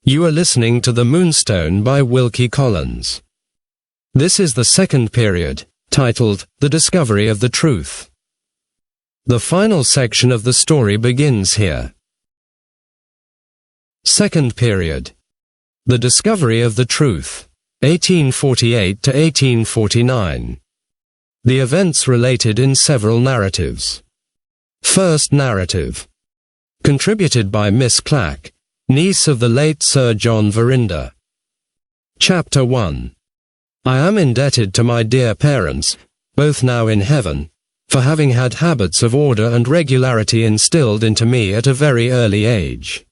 You are listening to The Moonstone by Wilkie Collins. This is the second period, titled The Discovery of the Truth. The final section of the story begins here. Second period. The Discovery of the Truth, 1848 to 1849. The events related in several narratives. First narrative. Contributed by Miss Clack, niece of the late Sir John Verinder. Chapter 1. I am indebted to my dear parents, both now in heaven, for having had habits of order and regularity instilled into me at a very early age.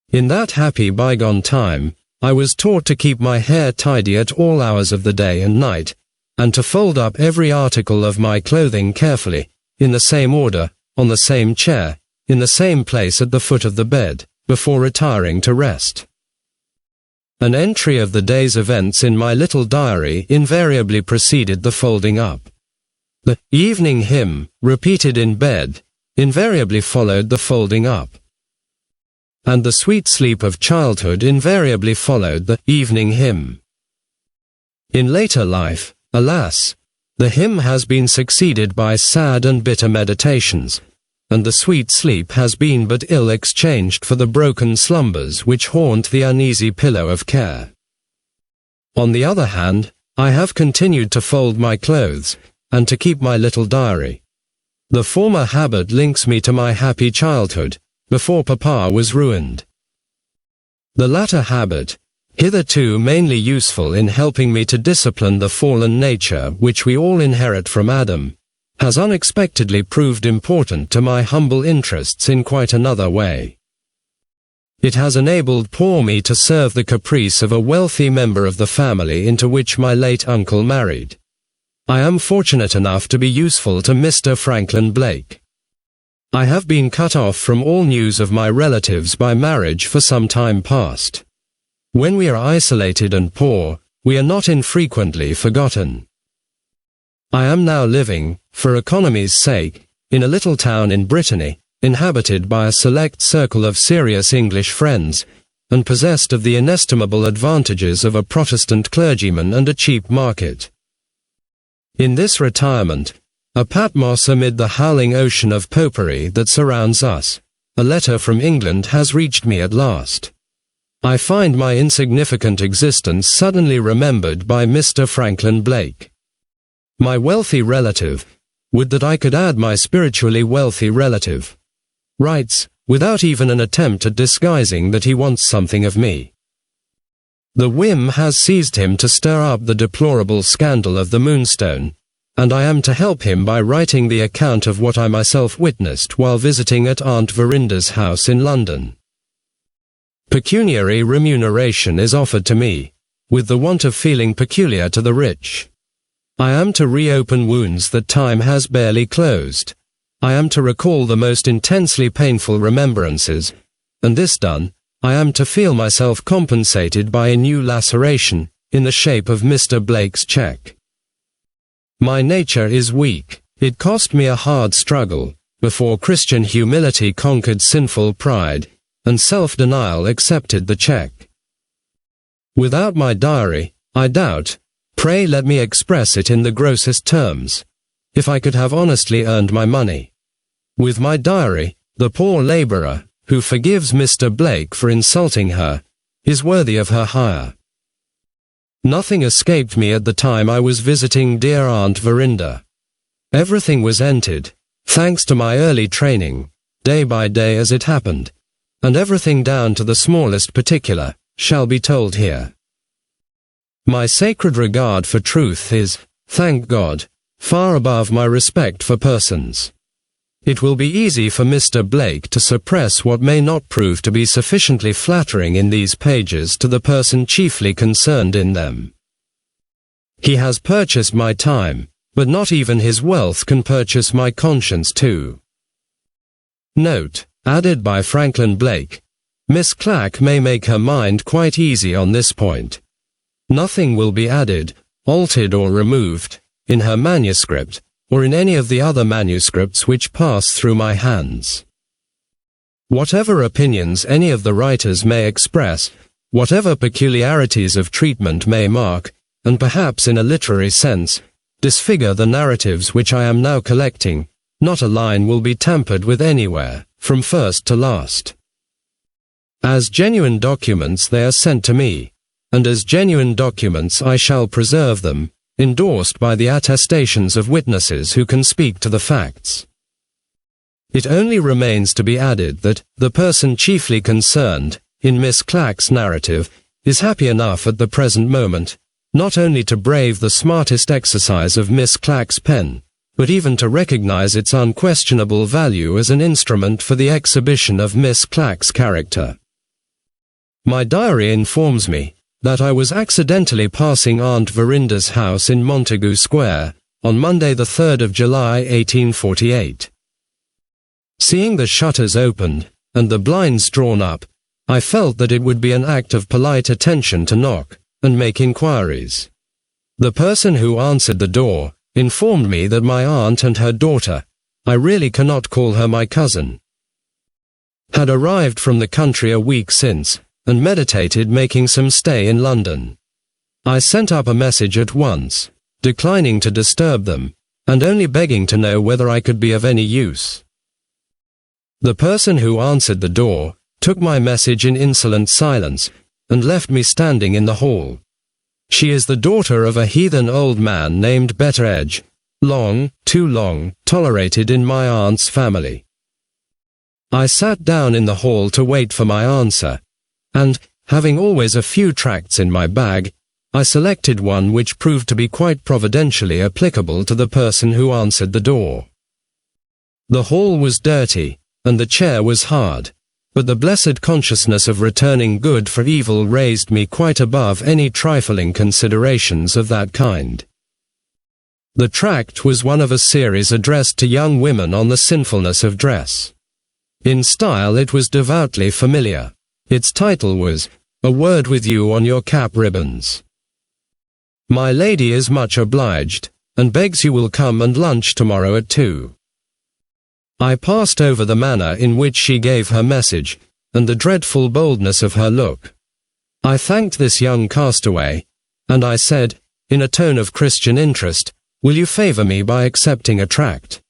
In that happy bygone time, I was taught to keep my hair tidy at all hours of the day and night, and to fold up every article of my clothing carefully, in the same order, on the same chair, in the same place at the foot of the bed, before retiring to rest. An entry of the day's events in my little diary invariably preceded the folding up. The evening hymn, repeated in bed, invariably followed the folding up. And the sweet sleep of childhood invariably followed the evening hymn. In later life, alas, the hymn has been succeeded by sad and bitter meditations, and the sweet sleep has been but ill exchanged for the broken slumbers which haunt the uneasy pillow of care. On the other hand, I have continued to fold my clothes, and to keep my little diary. The former habit links me to my happy childhood, before Papa was ruined. The latter habit, hitherto mainly useful in helping me to discipline the fallen nature which we all inherit from Adam, has unexpectedly proved important to my humble interests in quite another way. It has enabled poor me to serve the caprice of a wealthy member of the family into which my late uncle married. I am fortunate enough to be useful to Mr. Franklin Blake. I have been cut off from all news of my relatives by marriage for some time past. When we are isolated and poor, we are not infrequently forgotten. I am now living, for economy's sake, in a little town in Brittany, inhabited by a select circle of serious English friends, and possessed of the inestimable advantages of a Protestant clergyman and a cheap market. In this retirement, a Patmos amid the howling ocean of popery that surrounds us, a letter from England has reached me at last. I find my insignificant existence suddenly remembered by Mr. Franklin Blake. My wealthy relative, would that I could add my spiritually wealthy relative, writes, without even an attempt at disguising that he wants something of me. The whim has seized him to stir up the deplorable scandal of the Moonstone, and I am to help him by writing the account of what I myself witnessed while visiting at Aunt Verinder's house in London. Pecuniary remuneration is offered to me, with the want of feeling peculiar to the rich. I am to reopen wounds that time has barely closed. I am to recall the most intensely painful remembrances, and this done, I am to feel myself compensated by a new laceration, in the shape of Mr. Blake's cheque. My nature is weak. It cost me a hard struggle, before Christian humility conquered sinful pride, and self-denial accepted the cheque. Without my diary, I doubt, pray let me express it in the grossest terms, if I could have honestly earned my money. With my diary, the poor labourer, who forgives Mr. Blake for insulting her, is worthy of her hire. Nothing escaped me at the time I was visiting dear Aunt Verinder. Everything was entered, thanks to my early training, day by day as it happened, and everything down to the smallest particular, shall be told here. My sacred regard for truth is, thank God, far above my respect for persons. It will be easy for Mr. Blake to suppress what may not prove to be sufficiently flattering in these pages to the person chiefly concerned in them. He has purchased my time, but not even his wealth can purchase my conscience too. Note, added by Franklin Blake, Miss Clack may make her mind quite easy on this point. Nothing will be added, altered or removed, in her manuscript, or in any of the other manuscripts which pass through my hands. Whatever opinions any of the writers may express, whatever peculiarities of treatment may mark, and perhaps in a literary sense, disfigure the narratives which I am now collecting, not a line will be tampered with anywhere, from first to last. As genuine documents they are sent to me, and as genuine documents I shall preserve them, endorsed by the attestations of witnesses who can speak to the facts. It only remains to be added that the person chiefly concerned, in Miss Clack's narrative, is happy enough at the present moment, not only to brave the smartest exercise of Miss Clack's pen, but even to recognize its unquestionable value as an instrument for the exhibition of Miss Clack's character. My diary informs me that I was accidentally passing Aunt Verinda's house in Montagu Square on Monday the 3rd of July 1848. Seeing the shutters opened and the blinds drawn up, I felt that it would be an act of polite attention to knock and make inquiries. The person who answered the door informed me that my aunt and her daughter, I really cannot call her my cousin, had arrived from the country a week since, and meditated making some stay in London. I sent up a message at once, declining to disturb them, and only begging to know whether I could be of any use. The person who answered the door took my message in insolent silence, and left me standing in the hall. She is the daughter of a heathen old man named Betteredge, long, too long, tolerated in my aunt's family. I sat down in the hall to wait for my answer, and, having always a few tracts in my bag, I selected one which proved to be quite providentially applicable to the person who answered the door. The hall was dirty, and the chair was hard, but the blessed consciousness of returning good for evil raised me quite above any trifling considerations of that kind. The tract was one of a series addressed to young women on the sinfulness of dress. In style it was devoutly familiar. Its title was, "A Word with You on Your Cap Ribbons." My lady is much obliged, and begs you will come and lunch tomorrow at 2. I passed over the manner in which she gave her message, and the dreadful boldness of her look. I thanked this young castaway, and I said, in a tone of Christian interest, "Will you favor me by accepting a tract?"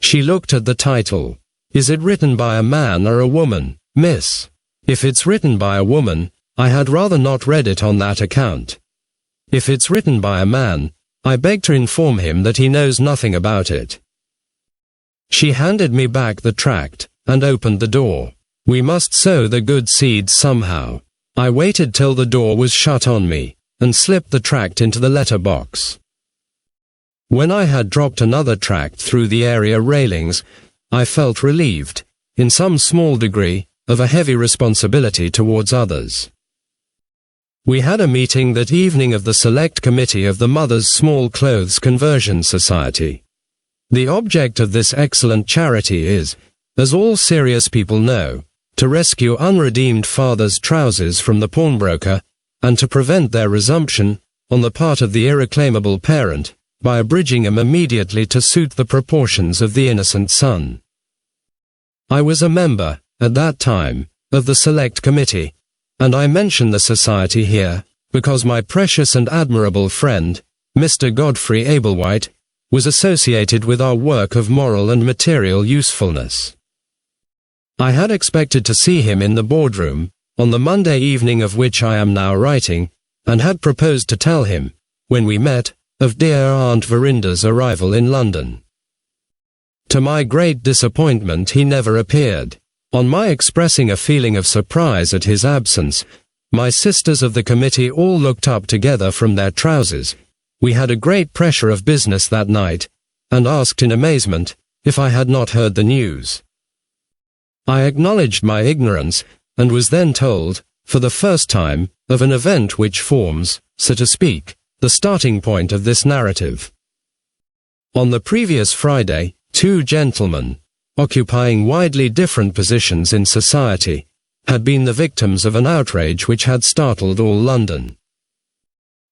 She looked at the title. "Is it written by a man or a woman, miss?" "If it's written by a woman, I had rather not read it on that account. If it's written by a man, I beg to inform him that he knows nothing about it." She handed me back the tract, and opened the door. We must sow the good seeds somehow. I waited till the door was shut on me, and slipped the tract into the letter box. When I had dropped another tract through the area railings, I felt relieved, in some small degree, of a heavy responsibility towards others. We had a meeting that evening of the Select Committee of the Mothers' Small Clothes Conversion Society. The object of this excellent charity is, as all serious people know, to rescue unredeemed fathers' trousers from the pawnbroker, and to prevent their resumption, on the part of the irreclaimable parent, by abridging them immediately to suit the proportions of the innocent son. I was a member, at that time, of the Select Committee, and I mention the society here, because my precious and admirable friend, Mr. Godfrey Ablewhite, was associated with our work of moral and material usefulness. I had expected to see him in the boardroom, on the Monday evening of which I am now writing, and had proposed to tell him, when we met, of dear Aunt Verinda's arrival in London. To my great disappointment he never appeared. On my expressing a feeling of surprise at his absence, my sisters of the committee all looked up together from their trousers. We had a great pressure of business that night, and asked in amazement if I had not heard the news. I acknowledged my ignorance, and was then told, for the first time, of an event which forms, so to speak, the starting point of this narrative. On the previous Friday, 2 gentlemen, occupying widely different positions in society, had been the victims of an outrage which had startled all London.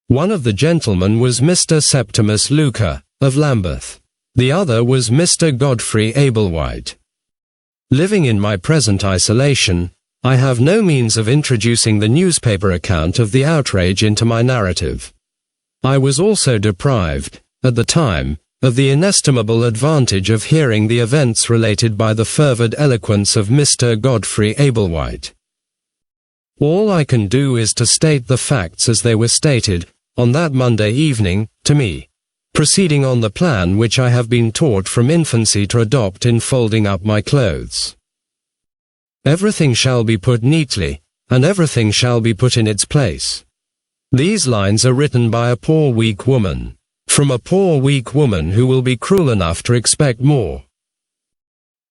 One of the gentlemen was Mr. Septimus Luca, of Lambeth. The other was Mr. Godfrey Ablewhite. Living in my present isolation, I have no means of introducing the newspaper account of the outrage into my narrative. I was also deprived, at the time, of the inestimable advantage of hearing the events related by the fervid eloquence of Mr. Godfrey Ablewhite. All I can do is to state the facts as they were stated, on that Monday evening, to me, proceeding on the plan which I have been taught from infancy to adopt in folding up my clothes. Everything shall be put neatly, and everything shall be put in its place. These lines are written by a poor weak woman, from a poor weak woman who will be cruel enough to expect more.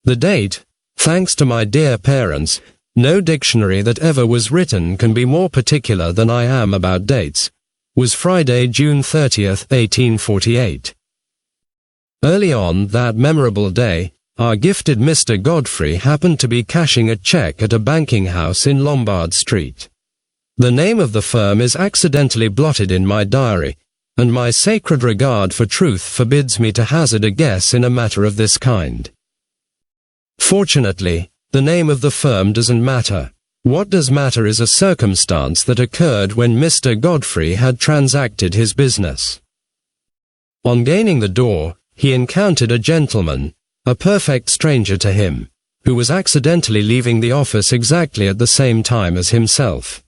The date, thanks to my dear parents, no dictionary that ever was written can be more particular than I am about dates, was Friday, June 30th, 1848. Early on that memorable day, our gifted Mr. Godfrey happened to be cashing a cheque at a banking house in Lombard Street. The name of the firm is accidentally blotted in my diary, and my sacred regard for truth forbids me to hazard a guess in a matter of this kind. Fortunately, the name of the firm doesn't matter. What does matter is a circumstance that occurred when Mr. Godfrey had transacted his business. On gaining the door, he encountered a gentleman, a perfect stranger to him, who was accidentally leaving the office exactly at the same time as himself.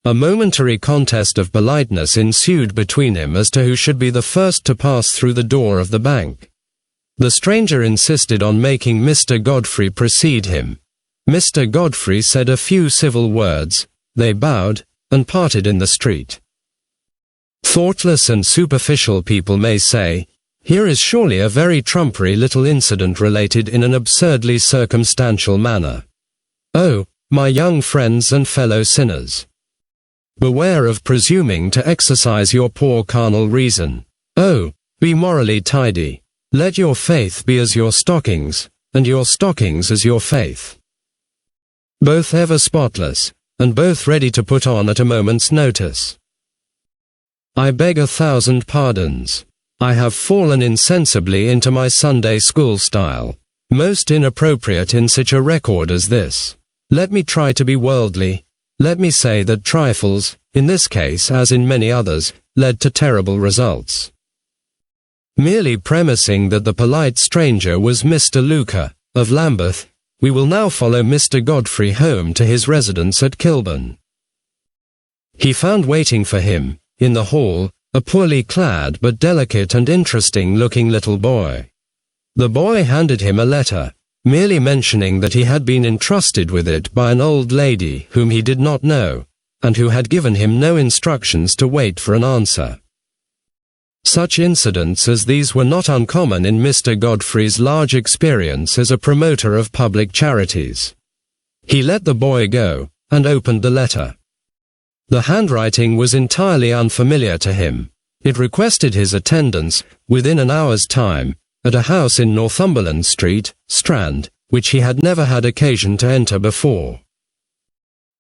A momentary contest of politeness ensued between him as to who should be the first to pass through the door of the bank. The stranger insisted on making Mr. Godfrey precede him. Mr. Godfrey said a few civil words, they bowed, and parted in the street. Thoughtless and superficial people may say, here is surely a very trumpery little incident related in an absurdly circumstantial manner. Oh, my young friends and fellow sinners! Beware of presuming to exercise your poor carnal reason. Oh, be morally tidy. Let your faith be as your stockings, and your stockings as your faith. Both ever spotless, and both ready to put on at a moment's notice. I beg 1,000 pardons. I have fallen insensibly into my Sunday school style, most inappropriate in such a record as this. Let me try to be worldly. Let me say that trifles, in this case as in many others, led to terrible results. Merely premising that the polite stranger was Mr. Luca, of Lambeth, we will now follow Mr. Godfrey home to his residence at Kilburn. He found waiting for him, in the hall, a poorly clad but delicate and interesting-looking little boy. The boy handed him a letter, merely mentioning that he had been entrusted with it by an old lady whom he did not know, and who had given him no instructions to wait for an answer. Such incidents as these were not uncommon in Mr. Godfrey's large experience as a promoter of public charities. He let the boy go, and opened the letter. The handwriting was entirely unfamiliar to him. It requested his attendance, within an hour's time, at a house in Northumberland Street, Strand, which he had never had occasion to enter before.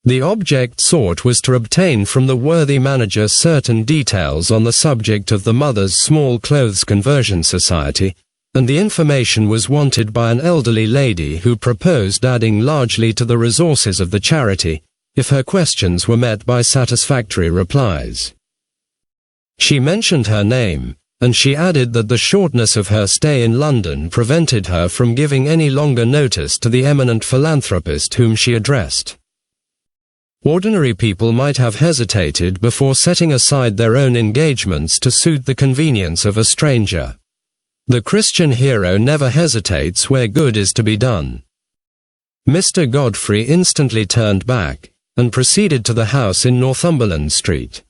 The object sought was to obtain from the worthy manager certain details on the subject of the Mother's Small Clothes Conversion Society, and the information was wanted by an elderly lady who proposed adding largely to the resources of the charity, if her questions were met by satisfactory replies. She mentioned her name, and she added that the shortness of her stay in London prevented her from giving any longer notice to the eminent philanthropist whom she addressed. Ordinary people might have hesitated before setting aside their own engagements to suit the convenience of a stranger. The Christian hero never hesitates where good is to be done. Mr. Godfrey instantly turned back, and proceeded to the house in Northumberland Street.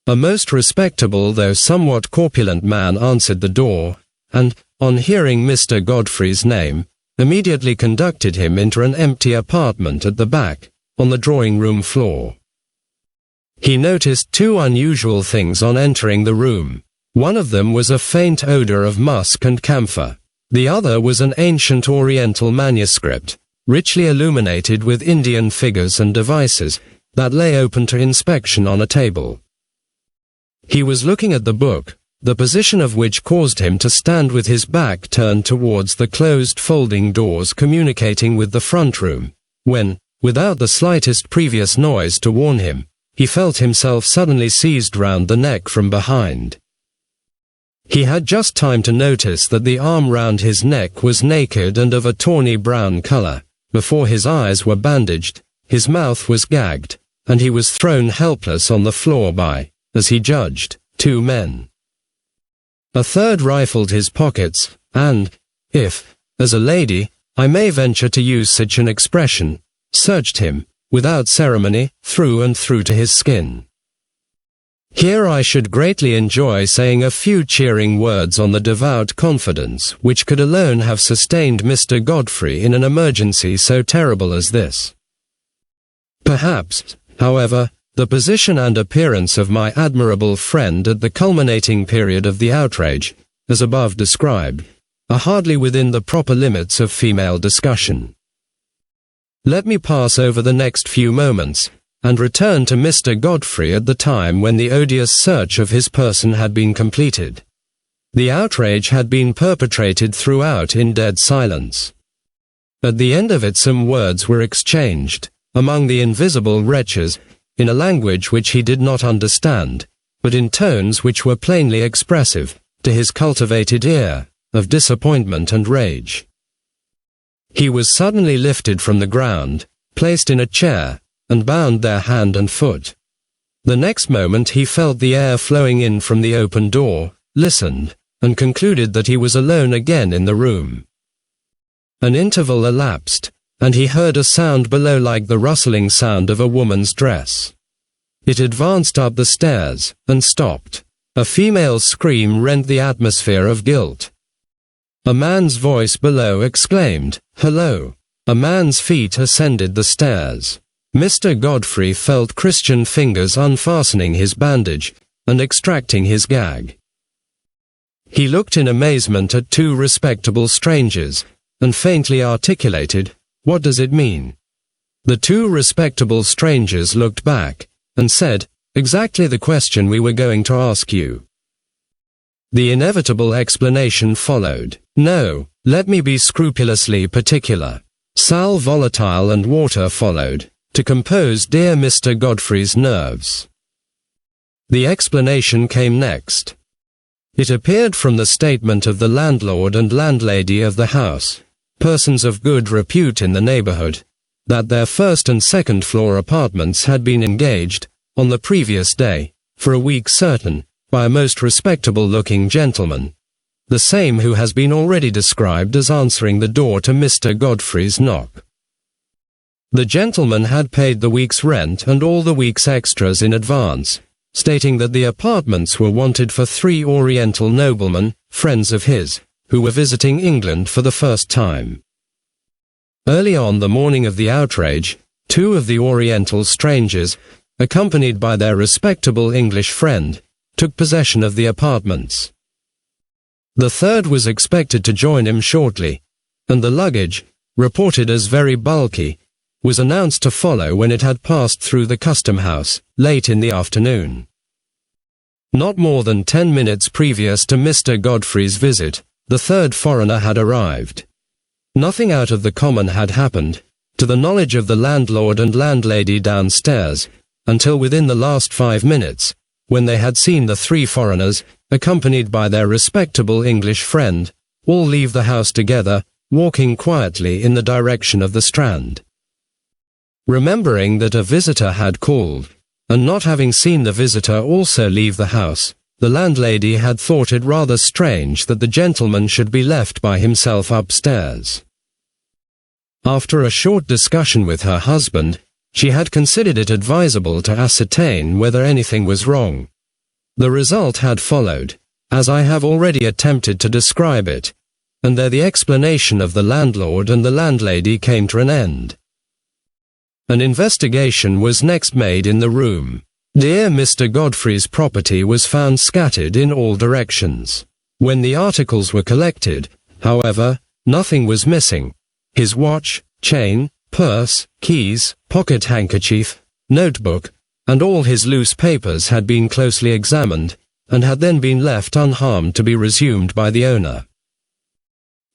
A most respectable though somewhat corpulent man answered the door, and, on hearing Mr. Godfrey's name, immediately conducted him into an empty apartment at the back, on the drawing-room floor. He noticed two unusual things on entering the room. One of them was a faint odor of musk and camphor. The other was an ancient Oriental manuscript, richly illuminated with Indian figures and devices, that lay open to inspection on a table. He was looking at the book, the position of which caused him to stand with his back turned towards the closed folding doors communicating with the front room, when, without the slightest previous noise to warn him, he felt himself suddenly seized round the neck from behind. He had just time to notice that the arm round his neck was naked and of a tawny brown color, before his eyes were bandaged, his mouth was gagged, and he was thrown helpless on the floor by, as he judged, 2 men. A third rifled his pockets, and, if, as a lady, I may venture to use such an expression, searched him, without ceremony, through and through to his skin. Here I should greatly enjoy saying a few cheering words on the devout confidence which could alone have sustained Mr. Godfrey in an emergency so terrible as this. Perhaps, however, the position and appearance of my admirable friend at the culminating period of the outrage, as above described, are hardly within the proper limits of female discussion. Let me pass over the next few moments, and return to Mr. Godfrey at the time when the odious search of his person had been completed. The outrage had been perpetrated throughout in dead silence. At the end of it some words were exchanged, among the invisible wretches, in a language which he did not understand, but in tones which were plainly expressive, to his cultivated ear, of disappointment and rage. He was suddenly lifted from the ground, placed in a chair, and bound there hand and foot. The next moment he felt the air flowing in from the open door, listened, and concluded that he was alone again in the room. An interval elapsed, and he heard a sound below like the rustling sound of a woman's dress. It advanced up the stairs, and stopped. A female's scream rent the atmosphere of guilt. A man's voice below exclaimed, "Hello!" A man's feet ascended the stairs. Mr. Godfrey felt Christian fingers unfastening his bandage, and extracting his gag. He looked in amazement at 2 respectable strangers, and faintly articulated, "What does it mean?" The 2 respectable strangers looked back, and said, "Exactly the question we were going to ask you." The inevitable explanation followed. "No, let me be scrupulously particular. Sal volatile and water followed, to compose dear Mr. Godfrey's nerves." The explanation came next. It appeared from the statement of the landlord and landlady of the house, persons of good repute in the neighborhood, that their first and second floor apartments had been engaged, on the previous day, for a week certain, by a most respectable-looking gentleman, the same who has been already described as answering the door to Mr. Godfrey's knock. The gentleman had paid the week's rent and all the week's extras in advance, stating that the apartments were wanted for 3 Oriental noblemen, friends of his, who were visiting England for the first time. Early on the morning of the outrage, 2 of the Oriental strangers, accompanied by their respectable English friend, took possession of the apartments. The third was expected to join him shortly, and the luggage, reported as very bulky, was announced to follow when it had passed through the custom house, late in the afternoon. Not more than 10 minutes previous to Mr. Godfrey's visit, the third foreigner had arrived. Nothing out of the common had happened, to the knowledge of the landlord and landlady downstairs, until within the last 5 minutes, when they had seen the 3 foreigners, accompanied by their respectable English friend, all leave the house together, walking quietly in the direction of the Strand. Remembering that a visitor had called, and not having seen the visitor also leave the house, the landlady had thought it rather strange that the gentleman should be left by himself upstairs. After a short discussion with her husband, she had considered it advisable to ascertain whether anything was wrong. The result had followed, as I have already attempted to describe it, and there the explanation of the landlord and the landlady came to an end. An investigation was next made in the room. Dear Mr. Godfrey's property was found scattered in all directions. When the articles were collected, however, nothing was missing. His watch, chain, purse, keys, pocket handkerchief, notebook, and all his loose papers had been closely examined, and had then been left unharmed to be resumed by the owner.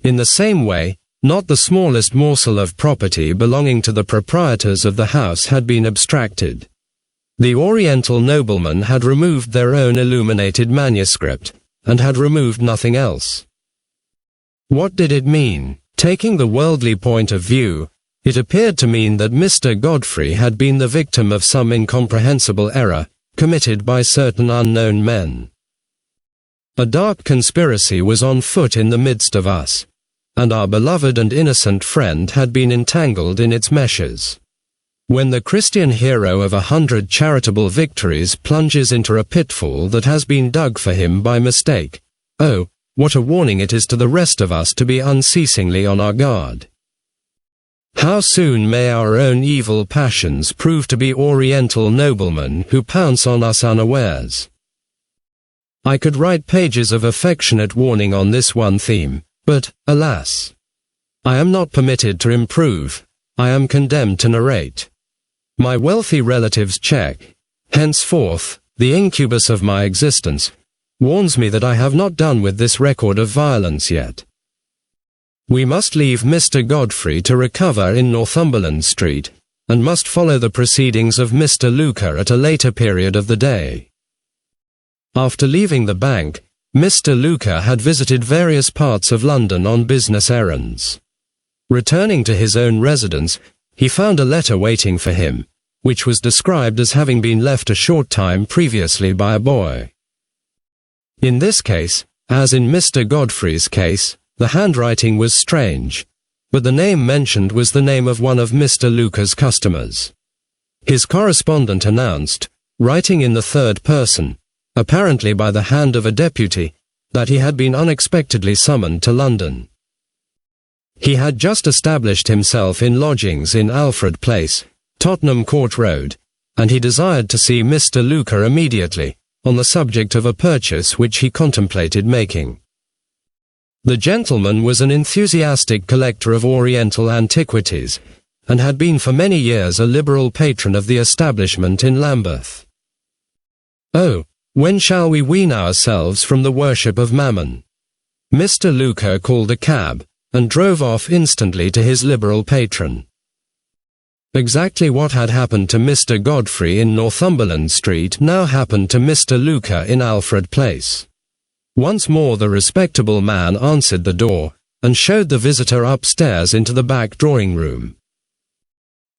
In the same way, not the smallest morsel of property belonging to the proprietors of the house had been abstracted. The Oriental noblemen had removed their own illuminated manuscript, and had removed nothing else. What did it mean? Taking the worldly point of view, it appeared to mean that Mr. Godfrey had been the victim of some incomprehensible error, committed by certain unknown men. A dark conspiracy was on foot in the midst of us, and our beloved and innocent friend had been entangled in its meshes. When the Christian hero of 100 charitable victories plunges into a pitfall that has been dug for him by mistake, oh, what a warning it is to the rest of us to be unceasingly on our guard. How soon may our own evil passions prove to be Oriental noblemen who pounce on us unawares? I could write pages of affectionate warning on this one theme, but, alas, I am not permitted to improve, I am condemned to narrate. My wealthy relative's check, henceforth, the incubus of my existence, warns me that I have not done with this record of violence yet. We must leave Mr. Godfrey to recover in Northumberland Street, and must follow the proceedings of Mr. Luca at a later period of the day. After leaving the bank, Mr. Luca had visited various parts of London on business errands. Returning to his own residence, he found a letter waiting for him, which was described as having been left a short time previously by a boy. In this case, as in Mr. Godfrey's case, the handwriting was strange, but the name mentioned was the name of one of Mr. Luca's customers. His correspondent announced, writing in the third person, apparently by the hand of a deputy, that he had been unexpectedly summoned to London. He had just established himself in lodgings in Alfred Place, Tottenham Court Road, and he desired to see Mr. Luca immediately, on the subject of a purchase which he contemplated making. The gentleman was an enthusiastic collector of Oriental antiquities, and had been for many years a liberal patron of the establishment in Lambeth. Oh, when shall we wean ourselves from the worship of Mammon? Mr. Luca called a cab, and drove off instantly to his liberal patron. Exactly what had happened to Mr. Godfrey in Northumberland Street now happened to Mr. Luca in Alfred Place. Once more the respectable man answered the door, and showed the visitor upstairs into the back drawing-room.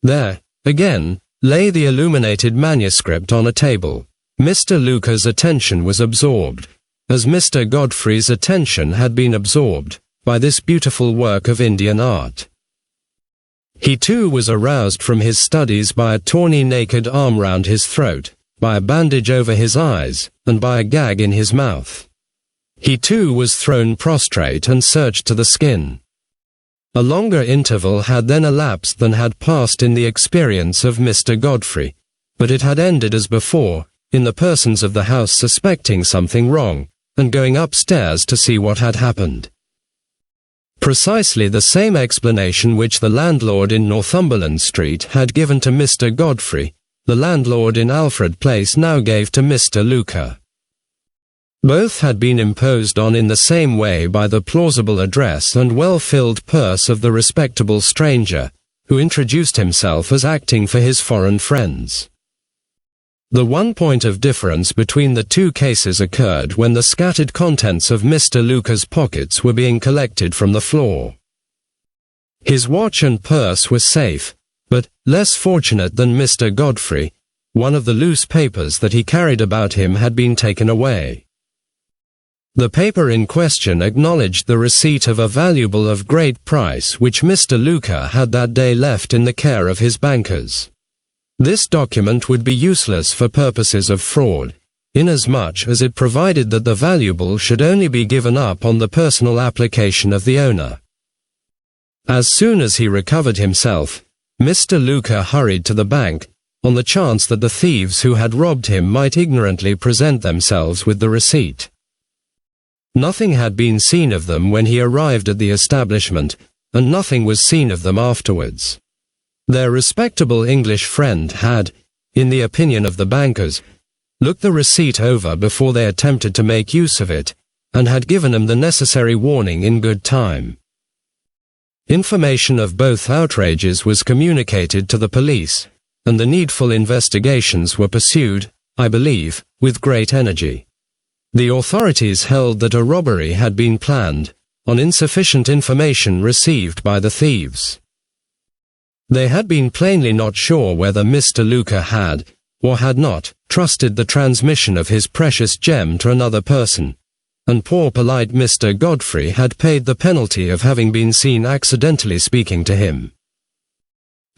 There, again, lay the illuminated manuscript on a table. Mr. Luca's attention was absorbed, as Mr. Godfrey's attention had been absorbed, by this beautiful work of Indian art. He too was aroused from his studies by a tawny naked arm round his throat, by a bandage over his eyes, and by a gag in his mouth. He too was thrown prostrate and searched to the skin. A longer interval had then elapsed than had passed in the experience of Mr. Godfrey, but it had ended as before, in the persons of the house suspecting something wrong, and going upstairs to see what had happened. Precisely the same explanation which the landlord in Northumberland Street had given to Mr. Godfrey, the landlord in Alfred Place now gave to Mr. Luca. Both had been imposed on in the same way by the plausible address and well-filled purse of the respectable stranger, who introduced himself as acting for his foreign friends. The one point of difference between the two cases occurred when the scattered contents of Mr. Luca's pockets were being collected from the floor. His watch and purse were safe, but, less fortunate than Mr. Godfrey, one of the loose papers that he carried about him had been taken away. The paper in question acknowledged the receipt of a valuable of great price which Mr. Luca had that day left in the care of his bankers. This document would be useless for purposes of fraud, inasmuch as it provided that the valuable should only be given up on the personal application of the owner. As soon as he recovered himself, Mr. Luca hurried to the bank, on the chance that the thieves who had robbed him might ignorantly present themselves with the receipt. Nothing had been seen of them when he arrived at the establishment, and nothing was seen of them afterwards. Their respectable English friend had, in the opinion of the bankers, looked the receipt over before they attempted to make use of it, and had given them the necessary warning in good time. Information of both outrages was communicated to the police, and the needful investigations were pursued, I believe, with great energy. The authorities held that a robbery had been planned, on insufficient information received by the thieves. They had been plainly not sure whether Mr. Luca had, or had not, trusted the transmission of his precious gem to another person, and poor polite Mr. Godfrey had paid the penalty of having been seen accidentally speaking to him.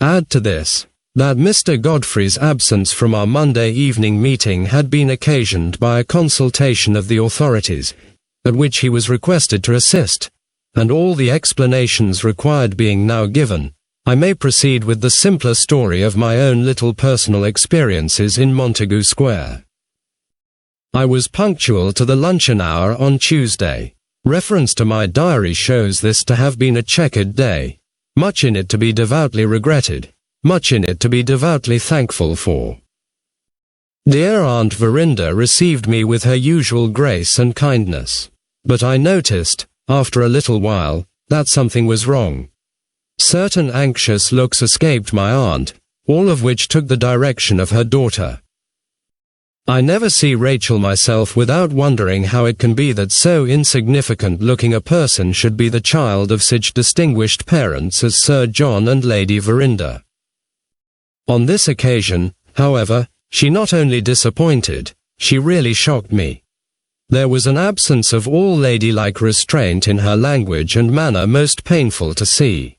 Add to this, that Mr. Godfrey's absence from our Monday evening meeting had been occasioned by a consultation of the authorities, at which he was requested to assist, and all the explanations required being now given, I may proceed with the simpler story of my own little personal experiences in Montagu Square. I was punctual to the luncheon hour on Tuesday. Reference to my diary shows this to have been a checkered day, much in it to be devoutly regretted, much in it to be devoutly thankful for. Dear Aunt Verinda received me with her usual grace and kindness, but I noticed, after a little while, that something was wrong. Certain anxious looks escaped my aunt, all of which took the direction of her daughter. I never see Rachel myself without wondering how it can be that so insignificant-looking a person should be the child of such distinguished parents as Sir John and Lady Verinda. On this occasion, however, she not only disappointed, she really shocked me. There was an absence of all ladylike restraint in her language and manner most painful to see.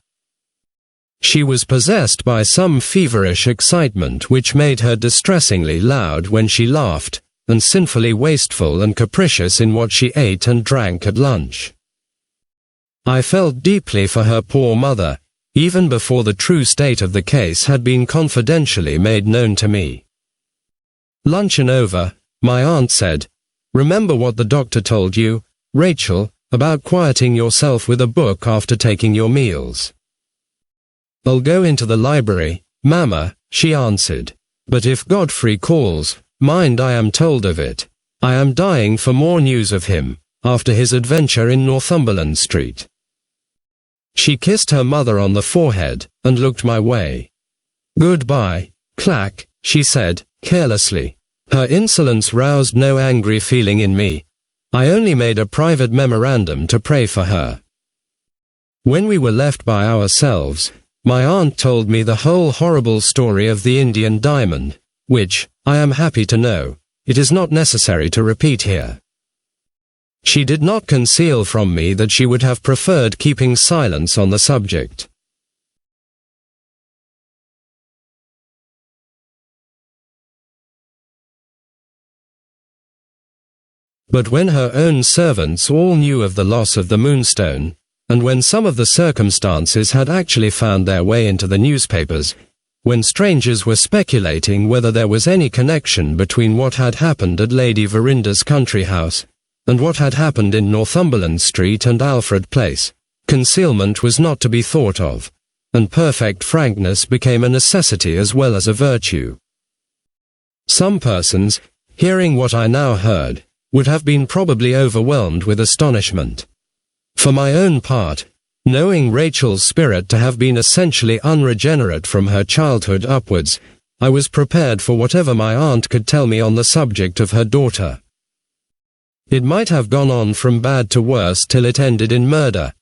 She was possessed by some feverish excitement which made her distressingly loud when she laughed, and sinfully wasteful and capricious in what she ate and drank at lunch. I felt deeply for her poor mother, even before the true state of the case had been confidentially made known to me. Luncheon over, my aunt said, "Remember what the doctor told you, Rachel, about quieting yourself with a book after taking your meals." "I'll go into the library, Mamma," she answered. "But if Godfrey calls, mind I am told of it. I am dying for more news of him, after his adventure in Northumberland Street." She kissed her mother on the forehead, and looked my way. "Goodbye, Clack," she said, carelessly. Her insolence roused no angry feeling in me. I only made a private memorandum to pray for her. When we were left by ourselves, my aunt told me the whole horrible story of the Indian diamond, which, I am happy to know, it is not necessary to repeat here. She did not conceal from me that she would have preferred keeping silence on the subject. But when her own servants all knew of the loss of the Moonstone, and when some of the circumstances had actually found their way into the newspapers, when strangers were speculating whether there was any connection between what had happened at Lady Verinda's country house and what had happened in Northumberland Street and Alfred Place, concealment was not to be thought of, and perfect frankness became a necessity as well as a virtue. Some persons, hearing what I now heard, would have been probably overwhelmed with astonishment. For my own part, knowing Rachel's spirit to have been essentially unregenerate from her childhood upwards, I was prepared for whatever my aunt could tell me on the subject of her daughter. It might have gone on from bad to worse till it ended in murder,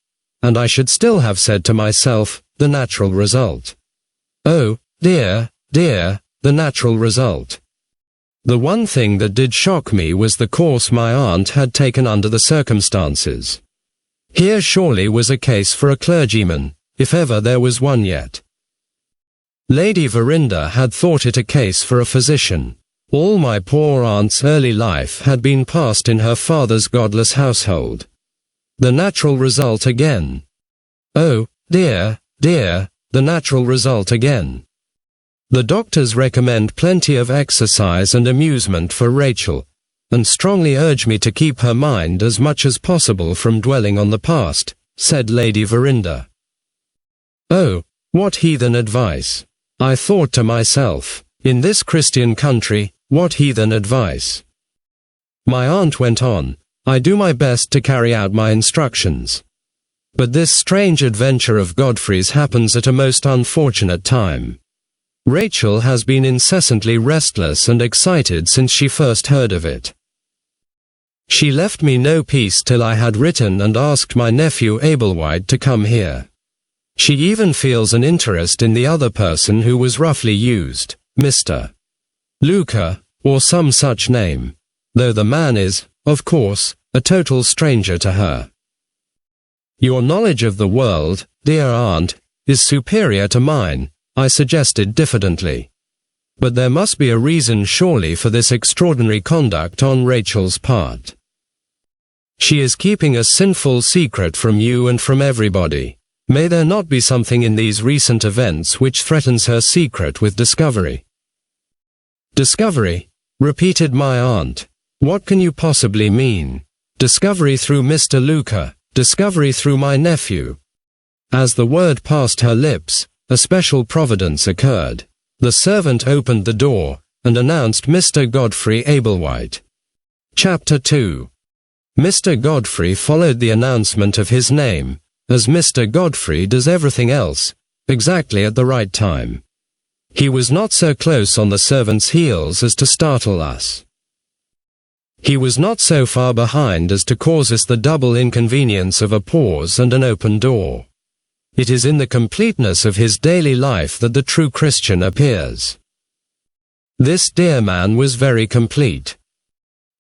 and I should still have said to myself, the natural result. Oh, dear, dear, the natural result. The one thing that did shock me was the course my aunt had taken under the circumstances. Here surely was a case for a clergyman, if ever there was one yet. Lady Verinda had thought it a case for a physician. All my poor aunt's early life had been passed in her father's godless household. The natural result again. Oh, dear, dear, the natural result again. The doctors recommend plenty of exercise and amusement for Rachel, and strongly urge me to keep her mind as much as possible from dwelling on the past, said Lady Verinda. Oh, what heathen advice! I thought to myself, in this Christian country, what heathen advice. My aunt went on, I do my best to carry out my instructions. But this strange adventure of Godfrey's happens at a most unfortunate time. Rachel has been incessantly restless and excited since she first heard of it. She left me no peace till I had written and asked my nephew Ablewhite to come here. She even feels an interest in the other person who was roughly used, Mr. Luca, or some such name, though the man is, of course, a total stranger to her. Your knowledge of the world, dear aunt, is superior to mine, I suggested diffidently. But there must be a reason surely for this extraordinary conduct on Rachel's part. She is keeping a sinful secret from you and from everybody. May there not be something in these recent events which threatens her secret with discovery? Discovery? Repeated my aunt. What can you possibly mean? Discovery through Mr. Luca, discovery through my nephew. As the word passed her lips, a special providence occurred. The servant opened the door, and announced Mr. Godfrey Ablewhite. Chapter 2. Mr. Godfrey followed the announcement of his name, as Mr. Godfrey does everything else, exactly at the right time. He was not so close on the servant's heels as to startle us. He was not so far behind as to cause us the double inconvenience of a pause and an open door. It is in the completeness of his daily life that the true Christian appears. This dear man was very complete.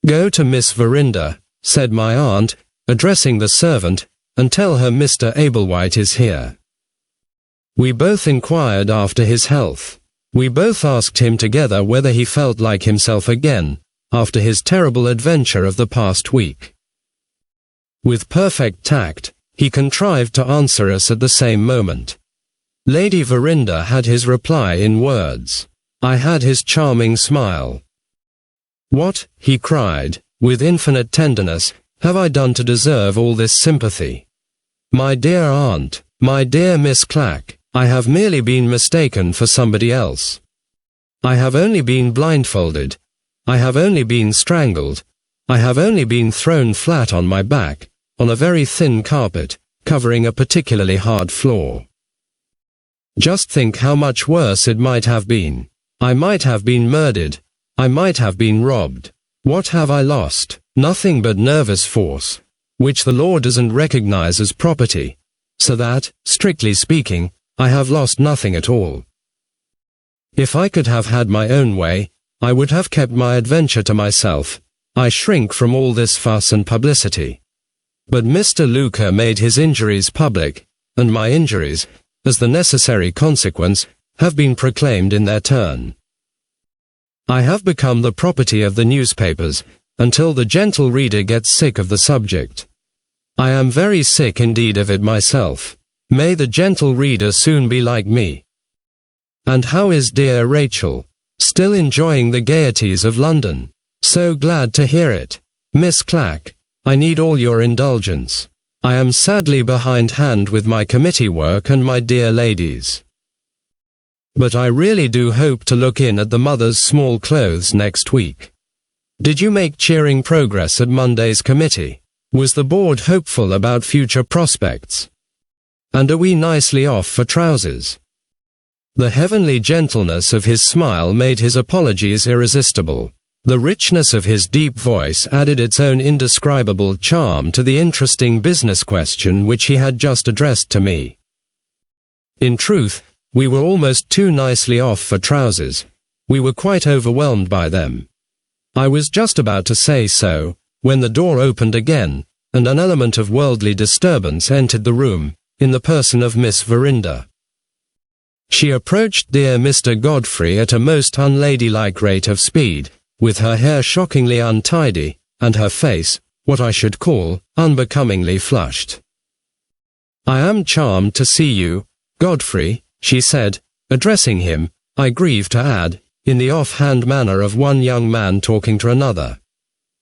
Go to Miss Verinder, said my aunt, addressing the servant, and tell her Mr. Ablewhite is here. We both inquired after his health. We both asked him together whether he felt like himself again, after his terrible adventure of the past week. With perfect tact, he contrived to answer us at the same moment. Lady Verinder had his reply in words. I had his charming smile. What, he cried, with infinite tenderness, have I done to deserve all this sympathy? My dear aunt, my dear Miss Clack, I have merely been mistaken for somebody else. I have only been blindfolded. I have only been strangled. I have only been thrown flat on my back, on a very thin carpet, covering a particularly hard floor. Just think how much worse it might have been. I might have been murdered. I might have been robbed. What have I lost? Nothing but nervous force, which the law doesn't recognize as property, so that, strictly speaking, I have lost nothing at all. If I could have had my own way, I would have kept my adventure to myself. I shrink from all this fuss and publicity. But Mr. Luca made his injuries public, and my injuries, as the necessary consequence, have been proclaimed in their turn. I have become the property of the newspapers, until the gentle reader gets sick of the subject. I am very sick indeed of it myself. May the gentle reader soon be like me. And how is dear Rachel? Still enjoying the gaieties of London? So glad to hear it. Miss Clack, I need all your indulgence. I am sadly behindhand with my committee work and my dear ladies. But I really do hope to look in at the mother's small clothes next week. Did you make cheering progress at Monday's committee? Was the board hopeful about future prospects? And are we nicely off for trousers? The heavenly gentleness of his smile made his apologies irresistible. The richness of his deep voice added its own indescribable charm to the interesting business question which he had just addressed to me. In truth, we were almost too nicely off for trousers. We were quite overwhelmed by them. I was just about to say so, when the door opened again, and an element of worldly disturbance entered the room, in the person of Miss Verinder. She approached dear Mr. Godfrey at a most unladylike rate of speed, with her hair shockingly untidy, and her face, what I should call, unbecomingly flushed. I am charmed to see you, Godfrey, she said, addressing him, I grieve to add, in the off-hand manner of one young man talking to another.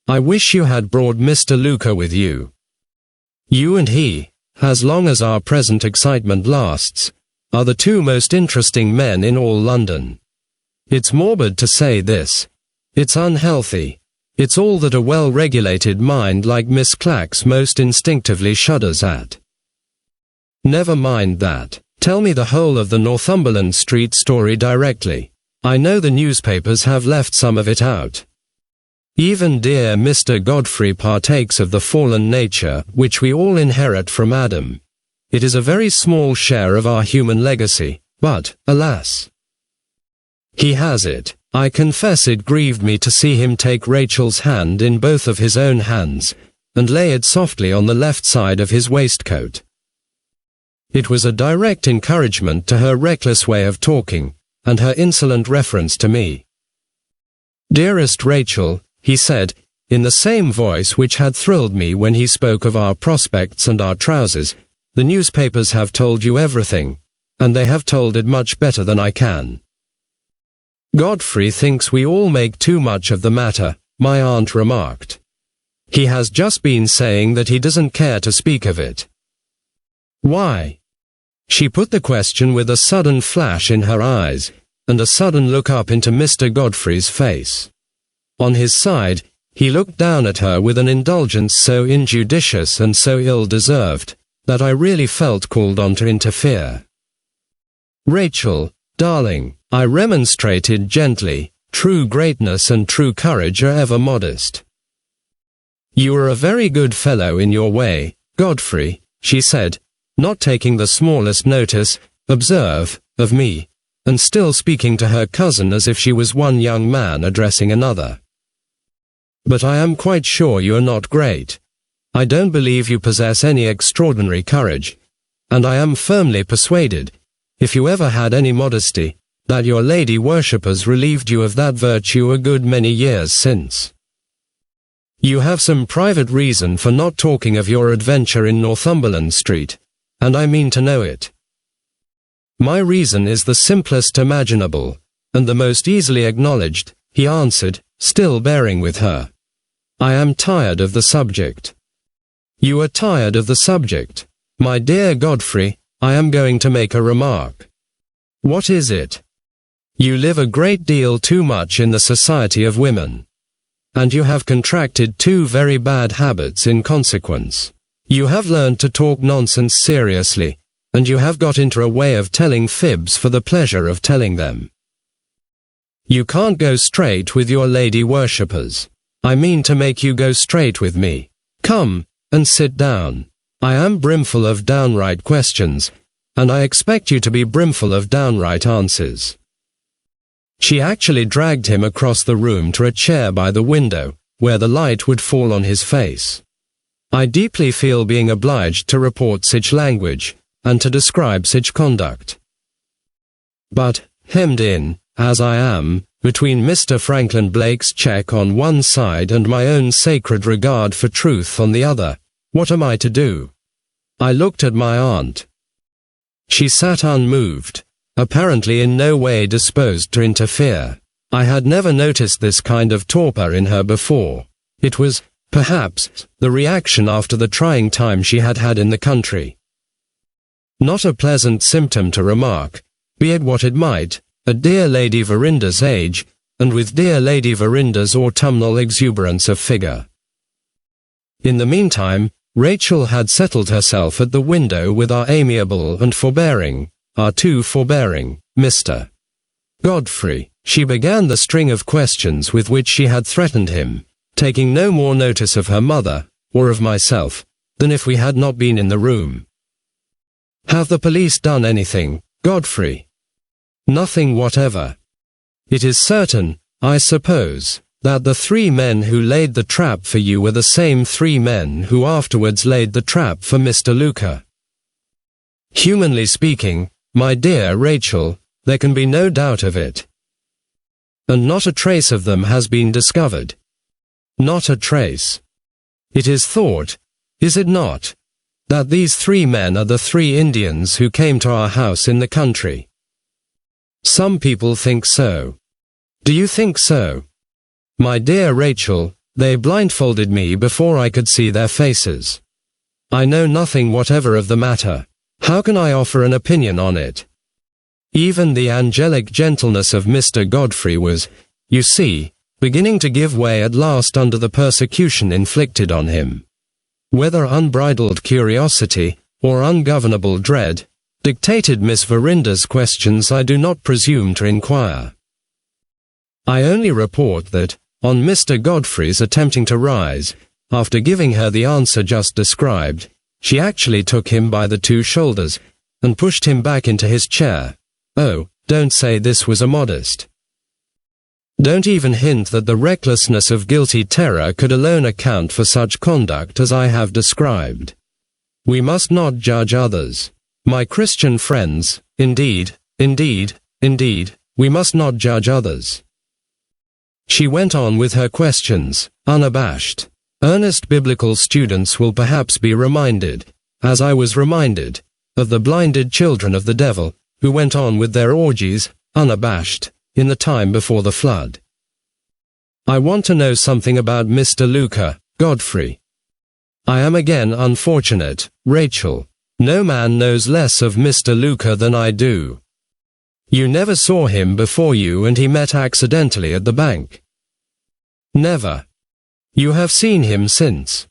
I wish you had brought Mr. Luca with you. You and he, as long as our present excitement lasts, are the two most interesting men in all London. It's morbid to say this, It's unhealthy. It's all that a well-regulated mind like Miss Clack's most instinctively shudders at. Never mind that. Tell me the whole of the Northumberland Street story directly. I know the newspapers have left some of it out. Even dear Mr. Godfrey partakes of the fallen nature which we all inherit from Adam. It is a very small share of our human legacy, but, alas, he has it. I confess it grieved me to see him take Rachel's hand in both of his own hands, and lay it softly on the left side of his waistcoat. It was a direct encouragement to her reckless way of talking, and her insolent reference to me. "Dearest Rachel," he said, in the same voice which had thrilled me when he spoke of our prospects and our trousers, "the newspapers have told you everything, and they have told it much better than I can. Godfrey thinks we all make too much of the matter," my aunt remarked. "He has just been saying that he doesn't care to speak of it." "Why?" She put the question with a sudden flash in her eyes, and a sudden look up into Mr. Godfrey's face. On his side, he looked down at her with an indulgence so injudicious and so ill-deserved, that I really felt called on to interfere. "Rachel, darling," I remonstrated gently, "true greatness and true courage are ever modest." "You are a very good fellow in your way, Godfrey," she said, not taking the smallest notice, observe, of me, and still speaking to her cousin as if she was one young man addressing another. "But I am quite sure you are not great. I don't believe you possess any extraordinary courage, and I am firmly persuaded, if you ever had any modesty, that your lady worshippers relieved you of that virtue a good many years since. You have some private reason for not talking of your adventure in Northumberland Street, and I mean to know it. My reason is the simplest imaginable, and the most easily acknowledged," he answered, still bearing with her. "I am tired of the subject." "You are tired of the subject? My dear Godfrey, I am going to make a remark." "What is it?" "You live a great deal too much in the society of women. And you have contracted two very bad habits in consequence. You have learned to talk nonsense seriously, and you have got into a way of telling fibs for the pleasure of telling them. You can't go straight with your lady worshippers. I mean to make you go straight with me. Come, and sit down. I am brimful of downright questions, and I expect you to be brimful of downright answers." She actually dragged him across the room to a chair by the window, where the light would fall on his face. I deeply feel being obliged to report such language, and to describe such conduct. But, hemmed in, as I am, between Mr. Franklin Blake's cheque on one side and my own sacred regard for truth on the other, what am I to do? I looked at my aunt. She sat unmoved, apparently in no way disposed to interfere. I had never noticed this kind of torpor in her before. It was, perhaps, the reaction after the trying time she had had in the country. Not a pleasant symptom to remark, be it what it might, at dear Lady Verinder's age, and with dear Lady Verinder's autumnal exuberance of figure. In the meantime, Rachel had settled herself at the window with our amiable and forbearing, our too forbearing, Mr. Godfrey. She began the string of questions with which she had threatened him, taking no more notice of her mother, or of myself, than if we had not been in the room. "Have the police done anything, Godfrey?" "Nothing whatever. It is certain, I suppose, that the three men who laid the trap for you were the same three men who afterwards laid the trap for Mr. Luca." "Humanly speaking, my dear Rachel, there can be no doubt of it." "And not a trace of them has been discovered?" "Not a trace. It is thought, is it not, that these three men are the three Indians who came to our house in the country?" "Some people think so." "Do you think so?" "My dear Rachel, they blindfolded me before I could see their faces. I know nothing whatever of the matter. How can I offer an opinion on it?" Even the angelic gentleness of Mr. Godfrey was, you see, beginning to give way at last under the persecution inflicted on him. Whether unbridled curiosity, or ungovernable dread, dictated Miss Verinder's questions I do not presume to inquire. I only report that, on Mr. Godfrey's attempting to rise, after giving her the answer just described, she actually took him by the two shoulders, and pushed him back into his chair. Oh, don't say this was immodest. Don't even hint that the recklessness of guilty terror could alone account for such conduct as I have described. We must not judge others. My Christian friends, indeed, we must not judge others. She went on with her questions, unabashed. Earnest biblical students will perhaps be reminded, as I was reminded, of the blinded children of the devil, who went on with their orgies, unabashed, in the time before the flood. I want to know something about Mr. Luca, Godfrey. I am again unfortunate, Rachel. No man knows less of Mr. Luca than I do. You never saw him before you and he met accidentally at the bank? Never. You have seen him since?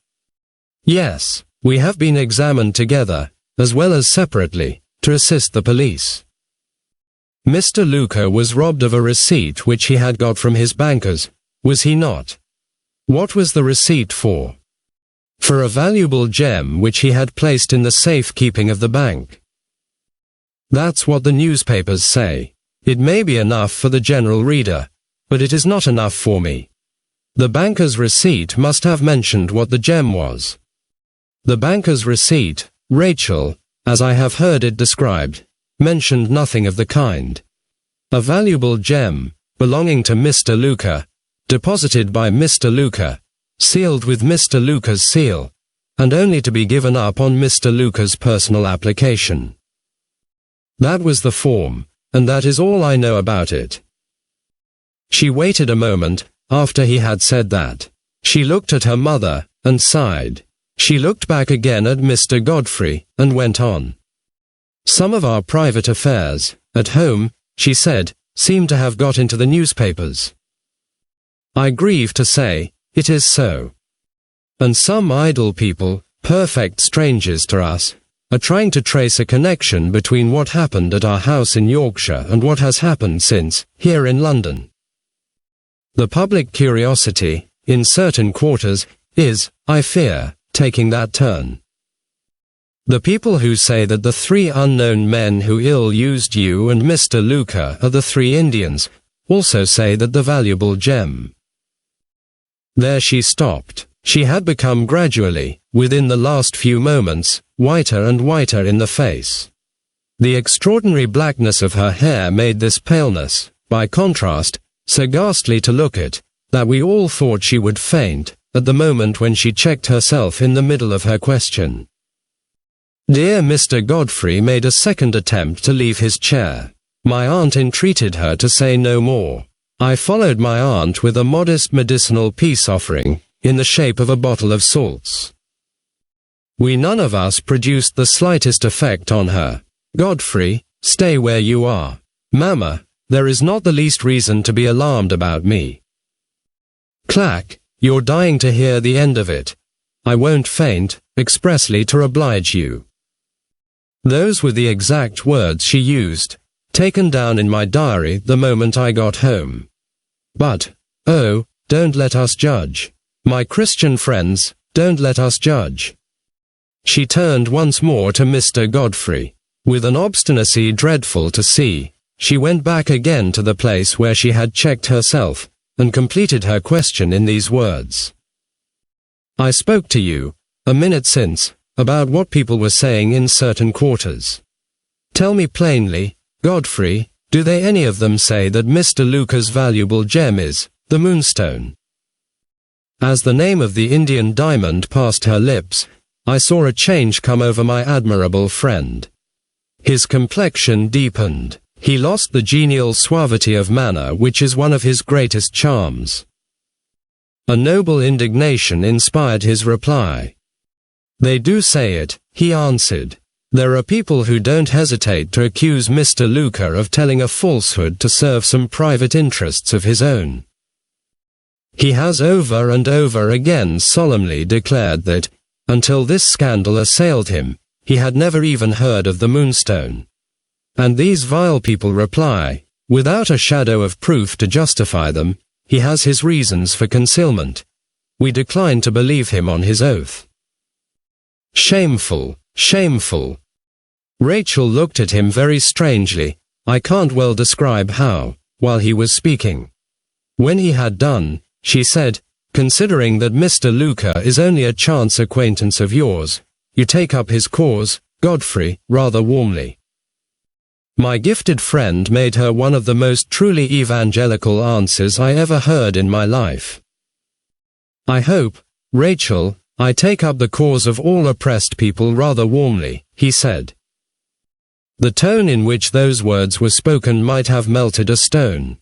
Yes, we have been examined together, as well as separately, to assist the police. Mr. Luca was robbed of a receipt which he had got from his bankers, was he not? What was the receipt for? For a valuable gem which he had placed in the safe-keeping of the bank. That's what the newspapers say. It may be enough for the general reader, but it is not enough for me. The banker's receipt must have mentioned what the gem was. The banker's receipt, Rachel, as I have heard it described, mentioned nothing of the kind. A valuable gem, belonging to Mr. Luca, deposited by Mr. Luca, sealed with Mr. Luca's seal, and only to be given up on Mr. Luca's personal application. That was the form, and that is all I know about it. She waited a moment, after he had said that. She looked at her mother, and sighed. She looked back again at Mr. Godfrey, and went on. Some of our private affairs, at home, she said, seem to have got into the newspapers. I grieve to say, it is so. And some idle people, perfect strangers to us, are trying to trace a connection between what happened at our house in Yorkshire and what has happened since, here in London. The public curiosity, in certain quarters, is, I fear, taking that turn. The people who say that the three unknown men who ill-used you and Mr. Luca are the three Indians, also say that the valuable gem. There she stopped. She had become gradually, within the last few moments, whiter and whiter in the face. The extraordinary blackness of her hair made this paleness, by contrast, so ghastly to look at, that we all thought she would faint, at the moment when she checked herself in the middle of her question. Dear Mr. Godfrey made a second attempt to leave his chair. My aunt entreated her to say no more. I followed my aunt with a modest medicinal peace offering, in the shape of a bottle of salts. We none of us produced the slightest effect on her. Godfrey, stay where you are. Mamma, there is not the least reason to be alarmed about me. Clack, you're dying to hear the end of it. I won't faint, expressly to oblige you. Those were the exact words she used, taken down in my diary the moment I got home. But, oh, don't let us judge. My Christian friends, don't let us judge. She turned once more to Mr. Godfrey. With an obstinacy dreadful to see, she went back again to the place where she had checked herself, and completed her question in these words. I spoke to you, a minute since, about what people were saying in certain quarters. Tell me plainly, Godfrey, do they any of them say that Mr. Luca's valuable gem is the Moonstone? As the name of the Indian diamond passed her lips, I saw a change come over my admirable friend. His complexion deepened. He lost the genial suavity of manner which is one of his greatest charms. A noble indignation inspired his reply. They do say it, he answered. There are people who don't hesitate to accuse Mr. Luca of telling a falsehood to serve some private interests of his own. He has over and over again solemnly declared that, until this scandal assailed him, he had never even heard of the Moonstone. And these vile people reply, without a shadow of proof to justify them, he has his reasons for concealment. We decline to believe him on his oath. Shameful, shameful. Rachel looked at him very strangely, I can't well describe how, while he was speaking. When he had done, she said, considering that Mr. Luca is only a chance acquaintance of yours, you take up his cause, Godfrey, rather warmly. My gifted friend made her one of the most truly evangelical answers I ever heard in my life. I hope, Rachel, I take up the cause of all oppressed people rather warmly, he said. The tone in which those words were spoken might have melted a stone.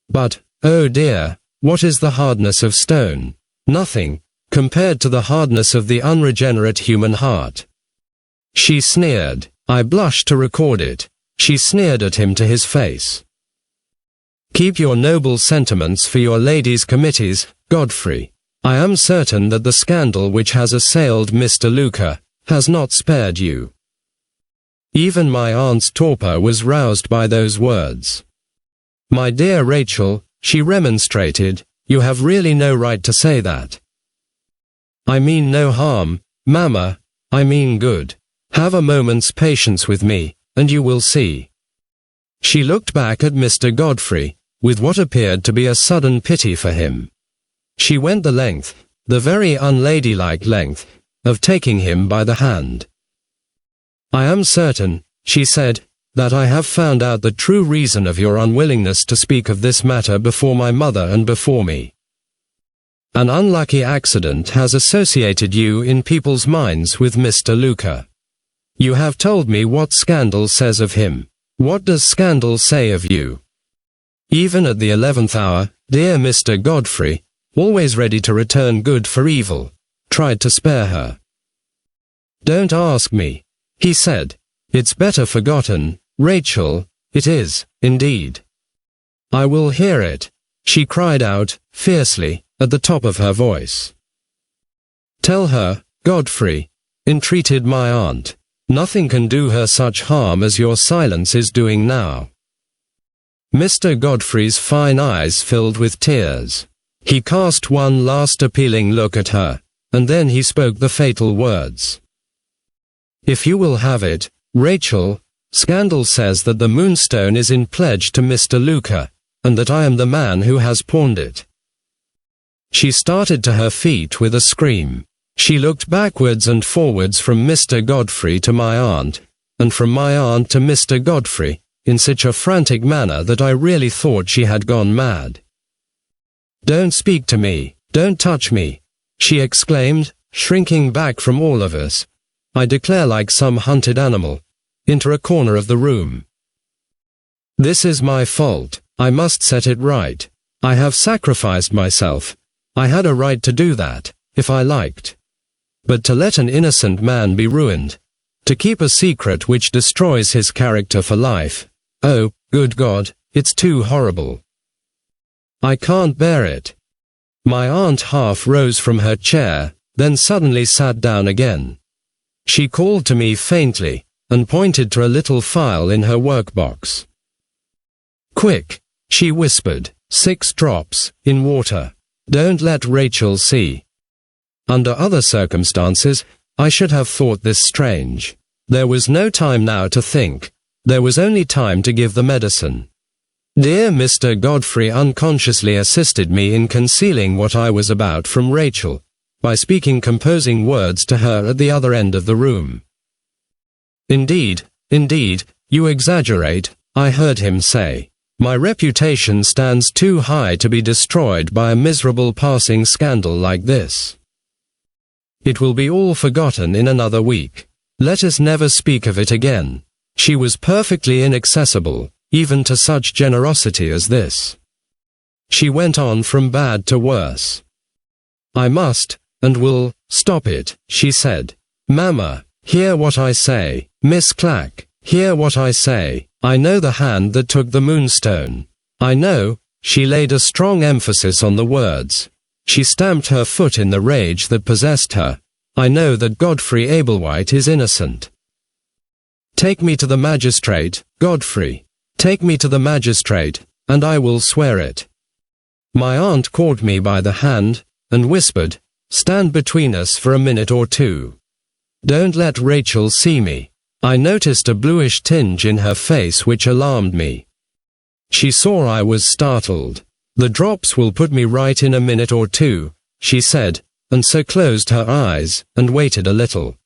But, oh dear, what is the hardness of stone? Nothing, compared to the hardness of the unregenerate human heart. She sneered. I blush to record it. She sneered at him to his face. Keep your noble sentiments for your ladies' committees, Godfrey. I am certain that the scandal which has assailed Mr. Luca has not spared you. Even my aunt's torpor was roused by those words. My dear Rachel, she remonstrated, you have really no right to say that. I mean no harm, Mamma, I mean good. Have a moment's patience with me, and you will see. She looked back at Mr. Godfrey, with what appeared to be a sudden pity for him. She went the length, the very unladylike length, of taking him by the hand. I am certain, she said, that I have found out the true reason of your unwillingness to speak of this matter before my mother and before me. An unlucky accident has associated you in people's minds with Mr. Luca. You have told me what scandal says of him. What does scandal say of you? Even at the 11th hour, dear Mr. Godfrey, always ready to return good for evil, tried to spare her. Don't ask me, he said. It's better forgotten, Rachel, it is, indeed. I will hear it, she cried out, fiercely, at the top of her voice. Tell her, Godfrey, entreated my aunt, nothing can do her such harm as your silence is doing now. Mr. Godfrey's fine eyes filled with tears. He cast one last appealing look at her, and then he spoke the fatal words. If you will have it, Rachel, scandal says that the Moonstone is in pledge to Mr. Luca, and that I am the man who has pawned it. She started to her feet with a scream. She looked backwards and forwards from Mr. Godfrey to my aunt, and from my aunt to Mr. Godfrey, in such a frantic manner that I really thought she had gone mad. Don't speak to me, don't touch me, she exclaimed, shrinking back from all of us, I declare like some hunted animal, into a corner of the room. This is my fault, I must set it right. I have sacrificed myself. I had a right to do that, if I liked. But to let an innocent man be ruined, to keep a secret which destroys his character for life, oh, good God, it's too horrible. I can't bear it. My aunt half rose from her chair, then suddenly sat down again. She called to me faintly, and pointed to a little phial in her workbox. Quick, she whispered, 6 drops, in water. Don't let Rachel see. Under other circumstances, I should have thought this strange. There was no time now to think. There was only time to give the medicine. Dear Mr. Godfrey unconsciously assisted me in concealing what I was about from Rachel, by speaking composing words to her at the other end of the room. Indeed, you exaggerate, I heard him say. My reputation stands too high to be destroyed by a miserable passing scandal like this. It will be all forgotten in another week. Let us never speak of it again. She was perfectly inaccessible, even to such generosity as this. She went on from bad to worse. I must, and will, stop it, she said. Mamma, hear what I say. Miss Clack, hear what I say. I know the hand that took the Moonstone. I know, she laid a strong emphasis on the words, She stamped her foot in the rage that possessed her. "I know that Godfrey Ablewhite is innocent. Take me to the magistrate, Godfrey. Take me to the magistrate, and I will swear it." My aunt caught me by the hand, and whispered, "Stand between us for a minute or two. Don't let Rachel see me." I noticed a bluish tinge in her face which alarmed me. She saw I was startled. "The drops will put me right in a minute or two," she said, and so closed her eyes, and waited a little.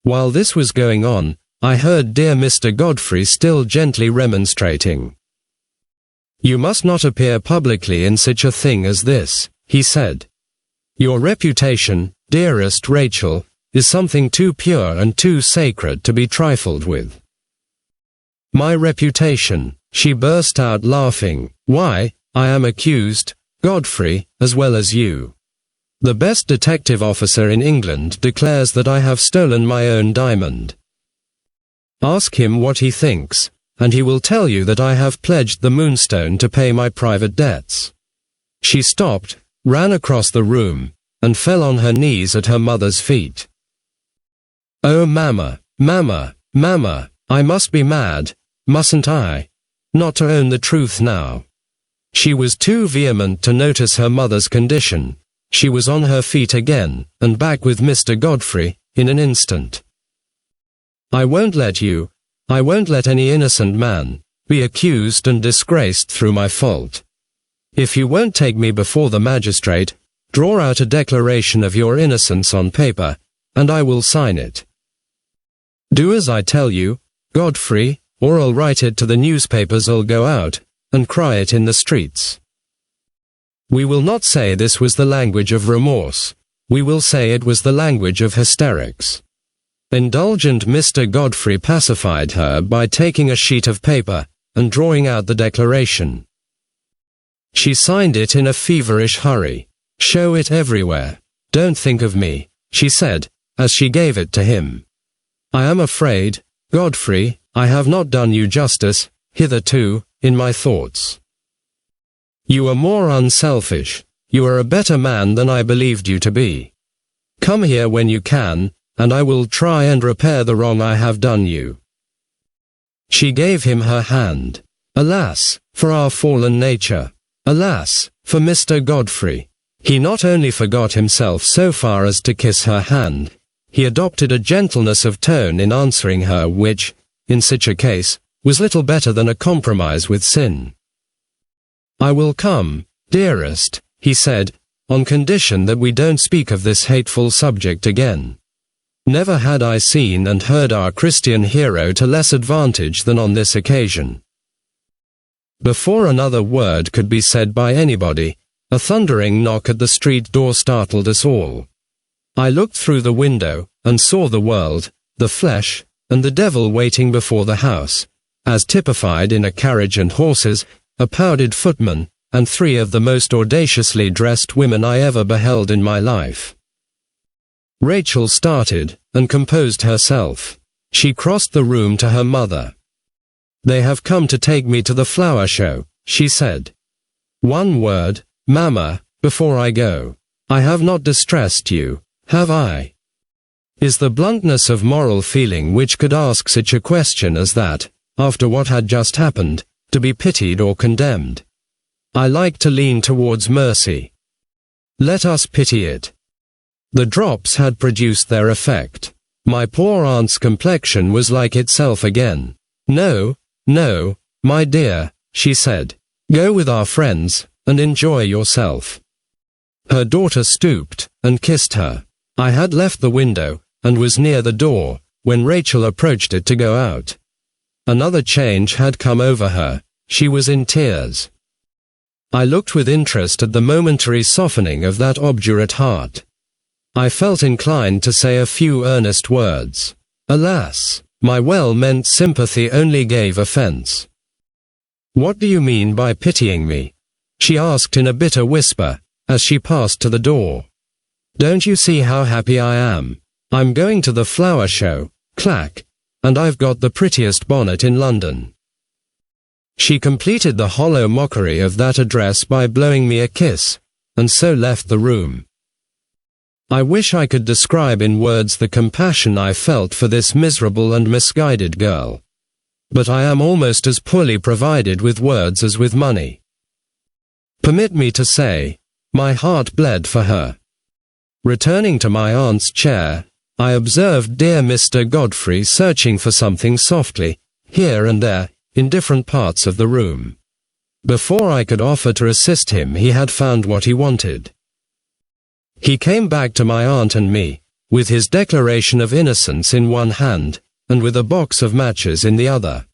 While this was going on, I heard dear Mr. Godfrey still gently remonstrating. "You must not appear publicly in such a thing as this," he said. "Your reputation, dearest Rachel, is something too pure and too sacred to be trifled with." "My reputation," she burst out laughing. "Why, I am accused, Godfrey, as well as you. The best detective officer in England declares that I have stolen my own diamond. Ask him what he thinks, and he will tell you that I have pledged the Moonstone to pay my private debts." She stopped, ran across the room, and fell on her knees at her mother's feet. "Oh, Mamma, Mamma, Mamma, I must be mad, mustn't I, not to own the truth now?" She was too vehement to notice her mother's condition. She was on her feet again, and back with Mr. Godfrey, in an instant. I won't let any innocent man be accused and disgraced through my fault. If you won't take me before the magistrate, draw out a declaration of your innocence on paper, and I will sign it. Do as I tell you, Godfrey, or I'll write it to the newspapers. I'll go out and cry it in the streets. We will not say this was the language of remorse. We will say it was the language of hysterics." Indulgent Mr. Godfrey pacified her by taking a sheet of paper and drawing out the declaration. She signed it in a feverish hurry. "Show it everywhere. Don't think of me," she said, as she gave it to him. "I am afraid, Godfrey, I have not done you justice, hitherto, in my thoughts. You are more unselfish, you are a better man than I believed you to be. Come here when you can, and I will try and repair the wrong I have done you." She gave him her hand. Alas, for our fallen nature! Alas, for Mr. Godfrey! He not only forgot himself so far as to kiss her hand, he adopted a gentleness of tone in answering her which, in such a case, was little better than a compromise with sin. "I will come, dearest," he said, "on condition that we don't speak of this hateful subject again." Never had I seen and heard our Christian hero to less advantage than on this occasion. Before another word could be said by anybody, a thundering knock at the street door startled us all. I looked through the window, and saw the world, the flesh, and the devil waiting before the house, as typified in a carriage and horses, a powdered footman, and 3 of the most audaciously dressed women I ever beheld in my life. Rachel started, and composed herself. She crossed the room to her mother. "They have come to take me to the flower show," she said. "One word, Mamma, before I go. I have not distressed you, have I? Is the bluntness of moral feeling which could ask such a question as that, after what had just happened, to be pitied or condemned? I like to lean towards mercy. Let us pity it." The drops had produced their effect. My poor aunt's complexion was like itself again. "No, no, my dear," she said. "Go with our friends, and enjoy yourself." Her daughter stooped, and kissed her. I had left the window, and was near the door, when Rachel approached it to go out. Another change had come over her. She was in tears. I looked with interest at the momentary softening of that obdurate heart. I felt inclined to say a few earnest words. Alas, my well-meant sympathy only gave offense. "What do you mean by pitying me?" she asked in a bitter whisper, as she passed to the door. "Don't you see how happy I am? I'm going to the flower show, clack, and I've got the prettiest bonnet in London." She completed the hollow mockery of that address by blowing me a kiss, and so left the room. I wish I could describe in words the compassion I felt for this miserable and misguided girl. But I am almost as poorly provided with words as with money. Permit me to say, my heart bled for her. Returning to my aunt's chair, I observed dear Mr. Godfrey searching for something softly, here and there, in different parts of the room. Before I could offer to assist him, he had found what he wanted. He came back to my aunt and me, with his declaration of innocence in one hand, and with a box of matches in the other.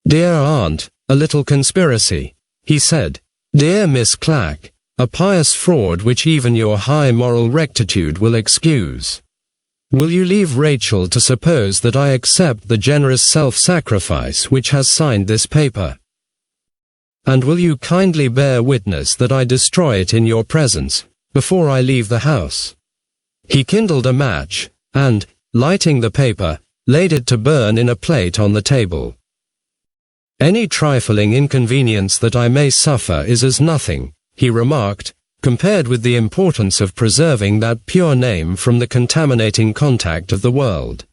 "Dear aunt, a little conspiracy," he said. "Dear Miss Clack, a pious fraud which even your high moral rectitude will excuse. Will you leave Rachel to suppose that I accept the generous self-sacrifice which has signed this paper? And will you kindly bear witness that I destroy it in your presence, before I leave the house?" He kindled a match, and, lighting the paper, laid it to burn in a plate on the table. "Any trifling inconvenience that I may suffer is as nothing," he remarked, "compared with the importance of preserving that pure name from the contaminating contact of the world.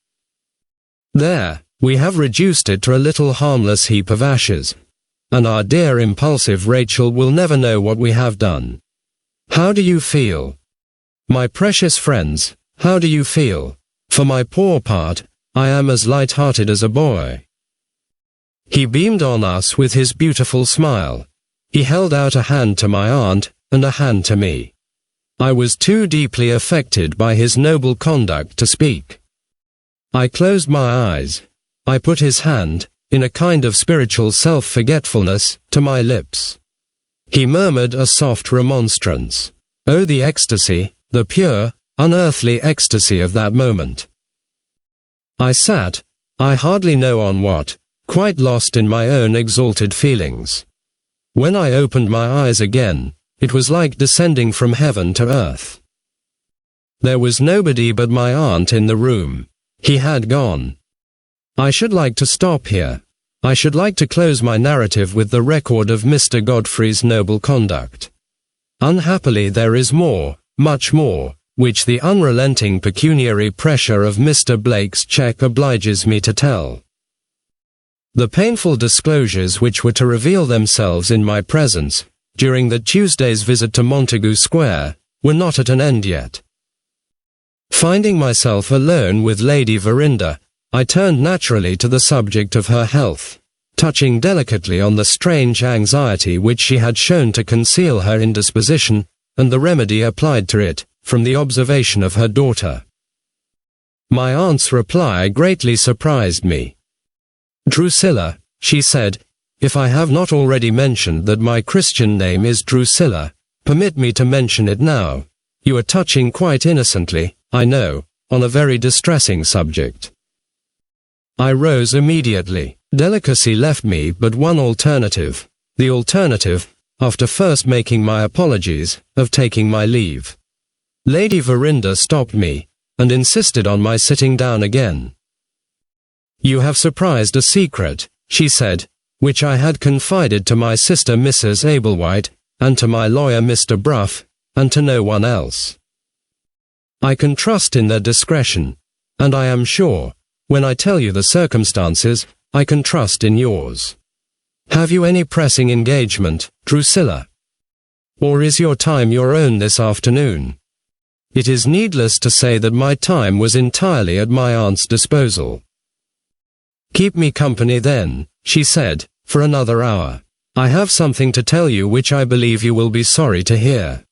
There, we have reduced it to a little harmless heap of ashes, and our dear impulsive Rachel will never know what we have done. How do you feel? My precious friends, how do you feel? For my poor part, I am as light-hearted as a boy." He beamed on us with his beautiful smile. He held out a hand to my aunt, and a hand to me. I was too deeply affected by his noble conduct to speak. I closed my eyes. I put his hand, in a kind of spiritual self-forgetfulness, to my lips. He murmured a soft remonstrance. Oh, the ecstasy, the pure, unearthly ecstasy of that moment! I sat, I hardly know on what, quite lost in my own exalted feelings. When I opened my eyes again, it was like descending from heaven to earth. There was nobody but my aunt in the room. He had gone. I should like to stop here. I should like to close my narrative with the record of Mr. Godfrey's noble conduct. Unhappily there is more, much more, which the unrelenting pecuniary pressure of Mr. Blake's cheque obliges me to tell. The painful disclosures which were to reveal themselves in my presence, during the Tuesday's visit to Montagu Square, were not at an end yet. Finding myself alone with Lady Verinder, I turned naturally to the subject of her health, touching delicately on the strange anxiety which she had shown to conceal her indisposition, and the remedy applied to it, from the observation of her daughter. My aunt's reply greatly surprised me. "Drusilla," she said, "if I have not already mentioned that my Christian name is Drusilla, permit me to mention it now. You are touching quite innocently, I know, on a very distressing subject." I rose immediately. Delicacy left me but one alternative, the alternative, after first making my apologies, of taking my leave. Lady Verinder stopped me, and insisted on my sitting down again. "You have surprised a secret," she said, "which I had confided to my sister Mrs. Ablewhite, and to my lawyer Mr. Bruff, and to no one else. I can trust in their discretion, and I am sure, when I tell you the circumstances, I can trust in yours. Have you any pressing engagement, Drusilla? Or is your time your own this afternoon? It is needless to say that my time was entirely at my aunt's disposal. Keep me company then," she said, "for another hour. I have something to tell you which I believe you will be sorry to hear.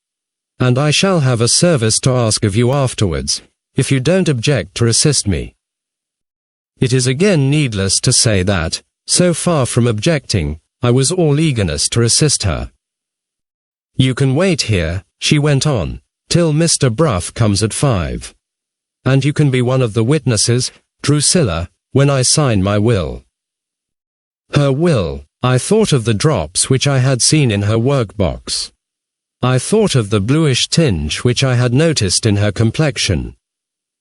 And I shall have a service to ask of you afterwards, if you don't object to assist me." It is again needless to say that, so far from objecting, I was all eagerness to assist her. "You can wait here," she went on, "till Mr. Bruff comes at 5. And you can be one of the witnesses, Drusilla, when I sign my will." Her will. I thought of the drops which I had seen in her workbox. I thought of the bluish tinge which I had noticed in her complexion.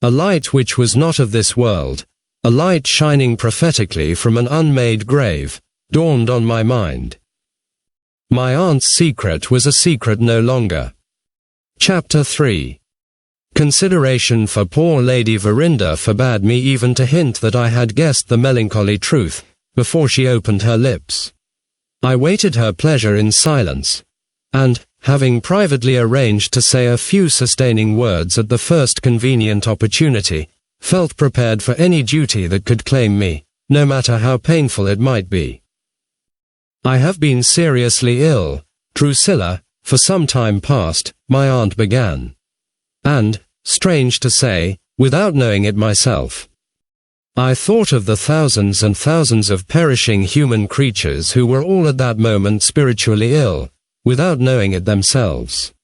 A light which was not of this world, a light shining prophetically from an unmade grave, dawned on my mind. My aunt's secret was a secret no longer. Chapter 3. Consideration for poor Lady Verinder forbade me even to hint that I had guessed the melancholy truth before she opened her lips. I waited her pleasure in silence, and, having privately arranged to say a few sustaining words at the first convenient opportunity, felt prepared for any duty that could claim me, no matter how painful it might be. I have been seriously ill, Drusilla, for some time past, my aunt began. And, strange to say, without knowing it myself. I thought of the thousands and thousands of perishing human creatures who were all at that moment spiritually ill, without knowing it themselves.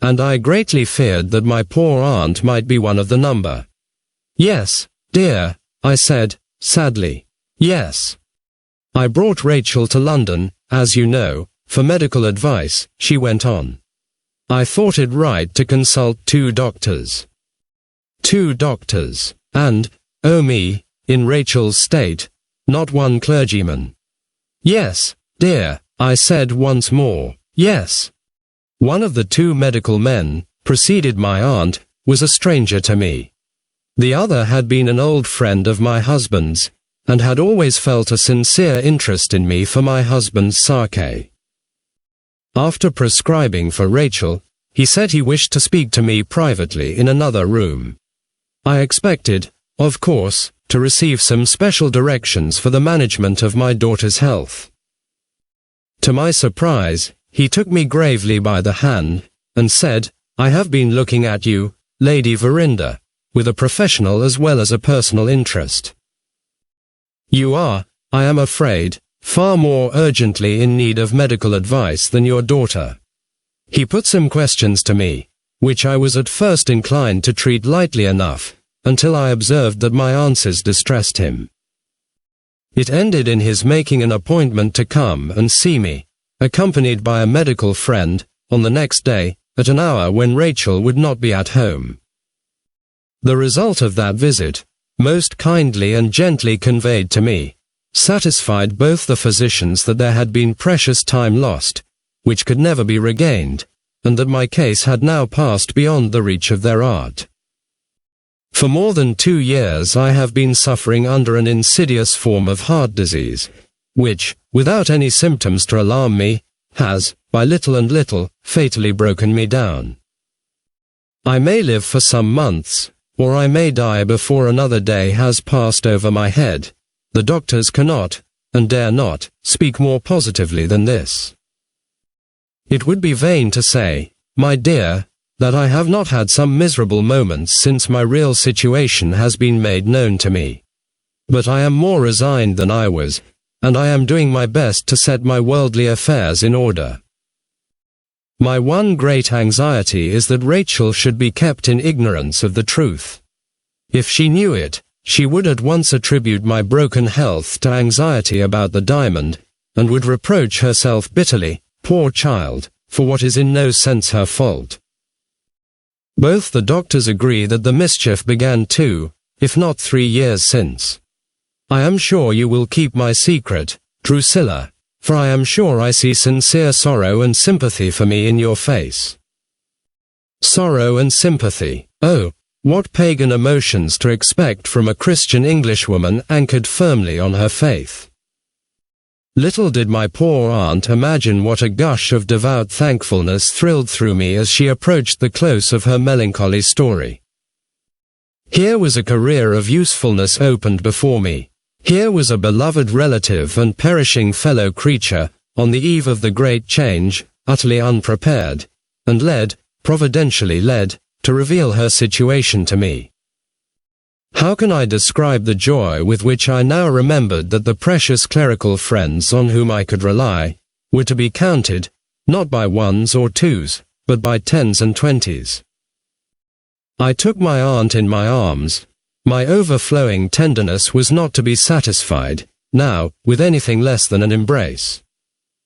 And I greatly feared that my poor aunt might be one of the number. Yes, dear, I said, sadly. Yes. I brought Rachel to London, as you know, for medical advice, she went on. I thought it right to consult 2 doctors. 2 doctors, and, oh me, in Rachel's state, not one clergyman. Yes, dear, I said once more, yes. One of the 2 medical men, preceded my aunt, was a stranger to me. The other had been an old friend of my husband's, and had always felt a sincere interest in me for my husband's sake. After prescribing for Rachel, he said he wished to speak to me privately in another room. I expected, of course, to receive some special directions for the management of my daughter's health. To my surprise, he took me gravely by the hand, and said, I have been looking at you, Lady Verinder, with a professional as well as a personal interest. You are, I am afraid, far more urgently in need of medical advice than your daughter. He put some questions to me, which I was at first inclined to treat lightly enough, until I observed that my answers distressed him. It ended in his making an appointment to come and see me, accompanied by a medical friend, on the next day, at an hour when Rachel would not be at home. The result of that visit, most kindly and gently conveyed to me, satisfied both the physicians that there had been precious time lost, which could never be regained, and that my case had now passed beyond the reach of their art. For more than 2 years I have been suffering under an insidious form of heart disease, which, without any symptoms to alarm me, has, by little and little, fatally broken me down. I may live for some months, or I may die before another day has passed over my head. The doctors cannot, and dare not, speak more positively than this. It would be vain to say, my dear, that I have not had some miserable moments since my real situation has been made known to me. But I am more resigned than I was, and I am doing my best to set my worldly affairs in order. My one great anxiety is that Rachel should be kept in ignorance of the truth. If she knew it, she would at once attribute my broken health to anxiety about the diamond, and would reproach herself bitterly, poor child, for what is in no sense her fault. Both the doctors agree that the mischief began 2, if not 3 years since. I am sure you will keep my secret, Drusilla, for I am sure I see sincere sorrow and sympathy for me in your face. Sorrow and sympathy, oh, what pagan emotions to expect from a Christian Englishwoman anchored firmly on her faith. Little did my poor aunt imagine what a gush of devout thankfulness thrilled through me as she approached the close of her melancholy story. Here was a career of usefulness opened before me. Here was a beloved relative and perishing fellow creature, on the eve of the great change, utterly unprepared, and led, providentially led, to reveal her situation to me. How can I describe the joy with which I now remembered that the precious clerical friends on whom I could rely were to be counted, not by 1s or 2s, but by 10s and 20s. I took my aunt in my arms. My overflowing tenderness was not to be satisfied, now, with anything less than an embrace.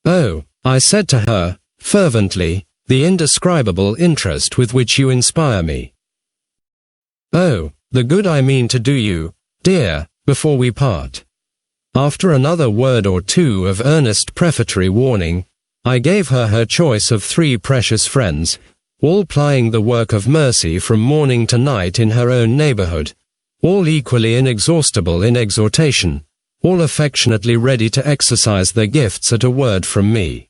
Oh, I said to her, fervently, the indescribable interest with which you inspire me. Oh, the good I mean to do you, dear, before we part. After another word or 2 of earnest prefatory warning, I gave her her choice of 3 precious friends, all plying the work of mercy from morning to night in her own neighborhood, all equally inexhaustible in exhortation, all affectionately ready to exercise their gifts at a word from me.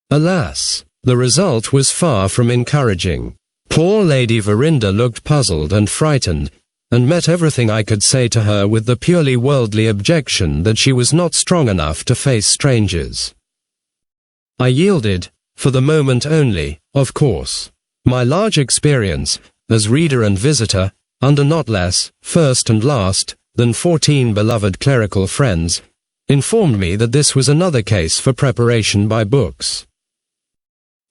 Alas, the result was far from encouraging. Poor Lady Verinder looked puzzled and frightened, and met everything I could say to her with the purely worldly objection that she was not strong enough to face strangers. I yielded, for the moment only, of course. My large experience, as reader and visitor, under not less, first and last, than 14 beloved clerical friends, informed me that this was another case for preparation by books.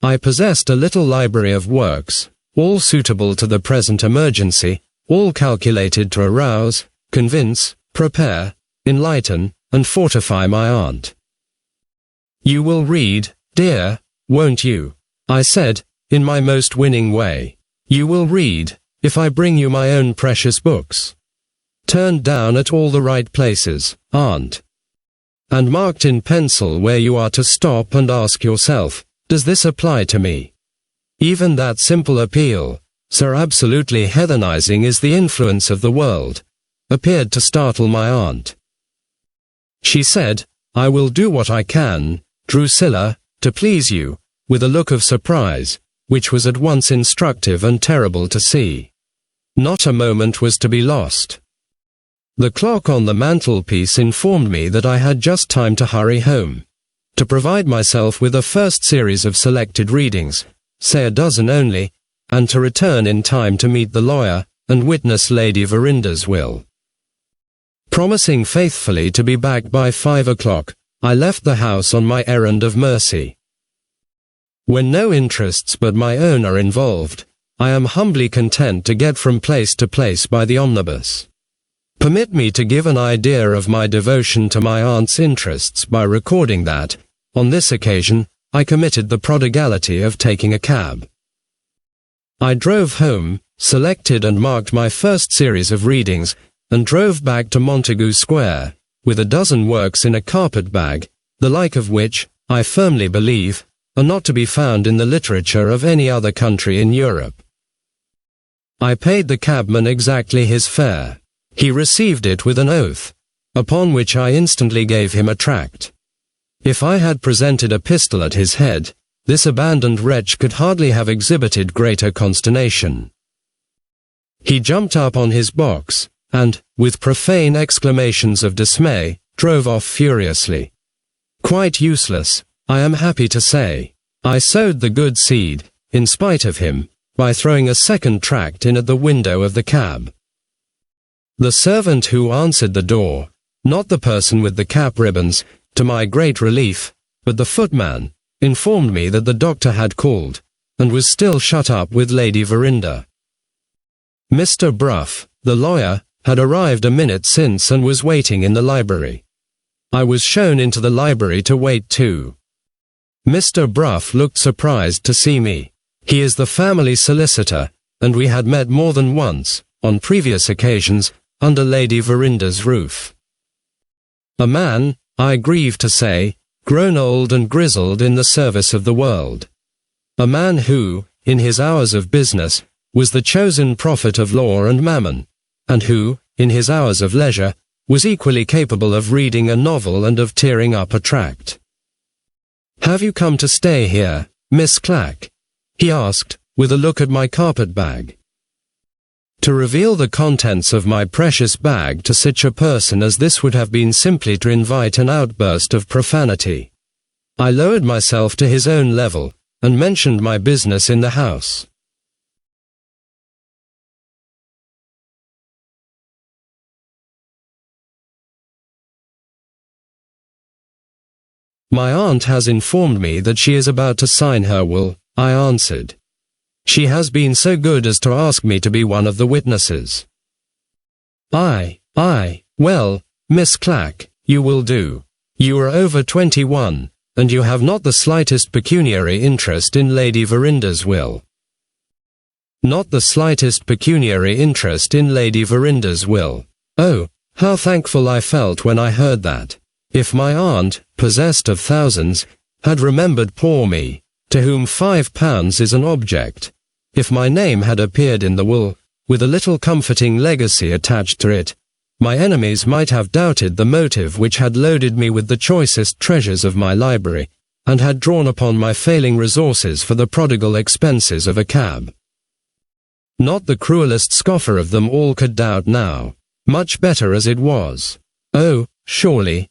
I possessed a little library of works, all suitable to the present emergency, all calculated to arouse, convince, prepare, enlighten, and fortify my aunt. "You will read, dear, won't you?" I said, in my most winning way. "You will read, if I bring you my own precious books. Turned down at all the right places, aunt. And marked in pencil where you are to stop and ask yourself, does this apply to me?" Even that simple appeal, so absolutely heathenizing is the influence of the world, appeared to startle my aunt. She said, "I will do what I can, Drusilla, to please you," with a look of surprise, which was at once instructive and terrible to see. Not a moment was to be lost. The clock on the mantelpiece informed me that I had just time to hurry home, to provide myself with a first series of selected readings, say a dozen only, and to return in time to meet the lawyer and witness Lady Verinder's will. Promising faithfully to be back by 5 o'clock, I left the house on my errand of mercy. When no interests but my own are involved, I am humbly content to get from place to place by the omnibus. Permit me to give an idea of my devotion to my aunt's interests by recording that, on this occasion, I committed the prodigality of taking a cab. I drove home, selected and marked my first series of readings, and drove back to Montagu Square, with a dozen works in a carpet bag, the like of which, I firmly believe, are not to be found in the literature of any other country in Europe. I paid the cabman exactly his fare. He received it with an oath, upon which I instantly gave him a tract. If I had presented a pistol at his head, this abandoned wretch could hardly have exhibited greater consternation. He jumped up on his box, and, with profane exclamations of dismay, drove off furiously. Quite useless, I am happy to say. I sowed the good seed, in spite of him, by throwing a second tract in at the window of the cab. The servant who answered the door, not the person with the cap ribbons, to my great relief, but the footman, informed me that the doctor had called, and was still shut up with Lady Verinder. Mr. Bruff, the lawyer, had arrived a minute since and was waiting in the library. I was shown into the library to wait too. Mr. Bruff looked surprised to see me. He is the family solicitor, and we had met more than once, on previous occasions, under Lady Verinder's roof. A man, I grieve to say, grown old and grizzled in the service of the world. A man who, in his hours of business, was the chosen prophet of law and mammon, and who, in his hours of leisure, was equally capable of reading a novel and of tearing up a tract. "Have you come to stay here, Miss Clack?" he asked, with a look at my carpet bag. To reveal the contents of my precious bag to such a person as this would have been simply to invite an outburst of profanity. I lowered myself to his own level, and mentioned my business in the house. "My aunt has informed me that she is about to sign her will," I answered. "She has been so good as to ask me to be one of the witnesses." Aye, well, Miss Clack, you will do. You are over 21, and you have not the slightest pecuniary interest in Lady Verinder's will." Not the slightest pecuniary interest in Lady Verinder's will. Oh, how thankful I felt when I heard that. If my aunt, possessed of thousands, had remembered poor me, to whom £5 is an object. If my name had appeared in the will, with a little comforting legacy attached to it, my enemies might have doubted the motive which had loaded me with the choicest treasures of my library, and had drawn upon my failing resources for the prodigal expenses of a cab. Not the cruelest scoffer of them all could doubt now. Much better as it was. Oh, surely,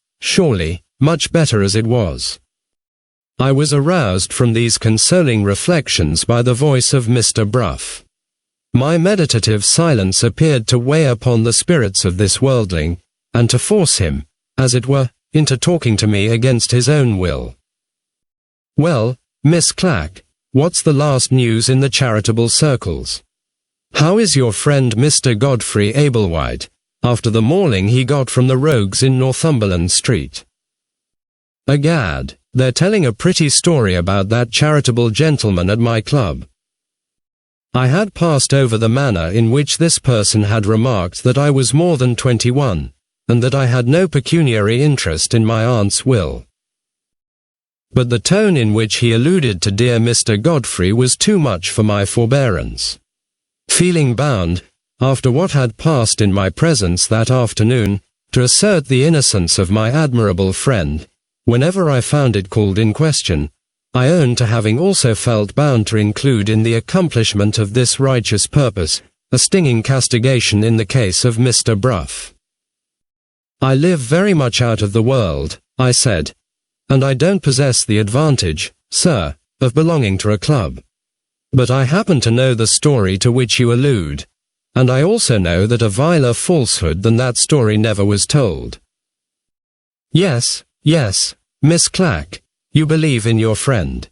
much better as it was. I was aroused from these consoling reflections by the voice of Mr. Bruff. My meditative silence appeared to weigh upon the spirits of this worldling, and to force him, as it were, into talking to me against his own will. Well, Miss Clack, what's the last news in the charitable circles? How is your friend Mr. Godfrey Ablewhite, after the mauling he got from the rogues in Northumberland Street? Egad, they're telling a pretty story about that charitable gentleman at my club. I had passed over the manner in which this person had remarked that I was more than 21, and that I had no pecuniary interest in my aunt's will. But the tone in which he alluded to dear Mr. Godfrey was too much for my forbearance. Feeling bound, after what had passed in my presence that afternoon, to assert the innocence of my admirable friend, whenever I found it called in question, I own to having also felt bound to include in the accomplishment of this righteous purpose a stinging castigation in the case of Mr. Bruff. I live very much out of the world, I said, and I don't possess the advantage, sir, of belonging to a club. But I happen to know the story to which you allude, and I also know that a viler falsehood than that story never was told. Yes, Miss Clack, you believe in your friend.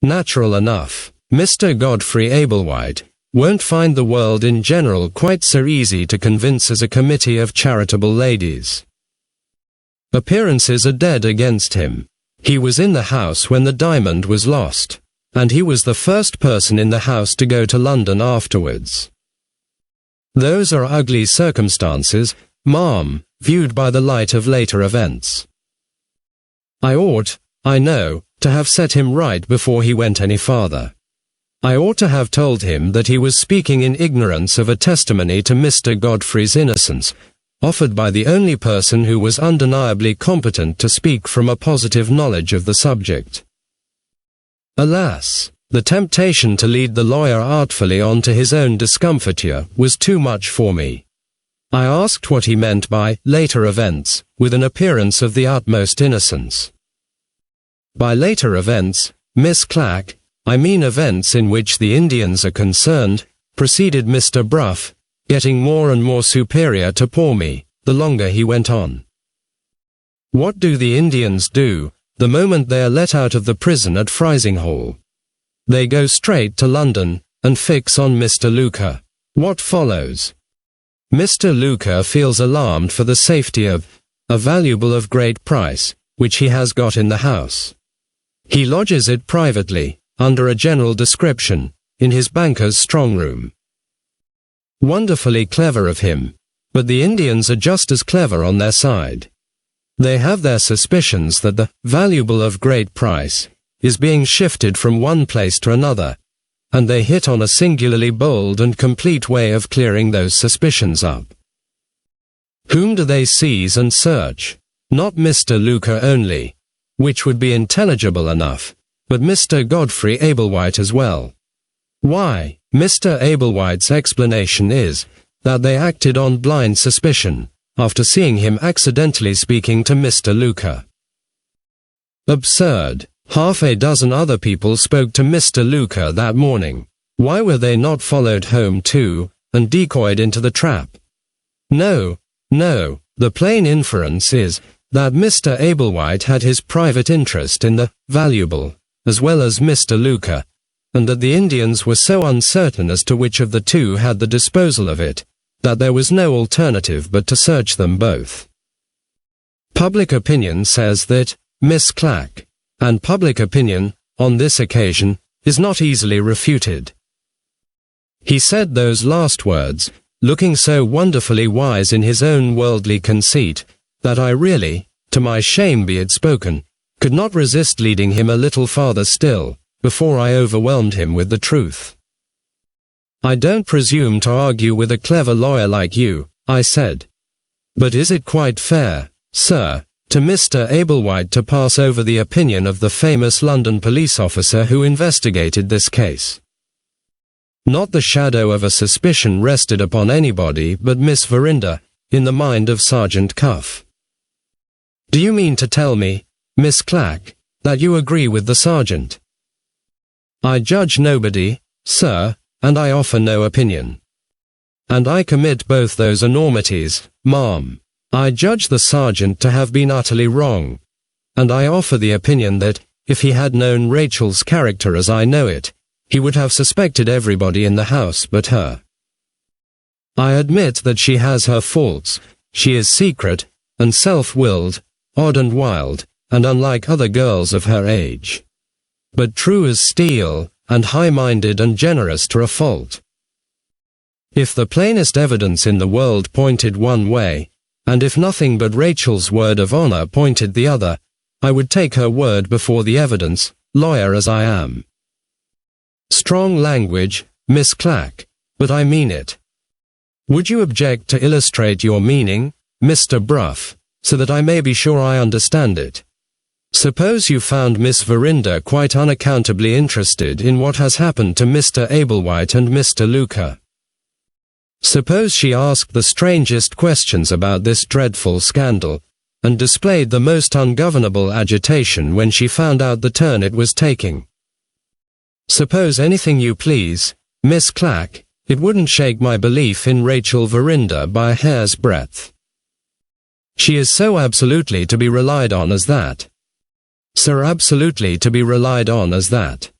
Natural enough, Mr. Godfrey Ablewhite won't find the world in general quite so easy to convince as a committee of charitable ladies. Appearances are dead against him. He was in the house when the diamond was lost, and he was the first person in the house to go to London afterwards. Those are ugly circumstances, ma'am, viewed by the light of later events. I ought, I know, to have set him right before he went any farther. I ought to have told him that he was speaking in ignorance of a testimony to Mr. Godfrey's innocence, offered by the only person who was undeniably competent to speak from a positive knowledge of the subject. Alas, the temptation to lead the lawyer artfully on to his own discomfiture was too much for me. I asked what he meant by later events, with an appearance of the utmost innocence. By later events, Miss Clack, I mean events in which the Indians are concerned, proceeded Mr. Bruff, getting more and more superior to poor me, the longer he went on. What do the Indians do, the moment they are let out of the prison at Frizinghall? They go straight to London, and fix on Mr. Luker. What follows? Mr. Luker feels alarmed for the safety of a valuable of great price, which he has got in the house. He lodges it privately, under a general description, in his banker's strong room. Wonderfully clever of him, but the Indians are just as clever on their side. They have their suspicions that the valuable of great price is being shifted from one place to another, and they hit on a singularly bold and complete way of clearing those suspicions up. Whom do they seize and search? Not Mr. Luker only, which would be intelligible enough, but Mr. Godfrey Ablewhite as well. Why, Mr. Ablewhite's explanation is that they acted on blind suspicion, after seeing him accidentally speaking to Mr. Luker. Absurd. Half a dozen other people spoke to Mr. Luker that morning. Why were they not followed home too, and decoyed into the trap? No, the plain inference is that Mr. Ablewhite had his private interest in the valuable, as well as Mr. Luker, and that the Indians were so uncertain as to which of the two had the disposal of it, that there was no alternative but to search them both. Public opinion says that, Miss Clack, and public opinion, on this occasion, is not easily refuted. He said those last words, looking so wonderfully wise in his own worldly conceit, that I really, to my shame be it spoken, could not resist leading him a little farther still, before I overwhelmed him with the truth. "I don't presume to argue with a clever lawyer like you," I said. "But is it quite fair, sir, to Mr. Ablewhite to pass over the opinion of the famous London police officer who investigated this case? Not the shadow of a suspicion rested upon anybody but Miss Verinder, in the mind of Sergeant Cuff. Do you mean to tell me, Miss Clack, that you agree with the sergeant?" "I judge nobody, sir, and I offer no opinion. And I commit both those enormities, ma'am. I judge the sergeant to have been utterly wrong, and I offer the opinion that, if he had known Rachel's character as I know it, he would have suspected everybody in the house but her. I admit that she has her faults. She is secret, and self-willed, odd and wild, and unlike other girls of her age. But true as steel, and high-minded and generous to a fault. If the plainest evidence in the world pointed one way, and if nothing but Rachel's word of honor pointed the other, I would take her word before the evidence, lawyer as I am. Strong language, Miss Clack, but I mean it. Would you object to illustrate your meaning, Mr. Bruff, so that I may be sure I understand it? Suppose you found Miss Verinder quite unaccountably interested in what has happened to Mr. Ablewhite and Mr. Luca. Suppose she asked the strangest questions about this dreadful scandal, and displayed the most ungovernable agitation when she found out the turn it was taking. Suppose anything you please, Miss Clack, it wouldn't shake my belief in Rachel Verinder by a hair's breadth. She is so absolutely to be relied on as that. So absolutely to be relied on as that.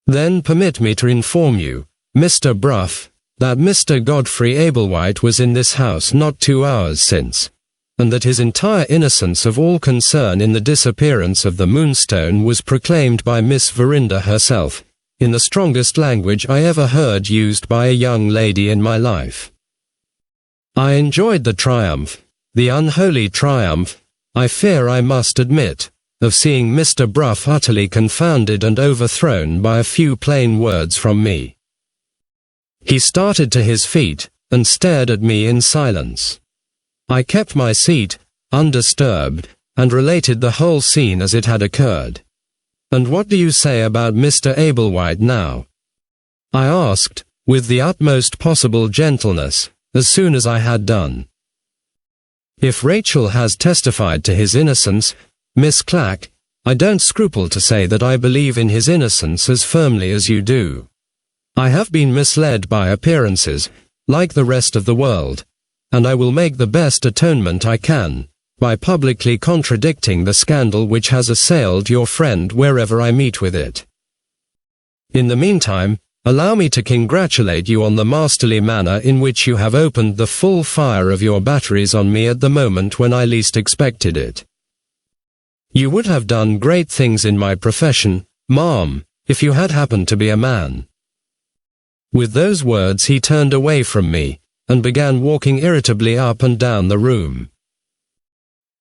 Then permit me to inform you, Mr. Bruff, that Mr. Godfrey Ablewhite was in this house not 2 hours since, and that his entire innocence of all concern in the disappearance of the Moonstone was proclaimed by Miss Verinder herself, in the strongest language I ever heard used by a young lady in my life. I enjoyed the triumph, the unholy triumph, I fear I must admit, of seeing Mr. Bruff utterly confounded and overthrown by a few plain words from me. He started to his feet, and stared at me in silence. I kept my seat, undisturbed, and related the whole scene as it had occurred. "And what do you say about Mr. Ablewhite now?" I asked, with the utmost possible gentleness, as soon as I had done. "If Rachel has testified to his innocence, Miss Clack, I don't scruple to say that I believe in his innocence as firmly as you do. I have been misled by appearances, like the rest of the world, and I will make the best atonement I can, by publicly contradicting the scandal which has assailed your friend wherever I meet with it. In the meantime, allow me to congratulate you on the masterly manner in which you have opened the full fire of your batteries on me at the moment when I least expected it. You would have done great things in my profession, ma'am, if you had happened to be a man." With those words he turned away from me, and began walking irritably up and down the room.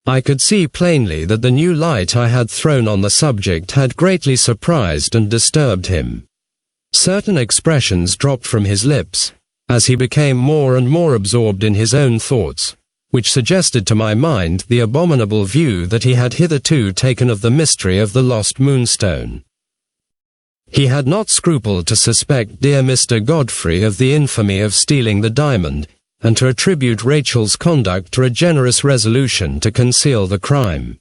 I could see plainly that the new light I had thrown on the subject had greatly surprised and disturbed him. Certain expressions dropped from his lips, as he became more and more absorbed in his own thoughts, which suggested to my mind the abominable view that he had hitherto taken of the mystery of the lost Moonstone. He had not scrupled to suspect dear Mr. Godfrey of the infamy of stealing the diamond, and to attribute Rachel's conduct to a generous resolution to conceal the crime.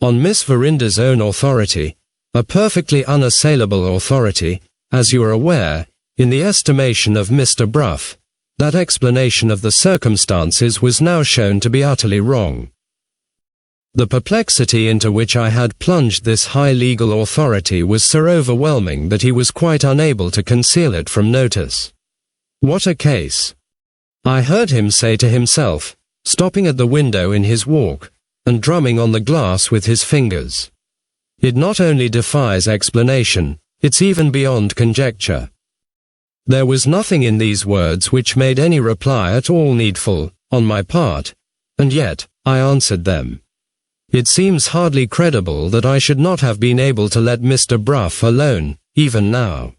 On Miss Verinder's own authority, a perfectly unassailable authority, as you are aware, in the estimation of Mr. Bruff, that explanation of the circumstances was now shown to be utterly wrong. The perplexity into which I had plunged this high legal authority was so overwhelming that he was quite unable to conceal it from notice. What a case! I heard him say to himself, stopping at the window in his walk, and drumming on the glass with his fingers. It not only defies explanation, it's even beyond conjecture. There was nothing in these words which made any reply at all needful, on my part, and yet, I answered them. It seems hardly credible that I should not have been able to let Mr. Bruff alone, even now.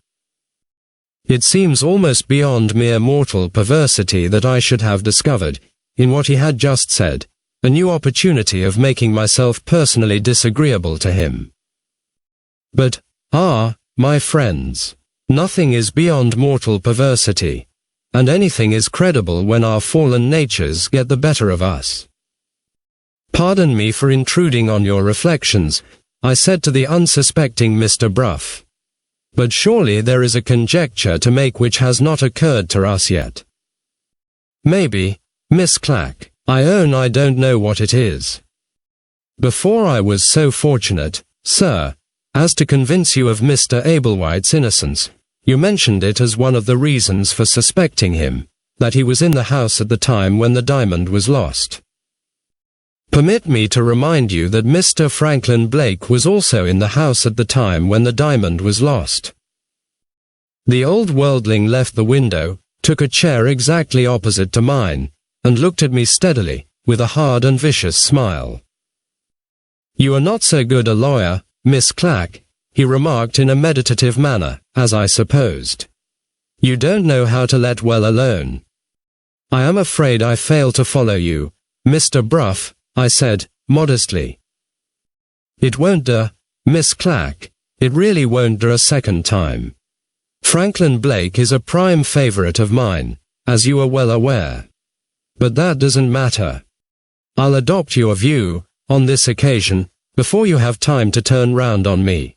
It seems almost beyond mere mortal perversity that I should have discovered, in what he had just said, a new opportunity of making myself personally disagreeable to him. But, my friends, nothing is beyond mortal perversity, and anything is credible when our fallen natures get the better of us. Pardon me for intruding on your reflections, I said to the unsuspecting Mr. Bruff. But surely there is a conjecture to make which has not occurred to us yet. Maybe, Miss Clack, I own I don't know what it is. Before I was so fortunate, sir, as to convince you of Mr. Ablewhite's innocence, you mentioned it as one of the reasons for suspecting him, that he was in the house at the time when the diamond was lost. Permit me to remind you that Mr. Franklin Blake was also in the house at the time when the diamond was lost. The old worldling left the window, took a chair exactly opposite to mine, and looked at me steadily, with a hard and vicious smile. You are not so good a lawyer, Miss Clack, he remarked in a meditative manner, as I supposed. You don't know how to let well alone. I am afraid I fail to follow you, Mr. Bruff, I said, modestly. It won't do, Miss Clack, it really won't do a second time. Franklin Blake is a prime favorite of mine, as you are well aware. But that doesn't matter. I'll adopt your view, on this occasion, before you have time to turn round on me.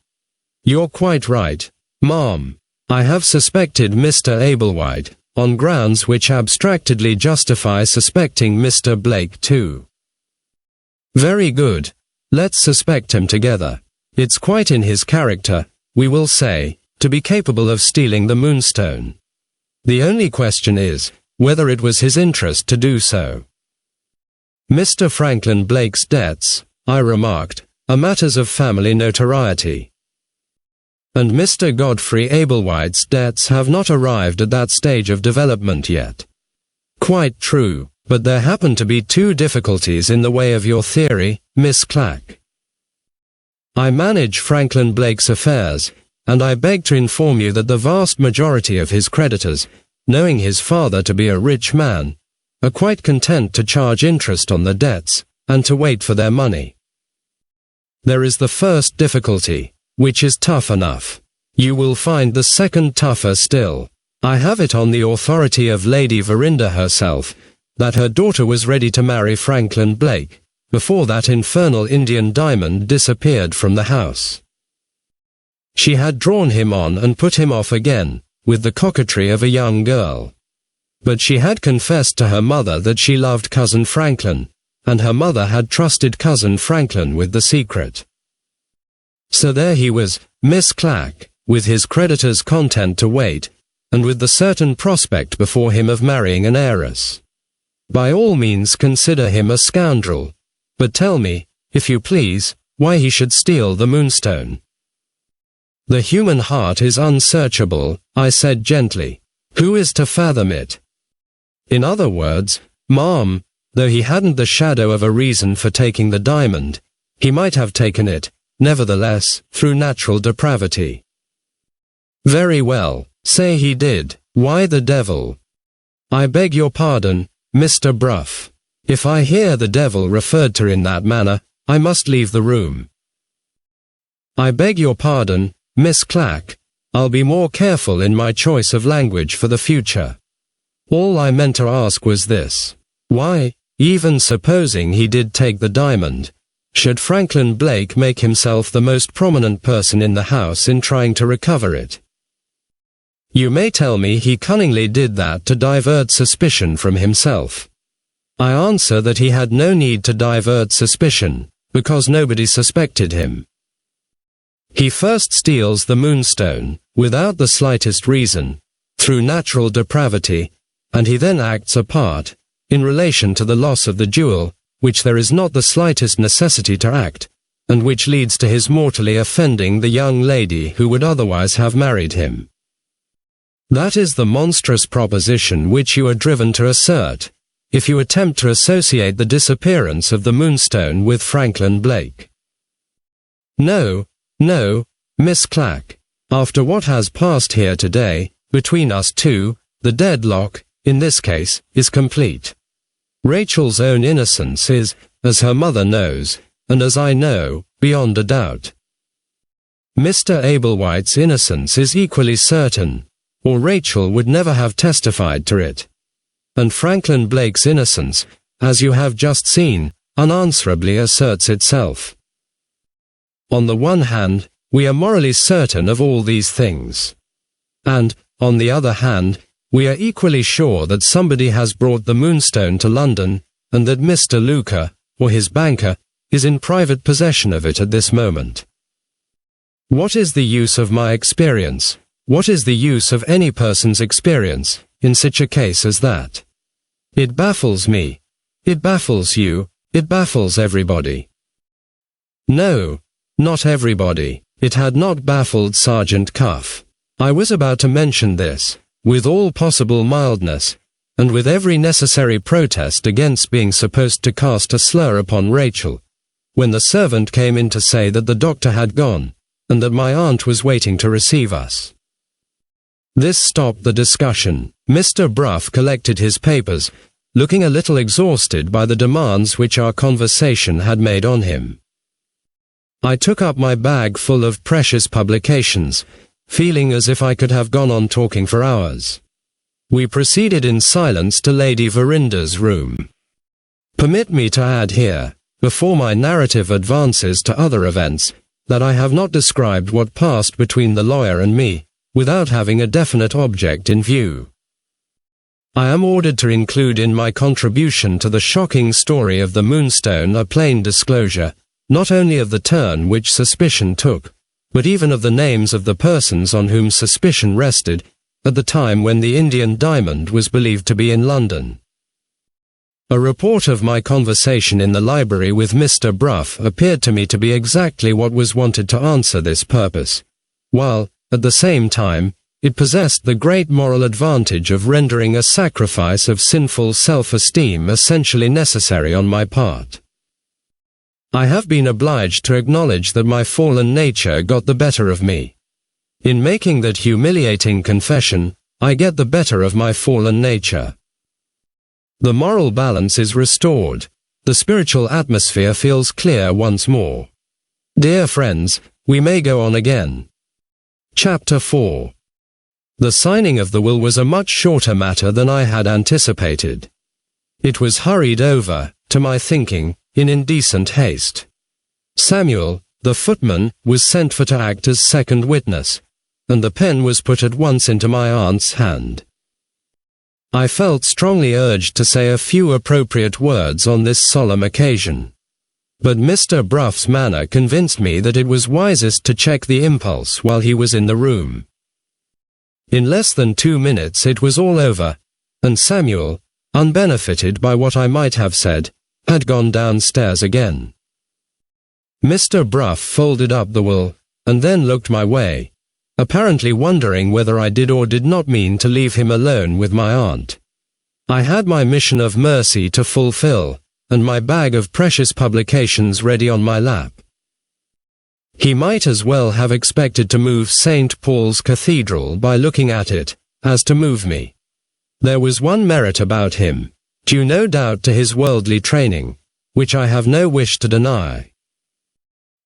You're quite right, ma'am. I have suspected Mr. Ablewhite, on grounds which abstractedly justify suspecting Mr. Blake too. Very good. Let's suspect him together. It's quite in his character, we will say, to be capable of stealing the Moonstone. The only question is, whether it was his interest to do so. Mr. Franklin Blake's debts, I remarked, are matters of family notoriety. And Mr. Godfrey Ablewhite's debts have not arrived at that stage of development yet. Quite true. But there happen to be two difficulties in the way of your theory, Miss Clack. I manage Franklin Blake's affairs, and I beg to inform you that the vast majority of his creditors, knowing his father to be a rich man, are quite content to charge interest on the debts, and to wait for their money. There is the first difficulty, which is tough enough. You will find the second tougher still. I have it on the authority of Lady Verinda herself, that her daughter was ready to marry Franklin Blake, before that infernal Indian diamond disappeared from the house. She had drawn him on and put him off again, with the coquetry of a young girl. But she had confessed to her mother that she loved Cousin Franklin, and her mother had trusted Cousin Franklin with the secret. So there he was, Miss Clack, with his creditors content to wait, and with the certain prospect before him of marrying an heiress. By all means consider him a scoundrel, but tell me, if you please, why he should steal the Moonstone. The human heart is unsearchable, I said gently. Who is to fathom it? In other words, ma'am, though he hadn't the shadow of a reason for taking the diamond, he might have taken it, nevertheless, through natural depravity. Very well, say he did. Why the devil? I beg your pardon, Mr. Bruff. If I hear the devil referred to in that manner, I must leave the room. I beg your pardon, Miss Clack. I'll be more careful in my choice of language for the future. All I meant to ask was this. Why, even supposing he did take the diamond, should Franklin Blake make himself the most prominent person in the house in trying to recover it? You may tell me he cunningly did that to divert suspicion from himself. I answer that he had no need to divert suspicion, because nobody suspected him. He first steals the Moonstone, without the slightest reason, through natural depravity, and he then acts a part, in relation to the loss of the jewel, which there is not the slightest necessity to act, and which leads to his mortally offending the young lady who would otherwise have married him. That is the monstrous proposition which you are driven to assert, if you attempt to associate the disappearance of the Moonstone with Franklin Blake. No, Miss Clack. After what has passed here today, between us two, the deadlock, in this case, is complete. Rachel's own innocence is, as her mother knows, and as I know, beyond a doubt. Mr. Ablewhite's innocence is equally certain, or Rachel would never have testified to it. And Franklin Blake's innocence, as you have just seen, unanswerably asserts itself. On the one hand, we are morally certain of all these things. And, on the other hand, we are equally sure that somebody has brought the Moonstone to London, and that Mr. Luca, or his banker, is in private possession of it at this moment. What is the use of my experience? What is the use of any person's experience, in such a case as that? It baffles me. It baffles you. It baffles everybody. No, not everybody. It had not baffled Sergeant Cuff. I was about to mention this, with all possible mildness, and with every necessary protest against being supposed to cast a slur upon Rachel, when the servant came in to say that the doctor had gone, and that my aunt was waiting to receive us. This stopped the discussion. Mr. Bruff collected his papers, looking a little exhausted by the demands which our conversation had made on him. I took up my bag full of precious publications, feeling as if I could have gone on talking for hours. We proceeded in silence to Lady Verinder's room. Permit me to add here, before my narrative advances to other events, that I have not described what passed between the lawyer and me, without having a definite object in view. I am ordered to include in my contribution to the shocking story of the Moonstone a plain disclosure, not only of the turn which suspicion took, but even of the names of the persons on whom suspicion rested at the time when the Indian diamond was believed to be in London. A report of my conversation in the library with Mr. Bruff appeared to me to be exactly what was wanted to answer this purpose, while, at the same time, it possessed the great moral advantage of rendering a sacrifice of sinful self-esteem essentially necessary on my part. I have been obliged to acknowledge that my fallen nature got the better of me. In making that humiliating confession, I get the better of my fallen nature. The moral balance is restored. The spiritual atmosphere feels clear once more. Dear friends, we may go on again. Chapter 4. The signing of the will was a much shorter matter than I had anticipated. It was hurried over, to my thinking, in indecent haste. Samuel, the footman, was sent for to act as second witness, and the pen was put at once into my aunt's hand. I felt strongly urged to say a few appropriate words on this solemn occasion, but Mr. Bruff's manner convinced me that it was wisest to check the impulse while he was in the room. In less than 2 minutes it was all over, and Samuel, unbenefited by what I might have said, had gone downstairs again. Mr. Bruff folded up the will, and then looked my way, apparently wondering whether I did or did not mean to leave him alone with my aunt. I had my mission of mercy to fulfill, and my bag of precious publications ready on my lap. He might as well have expected to move St. Paul's Cathedral by looking at it, as to move me. There was one merit about him, due no doubt to his worldly training, which I have no wish to deny.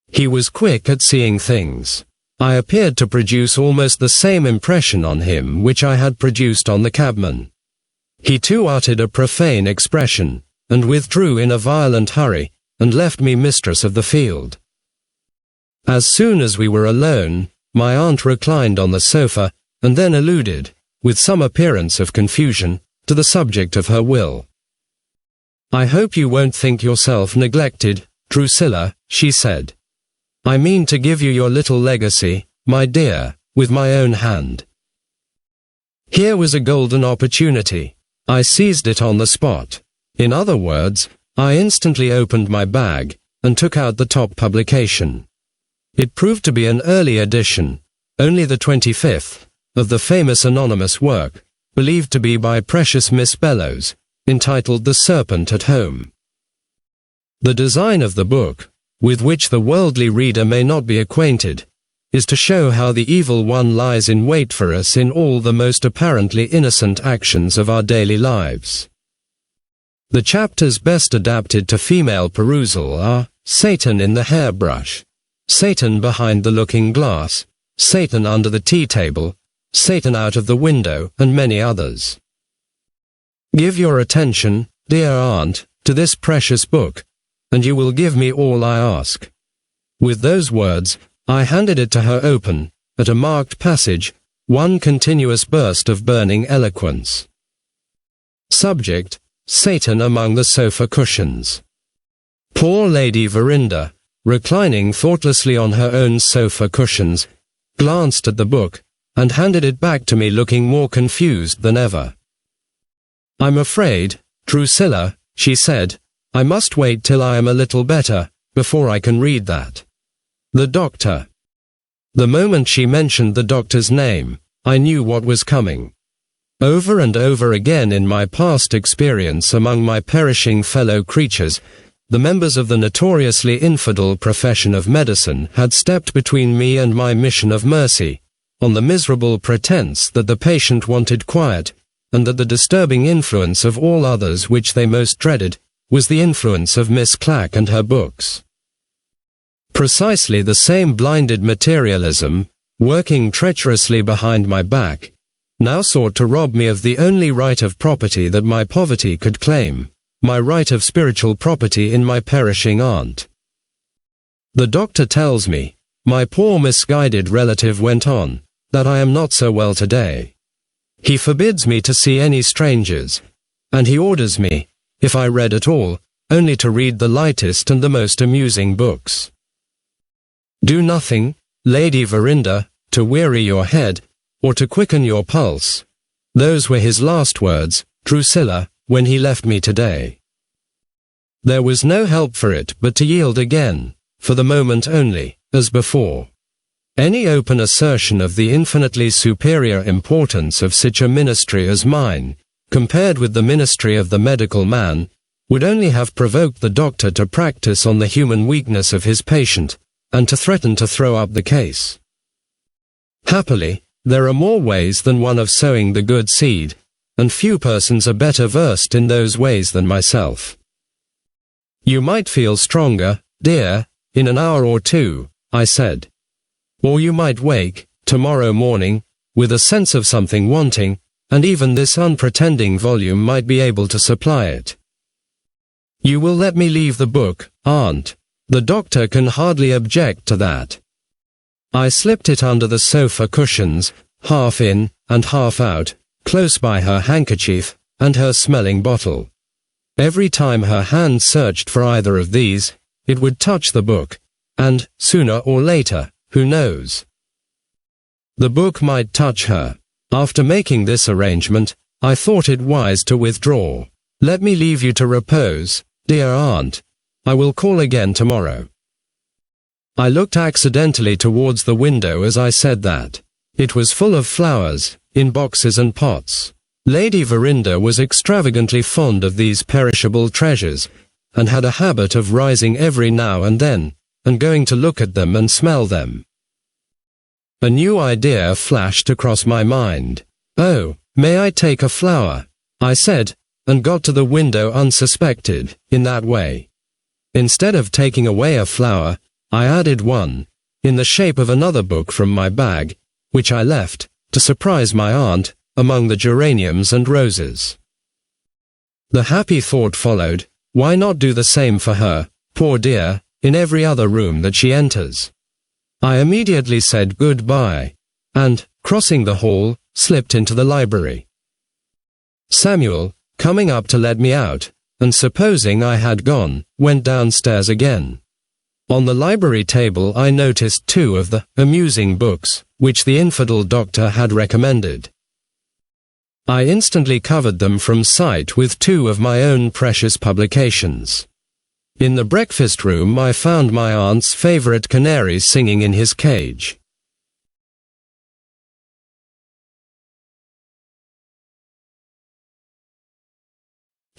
He was quick at seeing things. I appeared to produce almost the same impression on him which I had produced on the cabman. He too uttered a profane expression, and withdrew in a violent hurry, and left me mistress of the field. As soon as we were alone, my aunt reclined on the sofa, and then alluded, with some appearance of confusion, to the subject of her will. "I hope you won't think yourself neglected, Drusilla," she said. "I mean to give you your little legacy, my dear, with my own hand." Here was a golden opportunity. I seized it on the spot. In other words, I instantly opened my bag, and took out the top publication. It proved to be an early edition, only the 25th, of the famous anonymous work, believed to be by precious Miss Bellows, entitled The Serpent at Home. The design of the book, with which the worldly reader may not be acquainted, is to show how the evil one lies in wait for us in all the most apparently innocent actions of our daily lives. The chapters best adapted to female perusal are Satan in the Hairbrush, Satan behind the looking glass, Satan under the tea table, Satan out of the window, and many others. Give your attention, dear aunt, to this precious book, and you will give me all I ask. With those words, I handed it to her open, at a marked passage, one continuous burst of burning eloquence. Subject: Satan among the sofa cushions. Poor Lady Verinder, reclining thoughtlessly on her own sofa cushions, glanced at the book, and handed it back to me looking more confused than ever. "I'm afraid, Drusilla," she said, "I must wait till I am a little better, before I can read that. The doctor." The moment she mentioned the doctor's name, I knew what was coming. Over and over again in my past experience among my perishing fellow creatures, the members of the notoriously infidel profession of medicine had stepped between me and my mission of mercy, on the miserable pretense that the patient wanted quiet, and that the disturbing influence of all others which they most dreaded was the influence of Miss Clack and her books. Precisely the same blinded materialism, working treacherously behind my back, now sought to rob me of the only right of property that my poverty could claim, my right of spiritual property in my perishing aunt. "The doctor tells me," my poor misguided relative went on, "that I am not so well today. He forbids me to see any strangers, and he orders me, if I read at all, only to read the lightest and the most amusing books. Do nothing, Lady Verinder, to weary your head, or to quicken your pulse. Those were his last words, Drusilla, when he left me today." There was no help for it but to yield again, for the moment only, as before. Any open assertion of the infinitely superior importance of such a ministry as mine, compared with the ministry of the medical man, would only have provoked the doctor to practice on the human weakness of his patient, and to threaten to throw up the case. Happily, there are more ways than one of sowing the good seed, and few persons are better versed in those ways than myself. "You might feel stronger, dear, in an hour or two," I said. "Or you might wake, tomorrow morning, with a sense of something wanting, and even this unpretending volume might be able to supply it. You will let me leave the book, aunt. The doctor can hardly object to that." I slipped it under the sofa cushions, half in and half out, close by her handkerchief and her smelling bottle. Every time her hand searched for either of these, it would touch the book, and, sooner or later, who knows? The book might touch her. After making this arrangement, I thought it wise to withdraw. "Let me leave you to repose, dear aunt. I will call again tomorrow." I looked accidentally towards the window as I said that. It was full of flowers, in boxes and pots. Lady Verinder was extravagantly fond of these perishable treasures, and had a habit of rising every now and then, and going to look at them and smell them. A new idea flashed across my mind. "Oh, may I take a flower?" I said, and got to the window unsuspected, in that way. Instead of taking away a flower, I added one, in the shape of another book from my bag, which I left, to surprise my aunt, among the geraniums and roses. The happy thought followed, why not do the same for her, poor dear, in every other room that she enters? I immediately said goodbye, and, crossing the hall, slipped into the library. Samuel, coming up to let me out, and supposing I had gone, went downstairs again. On the library table I noticed 2 of the amusing books, which the infidel doctor had recommended. I instantly covered them from sight with 2 of my own precious publications. In the breakfast room I found my aunt's favorite canary singing in his cage.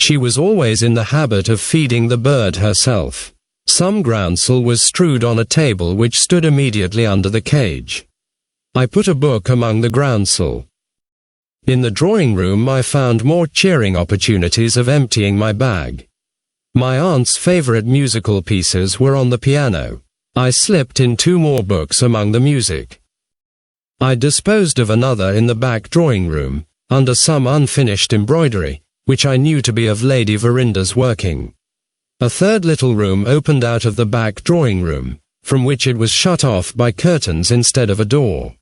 She was always in the habit of feeding the bird herself. Some groundsel was strewed on a table which stood immediately under the cage. I put a book among the groundsel. In the drawing room I found more cheering opportunities of emptying my bag. My aunt's favorite musical pieces were on the piano. I slipped in 2 more books among the music. I disposed of another in the back drawing room, under some unfinished embroidery, which I knew to be of Lady Verinda's working. A 3rd little room opened out of the back drawing room, from which it was shut off by curtains instead of a door.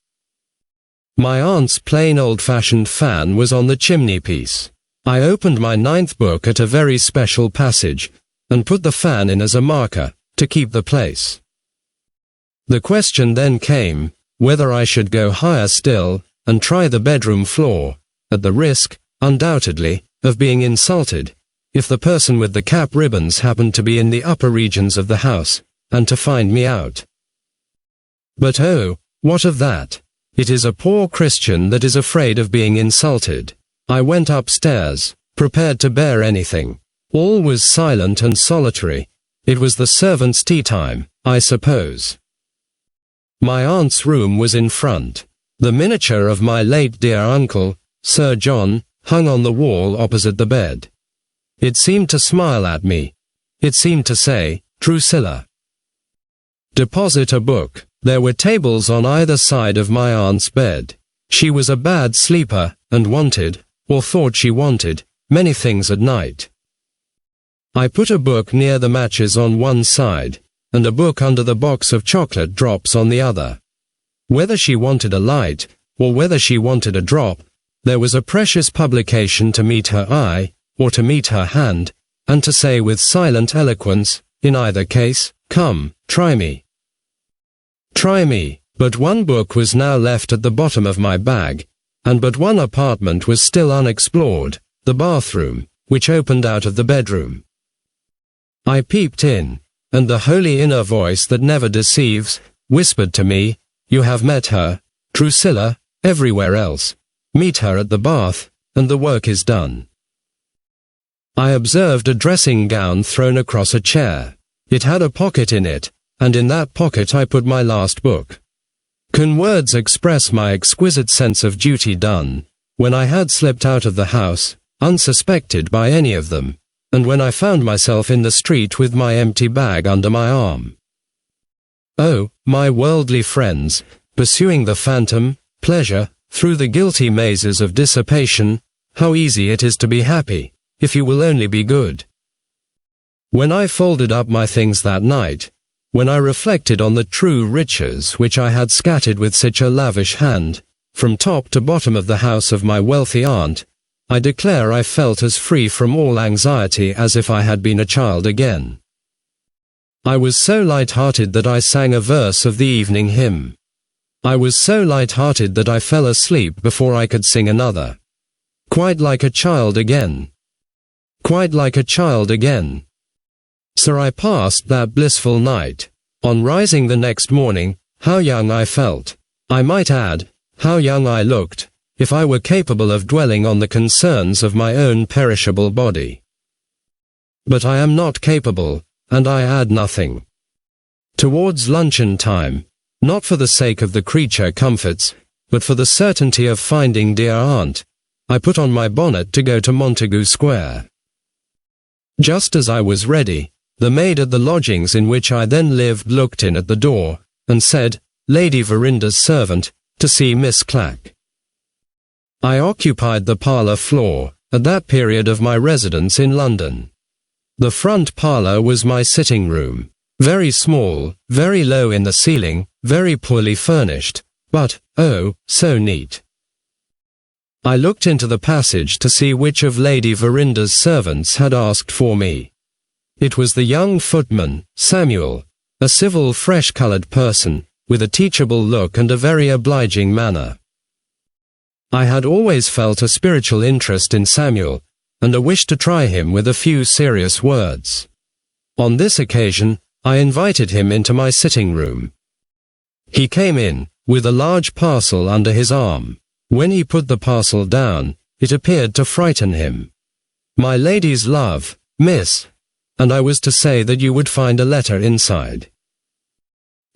My aunt's plain old-fashioned fan was on the chimney-piece. I opened my 9th book at a very special passage, and put the fan in as a marker, to keep the place. The question then came, whether I should go higher still, and try the bedroom floor, at the risk, undoubtedly, of being insulted, if the person with the cap ribbons happened to be in the upper regions of the house, and to find me out. But oh, what of that? It is a poor Christian that is afraid of being insulted. I went upstairs, prepared to bear anything. All was silent and solitary. It was the servants' tea time, I suppose. My aunt's room was in front. The miniature of my late dear uncle, Sir John, hung on the wall opposite the bed. It seemed to smile at me. It seemed to say, "Drusilla, deposit a book." There were tables on either side of my aunt's bed. She was a bad sleeper, and wanted, or thought she wanted, many things at night. I put a book near the matches on one side, and a book under the box of chocolate drops on the other. Whether she wanted a light, or whether she wanted a drop, there was a precious publication to meet her eye, or to meet her hand, and to say with silent eloquence, in either case, "Come, try me. Try me." But one book was now left at the bottom of my bag, and but one apartment was still unexplored, the bathroom, which opened out of the bedroom. I peeped in, and the holy inner voice that never deceives, whispered to me, "You have met her, Drusilla, everywhere else. Meet her at the bath, and the work is done." I observed a dressing gown thrown across a chair. It had a pocket in it, and in that pocket I put my last book. Can words express my exquisite sense of duty done, when I had slipped out of the house, unsuspected by any of them, and when I found myself in the street with my empty bag under my arm? Oh, my worldly friends, pursuing the phantom, pleasure, through the guilty mazes of dissipation, how easy it is to be happy, if you will only be good. When I folded up my things that night, when I reflected on the true riches which I had scattered with such a lavish hand, from top to bottom of the house of my wealthy aunt, I declare I felt as free from all anxiety as if I had been a child again. I was so light-hearted that I sang a verse of the evening hymn. I was so light-hearted that I fell asleep before I could sing another. Quite like a child again. Quite like a child again. So I passed that blissful night. On rising the next morning, how young I felt. I might add, how young I looked, if I were capable of dwelling on the concerns of my own perishable body. But I am not capable, and I add nothing. Towards luncheon time, not for the sake of the creature comforts, but for the certainty of finding dear aunt, I put on my bonnet to go to Montagu Square. Just as I was ready, the maid at the lodgings in which I then lived looked in at the door, and said, "Lady Verinda's servant, to see Miss Clack." I occupied the parlour floor, at that period of my residence in London. The front parlour was my sitting room, very small, very low in the ceiling, very poorly furnished, but, oh, so neat. I looked into the passage to see which of Lady Verinda's servants had asked for me. It was the young footman, Samuel, a civil, fresh-coloured person, with a teachable look and a very obliging manner. I had always felt a spiritual interest in Samuel, and a wish to try him with a few serious words. On this occasion, I invited him into my sitting room. He came in, with a large parcel under his arm. When he put the parcel down, it appeared to frighten him. My lady's love, miss, and I was to say that you would find a letter inside.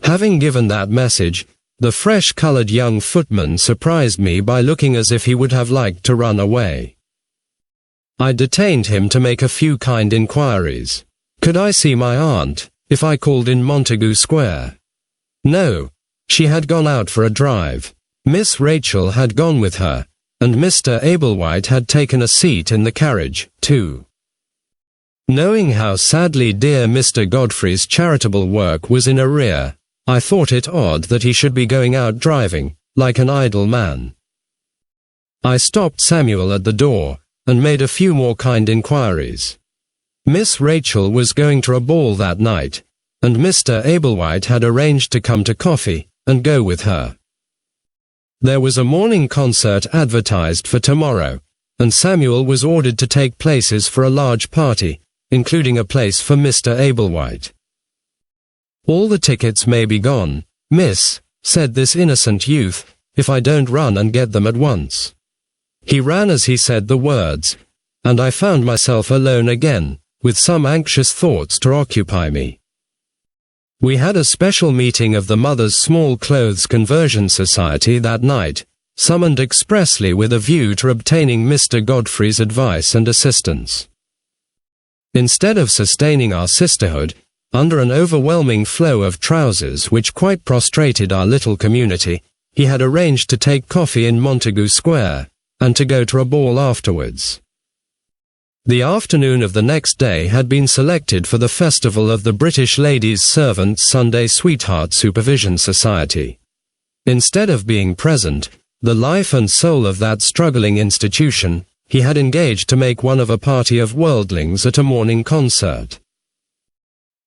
Having given that message, the fresh-colored young footman surprised me by looking as if he would have liked to run away. I detained him to make a few kind inquiries. Could I see my aunt, if I called in Montagu Square? No, she had gone out for a drive. Miss Rachel had gone with her, and Mr. Ablewhite had taken a seat in the carriage, too. Knowing how sadly dear Mr. Godfrey's charitable work was in arrear, I thought it odd that he should be going out driving, like an idle man. I stopped Samuel at the door, and made a few more kind inquiries. Miss Rachel was going to a ball that night, and Mr. Ablewhite had arranged to come to coffee, and go with her. There was a morning concert advertised for tomorrow, and Samuel was ordered to take places for a large party, including a place for Mr. Ablewhite. All the tickets may be gone, miss, said this innocent youth, if I don't run and get them at once. He ran as he said the words, and I found myself alone again, with some anxious thoughts to occupy me. We had a special meeting of the Mothers' Small Clothes Conversion Society that night, summoned expressly with a view to obtaining Mr. Godfrey's advice and assistance. Instead of sustaining our sisterhood, under an overwhelming flow of trousers which quite prostrated our little community, he had arranged to take coffee in Montagu Square, and to go to a ball afterwards. The afternoon of the next day had been selected for the festival of the British Ladies' Servants' Sunday Sweetheart Supervision Society. Instead of being present, the life and soul of that struggling institution, he had engaged to make one of a party of worldlings at a morning concert.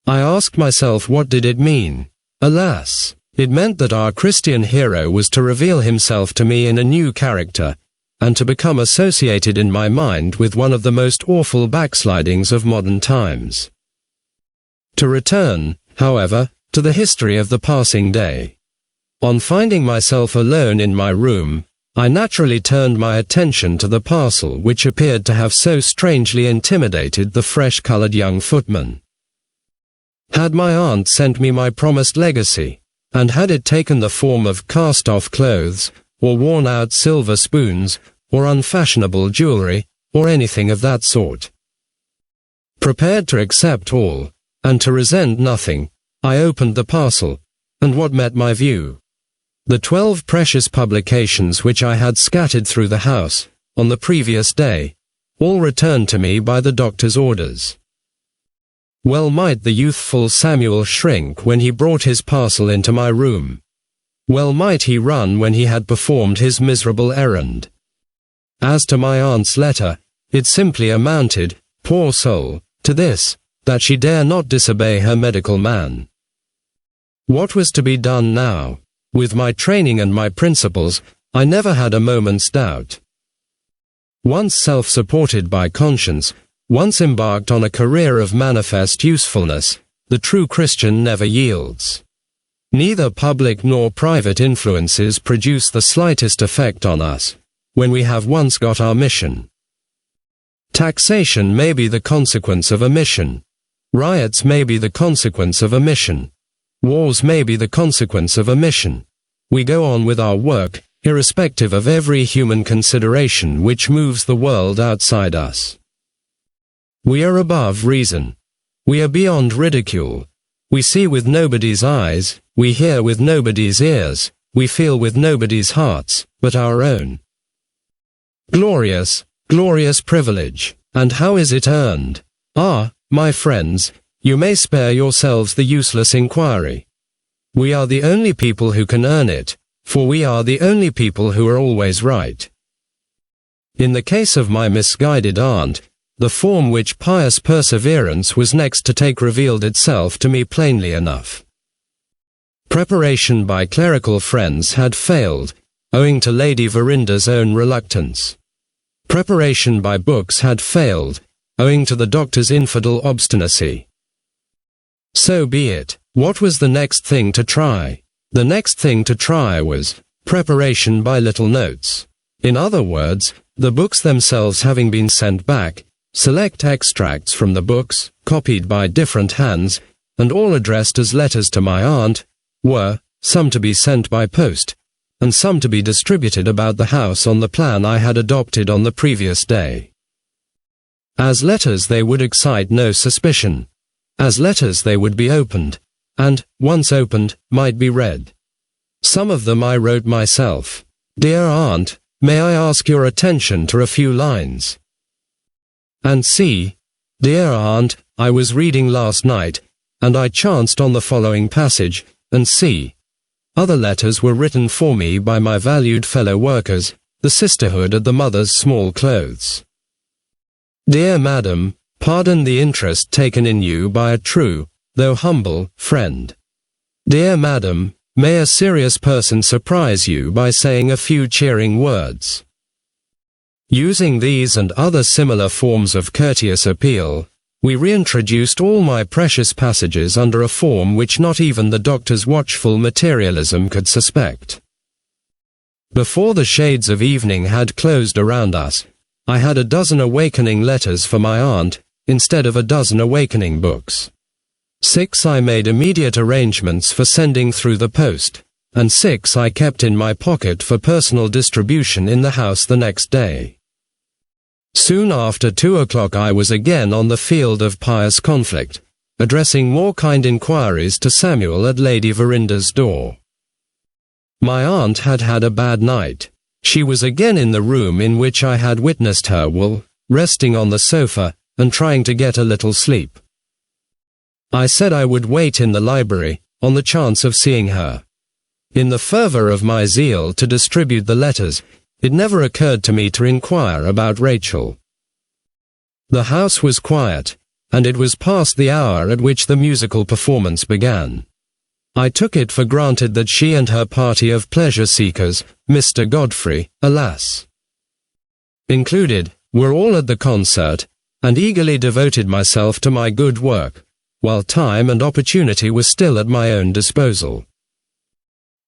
I asked myself, what did it mean? Alas, it meant that our Christian hero was to reveal himself to me in a new character, and to become associated in my mind with one of the most awful backslidings of modern times. To return, however, to the history of the passing day. On finding myself alone in my room, I naturally turned my attention to the parcel which appeared to have so strangely intimidated the fresh-colored young footman. Had my aunt sent me my promised legacy, and had it taken the form of cast-off clothes, or worn-out silver spoons, or unfashionable jewelry, or anything of that sort? Prepared to accept all, and to resent nothing, I opened the parcel, and what met my view? The 12 precious publications which I had scattered through the house, on the previous day, all returned to me by the doctor's orders. Well might the youthful Samuel shrink when he brought his parcel into my room. Well might he run when he had performed his miserable errand. As to my aunt's letter, it simply amounted, poor soul, to this, that she dare not disobey her medical man. What was to be done now? With my training and my principles, I never had a moment's doubt. Once self-supported by conscience, once embarked on a career of manifest usefulness, the true Christian never yields. Neither public nor private influences produce the slightest effect on us, when we have once got our mission. Taxation may be the consequence of a mission. Riots may be the consequence of a mission. Wars may be the consequence of a mission. We go on with our work, irrespective of every human consideration which moves the world outside us. We are above reason. We are beyond ridicule. We see with nobody's eyes, we hear with nobody's ears, we feel with nobody's hearts, but our own. Glorious, glorious privilege, and how is it earned? Ah, my friends, you may spare yourselves the useless inquiry. We are the only people who can earn it, for we are the only people who are always right. In the case of my misguided aunt, the form which pious perseverance was next to take revealed itself to me plainly enough. Preparation by clerical friends had failed, owing to Lady Verinda's own reluctance. Preparation by books had failed, owing to the doctor's infidel obstinacy. So be it. What was the next thing to try? The next thing to try was preparation by little notes. In other words, the books themselves having been sent back, select extracts from the books, copied by different hands, and all addressed as letters to my aunt, were, some to be sent by post, and some to be distributed about the house on the plan I had adopted on the previous day. As letters they would excite no suspicion. As letters they would be opened, and, once opened, might be read. Some of them I wrote myself. Dear Aunt, may I ask your attention to a few lines? And C. Dear Aunt, I was reading last night, and I chanced on the following passage, and C. Other letters were written for me by my valued fellow workers, the sisterhood at the Mother's Small Clothes. Dear Madam, pardon the interest taken in you by a true, though humble, friend. Dear Madam, may a serious person surprise you by saying a few cheering words. Using these and other similar forms of courteous appeal, we reintroduced all my precious passages under a form which not even the doctor's watchful materialism could suspect. Before the shades of evening had closed around us, I had a dozen awakening letters for my aunt, instead of a dozen awakening books. 6 I made immediate arrangements for sending through the post, and 6 I kept in my pocket for personal distribution in the house the next day. Soon after 2 o'clock I was again on the field of pious conflict, addressing more kind inquiries to Samuel at Lady Verinda's door. My aunt had had a bad night. She was again in the room in which I had witnessed her while resting on the sofa and trying to get a little sleep. I said I would wait in the library, on the chance of seeing her. In the fervour of my zeal to distribute the letters, it never occurred to me to inquire about Rachel. The house was quiet, and it was past the hour at which the musical performance began. I took it for granted that she and her party of pleasure-seekers, Mr. Godfrey, alas, included, were all at the concert, and eagerly devoted myself to my good work, while time and opportunity were still at my own disposal.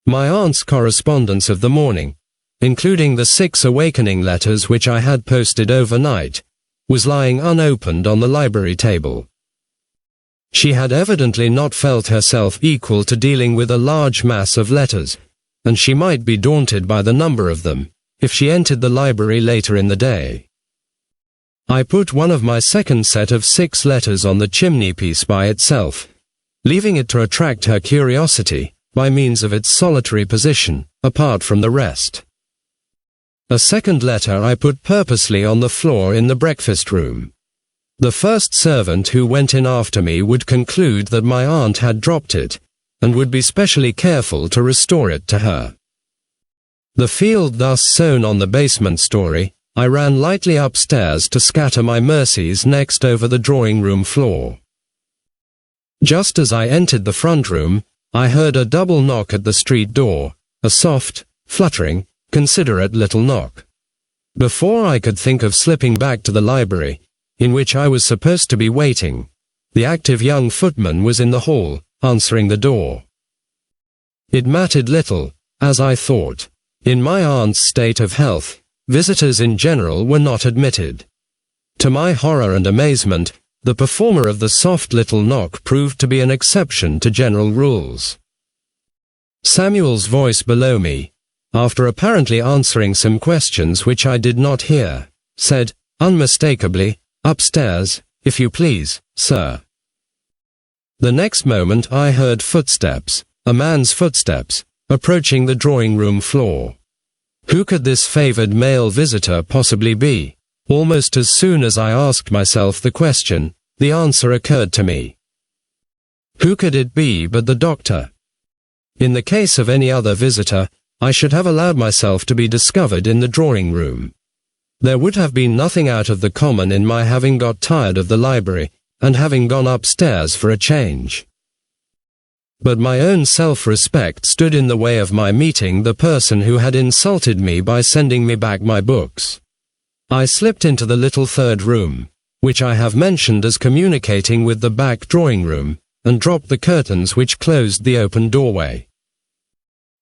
My aunt's correspondence of the morning, including the 6 awakening letters which I had posted overnight, was lying unopened on the library table. She had evidently not felt herself equal to dealing with a large mass of letters, and she might be daunted by the number of them, if she entered the library later in the day. I put one of my second set of 6 letters on the chimney-piece by itself, leaving it to attract her curiosity by means of its solitary position, apart from the rest. A second letter I put purposely on the floor in the breakfast room. The first servant who went in after me would conclude that my aunt had dropped it, and would be specially careful to restore it to her. The field thus sown on the basement story, I ran lightly upstairs to scatter my mercies next over the drawing-room floor. Just as I entered the front room, I heard a double knock at the street door, a soft, fluttering, considerate little knock. Before I could think of slipping back to the library, in which I was supposed to be waiting, the active young footman was in the hall, answering the door. It mattered little, as I thought. In my aunt's state of health, visitors in general were not admitted. To my horror and amazement, the performer of the soft little knock proved to be an exception to general rules. Samuel's voice below me, after apparently answering some questions which I did not hear, said, unmistakably, "Upstairs, if you please, sir." The next moment I heard footsteps, a man's footsteps, approaching the drawing-room floor. Who could this favoured male visitor possibly be? Almost as soon as I asked myself the question, the answer occurred to me. Who could it be but the doctor? In the case of any other visitor, I should have allowed myself to be discovered in the drawing-room. There would have been nothing out of the common in my having got tired of the library, and having gone upstairs for a change. But my own self-respect stood in the way of my meeting the person who had insulted me by sending me back my books. I slipped into the little third room, which I have mentioned as communicating with the back drawing-room, and dropped the curtains which closed the open doorway.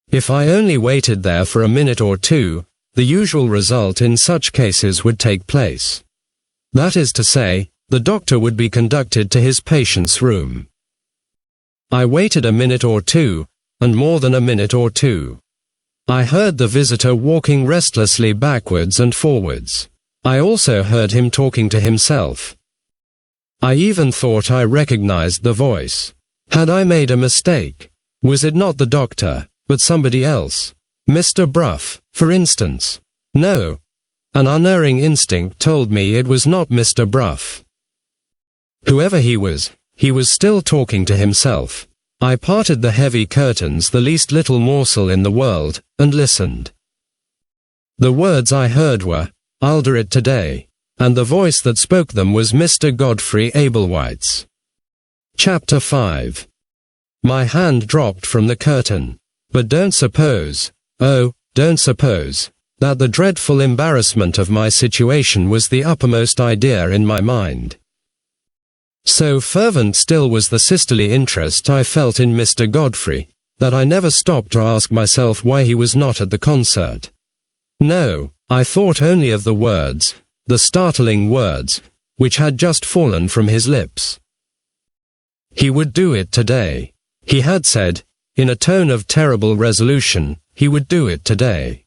If I only waited there for a minute or two, the usual result in such cases would take place. That is to say, the doctor would be conducted to his patient's room. I waited a minute or two, and more than a minute or two. I heard the visitor walking restlessly backwards and forwards. I also heard him talking to himself. I even thought I recognized the voice. Had I made a mistake? Was it not the doctor, but somebody else? Mr. Bruff, for instance? No. An unerring instinct told me it was not Mr. Bruff. Whoever he was still talking to himself. I parted the heavy curtains the least little morsel in the world, and listened. The words I heard were, "I'll do it today," and the voice that spoke them was Mr. Godfrey Ablewhite's. Chapter 5. My hand dropped from the curtain. But don't suppose, don't suppose, that the dreadful embarrassment of my situation was the uppermost idea in my mind. So fervent still was the sisterly interest I felt in Mr. Godfrey, that I never stopped to ask myself why he was not at the concert. No, I thought only of the words, the startling words, which had just fallen from his lips. He would do it today. He had said, in a tone of terrible resolution, he would do it today.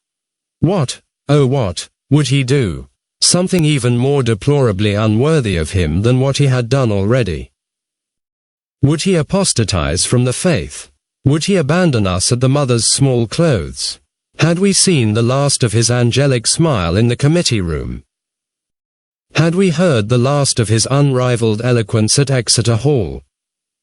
What, oh what, would he do? Something even more deplorably unworthy of him than what he had done already. Would he apostatize from the faith? Would he abandon us at the mother's small clothes? Had we seen the last of his angelic smile in the committee room? Had we heard the last of his unrivaled eloquence at Exeter Hall?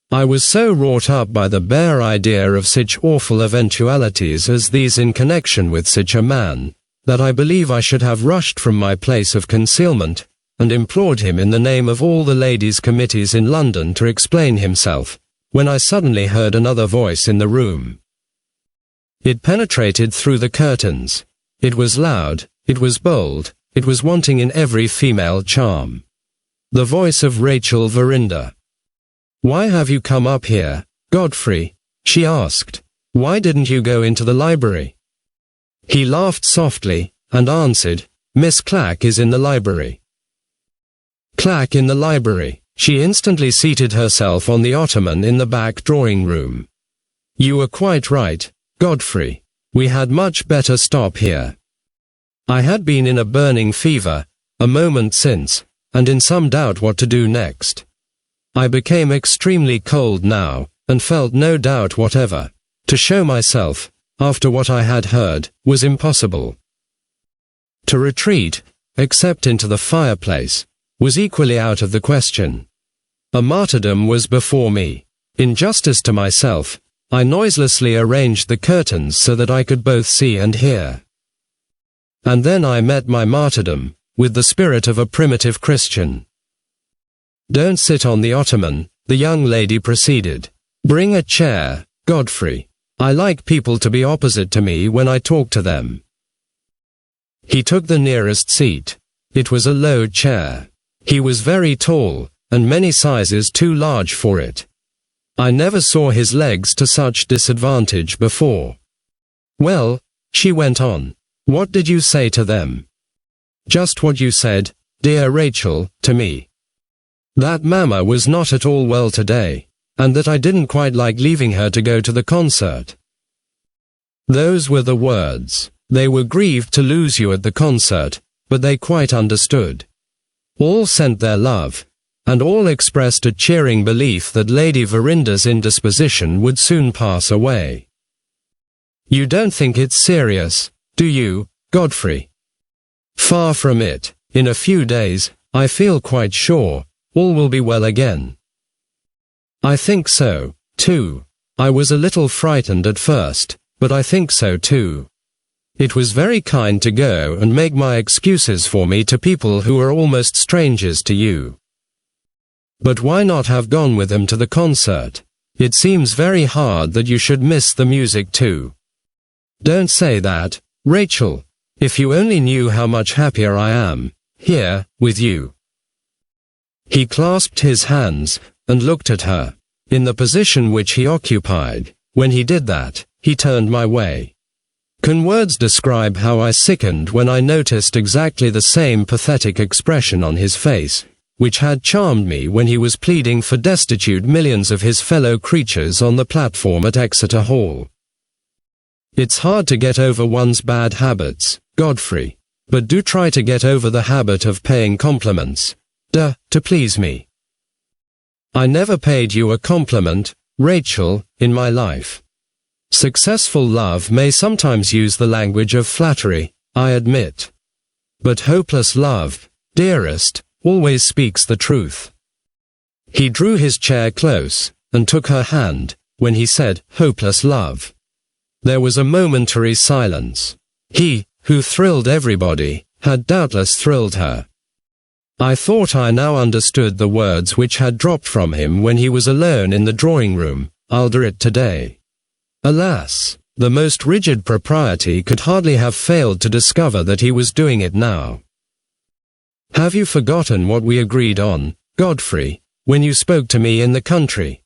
I was so wrought up by the bare idea of such awful eventualities as these in connection with such a man, that I believe I should have rushed from my place of concealment, and implored him in the name of all the ladies' committees in London to explain himself, when I suddenly heard another voice in the room. It penetrated through the curtains. It was loud, it was bold, it was wanting in every female charm. The voice of Rachel Verinder. "Why have you come up here, Godfrey?" she asked. "Why didn't you go into the library?" He laughed softly, and answered, "Miss Clack is in the library." Clack in the library. She instantly seated herself on the ottoman in the back drawing-room. "You were quite right, Godfrey. We had much better stop here." I had been in a burning fever, a moment since, and in some doubt what to do next. I became extremely cold now, and felt no doubt whatever. To show myself, after what I had heard, was impossible. To retreat, except into the fireplace, was equally out of the question. A martyrdom was before me. In justice to myself, I noiselessly arranged the curtains so that I could both see and hear. And then I met my martyrdom, with the spirit of a primitive Christian. "Don't sit on the ottoman," the young lady proceeded. "Bring a chair, Godfrey. I like people to be opposite to me when I talk to them." He took the nearest seat. It was a low chair. He was very tall, and many sizes too large for it. I never saw his legs to such disadvantage before. "Well," she went on, "what did you say to them?" "Just what you said, dear Rachel, to me. That Mamma was not at all well today, and that I didn't quite like leaving her to go to the concert." Those were the words. They were grieved to lose you at the concert, but they quite understood. All sent their love, and all expressed a cheering belief that Lady Verinder's indisposition would soon pass away. "You don't think it's serious, do you, Godfrey?" "Far from it. In a few days, I feel quite sure, all will be well again." "I think so, too. I was a little frightened at first, but I think so too. It was very kind to go and make my excuses for me to people who are almost strangers to you. But why not have gone with them to the concert? It seems very hard that you should miss the music too." "Don't say that, Rachel. If you only knew how much happier I am, here, with you." He clasped his hands, and looked at her. In the position which he occupied, when he did that, he turned my way. Can words describe how I sickened when I noticed exactly the same pathetic expression on his face, which had charmed me when he was pleading for destitute millions of his fellow creatures on the platform at Exeter Hall? It's hard to get over one's bad habits, Godfrey, but do try to get over the habit of paying compliments, to please me. I never paid you a compliment, Rachel, in my life. Successful love may sometimes use the language of flattery, I admit. But hopeless love, dearest, always speaks the truth. He drew his chair close, and took her hand, when he said, hopeless love. There was a momentary silence. He, who thrilled everybody, had doubtless thrilled her. I thought I now understood the words which had dropped from him when he was alone in the drawing-room, I'll do it today. Alas, the most rigid propriety could hardly have failed to discover that he was doing it now. Have you forgotten what we agreed on, Godfrey, when you spoke to me in the country?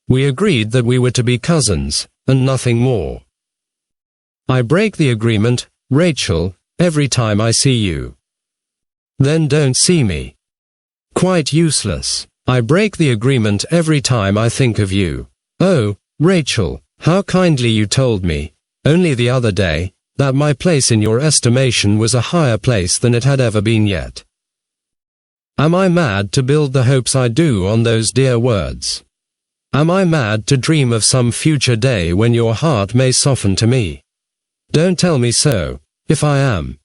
We agreed that we were to be cousins, and nothing more. I break the agreement, Rachel, every time I see you. Then don't see me. Quite useless. I break the agreement every time I think of you. Oh, Rachel, how kindly you told me, only the other day, that my place in your estimation was a higher place than it had ever been yet. Am I mad to build the hopes I do on those dear words? Am I mad to dream of some future day when your heart may soften to me? Don't tell me so, if I am.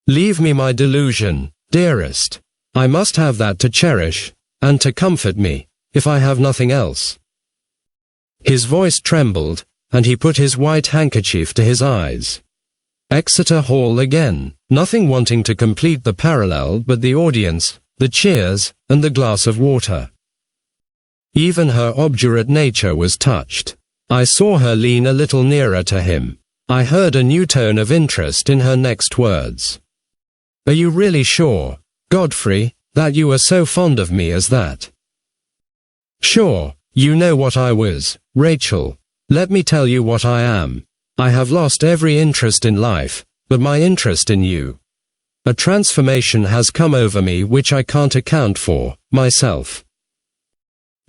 Leave me my delusion, dearest. I must have that to cherish, and to comfort me, if I have nothing else. His voice trembled, and he put his white handkerchief to his eyes. Exeter Hall again, nothing wanting to complete the parallel but the audience, the cheers, and the glass of water. Even her obdurate nature was touched. I saw her lean a little nearer to him. I heard a new tone of interest in her next words. Are you really sure, Godfrey, that you are so fond of me as that? Sure, you know what I was, Rachel. Let me tell you what I am. I have lost every interest in life, but my interest in you. A transformation has come over me which I can't account for, myself.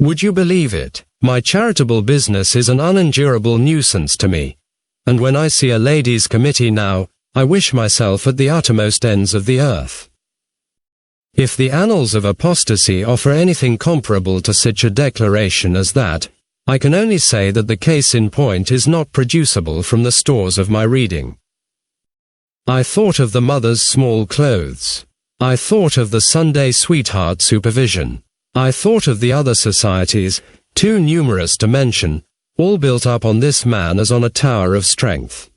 Would you believe it? My charitable business is an unendurable nuisance to me, and when I see a ladies' committee now, I wish myself at the uttermost ends of the earth. If the annals of apostasy offer anything comparable to such a declaration as that, I can only say that the case in point is not producible from the stores of my reading. I thought of the mother's small clothes. I thought of the Sunday sweetheart supervision. I thought of the other societies, too numerous to mention, all built up on this man as on a tower of strength.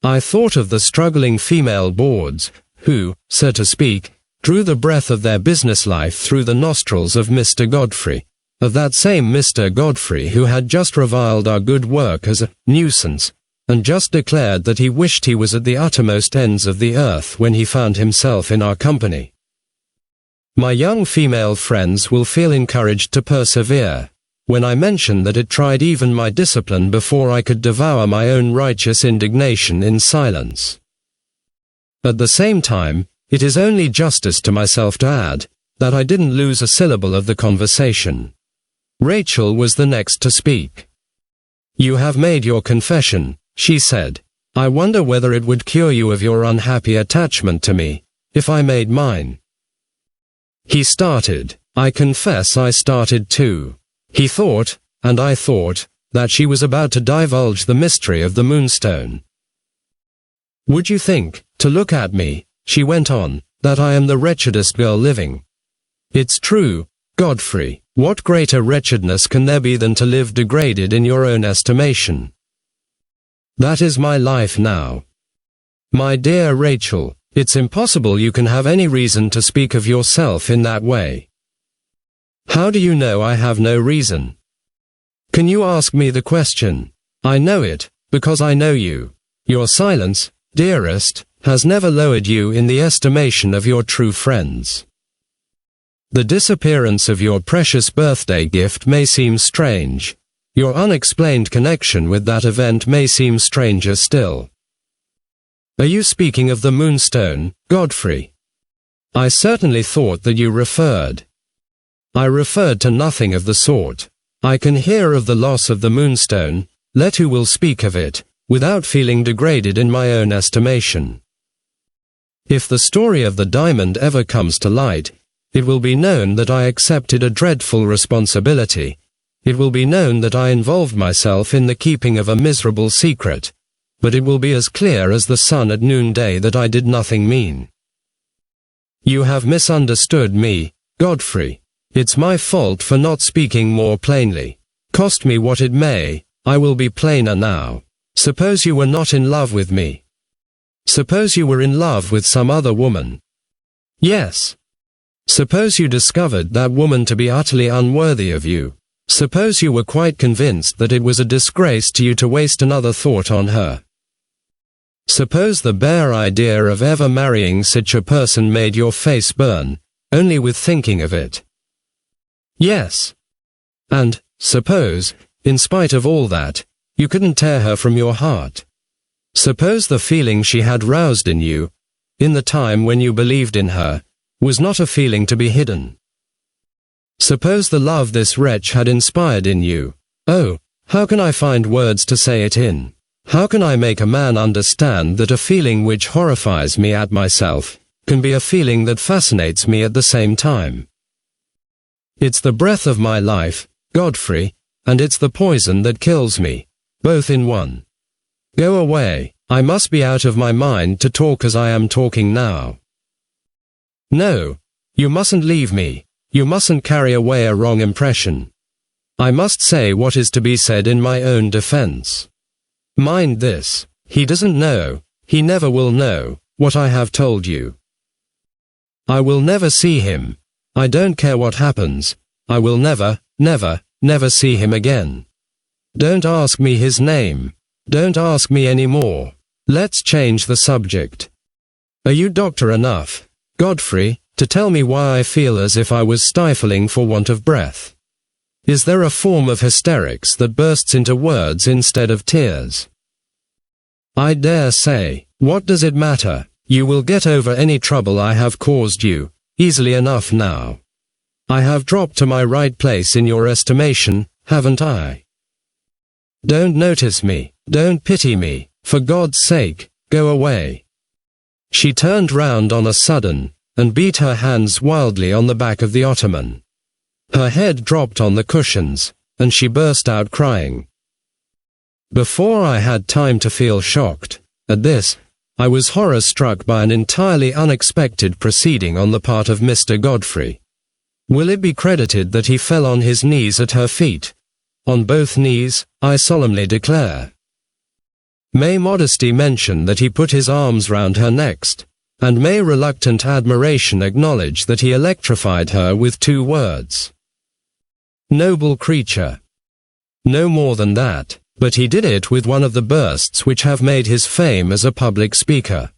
I thought of the struggling female boards, who, so to speak, drew the breath of their business life through the nostrils of Mr. Godfrey, of that same Mr. Godfrey who had just reviled our good work as a nuisance, and just declared that he wished he was at the uttermost ends of the earth when he found himself in our company. My young female friends will feel encouraged to persevere, when I mention that it tried even my discipline before I could devour my own righteous indignation in silence. At the same time, it is only justice to myself to add, that I didn't lose a syllable of the conversation. Rachel was the next to speak. You have made your confession, she said. I wonder whether it would cure you of your unhappy attachment to me, if I made mine. He started. I confess I started too. He thought, and I thought, that she was about to divulge the mystery of the Moonstone. Would you think, to look at me, she went on, that I am the wretchedest girl living? It's true, Godfrey. What greater wretchedness can there be than to live degraded in your own estimation? That is my life now. My dear Rachel, it's impossible you can have any reason to speak of yourself in that way. How do you know I have no reason? Can you ask me the question? I know it, because I know you. Your silence, dearest, has never lowered you in the estimation of your true friends. The disappearance of your precious birthday gift may seem strange. Your unexplained connection with that event may seem stranger still. Are you speaking of the Moonstone, Godfrey? I certainly thought that you referred. I referred to nothing of the sort. I can hear of the loss of the Moonstone, let who will speak of it, without feeling degraded in my own estimation. If the story of the diamond ever comes to light, it will be known that I accepted a dreadful responsibility. It will be known that I involved myself in the keeping of a miserable secret, but it will be as clear as the sun at noonday that I did nothing mean. You have misunderstood me, Godfrey. It's my fault for not speaking more plainly. Cost me what it may, I will be plainer now. Suppose you were not in love with me. Suppose you were in love with some other woman. Yes. Suppose you discovered that woman to be utterly unworthy of you. Suppose you were quite convinced that it was a disgrace to you to waste another thought on her. Suppose the bare idea of ever marrying such a person made your face burn, only with thinking of it. Yes. And, suppose, in spite of all that, you couldn't tear her from your heart. Suppose the feeling she had roused in you, in the time when you believed in her, was not a feeling to be hidden. Suppose the love this wretch had inspired in you. Oh, how can I find words to say it in? How can I make a man understand that a feeling which horrifies me at myself can be a feeling that fascinates me at the same time? It's the breath of my life, Godfrey, and it's the poison that kills me, both in one. Go away, I must be out of my mind to talk as I am talking now. No, you mustn't leave me, you mustn't carry away a wrong impression. I must say what is to be said in my own defense. Mind this, he doesn't know, he never will know, what I have told you. I will never see him. I don't care what happens, I will never, never, never see him again. Don't ask me his name. Don't ask me any more. Let's change the subject. Are you doctor enough, Godfrey, to tell me why I feel as if I was stifling for want of breath? Is there a form of hysterics that bursts into words instead of tears? I dare say, what does it matter? You will get over any trouble I have caused you, easily enough now. I have dropped to my right place in your estimation, haven't I? Don't notice me, don't pity me, for God's sake, go away. She turned round on a sudden, and beat her hands wildly on the back of the ottoman. Her head dropped on the cushions, and she burst out crying. Before I had time to feel shocked, at this, I was horror-struck by an entirely unexpected proceeding on the part of Mr. Godfrey. Will it be credited that he fell on his knees at her feet? On both knees, I solemnly declare. May modesty mention that he put his arms round her next, and may reluctant admiration acknowledge that he electrified her with 2 words. Noble creature. No more than that, but he did it with one of the bursts which have made his fame as a public speaker.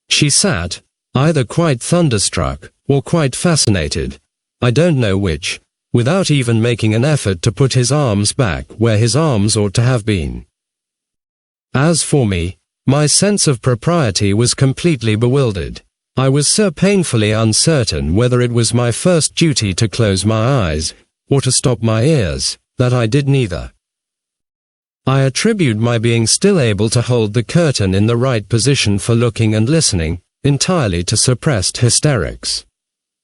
She sat, either quite thunderstruck, or quite fascinated, I don't know which, without even making an effort to put his arms back where his arms ought to have been. As for me, my sense of propriety was completely bewildered. I was so painfully uncertain whether it was my first duty to close my eyes, or to stop my ears, that I did neither. I attribute my being still able to hold the curtain in the right position for looking and listening, entirely to suppressed hysterics.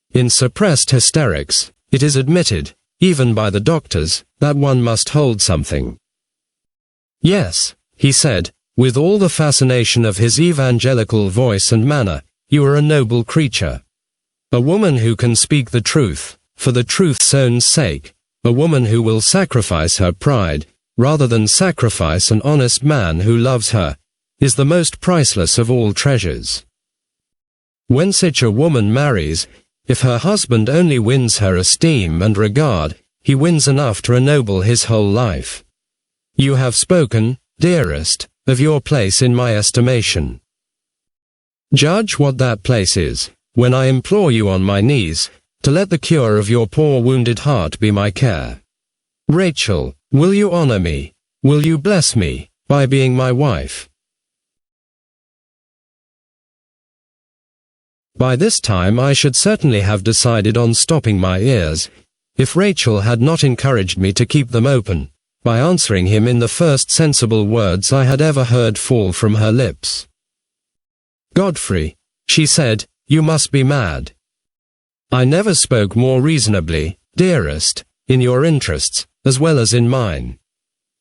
In suppressed hysterics, it is admitted, even by the doctors, that one must hold something. Yes, he said, with all the fascination of his evangelical voice and manner, you are a noble creature. A woman who can speak the truth, for the truth's own sake, a woman who will sacrifice her pride, rather than sacrifice an honest man who loves her, is the most priceless of all treasures. When such a woman marries, if her husband only wins her esteem and regard, he wins enough to ennoble his whole life. You have spoken, dearest, of your place in my estimation. Judge what that place is, when I implore you on my knees, to let the cure of your poor wounded heart be my care. Rachel, will you honor me? Will you bless me by being my wife? By this time I should certainly have decided on stopping my ears, if Rachel had not encouraged me to keep them open, by answering him in the first sensible words I had ever heard fall from her lips. "Godfrey," she said, "you must be mad. I never spoke more reasonably, dearest, in your interests, as well as in mine.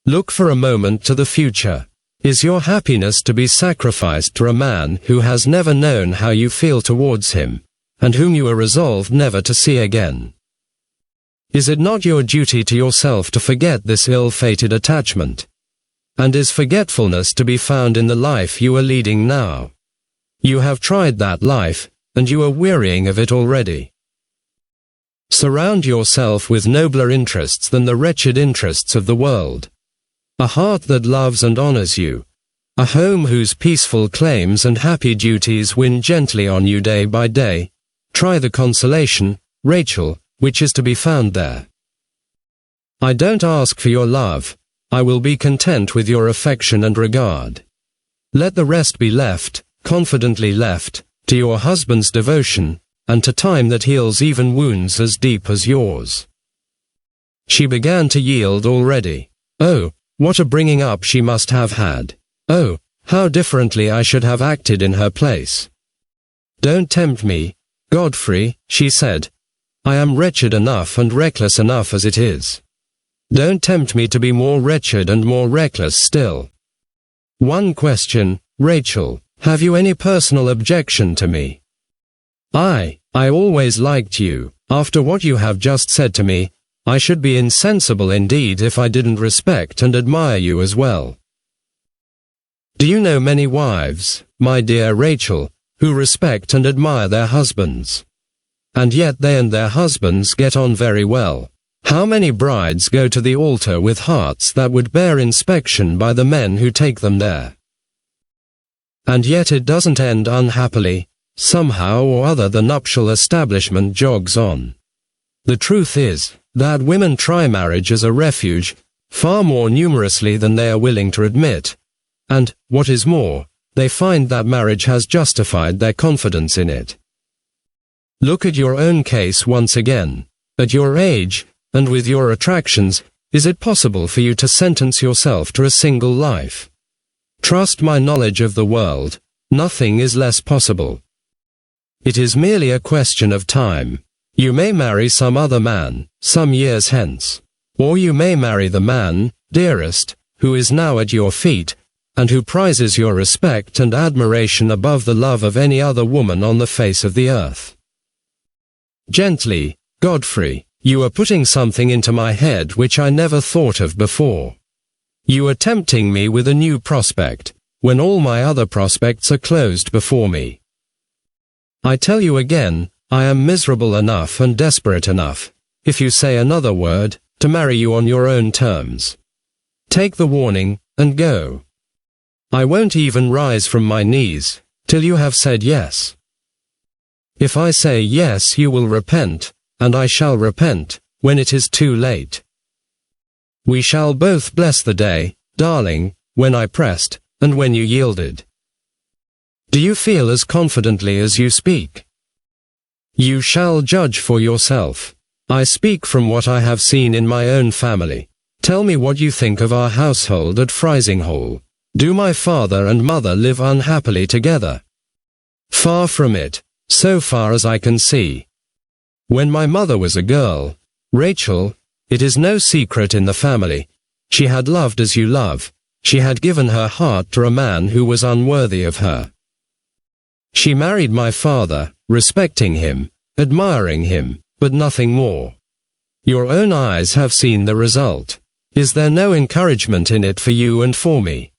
Look for a moment to the future. Is your happiness to be sacrificed to a man who has never known how you feel towards him, and whom you are resolved never to see again? Is it not your duty to yourself to forget this ill-fated attachment? And is forgetfulness to be found in the life you are leading now? You have tried that life, and you are wearying of it already. Surround yourself with nobler interests than the wretched interests of the world. A heart that loves and honors you, a home whose peaceful claims and happy duties win gently on you day by day. Try the consolation, Rachel, which is to be found there. I don't ask for your love, I will be content with your affection and regard. Let the rest be left, confidently left, to your husband's devotion, and to time that heals even wounds as deep as yours." She began to yield already. Oh, what a bringing up she must have had. Oh, how differently I should have acted in her place. "Don't tempt me, Godfrey," she said. "I am wretched enough and reckless enough as it is. Don't tempt me to be more wretched and more reckless still. One question, Rachel, have you any personal objection to me? I always liked you. After what you have just said to me, I should be insensible indeed if I didn't respect and admire you as well. Do you know many wives, my dear Rachel, who respect and admire their husbands? And yet they and their husbands get on very well. How many brides go to the altar with hearts that would bear inspection by the men who take them there? And yet it doesn't end unhappily. Somehow or other the nuptial establishment jogs on. The truth is that women try marriage as a refuge, far more numerously than they are willing to admit, and, what is more, they find that marriage has justified their confidence in it. Look at your own case once again. At your age, and with your attractions, is it possible for you to sentence yourself to a single life? Trust my knowledge of the world, nothing is less possible. It is merely a question of time. You may marry some other man, some years hence. Or you may marry the man, dearest, who is now at your feet, and who prizes your respect and admiration above the love of any other woman on the face of the earth. Gently, Godfrey, you are putting something into my head which I never thought of before. You are tempting me with a new prospect, when all my other prospects are closed before me. I tell you again, I am miserable enough and desperate enough, if you say another word, to marry you on your own terms. Take the warning, and go. I won't even rise from my knees, till you have said yes. If I say yes, you will repent, and I shall repent, when it is too late. We shall both bless the day, darling, when I pressed, and when you yielded. Do you feel as confidently as you speak? You shall judge for yourself. I speak from what I have seen in my own family. Tell me what you think of our household at Frizinghall. Do my father and mother live unhappily together? Far from it, so far as I can see. When my mother was a girl, Rachel, it is no secret in the family, she had loved as you love, she had given her heart to a man who was unworthy of her. She married my father, respecting him, admiring him, but nothing more. Your own eyes have seen the result. Is there no encouragement in it for you and for me?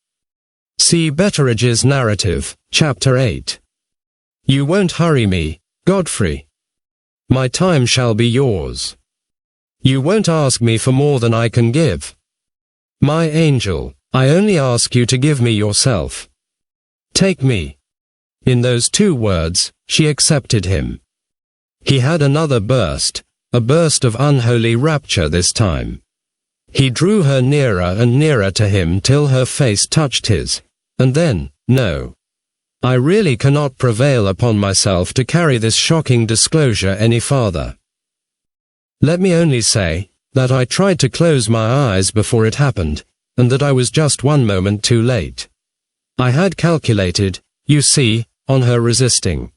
See Betteridge's Narrative, Chapter 8. You won't hurry me, Godfrey. My time shall be yours. You won't ask me for more than I can give. My angel, I only ask you to give me yourself. Take me. In those two words, she accepted him. He had another burst, a burst of unholy rapture this time. He drew her nearer and nearer to him till her face touched his, and then, no. I really cannot prevail upon myself to carry this shocking disclosure any farther. Let me only say, that I tried to close my eyes before it happened, and that I was just one moment too late. I had calculated, you see, on her resisting.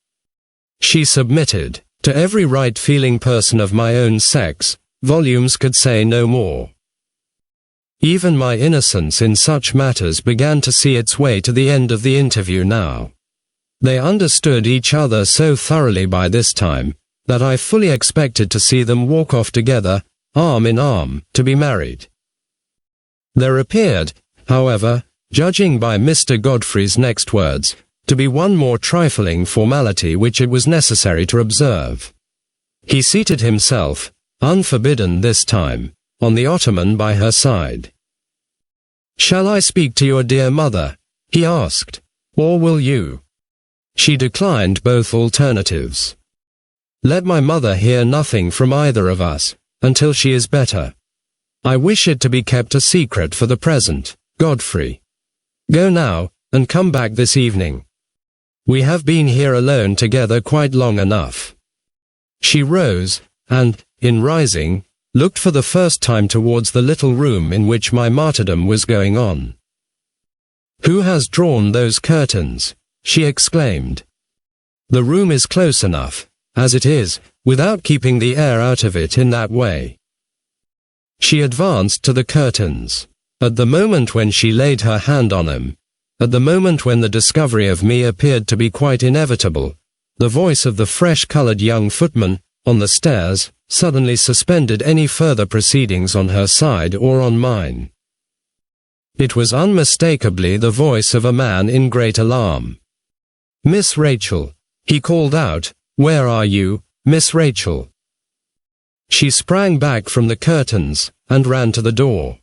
She submitted. To every right-feeling person of my own sex, volumes could say no more. Even my innocence in such matters began to see its way to the end of the interview now. They understood each other so thoroughly by this time, that I fully expected to see them walk off together, arm in arm, to be married. There appeared, however, judging by Mr. Godfrey's next words, to be one more trifling formality which it was necessary to observe. He seated himself, unforbidden this time, on the ottoman by her side. "Shall I speak to your dear mother?" he asked, "or will you?" She declined both alternatives. "Let my mother hear nothing from either of us, until she is better. I wish it to be kept a secret for the present, Godfrey. Go now, and come back this evening. We have been here alone together quite long enough." She rose, and, in rising, looked for the first time towards the little room in which my martyrdom was going on. "Who has drawn those curtains?" she exclaimed. "The room is close enough, as it is, without keeping the air out of it in that way." She advanced to the curtains. At the moment when she laid her hand on them, at the moment when the discovery of me appeared to be quite inevitable, the voice of the fresh-coloured young footman, on the stairs, suddenly suspended any further proceedings on her side or on mine. It was unmistakably the voice of a man in great alarm. "Miss Rachel," he called out, "where are you, Miss Rachel?" She sprang back from the curtains, and ran to the door.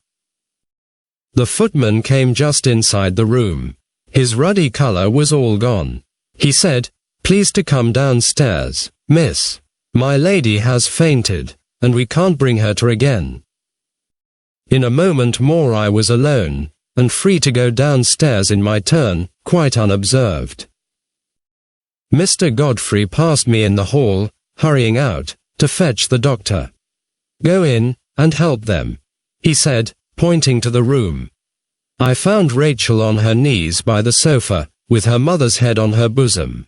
The footman came just inside the room. His ruddy colour was all gone. He said, "Please to come downstairs, miss. My lady has fainted, and we can't bring her to again." In a moment more I was alone, and free to go downstairs in my turn, quite unobserved. Mr. Godfrey passed me in the hall, hurrying out, to fetch the doctor. "Go in, and help them," he said, pointing to the room. I found Rachel on her knees by the sofa, with her mother's head on her bosom.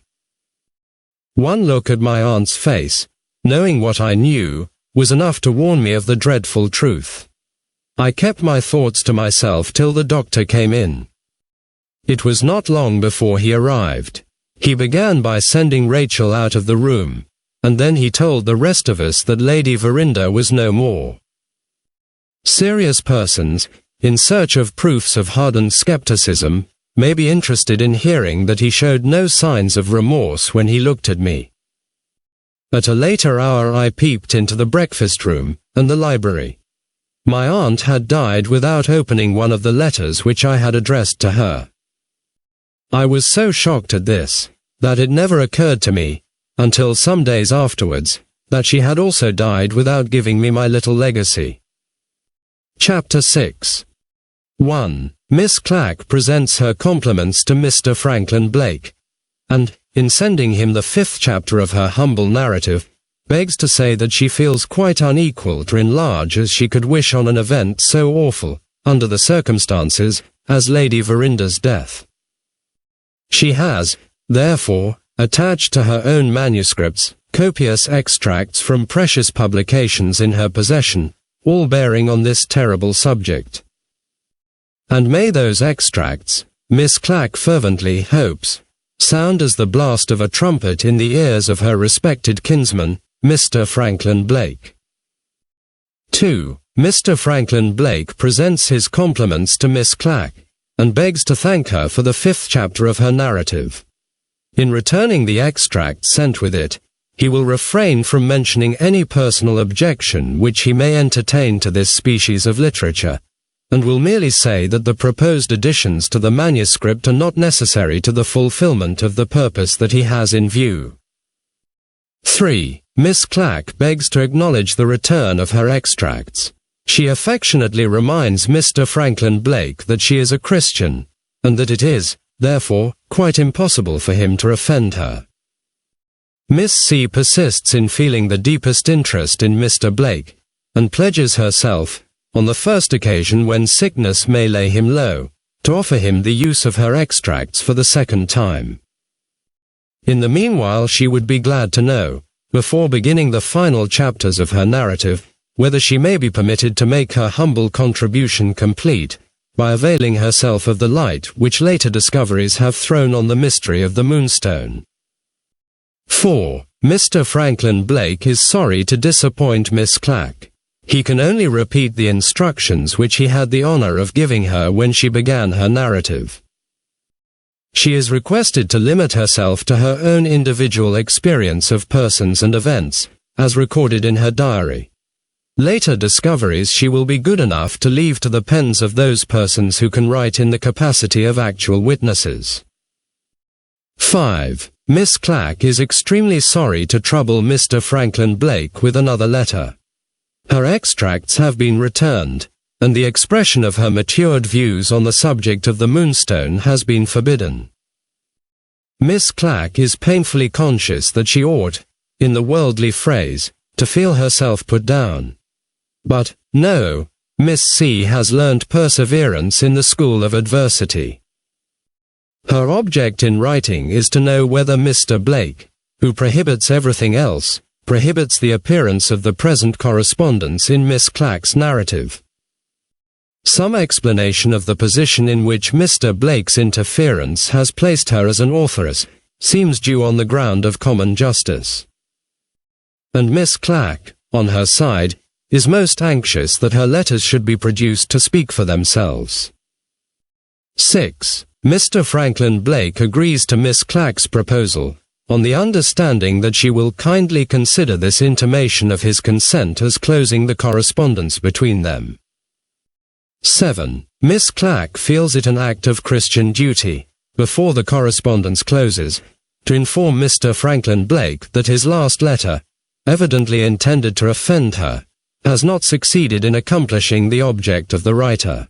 One look at my aunt's face, knowing what I knew, was enough to warn me of the dreadful truth. I kept my thoughts to myself till the doctor came in. It was not long before he arrived. He began by sending Rachel out of the room, and then he told the rest of us that Lady Verinder was no more. Serious persons, in search of proofs of hardened skepticism, may be interested in hearing that he showed no signs of remorse when he looked at me. At a later hour I peeped into the breakfast room and the library. My aunt had died without opening one of the letters which I had addressed to her. I was so shocked at this, that it never occurred to me, until some days afterwards, that she had also died without giving me my little legacy. Chapter 6. 1. Miss Clack presents her compliments to Mr. Franklin Blake, and, in sending him the 5th chapter of her humble narrative, begs to say that she feels quite unequal to enlarge as she could wish on an event so awful, under the circumstances, as Lady Verinder's death. She has, therefore, attached to her own manuscripts, copious extracts from precious publications in her possession, all bearing on this terrible subject. And may those extracts, Miss Clack fervently hopes, sound as the blast of a trumpet in the ears of her respected kinsman, Mr. Franklin Blake. 2. Mr. Franklin Blake presents his compliments to Miss Clack, and begs to thank her for the 5th chapter of her narrative. In returning the extract sent with it, he will refrain from mentioning any personal objection which he may entertain to this species of literature, and will merely say that the proposed additions to the manuscript are not necessary to the fulfillment of the purpose that he has in view. 3. Miss Clack begs to acknowledge the return of her extracts, She affectionately reminds Mr. Franklin Blake that she is a Christian, and that it is, therefore, quite impossible for him to offend her. Miss C persists in feeling the deepest interest in Mr. Blake, and pledges herself, on the first occasion when sickness may lay him low, to offer him the use of her extracts for the second time. In the meanwhile she would be glad to know, before beginning the final chapters of her narrative, whether she may be permitted to make her humble contribution complete, by availing herself of the light which later discoveries have thrown on the mystery of the Moonstone. 4. Mr. Franklin Blake is sorry to disappoint Miss Clack. He can only repeat the instructions which he had the honor of giving her when she began her narrative. She is requested to limit herself to her own individual experience of persons and events, as recorded in her diary. Later discoveries she will be good enough to leave to the pens of those persons who can write in the capacity of actual witnesses. 5. Miss Clack is extremely sorry to trouble Mr. Franklin Blake with another letter. Her extracts have been returned, and the expression of her matured views on the subject of the Moonstone has been forbidden. Miss Clack is painfully conscious that she ought, in the worldly phrase, to feel herself put down. But, no, Miss C has learnt perseverance in the school of adversity. Her object in writing is to know whether Mr. Blake, who prohibits everything else, prohibits the appearance of the present correspondence in Miss Clack's narrative. Some explanation of the position in which Mr. Blake's interference has placed her as an authoress seems due on the ground of common justice. And Miss Clack, on her side, is most anxious that her letters should be produced to speak for themselves. 6. Mr. Franklin Blake agrees to Miss Clack's proposal, on the understanding that she will kindly consider this intimation of his consent as closing the correspondence between them. 7. Miss Clack feels it an act of Christian duty, before the correspondence closes, to inform Mr. Franklin Blake that his last letter, evidently intended to offend her, has not succeeded in accomplishing the object of the writer.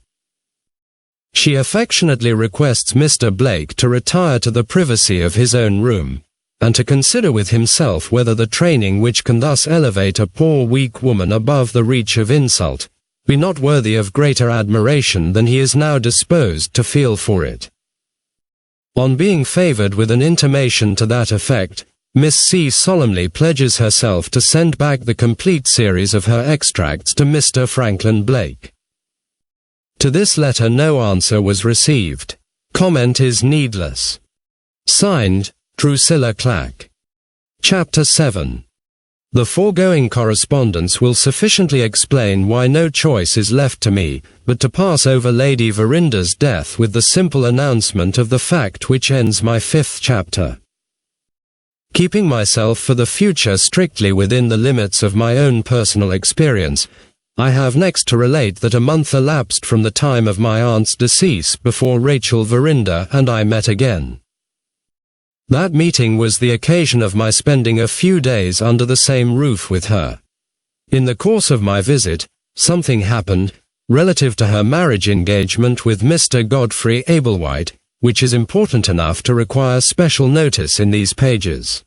She affectionately requests Mr. Blake to retire to the privacy of his own room, and to consider with himself whether the training which can thus elevate a poor weak woman above the reach of insult be not worthy of greater admiration than he is now disposed to feel for it. On being favored with an intimation to that effect, Miss C solemnly pledges herself to send back the complete series of her extracts to Mr. Franklin Blake. To this letter no answer was received. Comment is needless. Signed, Drusilla Clack. Chapter 7. The foregoing correspondence will sufficiently explain why no choice is left to me but to pass over Lady Verinda's death with the simple announcement of the fact which ends my 5th chapter. Keeping myself for the future strictly within the limits of my own personal experience, I have next to relate that a month elapsed from the time of my aunt's decease before Rachel Verinda and I met again. That meeting was the occasion of my spending a few days under the same roof with her. In the course of my visit, something happened, relative to her marriage engagement with Mr. Godfrey Ablewhite, which is important enough to require special notice in these pages.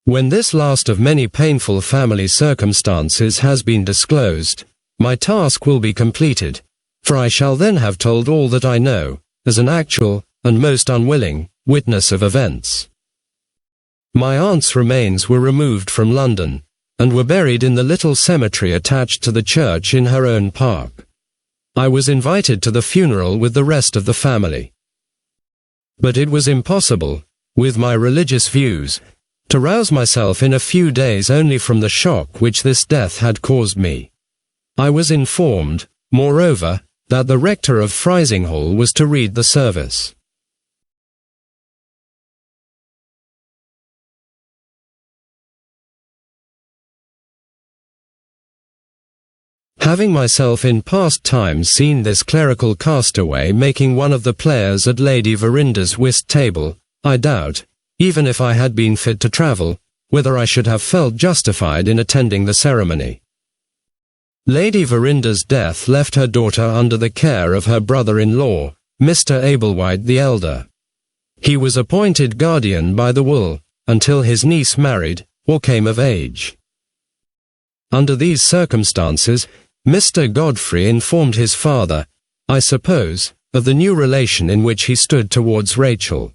When this last of many painful family circumstances has been disclosed, my task will be completed, for I shall then have told all that I know, as an actual, and most unwilling, witness of events. My aunt's remains were removed from London, and were buried in the little cemetery attached to the church in her own park. I was invited to the funeral with the rest of the family. But it was impossible, with my religious views, to rouse myself in a few days only from the shock which this death had caused me. I was informed, moreover, that the rector of Frizinghall was to read the service. Having myself in past times seen this clerical castaway making one of the players at Lady Verinda's whist table, I doubt, even if I had been fit to travel, whether I should have felt justified in attending the ceremony. Lady Verinder's death left her daughter under the care of her brother-in-law, Mr. Ablewhite the elder. He was appointed guardian by the will, until his niece married, or came of age. Under these circumstances, Mr. Godfrey informed his father, I suppose, of the new relation in which he stood towards Rachel.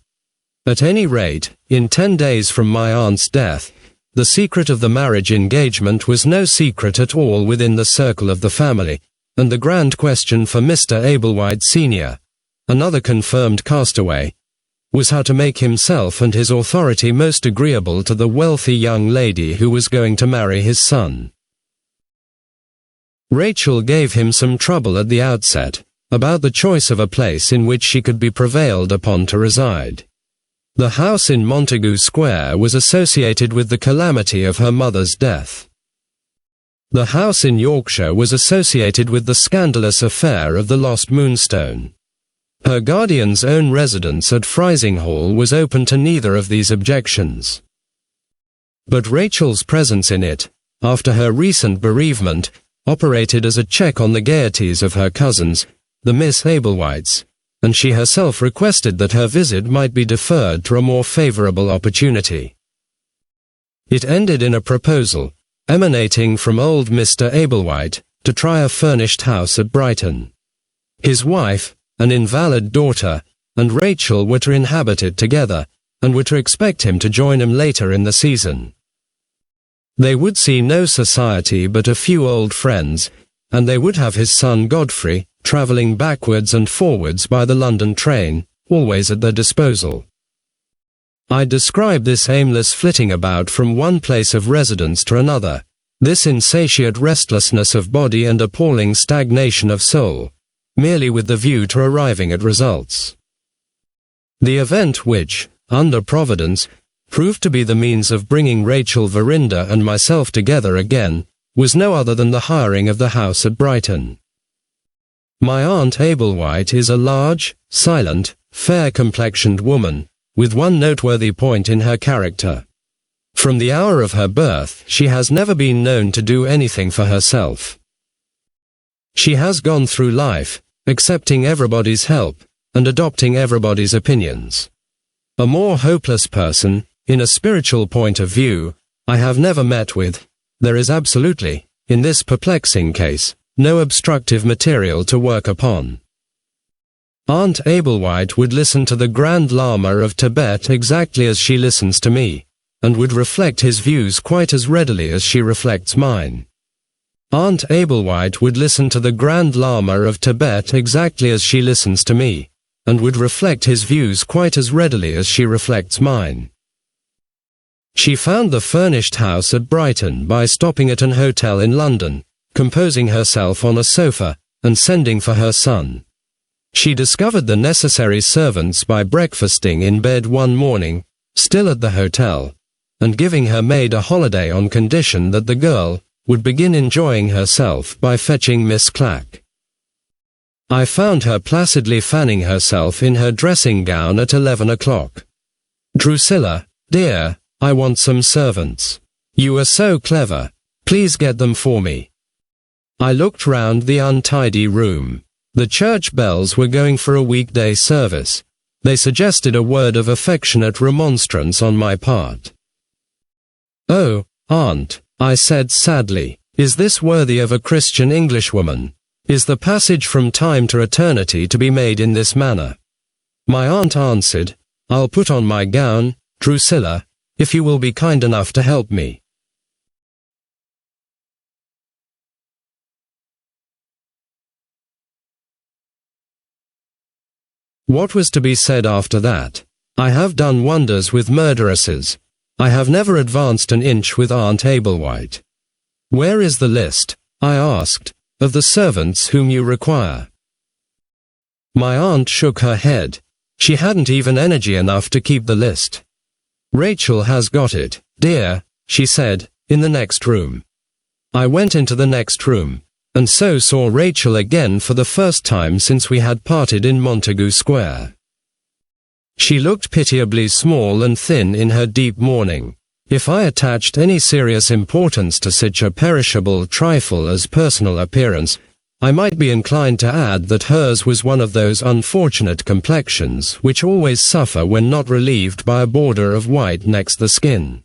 At any rate, in 10 days from my aunt's death, the secret of the marriage engagement was no secret at all within the circle of the family, and the grand question for Mr. Ablewhite Sr., another confirmed castaway, was how to make himself and his authority most agreeable to the wealthy young lady who was going to marry his son. Rachel gave him some trouble at the outset, about the choice of a place in which she could be prevailed upon to reside. The house in Montagu Square was associated with the calamity of her mother's death. The house in Yorkshire was associated with the scandalous affair of the lost Moonstone. Her guardian's own residence at Frizinghall was open to neither of these objections. But Rachel's presence in it, after her recent bereavement, operated as a check on the gaieties of her cousins, the Miss Ablewhites, and she herself requested that her visit might be deferred to a more favourable opportunity. It ended in a proposal, emanating from old Mr. Ablewhite, to try a furnished house at Brighton. His wife, an invalid daughter, and Rachel were to inhabit it together, and were to expect him to join them later in the season. They would see no society but a few old friends, and they would have his son Godfrey, travelling backwards and forwards by the London train, always at their disposal. I describe this aimless flitting about from one place of residence to another, this insatiate restlessness of body and appalling stagnation of soul, merely with the view to arriving at results. The event which, under Providence, proved to be the means of bringing Rachel Verinder and myself together again, was no other than the hiring of the house at Brighton. My aunt Ablewhite is a large, silent, fair-complexioned woman, with one noteworthy point in her character. From the hour of her birth, she has never been known to do anything for herself. She has gone through life, accepting everybody's help, and adopting everybody's opinions. A more hopeless person, in a spiritual point of view, I have never met with. There is absolutely, in this perplexing case, no obstructive material to work upon. Aunt Ablewhite would listen to the Grand Lama of Tibet exactly as she listens to me, and would reflect his views quite as readily as she reflects mine. Aunt Ablewhite would listen to the Grand Lama of Tibet exactly as she listens to me, and would reflect his views quite as readily as she reflects mine. She found the furnished house at Brighton by stopping at an hotel in London, composing herself on a sofa, and sending for her son. She discovered the necessary servants by breakfasting in bed one morning, still at the hotel, and giving her maid a holiday on condition that the girl would begin enjoying herself by fetching Miss Clack. I found her placidly fanning herself in her dressing gown at 11 o'clock. Drusilla, dear, I want some servants. You are so clever. Please get them for me. I looked round the untidy room. The church bells were going for a weekday service. They suggested a word of affectionate remonstrance on my part. Oh, Aunt, I said sadly, is this worthy of a Christian Englishwoman? Is the passage from time to eternity to be made in this manner? My aunt answered, I'll put on my gown, Drusilla, if you will be kind enough to help me. What was to be said after that? I have done wonders with murderesses. I have never advanced an inch with Aunt Ablewhite. Where is the list, I asked, of the servants whom you require? My aunt shook her head. She hadn't even energy enough to keep the list. Rachel has got it, dear, she said, in the next room. I went into the next room, and so saw Rachel again for the first time since we had parted in Montagu Square. She looked pitiably small and thin in her deep mourning, If I attached any serious importance to such a perishable trifle as personal appearance, I might be inclined to add that hers was one of those unfortunate complexions which always suffer when not relieved by a border of white next the skin.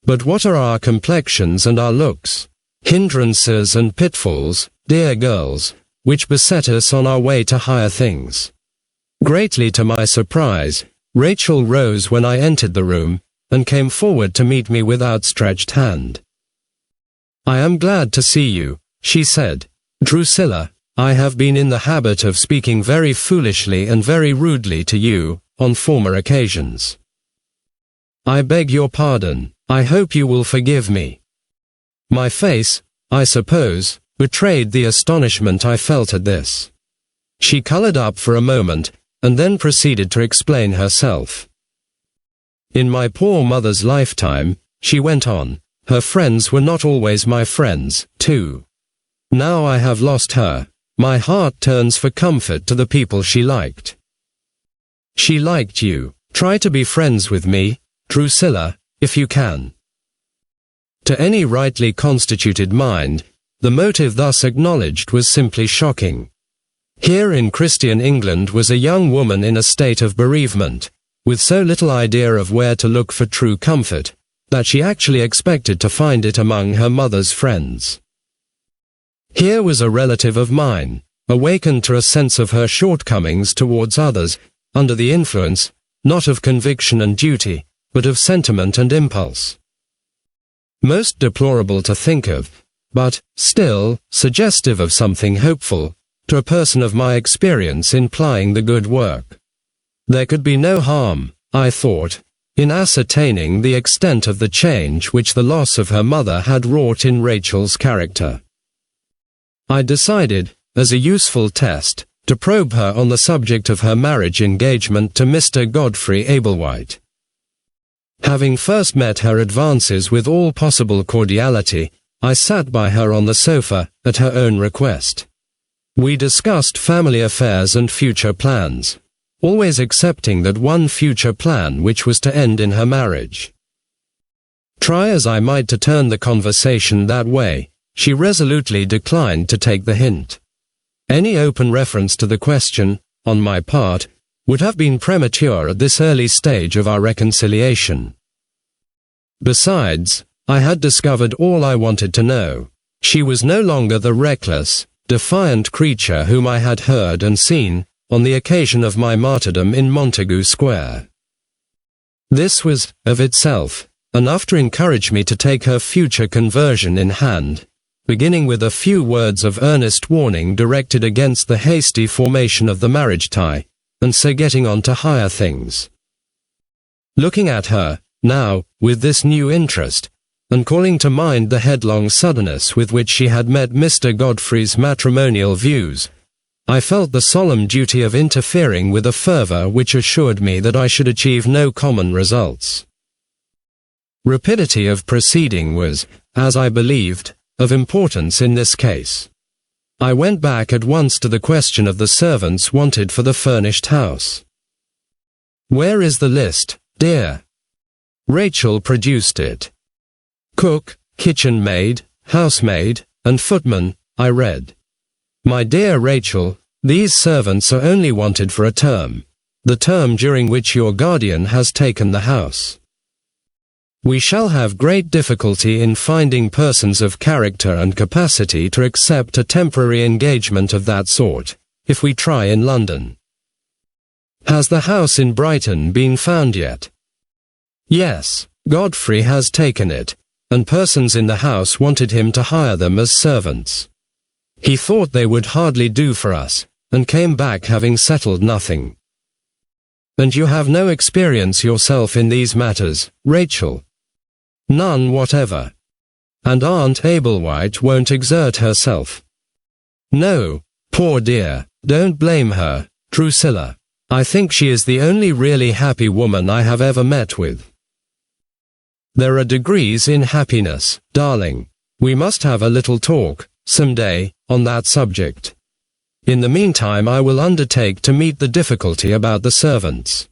But what are our complexions and our looks? Hindrances and pitfalls, dear girls, which beset us on our way to higher things. Greatly to my surprise, Rachel rose when I entered the room, and came forward to meet me with outstretched hand. "I am glad to see you," she said. "Drusilla, I have been in the habit of speaking very foolishly and very rudely to you, on former occasions. I beg your pardon. I hope you will forgive me." My face, I suppose, betrayed the astonishment I felt at this. She colored up for a moment, and then proceeded to explain herself. "In my poor mother's lifetime," she went on, "her friends were not always my friends, too. Now I have lost her, my heart turns for comfort to the people she liked." "She liked you. Try to be friends with me, Drusilla, if you can." To any rightly constituted mind, the motive thus acknowledged was simply shocking. Here in Christian England was a young woman in a state of bereavement, with so little idea of where to look for true comfort, that she actually expected to find it among her mother's friends. Here was a relative of mine, awakened to a sense of her shortcomings towards others, under the influence, not of conviction and duty, but of sentiment and impulse. Most deplorable to think of, but, still, suggestive of something hopeful, to a person of my experience in plying the good work. There could be no harm, I thought, in ascertaining the extent of the change which the loss of her mother had wrought in Rachel's character. I decided, as a useful test, to probe her on the subject of her marriage engagement to Mr. Godfrey Ablewhite. Having first met her advances with all possible cordiality, I sat by her on the sofa, at her own request. We discussed family affairs and future plans, always excepting that one future plan which was to end in her marriage. Try as I might to turn the conversation that way, she resolutely declined to take the hint. Any open reference to the question, on my part, would have been premature at this early stage of our reconciliation. Besides, I had discovered all I wanted to know. She was no longer the reckless, defiant creature whom I had heard and seen on the occasion of my martyrdom in Montagu Square. This was, of itself, enough to encourage me to take her future conversion in hand, beginning with a few words of earnest warning directed against the hasty formation of the marriage tie, and so getting on to higher things. Looking at her, now, with this new interest, and calling to mind the headlong suddenness with which she had met Mr. Godfrey's matrimonial views, I felt the solemn duty of interfering with a fervour which assured me that I should achieve no common results. Rapidity of proceeding was, as I believed, of importance in this case. I went back at once to the question of the servants wanted for the furnished house. "Where is the list, dear?" Rachel produced it. "Cook, kitchen maid, housemaid, and footman," I read. "My dear Rachel, these servants are only wanted for a term, the term during which your guardian has taken the house. We shall have great difficulty in finding persons of character and capacity to accept a temporary engagement of that sort, if we try in London. Has the house in Brighton been found yet?" "Yes, Godfrey has taken it, and persons in the house wanted him to hire them as servants. He thought they would hardly do for us, and came back having settled nothing." "And you have no experience yourself in these matters, Rachel?" "None whatever." "And Aunt Ablewhite won't exert herself?" "No, poor dear, don't blame her, Drusilla. I think she is the only really happy woman I have ever met with." "There are degrees in happiness, darling. We must have a little talk, some day, on that subject. In the meantime I will undertake to meet the difficulty about the servants."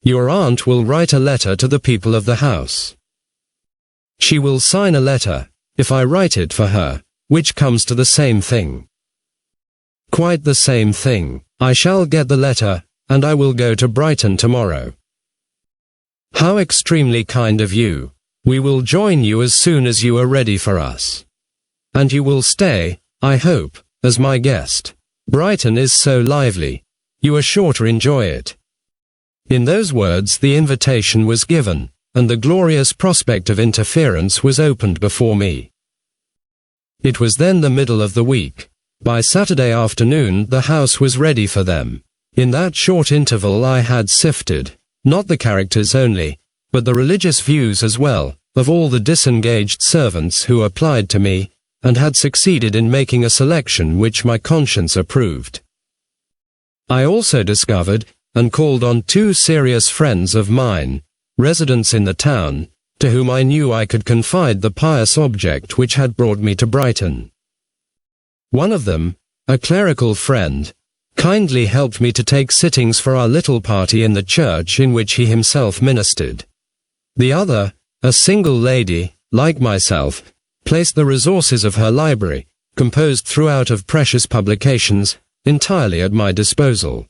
Your aunt will write a letter to the people of the house. She will sign a letter, if I write it for her, which comes to the same thing. Quite the same thing. I shall get the letter, and I will go to Brighton tomorrow. How extremely kind of you. We will join you as soon as you are ready for us. And you will stay, I hope, as my guest. Brighton is so lively. You are sure to enjoy it. In those words the invitation was given, and the glorious prospect of interference was opened before me. It was then the middle of the week. By Saturday afternoon the house was ready for them. In that short interval I had sifted, not the characters only, but the religious views as well, of all the disengaged servants who applied to me, and had succeeded in making a selection which my conscience approved. I also discovered, and called on 2 serious friends of mine, residents in the town, to whom I knew I could confide the pious object which had brought me to Brighton. One of them, a clerical friend, kindly helped me to take sittings for our little party in the church in which he himself ministered. The other, a single lady, like myself, placed the resources of her library, composed throughout of precious publications, entirely at my disposal.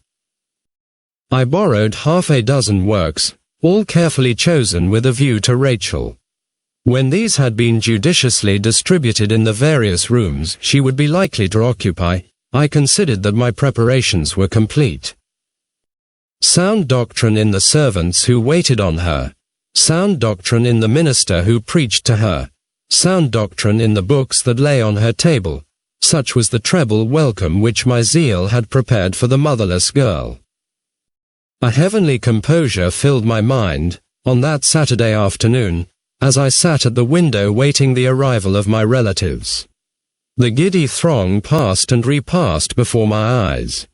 I borrowed 6 works, all carefully chosen with a view to Rachel. When these had been judiciously distributed in the various rooms she would be likely to occupy, I considered that my preparations were complete. Sound doctrine in the servants who waited on her, sound doctrine in the minister who preached to her, sound doctrine in the books that lay on her table, such was the treble welcome which my zeal had prepared for the motherless girl. A heavenly composure filled my mind, on that Saturday afternoon, as I sat at the window waiting the arrival of my relatives. The giddy throng passed and repassed before my eyes.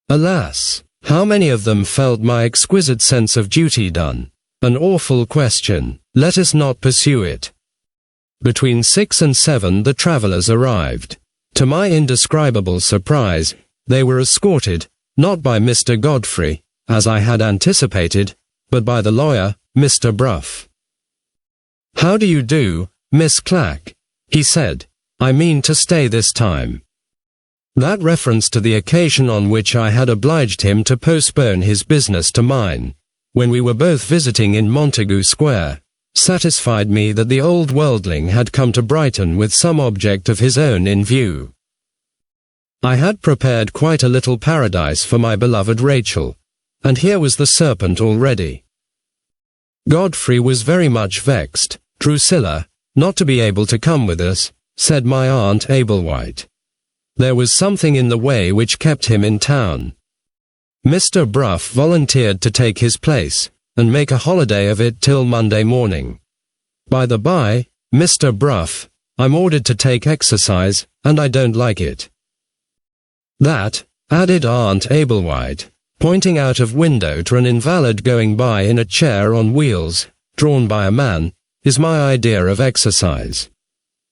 Alas, how many of them felt my exquisite sense of duty done? An awful question. Let us not pursue it. Between 6 and 7 the travellers arrived. To my indescribable surprise, they were escorted, not by Mr. Godfrey, as I had anticipated, but by the lawyer, Mr. Bruff. "How do you do, Miss Clack?" he said. "I mean to stay this time." That reference to the occasion on which I had obliged him to postpone his business to mine, when we were both visiting in Montagu Square, satisfied me that the old worldling had come to Brighton with some object of his own in view. I had prepared quite a little paradise for my beloved Rachel, and here was the serpent already. Godfrey was very much vexed. Drusilla, not to be able to come with us, said my aunt Ablewhite. There was something in the way which kept him in town. Mr. Bruff volunteered to take his place, and make a holiday of it till Monday morning. By the by, Mr. Bruff, I'm ordered to take exercise, and I don't like it. That, added Aunt Ablewhite, pointing out of window to an invalid going by in a chair on wheels, drawn by a man, is my idea of exercise.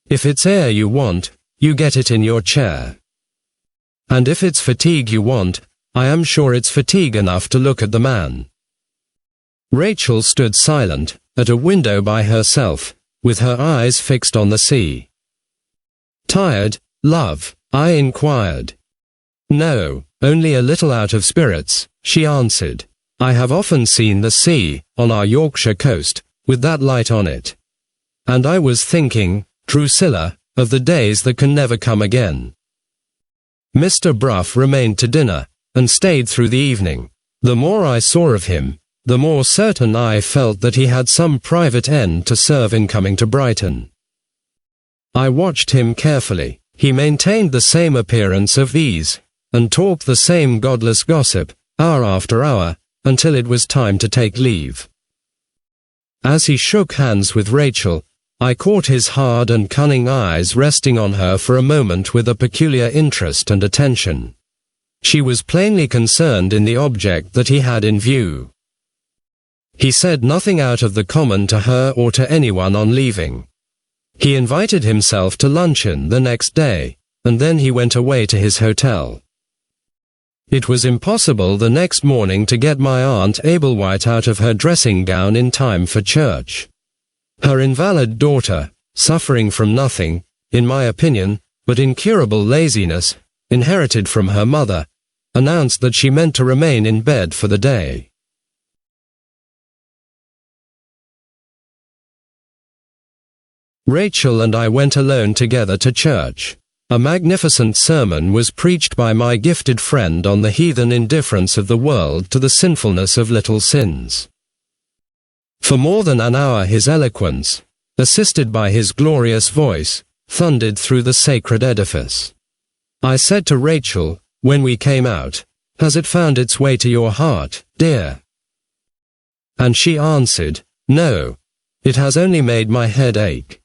If it's air you want, you get it in your chair. And if it's fatigue you want, I am sure it's fatigue enough to look at the man. Rachel stood silent, at a window by herself, with her eyes fixed on the sea. "Tired, love?" I inquired. "No, only a little out of spirits," she answered. "I have often seen the sea, on our Yorkshire coast, with that light on it. And I was thinking, Drusilla, of the days that can never come again." Mr. Bruff remained to dinner, and stayed through the evening. The more I saw of him, the more certain I felt that he had some private end to serve in coming to Brighton. I watched him carefully. He maintained the same appearance of ease, and talked the same godless gossip, hour after hour, until it was time to take leave. As he shook hands with Rachel, I caught his hard and cunning eyes resting on her for a moment with a peculiar interest and attention. She was plainly concerned in the object that he had in view. He said nothing out of the common to her or to anyone on leaving. He invited himself to luncheon the next day, and then he went away to his hotel. It was impossible the next morning to get my Aunt Ablewhite out of her dressing gown in time for church. Her invalid daughter, suffering from nothing, in my opinion, but incurable laziness, inherited from her mother, announced that she meant to remain in bed for the day. Rachel and I went alone together to church. A magnificent sermon was preached by my gifted friend on the heathen indifference of the world to the sinfulness of little sins. For more than an hour his eloquence, assisted by his glorious voice, thundered through the sacred edifice. I said to Rachel, when we came out, "Has it found its way to your heart, dear?" And she answered, "No, it has only made my head ache."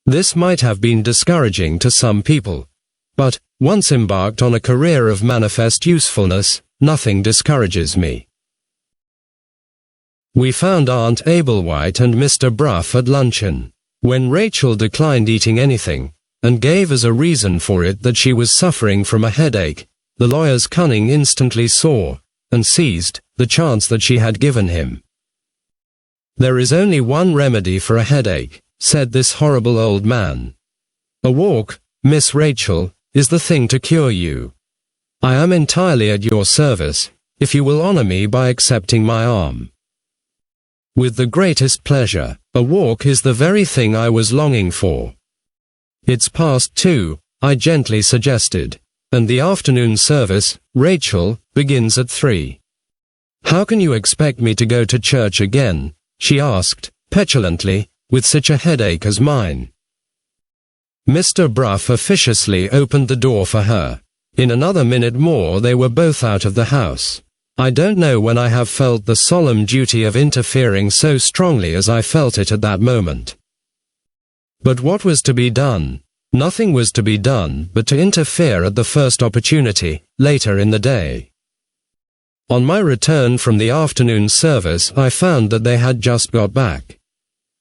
This might have been discouraging to some people, but, once embarked on a career of manifest usefulness, nothing discourages me. We found Aunt Ablewhite and Mr. Bruff at luncheon. When Rachel declined eating anything, and gave as a reason for it that she was suffering from a headache, the lawyer's cunning instantly saw, and seized, the chance that she had given him. "There is only one remedy for a headache," said this horrible old man. "A walk, Miss Rachel, is the thing to cure you. I am entirely at your service, if you will honor me by accepting my arm." "With the greatest pleasure. A walk is the very thing I was longing for." "It's past 2, I gently suggested, and the afternoon service, Rachel, begins at 3. "How can you expect me to go to church again?" she asked, petulantly, "with such a headache as mine?" Mr. Bruff officiously opened the door for her. In another minute more they were both out of the house. I don't know when I have felt the solemn duty of interfering so strongly as I felt it at that moment. But what was to be done? Nothing was to be done but to interfere at the first opportunity, later in the day. On my return from the afternoon service I found that they had just got back.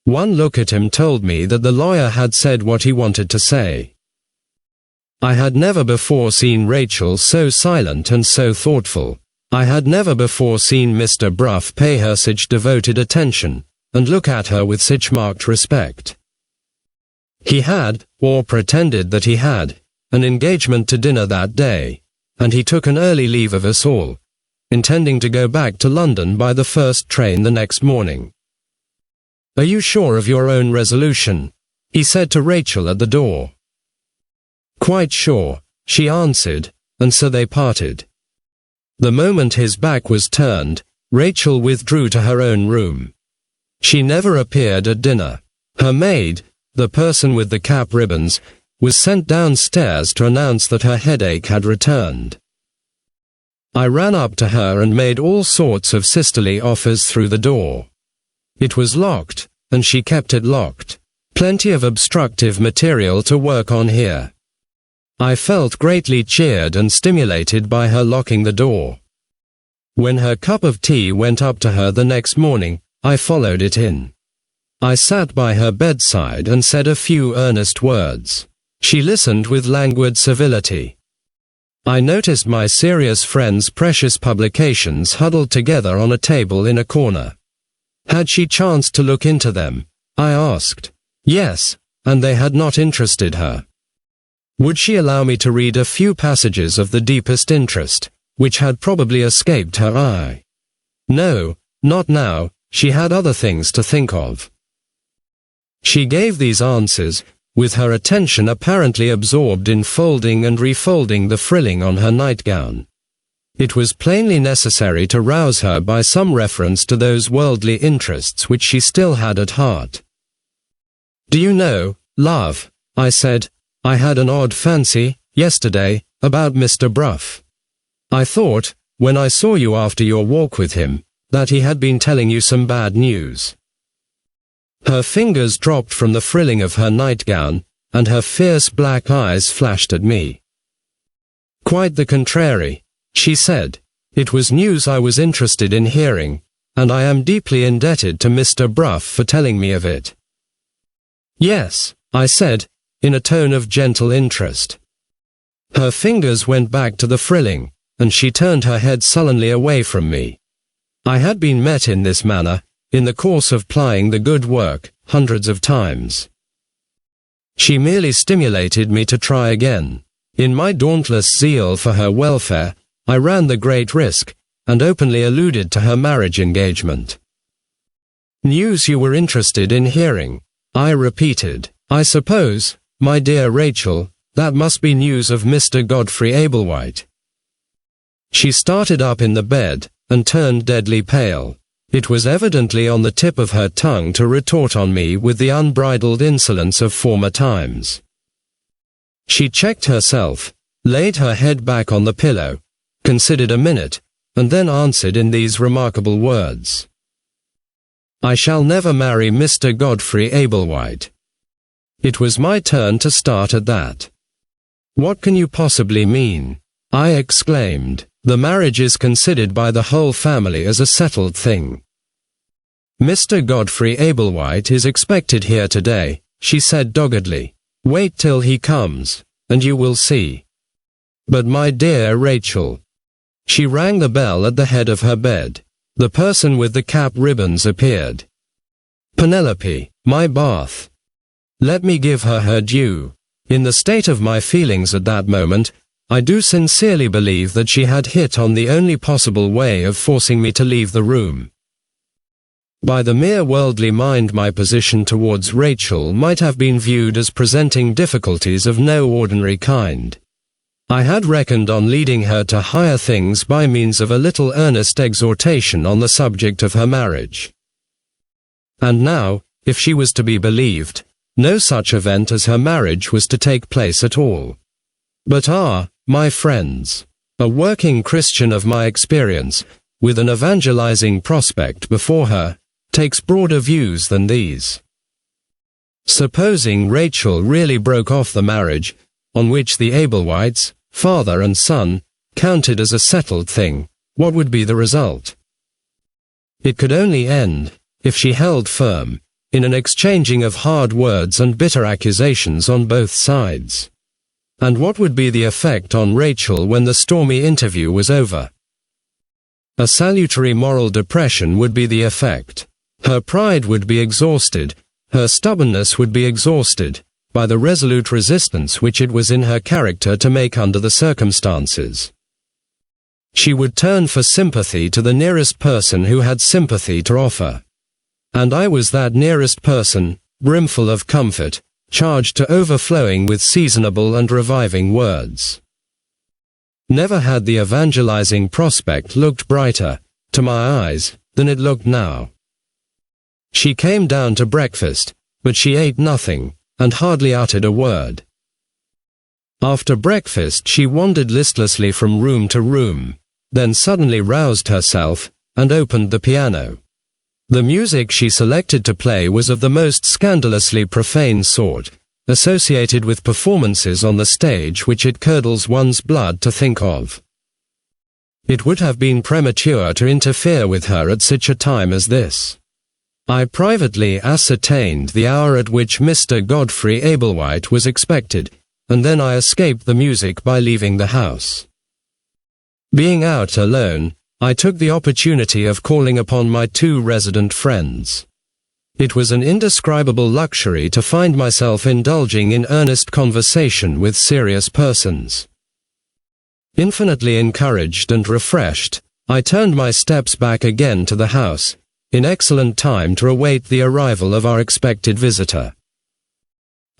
One look at him told me that the lawyer had said what he wanted to say. I had never before seen Rachel so silent and so thoughtful. I had never before seen Mr. Bruff pay her such devoted attention, and look at her with such marked respect. He had, or pretended that he had, an engagement to dinner that day, and he took an early leave of us all, intending to go back to London by the first train the next morning. "Are you sure of your own resolution?" he said to Rachel at the door. "Quite sure," she answered, and so they parted. The moment his back was turned, Rachel withdrew to her own room. She never appeared at dinner. Her maid, the person with the cap ribbons, was sent downstairs to announce that her headache had returned. I ran up to her and made all sorts of sisterly offers through the door. It was locked, and she kept it locked. Plenty of obstructive material to work on here. I felt greatly cheered and stimulated by her locking the door. When her cup of tea went up to her the next morning, I followed it in. I sat by her bedside and said a few earnest words. She listened with languid civility. I noticed my serious friend's precious publications huddled together on a table in a corner. Had she chanced to look into them? I asked. Yes, and they had not interested her. Would she allow me to read a few passages of the deepest interest, which had probably escaped her eye? No, not now, she had other things to think of. She gave these answers, with her attention apparently absorbed in folding and refolding the frilling on her nightgown. It was plainly necessary to rouse her by some reference to those worldly interests which she still had at heart. "Do you know, love," I said, "I had an odd fancy, yesterday, about Mr. Bruff. I thought, when I saw you after your walk with him, that he had been telling you some bad news." Her fingers dropped from the frilling of her nightgown, and her fierce black eyes flashed at me. "Quite the contrary," she said. "It was news I was interested in hearing, and I am deeply indebted to Mr. Bruff for telling me of it." "Yes," I said, in a tone of gentle interest. Her fingers went back to the frilling, and she turned her head sullenly away from me. I had been met in this manner, in the course of plying the good work, hundreds of times. She merely stimulated me to try again. In my dauntless zeal for her welfare, I ran the great risk, and openly alluded to her marriage engagement. "News you were interested in hearing," I repeated. "I suppose, my dear Rachel, that must be news of Mr. Godfrey Ablewhite." She started up in the bed, and turned deadly pale. It was evidently on the tip of her tongue to retort on me with the unbridled insolence of former times. She checked herself, laid her head back on the pillow, considered a minute, and then answered in these remarkable words. "I shall never marry Mr. Godfrey Ablewhite." It was my turn to start at that. "What can you possibly mean?" I exclaimed. "The marriage is considered by the whole family as a settled thing." "Mr. Godfrey Ablewhite is expected here today," she said doggedly. "Wait till he comes, and you will see." "But my dear Rachel." She rang the bell at the head of her bed. The person with the cap ribbons appeared. "Penelope, my bath." Let me give her her due. In the state of my feelings at that moment, I do sincerely believe that she had hit on the only possible way of forcing me to leave the room. By the mere worldly mind, my position towards Rachel might have been viewed as presenting difficulties of no ordinary kind. I had reckoned on leading her to higher things by means of a little earnest exhortation on the subject of her marriage. And now, if she was to be believed, no such event as her marriage was to take place at all. But my friends, a working Christian of my experience, with an evangelizing prospect before her, takes broader views than these. Supposing Rachel really broke off the marriage, on which the Ablewhites, father and son, counted as a settled thing, what would be the result? It could only end, if she held firm, in an exchanging of hard words and bitter accusations on both sides. And what would be the effect on Rachel when the stormy interview was over? A salutary moral depression would be the effect. Her pride would be exhausted, her stubbornness would be exhausted, by the resolute resistance which it was in her character to make under the circumstances. She would turn for sympathy to the nearest person who had sympathy to offer. And I was that nearest person, brimful of comfort, charged to overflowing with seasonable and reviving words. Never had the evangelizing prospect looked brighter, to my eyes, than it looked now. She came down to breakfast, but she ate nothing, and hardly uttered a word. After breakfast she wandered listlessly from room to room, then suddenly roused herself, and opened the piano. The music she selected to play was of the most scandalously profane sort, associated with performances on the stage which it curdles one's blood to think of. It would have been premature to interfere with her at such a time as this. I privately ascertained the hour at which Mr. Godfrey Ablewhite was expected, and then I escaped the music by leaving the house. Being out alone, I took the opportunity of calling upon my two resident friends. It was an indescribable luxury to find myself indulging in earnest conversation with serious persons. Infinitely encouraged and refreshed, I turned my steps back again to the house, in excellent time to await the arrival of our expected visitor.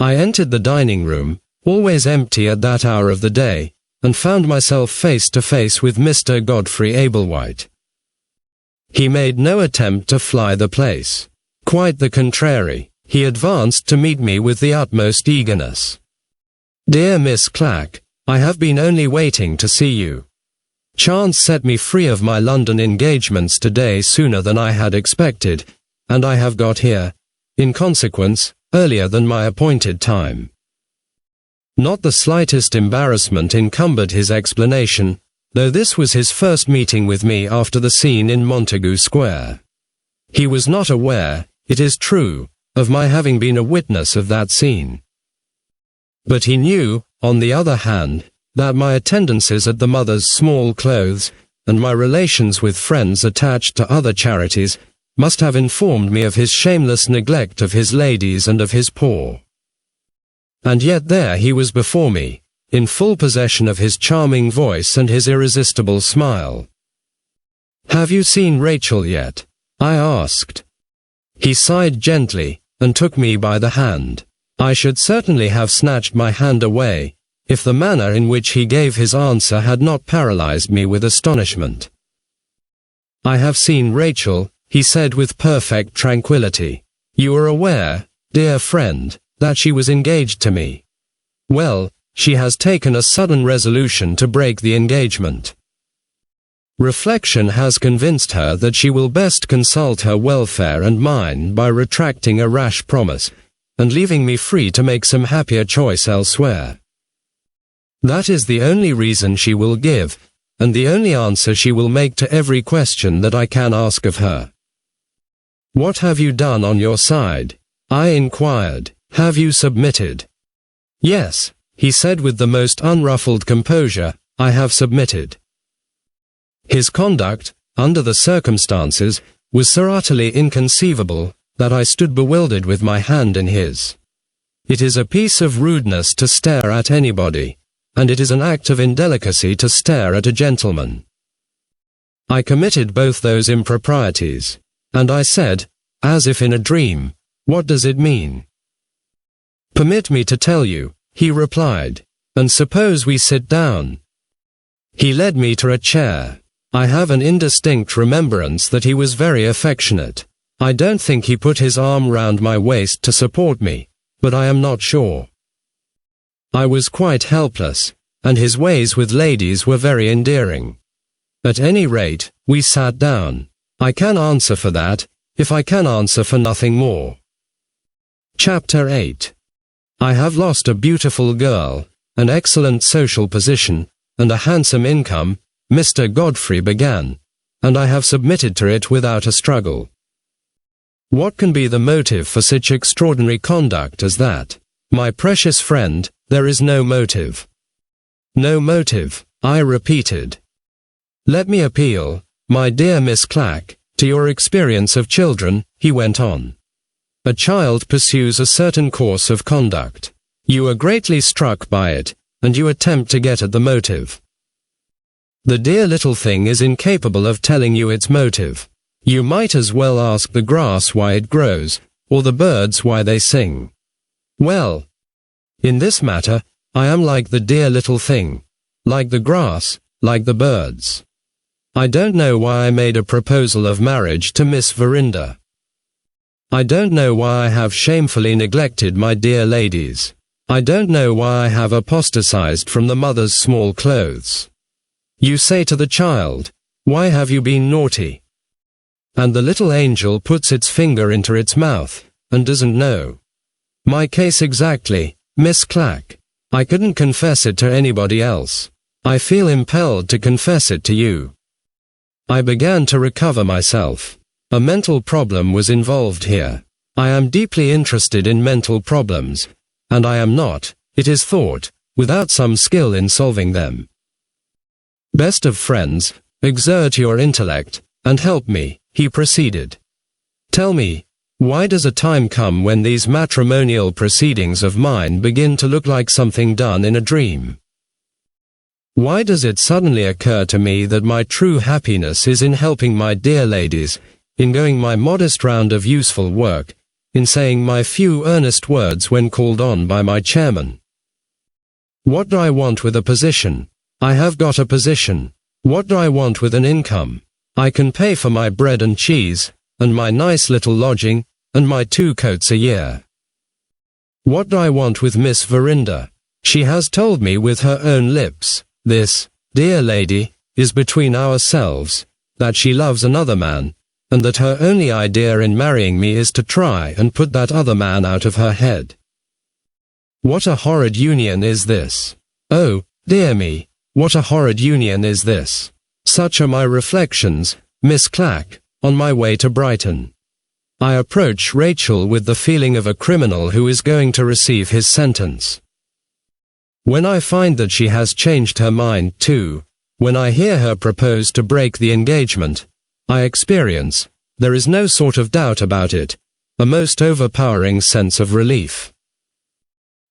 I entered the dining room, always empty at that hour of the day, and found myself face to face with Mr. Godfrey Ablewhite. He made no attempt to fly the place. Quite the contrary, he advanced to meet me with the utmost eagerness. "Dear Miss Clack, I have been only waiting to see you. Chance set me free of my London engagements today sooner than I had expected, and I have got here, in consequence, earlier than my appointed time." Not the slightest embarrassment encumbered his explanation, though this was his first meeting with me after the scene in Montagu Square. He was not aware, it is true, of my having been a witness of that scene. But he knew, on the other hand, that my attendances at the mother's small clothes, and my relations with friends attached to other charities, must have informed me of his shameless neglect of his ladies and of his poor. And yet there he was before me, in full possession of his charming voice and his irresistible smile. "Have you seen Rachel yet?" I asked. He sighed gently, and took me by the hand. I should certainly have snatched my hand away, if the manner in which he gave his answer had not paralyzed me with astonishment. "I have seen Rachel," he said with perfect tranquility. "You are aware, dear friend, that she was engaged to me. Well, she has taken a sudden resolution to break the engagement. Reflection has convinced her that she will best consult her welfare and mine by retracting a rash promise, and leaving me free to make some happier choice elsewhere. That is the only reason she will give, and the only answer she will make to every question that I can ask of her." "What have you done on your side?" I inquired. "Have you submitted?" "Yes," he said with the most unruffled composure, "I have submitted." His conduct, under the circumstances, was so utterly inconceivable that I stood bewildered with my hand in his. It is a piece of rudeness to stare at anybody, and it is an act of indelicacy to stare at a gentleman. I committed both those improprieties, and I said, as if in a dream, "What does it mean?" "Permit me to tell you," he replied, "and suppose we sit down." He led me to a chair. I have an indistinct remembrance that he was very affectionate. I don't think he put his arm round my waist to support me, but I am not sure. I was quite helpless, and his ways with ladies were very endearing. At any rate, we sat down. I can answer for that, if I can answer for nothing more. Chapter 8. I have lost a beautiful girl, an excellent social position, and a handsome income, Mr. Godfrey began, and I have submitted to it without a struggle. What can be the motive for such extraordinary conduct as that? My precious friend, there is no motive. No motive, I repeated. Let me appeal, my dear Miss Clack, to your experience of children, he went on. A child pursues a certain course of conduct. You are greatly struck by it, and you attempt to get at the motive. The dear little thing is incapable of telling you its motive. You might as well ask the grass why it grows, or the birds why they sing. Well, in this matter, I am like the dear little thing, like the grass, like the birds. I don't know why I made a proposal of marriage to Miss Verinder. I don't know why I have shamefully neglected my dear ladies. I don't know why I have apostatized from the mother's small clothes. You say to the child, "Why have you been naughty?" And the little angel puts its finger into its mouth, and doesn't know. My case exactly, Miss Clack. I couldn't confess it to anybody else. I feel impelled to confess it to you. I began to recover myself. A mental problem was involved here. I am deeply interested in mental problems, and I am not, it is thought, without some skill in solving them. Best of friends, exert your intellect, and help me, he proceeded. Tell me, why does a time come when these matrimonial proceedings of mine begin to look like something done in a dream? Why does it suddenly occur to me that my true happiness is in helping my dear ladies, in going my modest round of useful work, in saying my few earnest words when called on by my chairman? What do I want with a position? I have got a position. What do I want with an income? I can pay for my bread and cheese, and my nice little lodging, and my 2 coats a year. What do I want with Miss Verinder? She has told me with her own lips, this, dear lady, is between ourselves, that she loves another man, and that her only idea in marrying me is to try and put that other man out of her head. What a horrid union is this! Oh, dear me, what a horrid union is this! Such are my reflections, Miss Clack, on my way to Brighton. I approach Rachel with the feeling of a criminal who is going to receive his sentence. When I find that she has changed her mind too, when I hear her propose to break the engagement, I experience, there is no sort of doubt about it, a most overpowering sense of relief.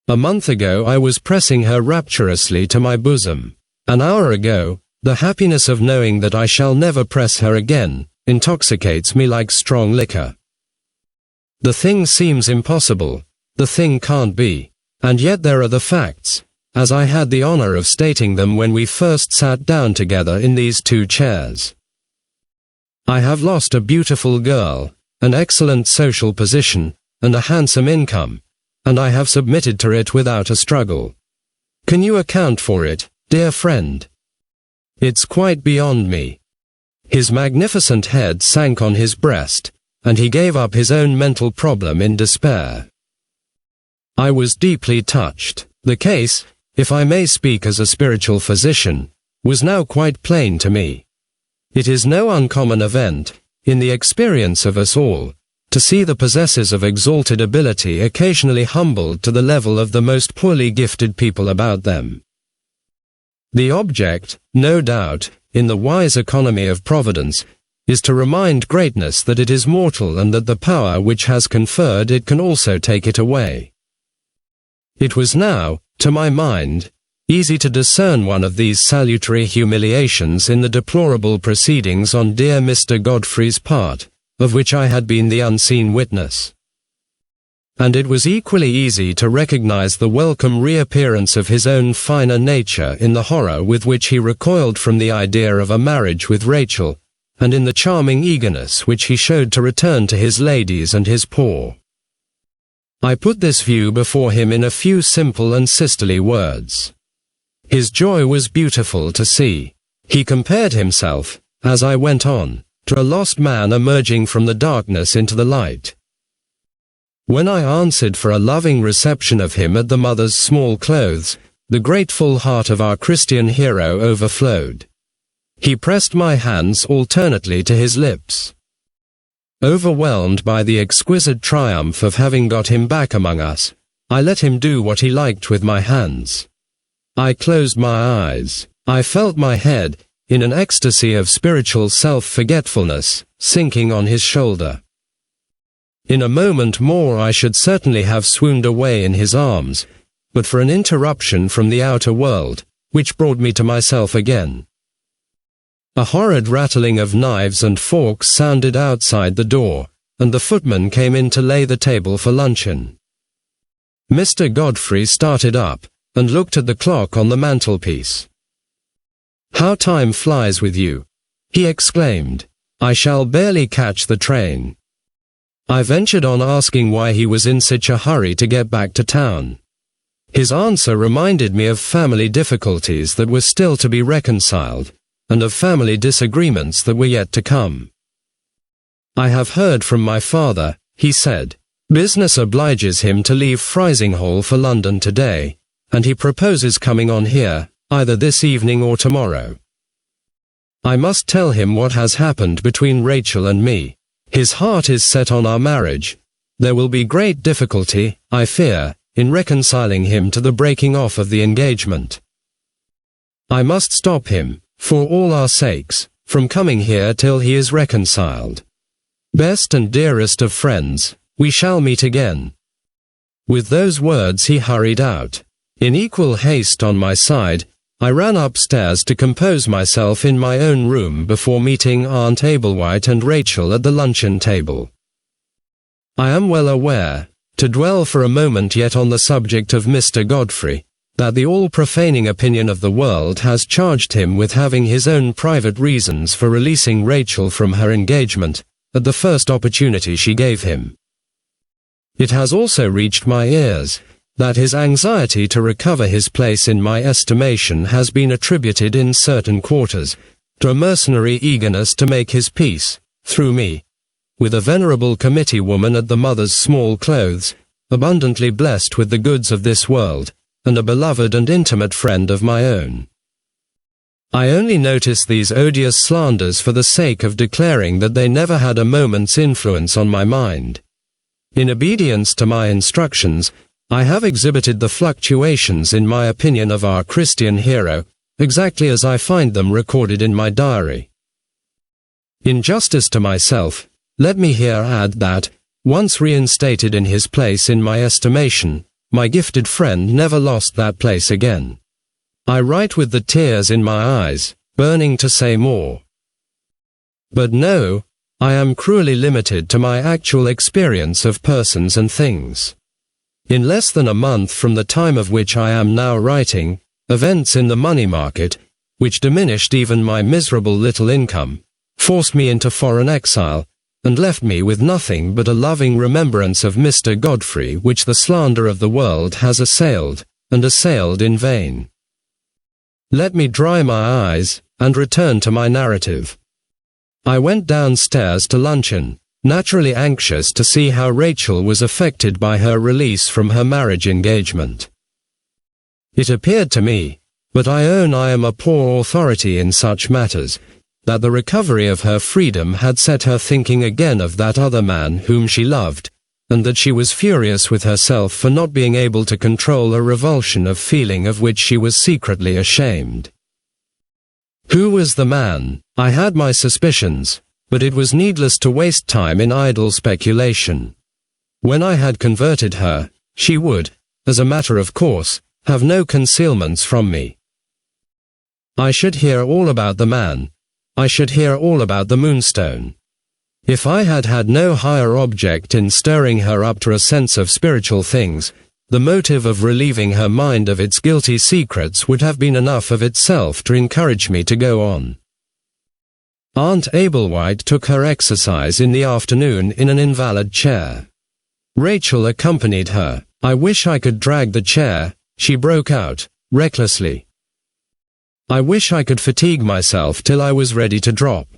A month ago I was pressing her rapturously to my bosom. An hour ago, the happiness of knowing that I shall never press her again intoxicates me like strong liquor. The thing seems impossible, the thing can't be, and yet there are the facts, as I had the honor of stating them when we first sat down together in these two chairs. I have lost a beautiful girl, an excellent social position, and a handsome income, and I have submitted to it without a struggle. Can you account for it, dear friend? It's quite beyond me. His magnificent head sank on his breast, and he gave up his own mental problem in despair. I was deeply touched. The case, if I may speak as a spiritual physician, was now quite plain to me. It is no uncommon event, in the experience of us all, to see the possessors of exalted ability occasionally humbled to the level of the most poorly gifted people about them. The object, no doubt, in the wise economy of Providence, is to remind greatness that it is mortal and that the power which has conferred it can also take it away. It was now, to my mind, easy to discern one of these salutary humiliations in the deplorable proceedings on dear Mr. Godfrey's part, of which I had been the unseen witness. And it was equally easy to recognize the welcome reappearance of his own finer nature in the horror with which he recoiled from the idea of a marriage with Rachel, and in the charming eagerness which he showed to return to his ladies and his poor. I put this view before him in a few simple and sisterly words. His joy was beautiful to see. He compared himself, as I went on, to a lost man emerging from the darkness into the light. When I answered for a loving reception of him at the mother's small clothes, the grateful heart of our Christian hero overflowed. He pressed my hands alternately to his lips. Overwhelmed by the exquisite triumph of having got him back among us, I let him do what he liked with my hands. I closed my eyes. I felt my head, in an ecstasy of spiritual self-forgetfulness, sinking on his shoulder. In a moment more I should certainly have swooned away in his arms, but for an interruption from the outer world, which brought me to myself again. A horrid rattling of knives and forks sounded outside the door, and the footman came in to lay the table for luncheon. Mr. Godfrey started up, and looked at the clock on the mantelpiece. "How time flies with you," he exclaimed. "I shall barely catch the train." I ventured on asking why he was in such a hurry to get back to town. His answer reminded me of family difficulties that were still to be reconciled, and of family disagreements that were yet to come. "I have heard from my father," he said. "Business obliges him to leave Frizinghall for London today, and he proposes coming on here, either this evening or tomorrow. I must tell him what has happened between Rachel and me. His heart is set on our marriage. There will be great difficulty, I fear, in reconciling him to the breaking off of the engagement. I must stop him, for all our sakes, from coming here till he is reconciled. Best and dearest of friends, we shall meet again." With those words he hurried out. In equal haste on my side, I ran upstairs to compose myself in my own room before meeting Aunt Ablewhite and Rachel at the luncheon table. I am well aware, to dwell for a moment yet on the subject of Mr. Godfrey, that the all-profaning opinion of the world has charged him with having his own private reasons for releasing Rachel from her engagement, at the first opportunity she gave him. It has also reached my ears that his anxiety to recover his place in my estimation has been attributed in certain quarters to a mercenary eagerness to make his peace, through me, with a venerable committee woman at the mother's small clothes, abundantly blessed with the goods of this world, and a beloved and intimate friend of my own. I only notice these odious slanders for the sake of declaring that they never had a moment's influence on my mind. In obedience to my instructions, I have exhibited the fluctuations in my opinion of our Christian hero, exactly as I find them recorded in my diary. In justice to myself, let me here add that, once reinstated in his place in my estimation, my gifted friend never lost that place again. I write with the tears in my eyes, burning to say more. But no, I am cruelly limited to my actual experience of persons and things. In less than a month from the time of which I am now writing, events in the money market, which diminished even my miserable little income, forced me into foreign exile, and left me with nothing but a loving remembrance of Mr. Godfrey which the slander of the world has assailed, and assailed in vain. Let me dry my eyes, and return to my narrative. I went downstairs to luncheon, naturally anxious to see how Rachel was affected by her release from her marriage engagement. It appeared to me, but I own I am a poor authority in such matters, that the recovery of her freedom had set her thinking again of that other man whom she loved, and that she was furious with herself for not being able to control a revulsion of feeling of which she was secretly ashamed. Who was the man? I had my suspicions, but it was needless to waste time in idle speculation. When I had converted her, she would, as a matter of course, have no concealments from me. I should hear all about the man. I should hear all about the Moonstone. If I had had no higher object in stirring her up to a sense of spiritual things, the motive of relieving her mind of its guilty secrets would have been enough of itself to encourage me to go on. Aunt Ablewhite took her exercise in the afternoon in an invalid chair. Rachel accompanied her. I wish I could drag the chair, she broke out, recklessly. I wish I could fatigue myself till I was ready to drop.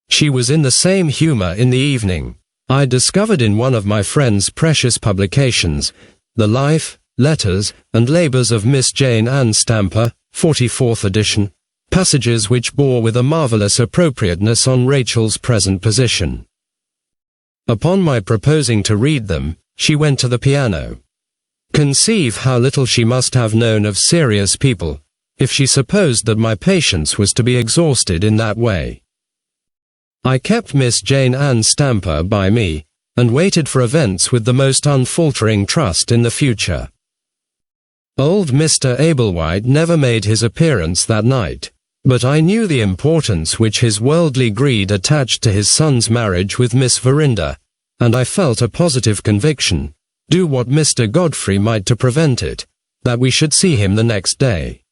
She was in the same humor in the evening. I discovered in one of my friend's precious publications, The Life, Letters, and Labors of Miss Jane Ann Stamper, 44th edition, passages which bore with a marvelous appropriateness on Rachel's present position. Upon my proposing to read them, she went to the piano. Conceive how little she must have known of serious people, if she supposed that my patience was to be exhausted in that way. I kept Miss Jane Ann Stamper by me, and waited for events with the most unfaltering trust in the future. Old Mr. Ablewhite never made his appearance that night, but I knew the importance which his worldly greed attached to his son's marriage with Miss Verinder, and I felt a positive conviction, do what Mr. Godfrey might to prevent it, that we should see him the next day.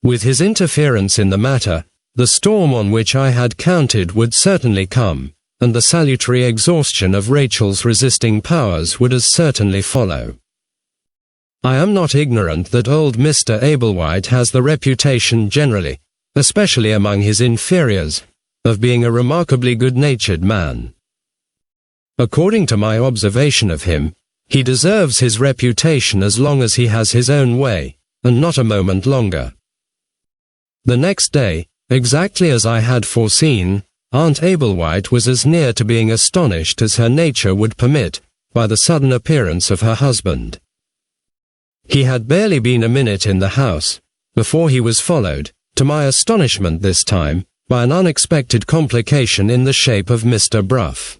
With his interference in the matter, the storm on which I had counted would certainly come, and the salutary exhaustion of Rachel's resisting powers would as certainly follow. I am not ignorant that old Mr. Ablewhite has the reputation generally, especially among his inferiors, of being a remarkably good-natured man. According to my observation of him, he deserves his reputation as long as he has his own way, and not a moment longer. The next day, exactly as I had foreseen, Aunt Ablewhite was as near to being astonished as her nature would permit, by the sudden appearance of her husband. He had barely been a minute in the house, before he was followed, to my astonishment this time, by an unexpected complication in the shape of Mr. Bruff.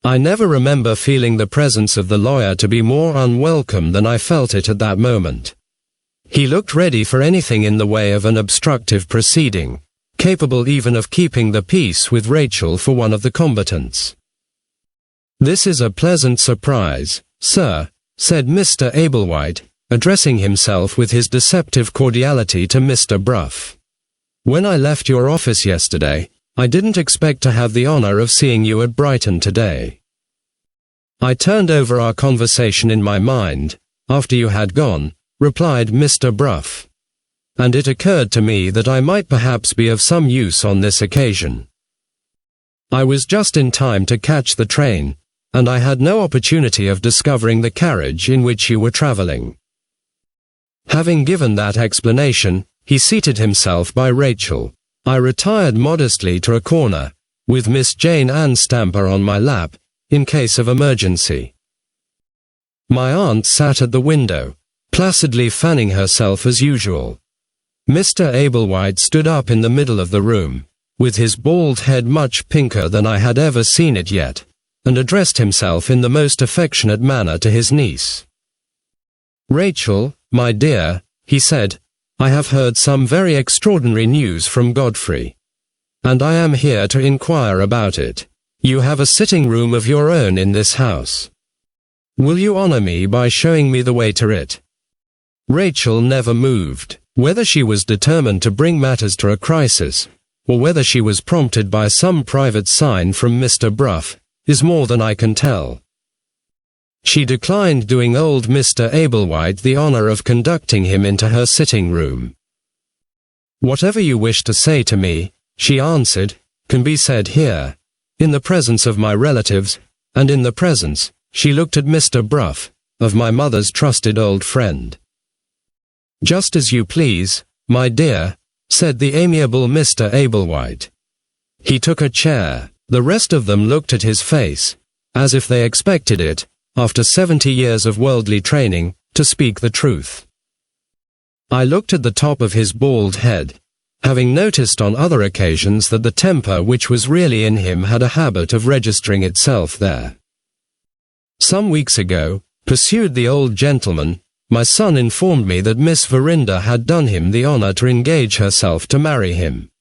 I never remember feeling the presence of the lawyer to be more unwelcome than I felt it at that moment. He looked ready for anything in the way of an obstructive proceeding, capable even of keeping the peace with Rachel for one of the combatants. "This is a pleasant surprise, sir," said Mr. Ablewhite, addressing himself with his deceptive cordiality to Mr. Bruff. "When I left your office yesterday, I didn't expect to have the honor of seeing you at Brighton today. I turned over our conversation in my mind, after you had gone," replied Mr. Bruff, "and it occurred to me that I might perhaps be of some use on this occasion. I was just in time to catch the train, and I had no opportunity of discovering the carriage in which you were traveling." Having given that explanation, he seated himself by Rachel. I retired modestly to a corner, with Miss Jane Ann Stamper on my lap, in case of emergency. My aunt sat at the window, placidly fanning herself as usual. Mr. Ablewhite stood up in the middle of the room, with his bald head much pinker than I had ever seen it yet, and addressed himself in the most affectionate manner to his niece. "Rachel, my dear," he said, "I have heard some very extraordinary news from Godfrey, and I am here to inquire about it. You have a sitting room of your own in this house. Will you honor me by showing me the way to it?" Rachel never moved. Whether she was determined to bring matters to a crisis, or whether she was prompted by some private sign from Mr. Bruff, is more than I can tell. She declined doing old Mr. Ablewhite the honor of conducting him into her sitting room. "Whatever you wish to say to me," she answered, "can be said here, in the presence of my relatives, and in the presence," she looked at Mr. Bruff, "of my mother's trusted old friend." "Just as you please, my dear," said the amiable Mr. Ablewhite. He took a chair. The rest of them looked at his face, as if they expected it, after 70 years of worldly training, to speak the truth. I looked at the top of his bald head, having noticed on other occasions that the temper which was really in him had a habit of registering itself there. "Some weeks ago," pursued the old gentleman, "my son informed me that Miss Verinder had done him the honor to engage herself to marry him.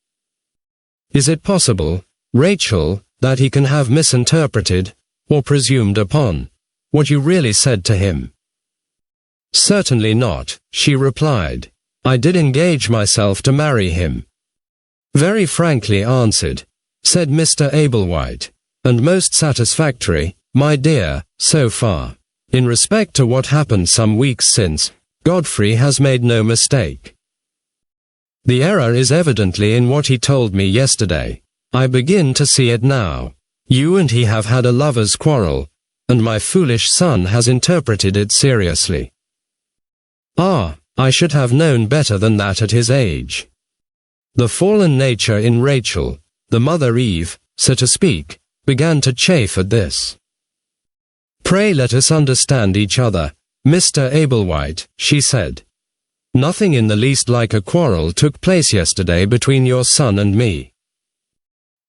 Is it possible, Rachel, that he can have misinterpreted, or presumed upon, what you really said to him?" "Certainly not," she replied. "I did engage myself to marry him." "Very frankly answered," said Mr. Ablewhite, "and most satisfactory, my dear, so far. In respect to what happened some weeks since, Godfrey has made no mistake. The error is evidently in what he told me yesterday. I begin to see it now. You and he have had a lover's quarrel, and my foolish son has interpreted it seriously. Ah, I should have known better than that at his age." The fallen nature in Rachel, the Mother Eve, so to speak, began to chafe at this. "Pray let us understand each other, Mr. Ablewhite," she said. "Nothing in the least like a quarrel took place yesterday between your son and me.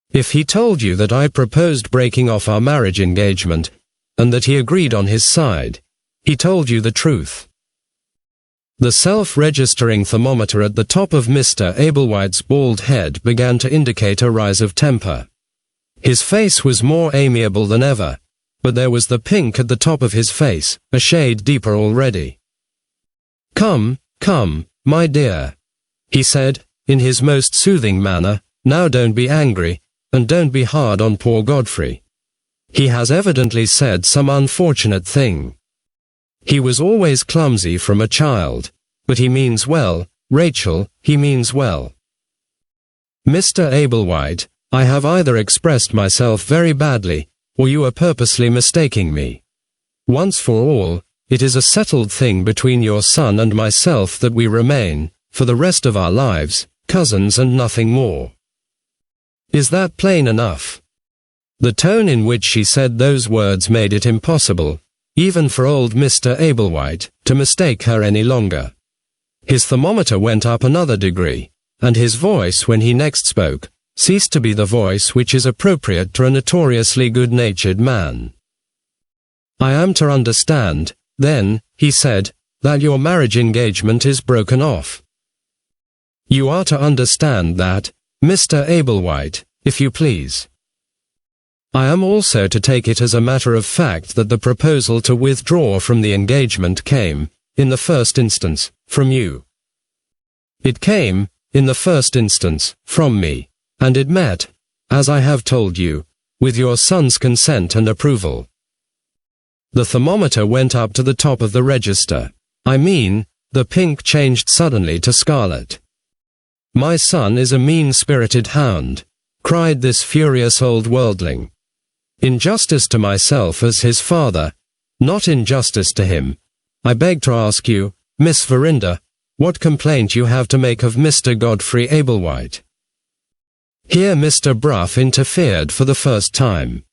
If he told you that I proposed breaking off our marriage engagement, and that he agreed on his side, he told you the truth." The self-registering thermometer at the top of Mr. Ablewhite's bald head began to indicate a rise of temper. His face was more amiable than ever, but there was the pink at the top of his face, a shade deeper already. "Come, come, my dear," he said, in his most soothing manner, "now don't be angry, and don't be hard on poor Godfrey. He has evidently said some unfortunate thing. He was always clumsy from a child, but he means well, Rachel, he means well. Mr. Ablewhite, I have either expressed myself very badly, or you are purposely mistaking me. Once for all, it is a settled thing between your son and myself that we remain, for the rest of our lives, cousins and nothing more. Is that plain enough?" The tone in which she said those words made it impossible, even for old Mr. Ablewhite, to mistake her any longer. His thermometer went up another degree, and his voice, when he next spoke, ceased to be the voice which is appropriate to a notoriously good-natured man. "I am to understand, then," he said, "that your marriage engagement is broken off." "You are to understand that, Mr. Ablewhite, if you please. I am also to take it as a matter of fact that the proposal to withdraw from the engagement came, in the first instance, from you. It came, in the first instance, from me, and it met, as I have told you, with your son's consent and approval." The thermometer went up to the top of the register. I mean, the pink changed suddenly to scarlet. "My son is a mean-spirited hound," cried this furious old worldling. "In justice to myself as his father, not in justice to him, I beg to ask you, Miss Verinder, what complaint you have to make of Mr. Godfrey Ablewhite." Here Mr. Bruff interfered for the first time.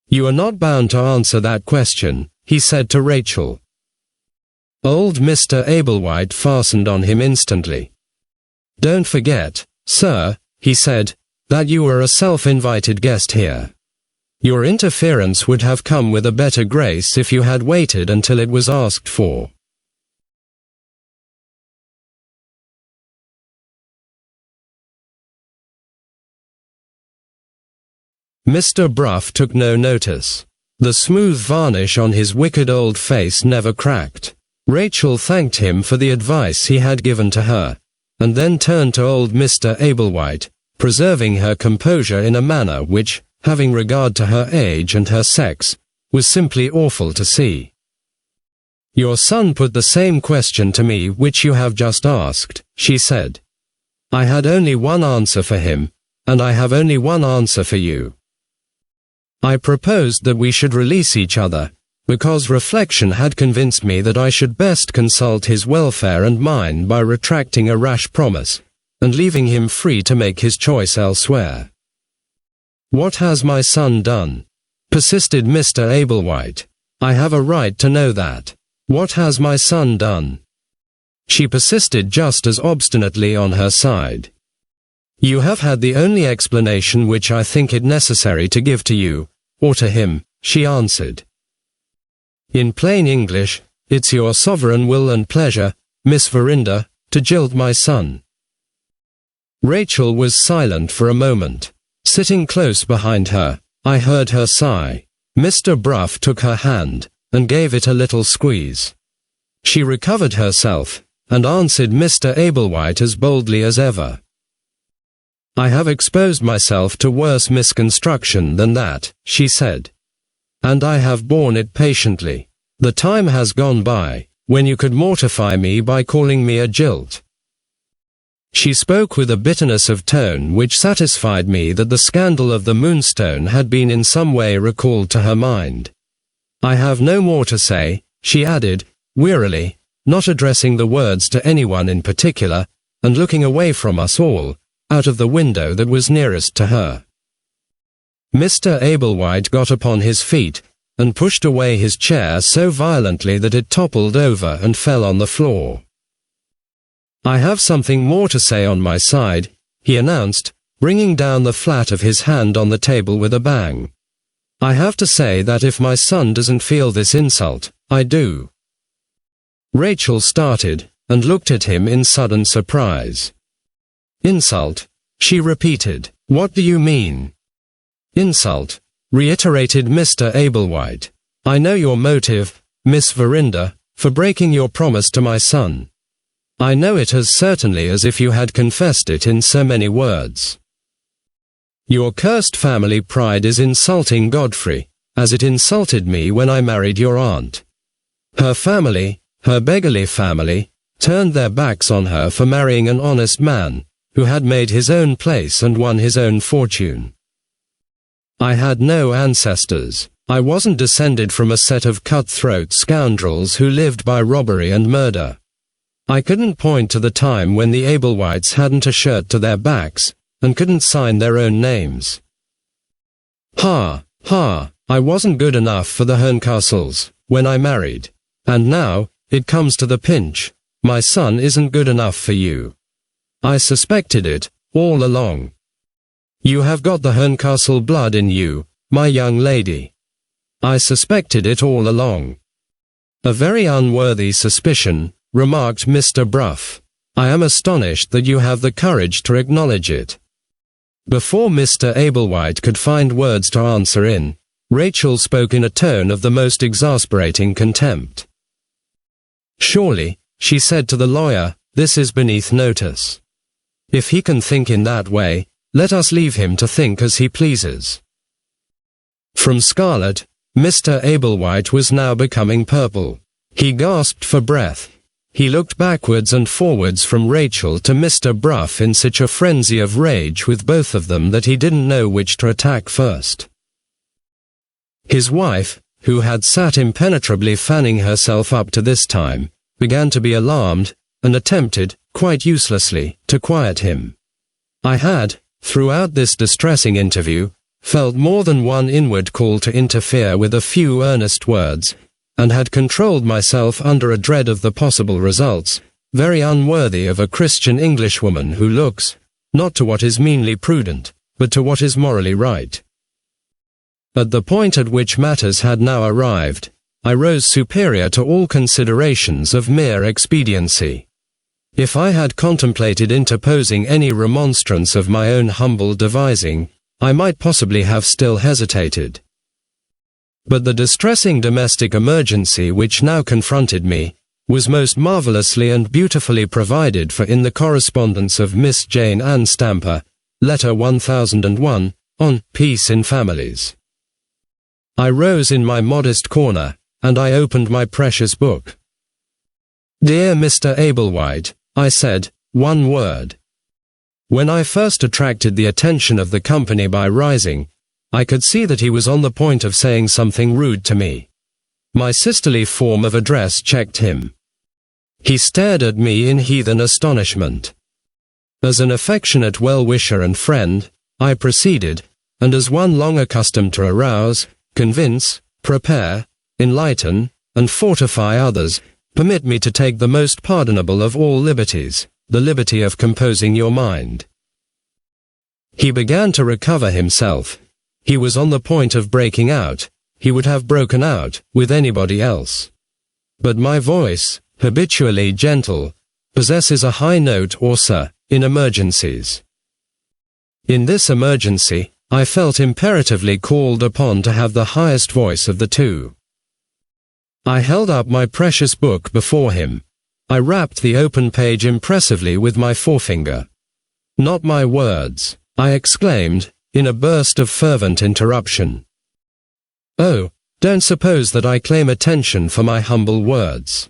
"You are not bound to answer that question, he said to Rachel. Old Mr. Ablewhite fastened on him instantly. Don't forget, sir, he said, that you were a self-invited guest here. Your interference would have come with a better grace if you had waited until it was asked for. Mr. Brough took no notice. The smooth varnish on his wicked old face never cracked. Rachel thanked him for the advice he had given to her, and then turned to old Mr. Ablewhite, preserving her composure in a manner which, having regard to her age and her sex, was simply awful to see. Your son put the same question to me which you have just asked, she said. I had only one answer for him, and I have only one answer for you. I proposed that we should release each other, because reflection had convinced me that I should best consult his welfare and mine by retracting a rash promise, and leaving him free to make his choice elsewhere. What has my son done? Persisted Mr. Ablewhite. I have a right to know that. What has my son done? She persisted just as obstinately on her side. You have had the only explanation which I think it necessary to give to you, or to him, she answered. In plain English, it's your sovereign will and pleasure, Miss Verinder, to jilt my son. Rachel was silent for a moment. Sitting close behind her, I heard her sigh. Mr. Brough took her hand, and gave it a little squeeze. She recovered herself, and answered Mr. Ablewhite as boldly as ever. I have exposed myself to worse misconstruction than that, she said. And I have borne it patiently. The time has gone by, when you could mortify me by calling me a jilt. She spoke with a bitterness of tone which satisfied me that the scandal of the Moonstone had been in some way recalled to her mind. I have no more to say, she added, wearily, not addressing the words to anyone in particular, and looking away from us all, out of the window that was nearest to her. Mr. Ablewhite got upon his feet, and pushed away his chair so violently that it toppled over and fell on the floor. I have something more to say on my side, he announced, bringing down the flat of his hand on the table with a bang. I have to say that if my son doesn't feel this insult, I do. Rachel started, and looked at him in sudden surprise. Insult, she repeated. What do you mean? Insult, reiterated Mr. Ablewhite. I know your motive, Miss Verinder, for breaking your promise to my son. I know it as certainly as if you had confessed it in so many words. Your cursed family pride is insulting Godfrey, as it insulted me when I married your aunt. Her family, her beggarly family, turned their backs on her for marrying an honest man, who had made his own place and won his own fortune. I had no ancestors. I wasn't descended from a set of cutthroat scoundrels who lived by robbery and murder. I couldn't point to the time when the Ablewhites hadn't a shirt to their backs, and couldn't sign their own names. Ha, ha, I wasn't good enough for the Herncastles, when I married. And now, it comes to the pinch, my son isn't good enough for you. I suspected it, all along. You have got the Herncastle blood in you, my young lady. I suspected it all along. A very unworthy suspicion, remarked Mr. Brough. I am astonished that you have the courage to acknowledge it. Before Mr. Ablewhite could find words to answer in, Rachel spoke in a tone of the most exasperating contempt. Surely, she said to the lawyer, this is beneath notice. If he can think in that way, let us leave him to think as he pleases. From scarlet, Mr. Ablewhite was now becoming purple. He gasped for breath. He looked backwards and forwards from Rachel to Mr. Brough in such a frenzy of rage with both of them that he didn't know which to attack first. His wife, who had sat impenetrably fanning herself up to this time, began to be alarmed, and attempted, quite uselessly, to quiet him. I had, throughout this distressing interview, felt more than one inward call to interfere with a few earnest words, and had controlled myself under a dread of the possible results, very unworthy of a Christian Englishwoman who looks, not to what is meanly prudent, but to what is morally right. At the point at which matters had now arrived, I rose superior to all considerations of mere expediency. If I had contemplated interposing any remonstrance of my own humble devising, I might possibly have still hesitated. But the distressing domestic emergency which now confronted me was most marvellously and beautifully provided for in the correspondence of Miss Jane Ann Stamper, Letter 1001, on Peace in Families. I rose in my modest corner, and I opened my precious book. "Dear Mr. Ablewhite," I said, one word. When I first attracted the attention of the company by rising, I could see that he was on the point of saying something rude to me. My sisterly form of address checked him. He stared at me in heathen astonishment. As an affectionate well-wisher and friend, I proceeded, and as one long accustomed to arouse, convince, prepare, enlighten, and fortify others, permit me to take the most pardonable of all liberties, the liberty of composing your mind. He began to recover himself. He was on the point of breaking out. He would have broken out with anybody else. But my voice, habitually gentle, possesses a high note or sir in emergencies. In this emergency, I felt imperatively called upon to have the highest voice of the two. I held up my precious book before him. I rapped the open page impressively with my forefinger. "Not my words," I exclaimed, in a burst of fervent interruption. "Oh, don't suppose that I claim attention for my humble words.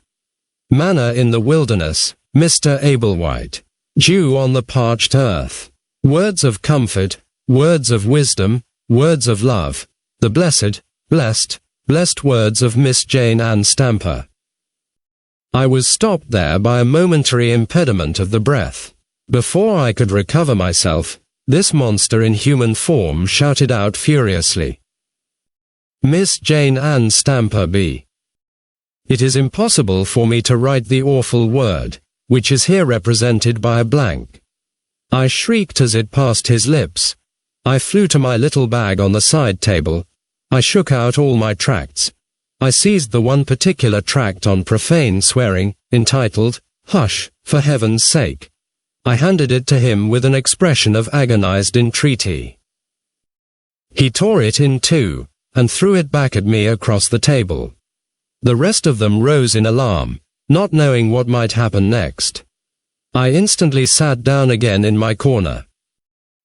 Manna in the wilderness, Mr. Ablewhite. Dew on the parched earth. Words of comfort, words of wisdom, words of love, the blessed, blessed words of Miss Jane Ann Stamper." I was stopped there by a momentary impediment of the breath. Before I could recover myself, this monster in human form shouted out furiously, "Miss Jane Ann Stamper B. It is impossible for me to write the awful word, which is here represented by a blank." I shrieked as it passed his lips. I flew to my little bag on the side table. I shook out all my tracts. I seized the one particular tract on profane swearing, entitled, "Hush, for heaven's sake." I handed it to him with an expression of agonized entreaty. He tore it in two, and threw it back at me across the table. The rest of them rose in alarm, not knowing what might happen next. I instantly sat down again in my corner.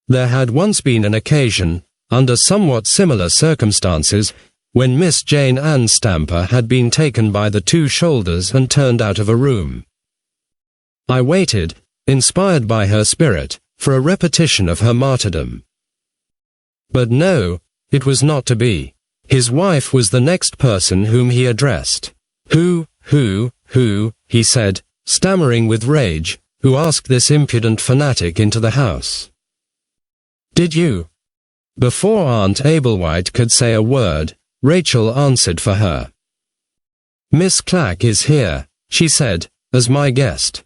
There had once been an occasion, under somewhat similar circumstances, when Miss Jane Ann Stamper had been taken by the two shoulders and turned out of a room. I waited, inspired by her spirit, for a repetition of her martyrdom. But no, it was not to be. His wife was the next person whom he addressed. Who, he said, stammering with rage, "who asked this impudent fanatic into the house?" "Did you?" Before Aunt Ablewhite could say a word, Rachel answered for her. "Miss Clack is here," she said, "as my guest."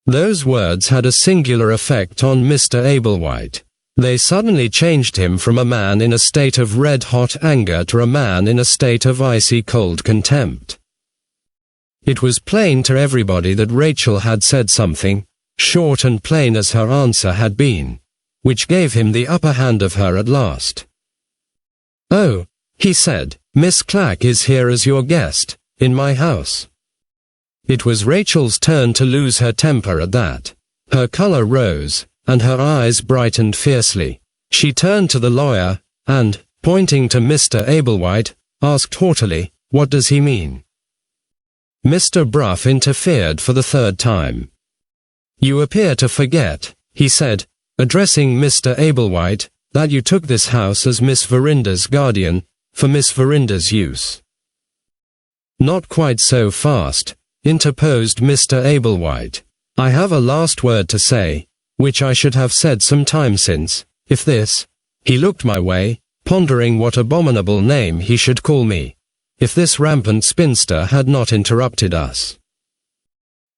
Those words had a singular effect on Mr. Ablewhite. They suddenly changed him from a man in a state of red-hot anger to a man in a state of icy cold contempt. It was plain to everybody that Rachel had said something, short and plain as her answer had been, which gave him the upper hand of her at last. "Oh," he said, "Miss Clack is here as your guest, in my house." It was Rachel's turn to lose her temper at that. Her color rose, and her eyes brightened fiercely. She turned to the lawyer, and, pointing to Mr. Ablewhite, asked haughtily, "What does he mean?" Mr. Bruff interfered for the third time. "You appear to forget," he said, addressing Mr. Ablewhite, "that you took this house as Miss Verinder's guardian, for Miss Verinder's use." "Not quite so fast," interposed Mr. Ablewhite. "I have a last word to say, which I should have said some time since, if this," he looked my way, pondering what abominable name he should call me, if this rampant spinster had not interrupted us.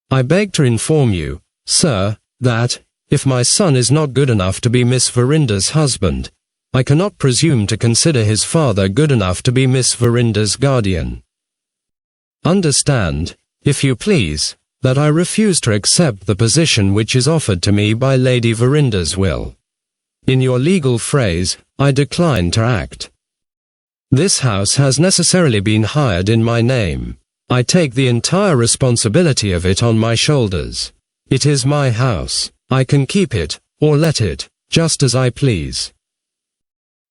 I beg to inform you, sir, that, if my son is not good enough to be Miss Verinder's husband, I cannot presume to consider his father good enough to be Miss Verinder's guardian. Understand, if you please, that I refuse to accept the position which is offered to me by Lady Verinder's will. In your legal phrase, I decline to act. This house has necessarily been hired in my name. I take the entire responsibility of it on my shoulders. It is my house. I can keep it, or let it, just as I please.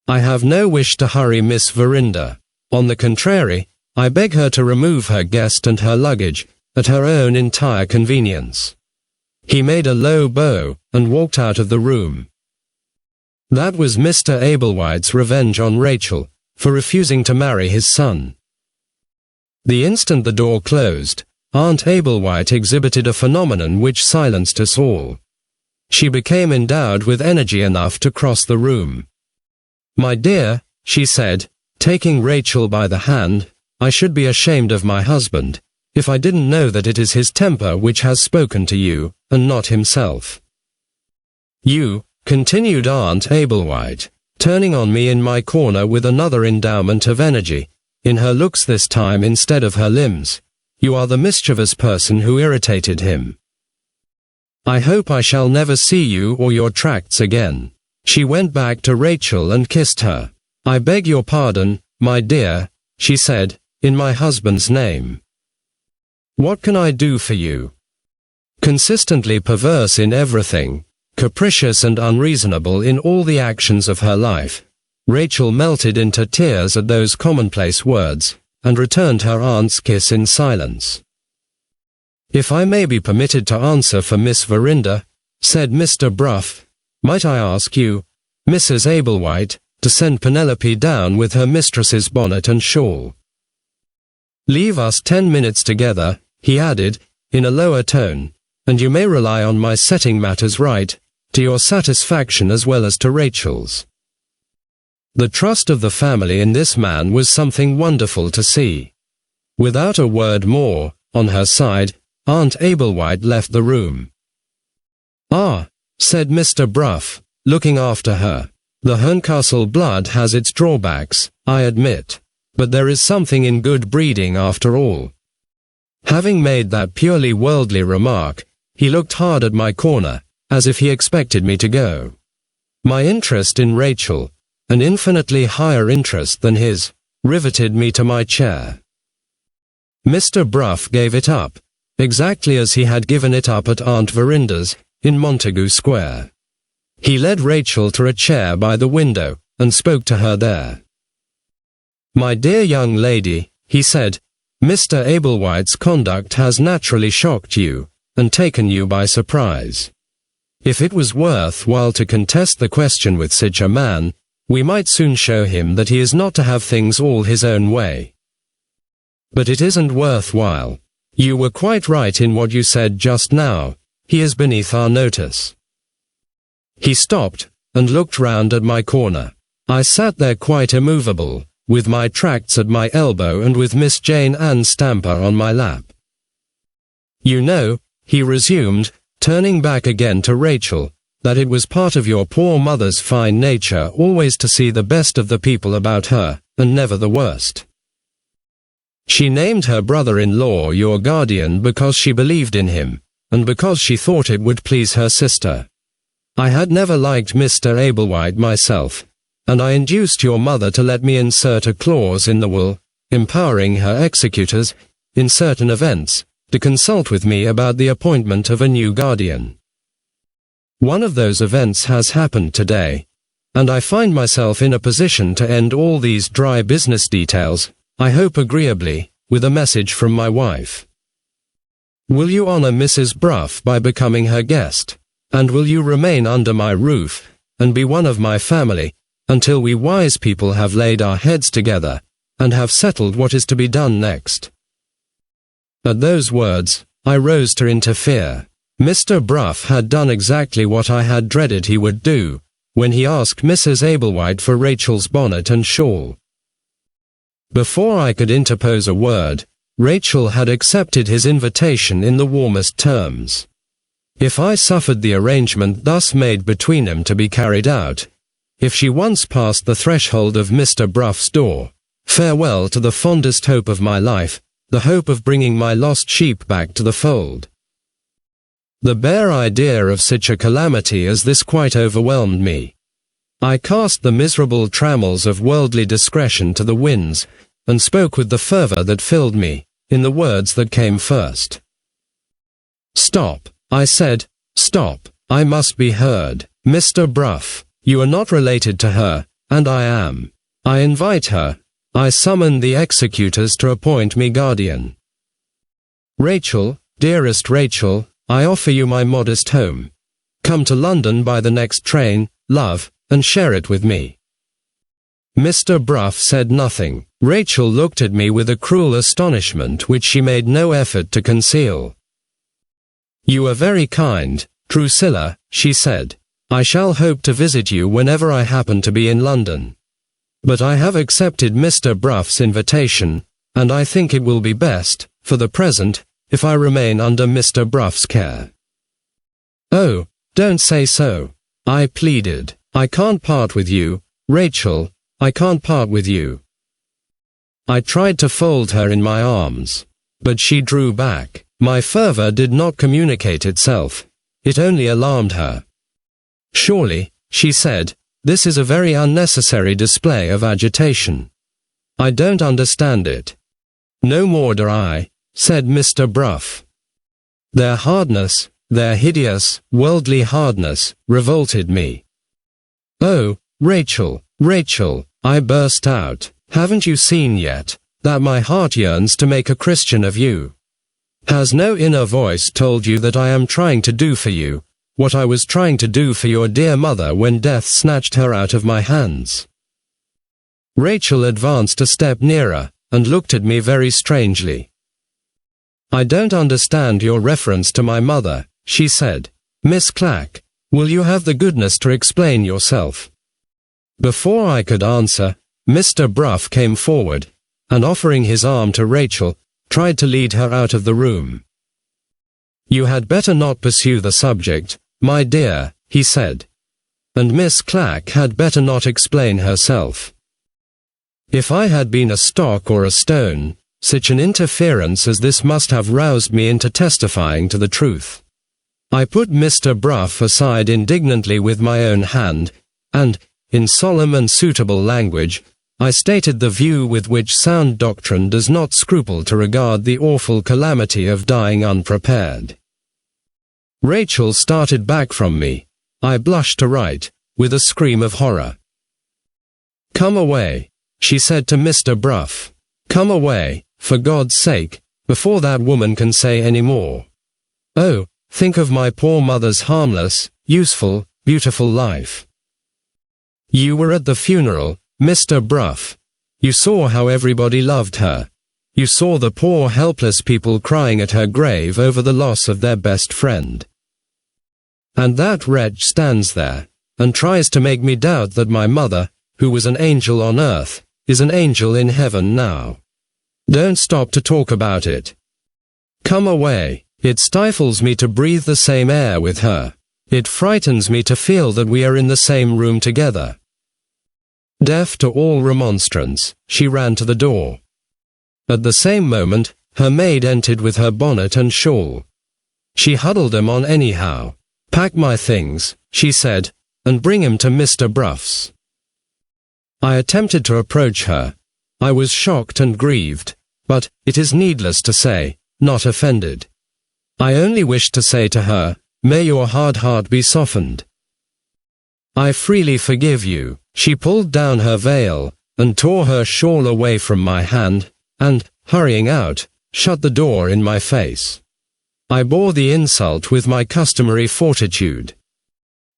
I have no wish to hurry Miss Verinder. On the contrary, I beg her to remove her guest and her luggage, at her own entire convenience. He made a low bow, and walked out of the room. That was Mr. Ablewhite's revenge on Rachel, for refusing to marry his son. The instant the door closed, Aunt Ablewhite exhibited a phenomenon which silenced us all. She became endowed with energy enough to cross the room. "My dear," she said, taking Rachel by the hand, "I should be ashamed of my husband, if I didn't know that it is his temper which has spoken to you, and not himself. You," continued Aunt Ablewhite, turning on me in my corner with another endowment of energy, in her looks this time instead of her limbs, "you are the mischievous person who irritated him. I hope I shall never see you or your tracts again." She went back to Rachel and kissed her. "I beg your pardon, my dear," she said, "in my husband's name. What can I do for you?" Consistently perverse in everything, capricious and unreasonable in all the actions of her life, Rachel melted into tears at those commonplace words, and returned her aunt's kiss in silence. "If I may be permitted to answer for Miss Verinder," said Mr. Bruff, "might I ask you, Mrs. Ablewhite, to send Penelope down with her mistress's bonnet and shawl. Leave us 10 minutes together," he added, in a lower tone, "and you may rely on my setting matters right, to your satisfaction as well as to Rachel's." The trust of the family in this man was something wonderful to see. Without a word more, on her side, Aunt Ablewhite left the room. "Ah," said Mr. Bruff, looking after her, "the Herncastle blood has its drawbacks, I admit, but there is something in good breeding after all." Having made that purely worldly remark, he looked hard at my corner, as if he expected me to go. My interest in Rachel, an infinitely higher interest than his, riveted me to my chair. Mr. Bruff gave it up, exactly as he had given it up at Aunt Verinder's, in Montagu Square. He led Rachel to a chair by the window, and spoke to her there. "My dear young lady," he said, "Mr. Ablewhite's conduct has naturally shocked you, and taken you by surprise. If it was worth while to contest the question with such a man, we might soon show him that he is not to have things all his own way. But it isn't worthwhile. You were quite right in what you said just now. He is beneath our notice." He stopped, and looked round at my corner. I sat there quite immovable, with my tracts at my elbow and with Miss Jane Ann Stamper on my lap. "You know," he resumed, turning back again to Rachel, "that it was part of your poor mother's fine nature always to see the best of the people about her, and never the worst. She named her brother-in-law your guardian because she believed in him, and because she thought it would please her sister. I had never liked Mr. Ablewhite myself, and I induced your mother to let me insert a clause in the will, empowering her executors, in certain events, to consult with me about the appointment of a new guardian. One of those events has happened today, and I find myself in a position to end all these dry business details, I hope agreeably, with a message from my wife. Will you honor Mrs. Bruff by becoming her guest, and will you remain under my roof, and be one of my family, until we wise people have laid our heads together, and have settled what is to be done next?" At those words, I rose to interfere. Mr. Bruff had done exactly what I had dreaded he would do, when he asked Mrs. Ablewhite for Rachel's bonnet and shawl. Before I could interpose a word, Rachel had accepted his invitation in the warmest terms. If I suffered the arrangement thus made between them to be carried out, if she once passed the threshold of Mr. Bruff's door, farewell to the fondest hope of my life, the hope of bringing my lost sheep back to the fold. The bare idea of such a calamity as this quite overwhelmed me. I cast the miserable trammels of worldly discretion to the winds, and spoke with the fervour that filled me, in the words that came first. "Stop," I said, "stop, I must be heard. Mr. Bruff, you are not related to her, and I am. I invite her. I summon the executors to appoint me guardian. Rachel, dearest Rachel, I offer you my modest home. Come to London by the next train, love, and share it with me." Mr. Bruff said nothing. Rachel looked at me with a cruel astonishment which she made no effort to conceal. "You are very kind, Drusilla," she said. "I shall hope to visit you whenever I happen to be in London. But I have accepted Mr. Bruff's invitation, and I think it will be best, for the present, if I remain under Mr. Bruff's care." "Oh, don't say so," I pleaded. "I can't part with you, Rachel, I can't part with you." I tried to fold her in my arms, but she drew back. My fervour did not communicate itself, it only alarmed her. "Surely," she said, "this is a very unnecessary display of agitation. I don't understand it." "No more do I," said Mr. Bruff. Their hardness, their hideous, worldly hardness, revolted me. "Oh, Rachel, Rachel," I burst out, "haven't you seen yet, that my heart yearns to make a Christian of you? Has no inner voice told you that I am trying to do for you what I was trying to do for your dear mother when death snatched her out of my hands?" Rachel advanced a step nearer, and looked at me very strangely. "I don't understand your reference to my mother," she said. "Miss Clack, will you have the goodness to explain yourself?" Before I could answer, Mr. Bruff came forward, and offering his arm to Rachel, tried to lead her out of the room. "You had better not pursue the subject, my dear," he said. "And Miss Clack had better not explain herself." If I had been a stock or a stone, such an interference as this must have roused me into testifying to the truth. I put Mr. Bruff aside indignantly with my own hand, and, in solemn and suitable language, I stated the view with which sound doctrine does not scruple to regard the awful calamity of dying unprepared. Rachel started back from me. I blushed to write, with a scream of horror. "Come away," she said to Mr. Bruff. "Come away, for God's sake, before that woman can say any more. Oh, think of my poor mother's harmless, useful, beautiful life. You were at the funeral, Mr. Bruff. You saw how everybody loved her. You saw the poor helpless people crying at her grave over the loss of their best friend. And that wretch stands there, and tries to make me doubt that my mother, who was an angel on earth, is an angel in heaven now. Don't stop to talk about it. Come away. It stifles me to breathe the same air with her. It frightens me to feel that we are in the same room together." Deaf to all remonstrance, she ran to the door. At the same moment, her maid entered with her bonnet and shawl. She huddled them on anyhow. "Pack my things," she said, "and bring him to Mr. Bruff's." I attempted to approach her. I was shocked and grieved, but, it is needless to say, not offended. I only wished to say to her, "May your hard heart be softened. I freely forgive you." She pulled down her veil, and tore her shawl away from my hand, and, hurrying out, shut the door in my face. I bore the insult with my customary fortitude.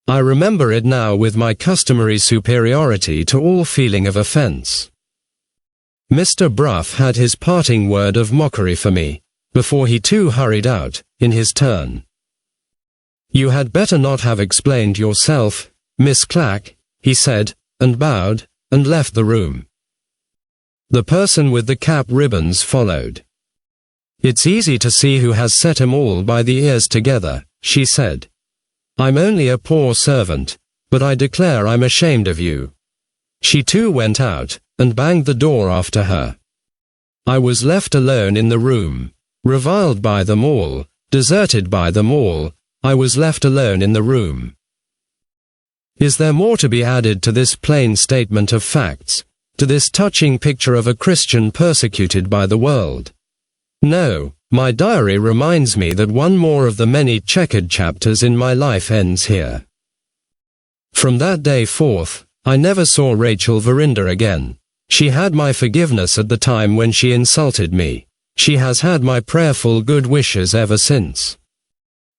I remember it now with my customary superiority to all feeling of offense. Mr. Bruff had his parting word of mockery for me, before he too hurried out, in his turn. "You had better not have explained yourself, Miss Clack," he said, and bowed, and left the room. The person with the cap ribbons followed. "It's easy to see who has set 'em all by the ears together," she said. "I'm only a poor servant, but I declare I'm ashamed of you." She too went out, and banged the door after her. I was left alone in the room, reviled by them all, deserted by them all. I was left alone in the room. Is there more to be added to this plain statement of facts, to this touching picture of a Christian persecuted by the world? No, my diary reminds me that one more of the many checkered chapters in my life ends here. From that day forth, I never saw Rachel Verinder again. She had my forgiveness at the time when she insulted me. She has had my prayerful good wishes ever since.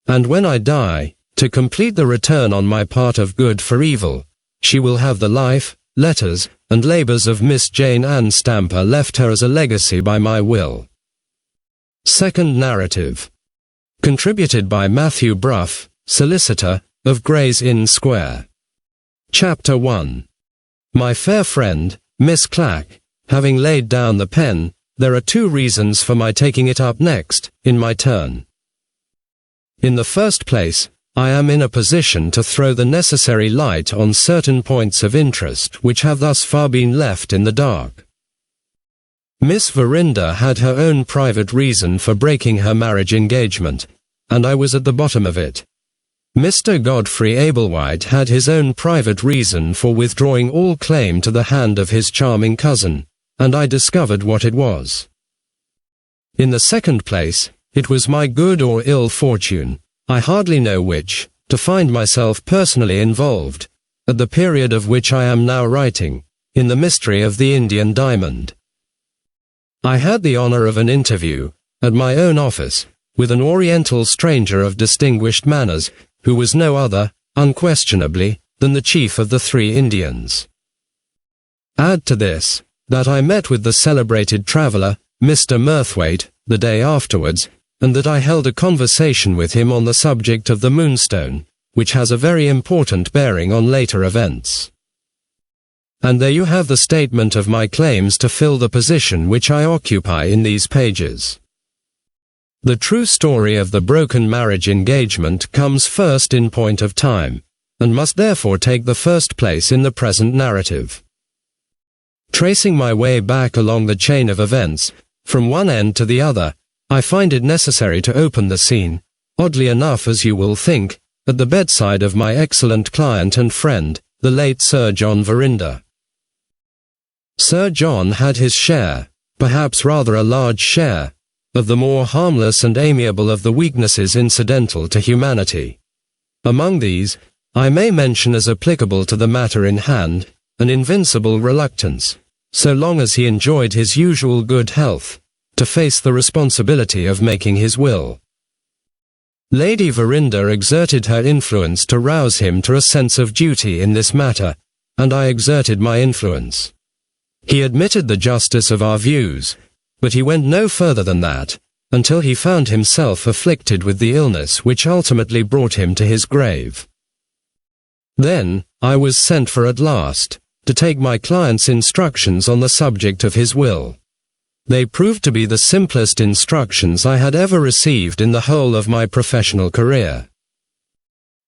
And when I die, to complete the return on my part of good for evil, she will have the life, letters, and labors of Miss Jane Ann Stamper left her as a legacy by my will. Second narrative. Contributed by Matthew Bruff, solicitor, of Gray's Inn Square. Chapter 1. My fair friend, Miss Clack, having laid down the pen, there are two reasons for my taking it up next, in my turn. In the first place, I am in a position to throw the necessary light on certain points of interest which have thus far been left in the dark. Miss Verinder had her own private reason for breaking her marriage engagement, and I was at the bottom of it. Mr. Godfrey Ablewhite had his own private reason for withdrawing all claim to the hand of his charming cousin, and I discovered what it was. In the second place, it was my good or ill fortune, I hardly know which, to find myself personally involved, at the period of which I am now writing, in the mystery of the Indian diamond. I had the honor of an interview, at my own office, with an Oriental stranger of distinguished manners, who was no other, unquestionably, than the chief of the 3 Indians. Add to this, that I met with the celebrated traveller, Mr. Murthwaite, the day afterwards, and that I held a conversation with him on the subject of the Moonstone, which has a very important bearing on later events. And there you have the statement of my claims to fill the position which I occupy in these pages. The true story of the broken marriage engagement comes first in point of time, and must therefore take the first place in the present narrative. Tracing my way back along the chain of events, from one end to the other, I find it necessary to open the scene, oddly enough as you will think, at the bedside of my excellent client and friend, the late Sir John Verinder. Sir John had his share, perhaps rather a large share, of the more harmless and amiable of the weaknesses incidental to humanity. Among these, I may mention as applicable to the matter in hand, an invincible reluctance, so long as he enjoyed his usual good health, to face the responsibility of making his will. Lady Verinder exerted her influence to rouse him to a sense of duty in this matter, and I exerted my influence. He admitted the justice of our views, but he went no further than that, until he found himself afflicted with the illness which ultimately brought him to his grave. Then, I was sent for at last, to take my client's instructions on the subject of his will. They proved to be the simplest instructions I had ever received in the whole of my professional career.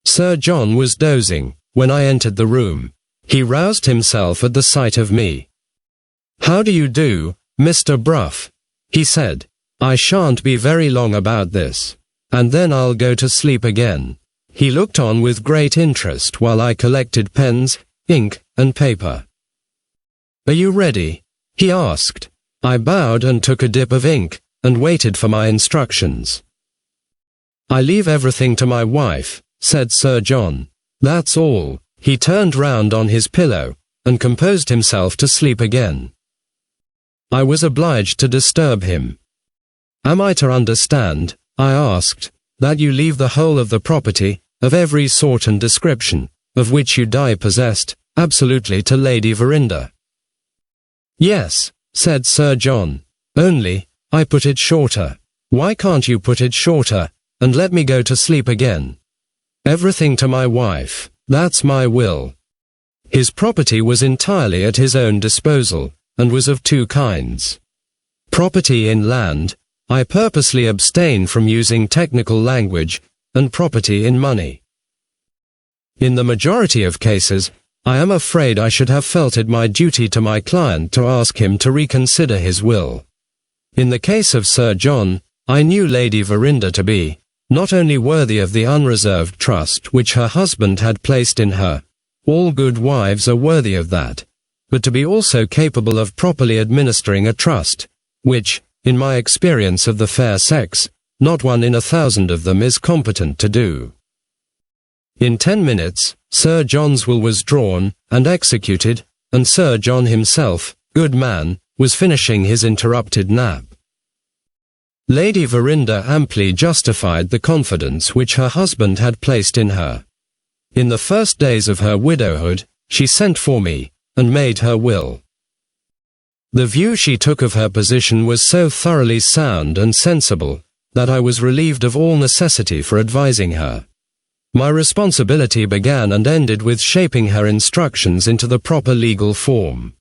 Sir John was dozing, when I entered the room. He roused himself at the sight of me. "How do you do, Mr. Bruff?" he said. "I shan't be very long about this, and then I'll go to sleep again." He looked on with great interest while I collected pens, ink, and paper. "Are you ready?" he asked. I bowed and took a dip of ink, and waited for my instructions. "I leave everything to my wife," said Sir John. "That's all." He turned round on his pillow, and composed himself to sleep again. I was obliged to disturb him. "Am I to understand," I asked, "that you leave the whole of the property, of every sort and description, of which you die possessed, absolutely to Lady Verinder?" "Yes," said Sir John, "only, I put it shorter." "Why can't you put it shorter, and let me go to sleep again?" "Everything to my wife, that's my will." His property was entirely at his own disposal, and was of two kinds. Property in land, I purposely abstain from using technical language, and property in money. In the majority of cases, I am afraid I should have felt it my duty to my client to ask him to reconsider his will. In the case of Sir John, I knew Lady Verinder to be, not only worthy of the unreserved trust which her husband had placed in her, all good wives are worthy of that, but to be also capable of properly administering a trust, which, in my experience of the fair sex, not one in 1,000 of them is competent to do. In 10 minutes, Sir John's will was drawn and executed, and Sir John himself, good man, was finishing his interrupted nap. Lady Verinder amply justified the confidence which her husband had placed in her. In the first days of her widowhood, she sent for me, and made her will. The view she took of her position was so thoroughly sound and sensible, that I was relieved of all necessity for advising her. My responsibility began and ended with shaping her instructions into the proper legal form.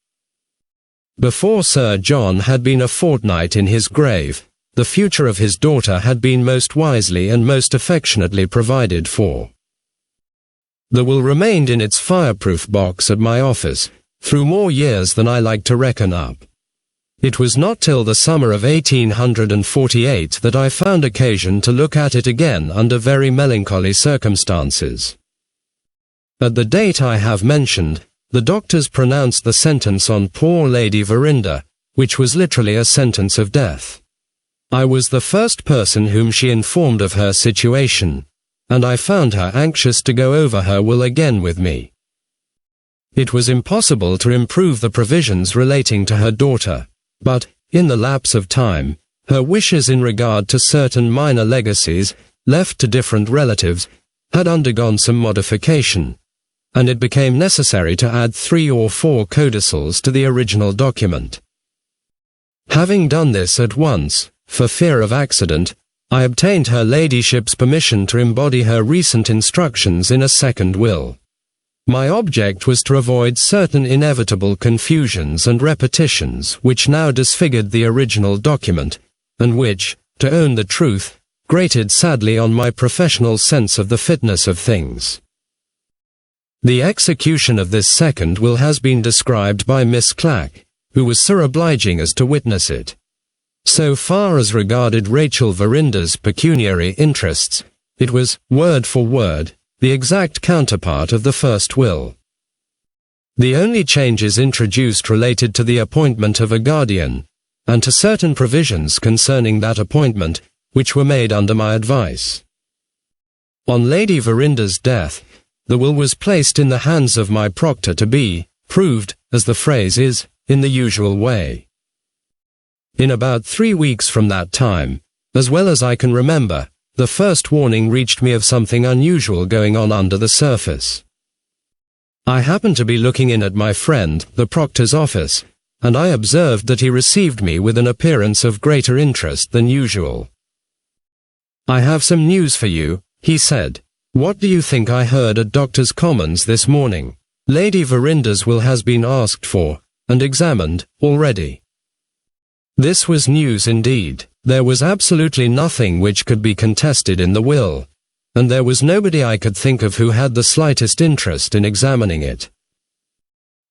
Before Sir John had been a fortnight in his grave, the future of his daughter had been most wisely and most affectionately provided for. The will remained in its fireproof box at my office, through more years than I like to reckon up. It was not till the summer of 1848 that I found occasion to look at it again under very melancholy circumstances. At the date I have mentioned, the doctors pronounced the sentence on poor Lady Verinder, which was literally a sentence of death. I was the first person whom she informed of her situation, and I found her anxious to go over her will again with me. It was impossible to improve the provisions relating to her daughter, but, in the lapse of time, her wishes in regard to certain minor legacies, left to different relatives, had undergone some modification, and it became necessary to add 3 or 4 codicils to the original document. Having done this at once, for fear of accident, I obtained her ladyship's permission to embody her recent instructions in a second will. My object was to avoid certain inevitable confusions and repetitions which now disfigured the original document, and which, to own the truth, grated sadly on my professional sense of the fitness of things. The execution of this second will has been described by Miss Clack, who was so obliging as to witness it. So far as regarded Rachel Verinder's pecuniary interests, it was, word for word, the exact counterpart of the first will. The only changes introduced related to the appointment of a guardian, and to certain provisions concerning that appointment, which were made under my advice. On Lady Verinder's death, the will was placed in the hands of my proctor to be proved, as the phrase is, in the usual way. In about 3 weeks from that time, as well as I can remember, the first warning reached me of something unusual going on under the surface. I happened to be looking in at my friend, the proctor's office, and I observed that he received me with an appearance of greater interest than usual. "I have some news for you," he said. "What do you think I heard at Doctors' Commons this morning? Lady Verinder's will has been asked for, and examined, already." This was news indeed. There was absolutely nothing which could be contested in the will, and there was nobody I could think of who had the slightest interest in examining it.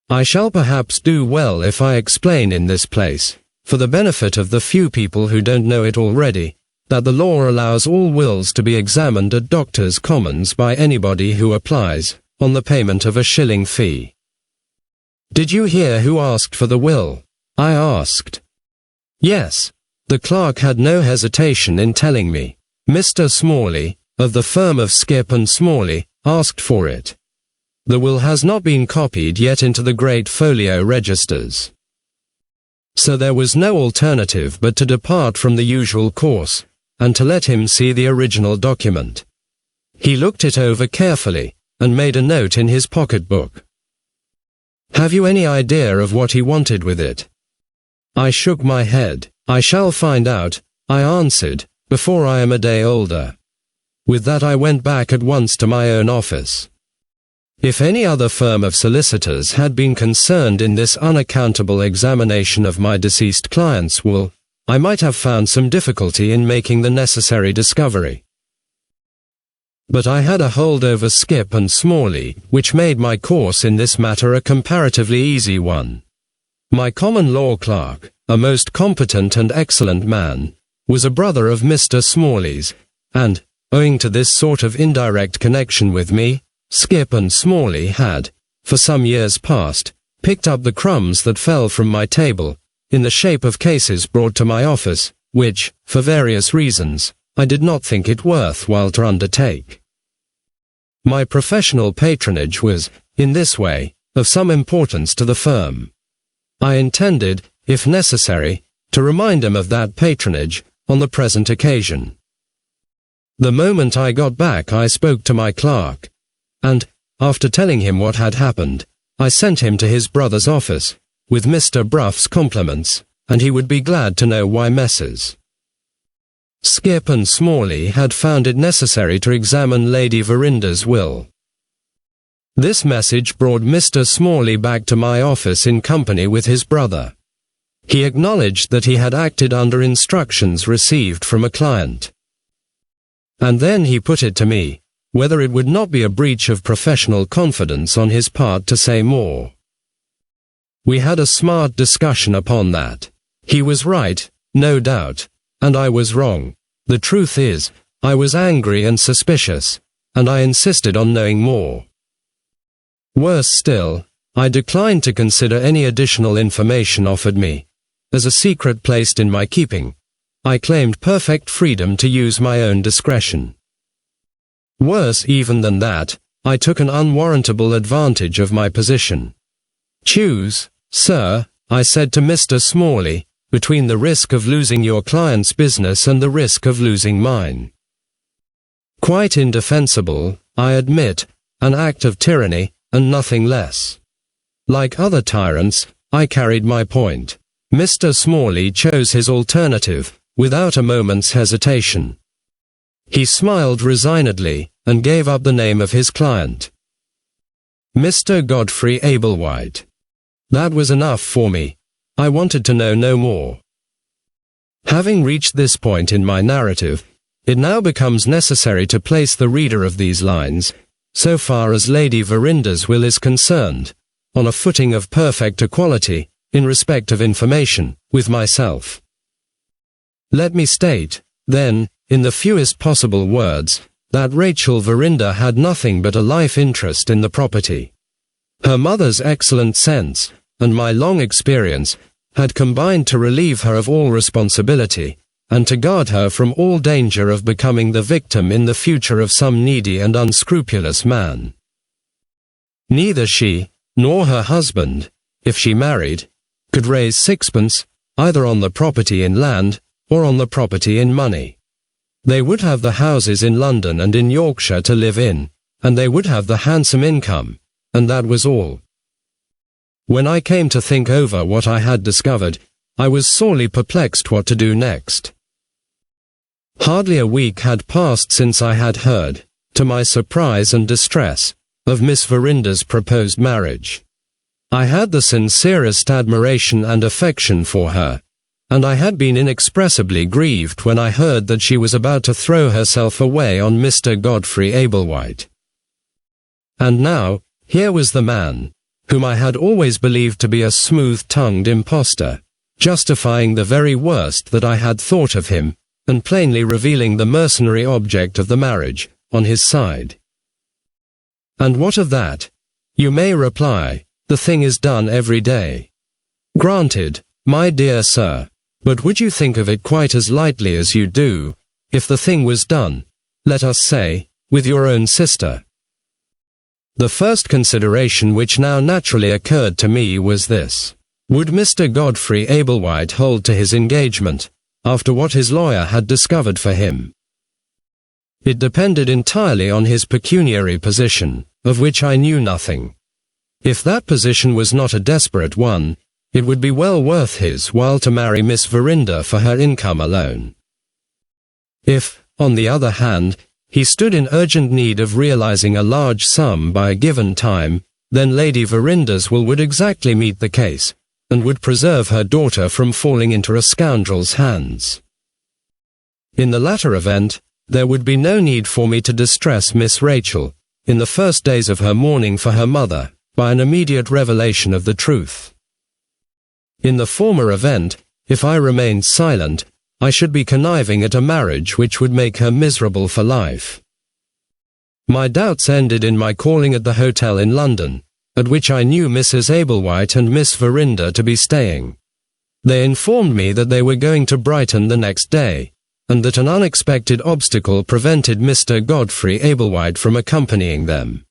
I shall perhaps do well if I explain in this place, for the benefit of the few people who don't know it already, that the law allows all wills to be examined at Doctors' Commons by anybody who applies, on the payment of a shilling fee. "Did you hear who asked for the will?" I asked. Yes. The clerk had no hesitation in telling me. Mr. Smalley, of the firm of Skip and Smalley, asked for it. The will has not been copied yet into the great folio registers. So there was no alternative but to depart from the usual course, and to let him see the original document. He looked it over carefully, and made a note in his pocket-book. "Have you any idea of what he wanted with it?" I shook my head. "I shall find out," I answered, "before I am a day older." With that I went back at once to my own office. If any other firm of solicitors had been concerned in this unaccountable examination of my deceased client's will, I might have found some difficulty in making the necessary discovery. But I had a hold over Skip and Smalley, which made my course in this matter a comparatively easy one. My common law clerk, a most competent and excellent man, was a brother of Mr. Smalley's, and, owing to this sort of indirect connection with me, Skip and Smalley had, for some years past, picked up the crumbs that fell from my table, in the shape of cases brought to my office, which, for various reasons, I did not think it worth while to undertake. My professional patronage was, in this way, of some importance to the firm. I intended, if necessary, to remind him of that patronage on the present occasion. The moment I got back I spoke to my clerk, and, after telling him what had happened, I sent him to his brother's office, with Mr. Bruff's compliments, and he would be glad to know why Messrs. Skip and Smalley had found it necessary to examine Lady Verinder's will. This message brought Mr. Smalley back to my office in company with his brother. He acknowledged that he had acted under instructions received from a client. And then he put it to me, whether it would not be a breach of professional confidence on his part to say more. We had a smart discussion upon that. He was right, no doubt, and I was wrong. The truth is, I was angry and suspicious, and I insisted on knowing more. Worse still, I declined to consider any additional information offered me, as a secret placed in my keeping. I claimed perfect freedom to use my own discretion. Worse even than that, I took an unwarrantable advantage of my position. Choose, sir, I said to Mr. Smalley, between the risk of losing your client's business and the risk of losing mine. Quite indefensible, I admit, an act of tyranny, and nothing less. Like other tyrants, I carried my point. Mr. Smalley chose his alternative, without a moment's hesitation. He smiled resignedly, and gave up the name of his client. Mr. Godfrey Ablewhite. That was enough for me. I wanted to know no more. Having reached this point in my narrative, it now becomes necessary to place the reader of these lines, so far as Lady Verinder's will is concerned, on a footing of perfect equality, in respect of information, with myself. Let me state, then, in the fewest possible words, that Rachel Verinder had nothing but a life interest in the property. Her mother's excellent sense, and my long experience, had combined to relieve her of all responsibility, and to guard her from all danger of becoming the victim in the future of some needy and unscrupulous man. Neither she, nor her husband, if she married, could raise sixpence, either on the property in land, or on the property in money. They would have the houses in London and in Yorkshire to live in, and they would have the handsome income, and that was all. When I came to think over what I had discovered, I was sorely perplexed what to do next. Hardly a week had passed since I had heard, to my surprise and distress, of Miss Verinder's proposed marriage. I had the sincerest admiration and affection for her, and I had been inexpressibly grieved when I heard that she was about to throw herself away on Mr. Godfrey Ablewhite. And now, here was the man, whom I had always believed to be a smooth-tongued impostor, justifying the very worst that I had thought of him, and plainly revealing the mercenary object of the marriage, on his side. And what of that? You may reply, the thing is done every day. Granted, my dear sir, but would you think of it quite as lightly as you do, if the thing was done, let us say, with your own sister? The first consideration which now naturally occurred to me was this. Would Mr. Godfrey Ablewhite hold to his engagement, after what his lawyer had discovered for him? It depended entirely on his pecuniary position, of which I knew nothing. If that position was not a desperate one, it would be well worth his while to marry Miss Verinder for her income alone. If, on the other hand, he stood in urgent need of realizing a large sum by a given time, then Lady Verinder's will would exactly meet the case, and would preserve her daughter from falling into a scoundrel's hands. In the latter event, there would be no need for me to distress Miss Rachel, in the first days of her mourning for her mother, by an immediate revelation of the truth. In the former event, if I remained silent, I should be conniving at a marriage which would make her miserable for life. My doubts ended in my calling at the hotel in London, at which I knew Mrs. Ablewhite and Miss Verinder to be staying. They informed me that they were going to Brighton the next day, and that an unexpected obstacle prevented Mr. Godfrey Ablewhite from accompanying them.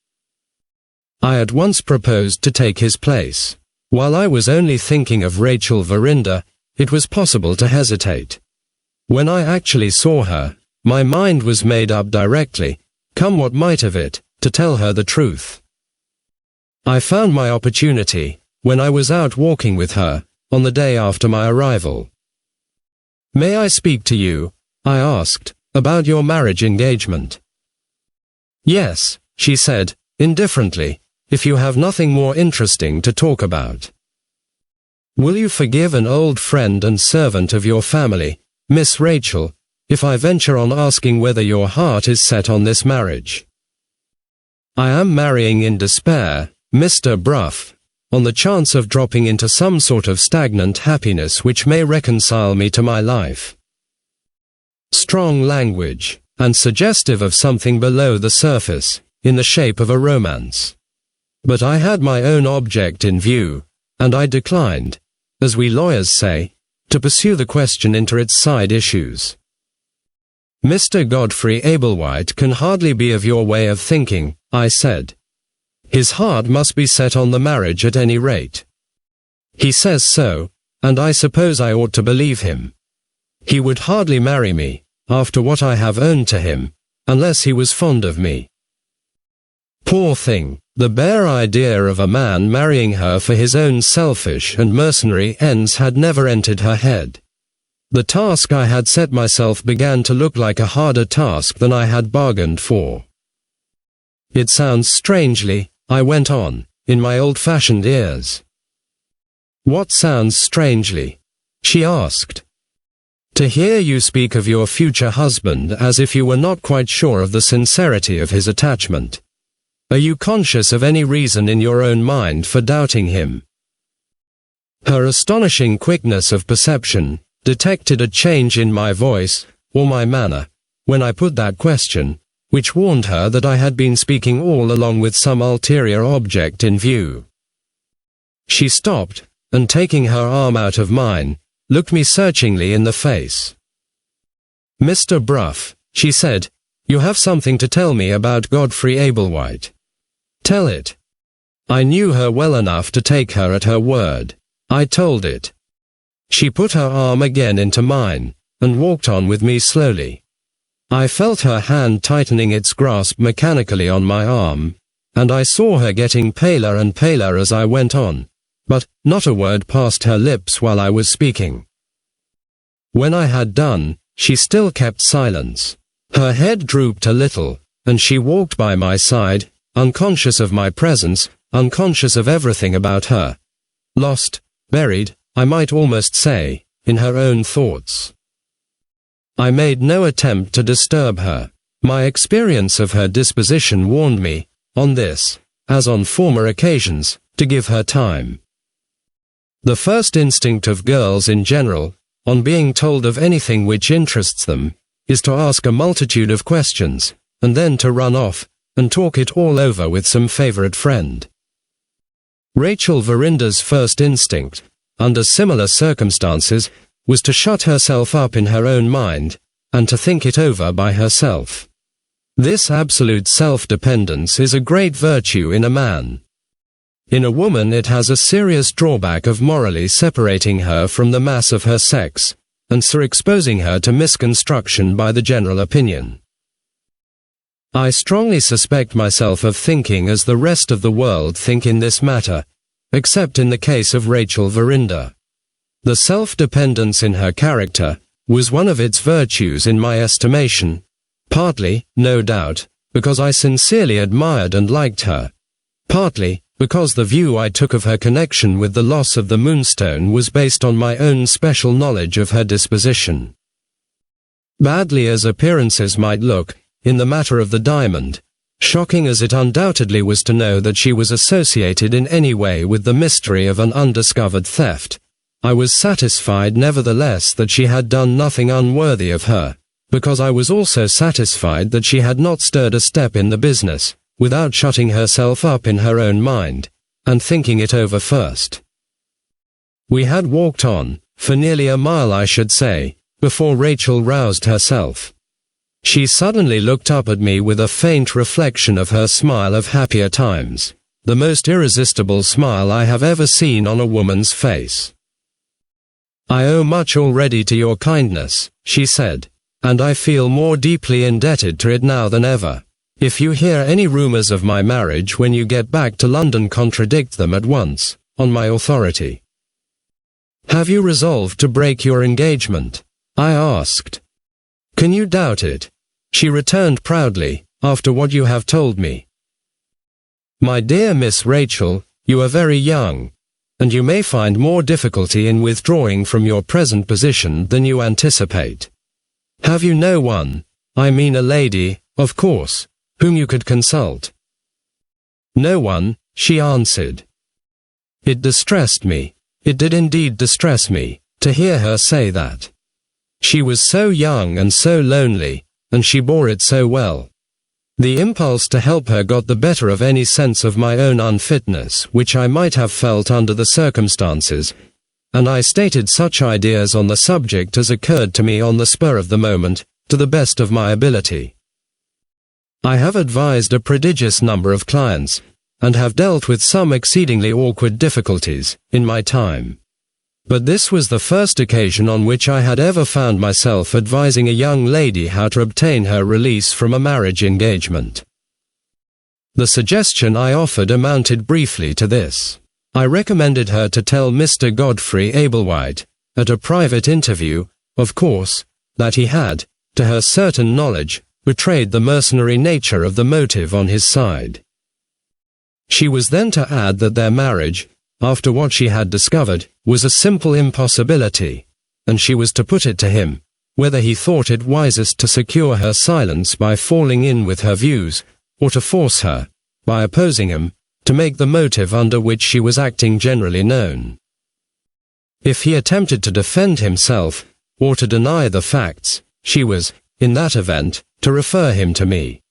I at once proposed to take his place. While I was only thinking of Rachel Verinder, it was possible to hesitate. When I actually saw her, my mind was made up directly, come what might of it, to tell her the truth. I found my opportunity, when I was out walking with her, on the day after my arrival. "May I speak to you?" I asked, "about your marriage engagement?" "Yes," she said, indifferently, "if you have nothing more interesting to talk about." "Will you forgive an old friend and servant of your family, Miss Rachel, if I venture on asking whether your heart is set on this marriage?" "I am marrying in despair, Mr. Bruff, on the chance of dropping into some sort of stagnant happiness which may reconcile me to my life." Strong language, and suggestive of something below the surface, in the shape of a romance. But I had my own object in view, and I declined, as we lawyers say, to pursue the question into its side issues. "Mr. Godfrey Ablewhite can hardly be of your way of thinking," I said. "His heart must be set on the marriage at any rate. He says so, and I suppose I ought to believe him. He would hardly marry me, after what I have owned to him, unless he was fond of me." Poor thing, the bare idea of a man marrying her for his own selfish and mercenary ends had never entered her head. The task I had set myself began to look like a harder task than I had bargained for. "It sounds strangely," I went on, in my old-fashioned ears. "What sounds strangely?" she asked. "To hear you speak of your future husband as if you were not quite sure of the sincerity of his attachment. Are you conscious of any reason in your own mind for doubting him?" Her astonishing quickness of perception detected a change in my voice, or my manner, when I put that question, which warned her that I had been speaking all along with some ulterior object in view. She stopped, and taking her arm out of mine, looked me searchingly in the face. "Mr. Bruff," she said, "you have something to tell me about Godfrey Ablewhite. Tell it." I knew her well enough to take her at her word. I told it. She put her arm again into mine, and walked on with me slowly. I felt her hand tightening its grasp mechanically on my arm, and I saw her getting paler and paler as I went on, but not a word passed her lips while I was speaking. When I had done, she still kept silence. Her head drooped a little, and she walked by my side, unconscious of my presence, unconscious of everything about her. Lost, buried, I might almost say, in her own thoughts. I made no attempt to disturb her. My experience of her disposition warned me, on this, as on former occasions, to give her time. The first instinct of girls in general, on being told of anything which interests them, is to ask a multitude of questions, and then to run off, and talk it all over with some favorite friend. Rachel Verinder's first instinct, under similar circumstances, was to shut herself up in her own mind, and to think it over by herself. This absolute self-dependence is a great virtue in a man. In a woman it has a serious drawback of morally separating her from the mass of her sex, and so exposing her to misconstruction by the general opinion. I strongly suspect myself of thinking as the rest of the world think in this matter, except in the case of Rachel Verinder. The self-dependence in her character was one of its virtues in my estimation, Partly, no doubt, because I sincerely admired and liked her. Partly, because the view I took of her connection with the loss of the Moonstone was based on my own special knowledge of her disposition. Badly as appearances might look, in the matter of the diamond, shocking as it undoubtedly was to know that she was associated in any way with the mystery of an undiscovered theft, I was satisfied nevertheless that she had done nothing unworthy of her, because I was also satisfied that she had not stirred a step in the business, without shutting herself up in her own mind, and thinking it over first. We had walked on, for nearly a mile I should say, before Rachel roused herself. She suddenly looked up at me with a faint reflection of her smile of happier times, the most irresistible smile I have ever seen on a woman's face. "I owe much already to your kindness," she said, "and I feel more deeply indebted to it now than ever. If you hear any rumors of my marriage when you get back to London, contradict them at once, on my authority." "Have you resolved to break your engagement?" I asked. "Can you doubt it?" she returned proudly, "after what you have told me?" "My dear Miss Rachel, you are very young, and you may find more difficulty in withdrawing from your present position than you anticipate. Have you no one, I mean a lady, of course, whom you could consult?" "No one," she answered. It distressed me, it did indeed distress me, to hear her say that. She was so young and so lonely, and she bore it so well. The impulse to help her got the better of any sense of my own unfitness which I might have felt under the circumstances, and I stated such ideas on the subject as occurred to me on the spur of the moment, to the best of my ability. I have advised a prodigious number of clients, and have dealt with some exceedingly awkward difficulties, in my time. But this was the first occasion on which I had ever found myself advising a young lady how to obtain her release from a marriage engagement. The suggestion I offered amounted briefly to this. I recommended her to tell Mr. Godfrey Ablewhite, at a private interview, of course, that he had, to her certain knowledge, betrayed the mercenary nature of the motive on his side. She was then to add that their marriage, after what she had discovered, was a simple impossibility, and she was to put it to him, whether he thought it wisest to secure her silence by falling in with her views, or to force her, by opposing him, to make the motive under which she was acting generally known. If he attempted to defend himself, or to deny the facts, she was, in that event, to refer him to me.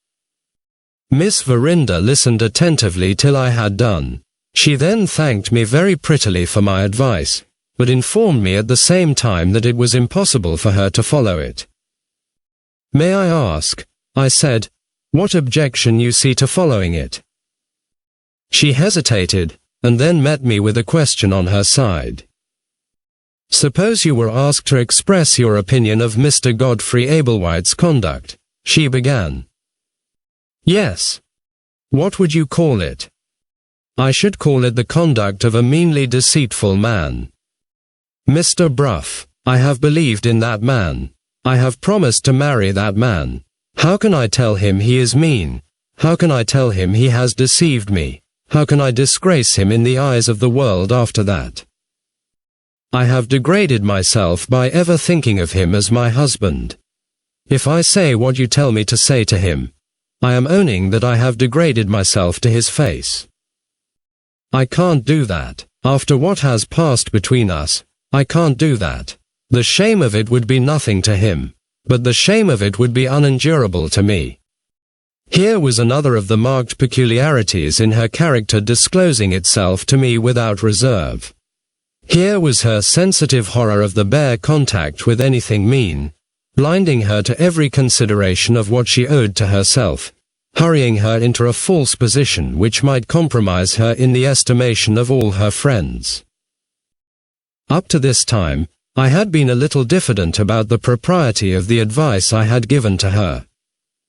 Miss Verinder listened attentively till I had done. She then thanked me very prettily for my advice, but informed me at the same time that it was impossible for her to follow it. "May I ask," I said, "what objection you see to following it?" She hesitated, and then met me with a question on her side. "Suppose you were asked to express your opinion of Mr. Godfrey Ablewhite's conduct," she began. "Yes. What would you call it?" "I should call it the conduct of a meanly deceitful man. Mr. Bruff, I have believed in that man. I have promised to marry that man. How can I tell him he is mean? How can I tell him he has deceived me? How can I disgrace him in the eyes of the world after that? I have degraded myself by ever thinking of him as my husband. If I say what you tell me to say to him, I am owning that I have degraded myself to his face. I can't do that. After what has passed between us, I can't do that. The shame of it would be nothing to him, but the shame of it would be unendurable to me." Here was another of the marked peculiarities in her character disclosing itself to me without reserve. Here was her sensitive horror of the bare contact with anything mean, blinding her to every consideration of what she owed to herself, hurrying her into a false position which might compromise her in the estimation of all her friends. Up to this time, I had been a little diffident about the propriety of the advice I had given to her.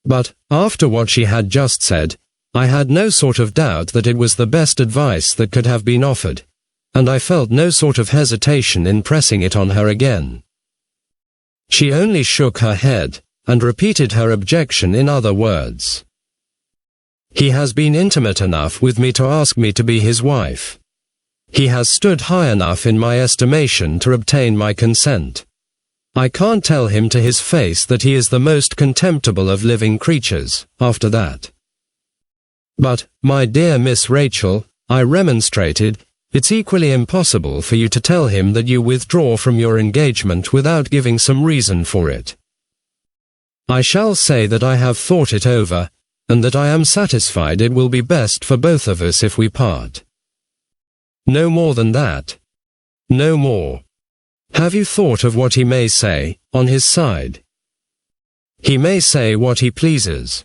But, after what she had just said, I had no sort of doubt that it was the best advice that could have been offered, and I felt no sort of hesitation in pressing it on her again. She only shook her head, and repeated her objection in other words. He has been intimate enough with me to ask me to be his wife. He has stood high enough in my estimation to obtain my consent. I can't tell him to his face that he is the most contemptible of living creatures, after that. But, my dear Miss Rachel, I remonstrated, it's equally impossible for you to tell him that you withdraw from your engagement without giving some reason for it. I shall say that I have thought it over, and that I am satisfied it will be best for both of us if we part. No more than that. No more. Have you thought of what he may say, on his side? He may say what he pleases.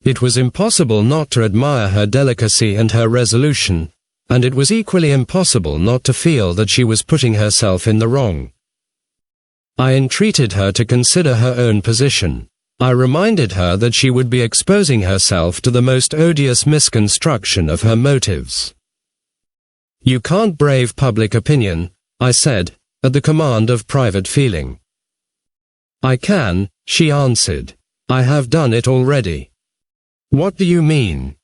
It was impossible not to admire her delicacy and her resolution, and it was equally impossible not to feel that she was putting herself in the wrong. I entreated her to consider her own position. I reminded her that she would be exposing herself to the most odious misconstruction of her motives. You can't brave public opinion, I said, at the command of private feeling. I can, she answered. I have done it already. What do you mean?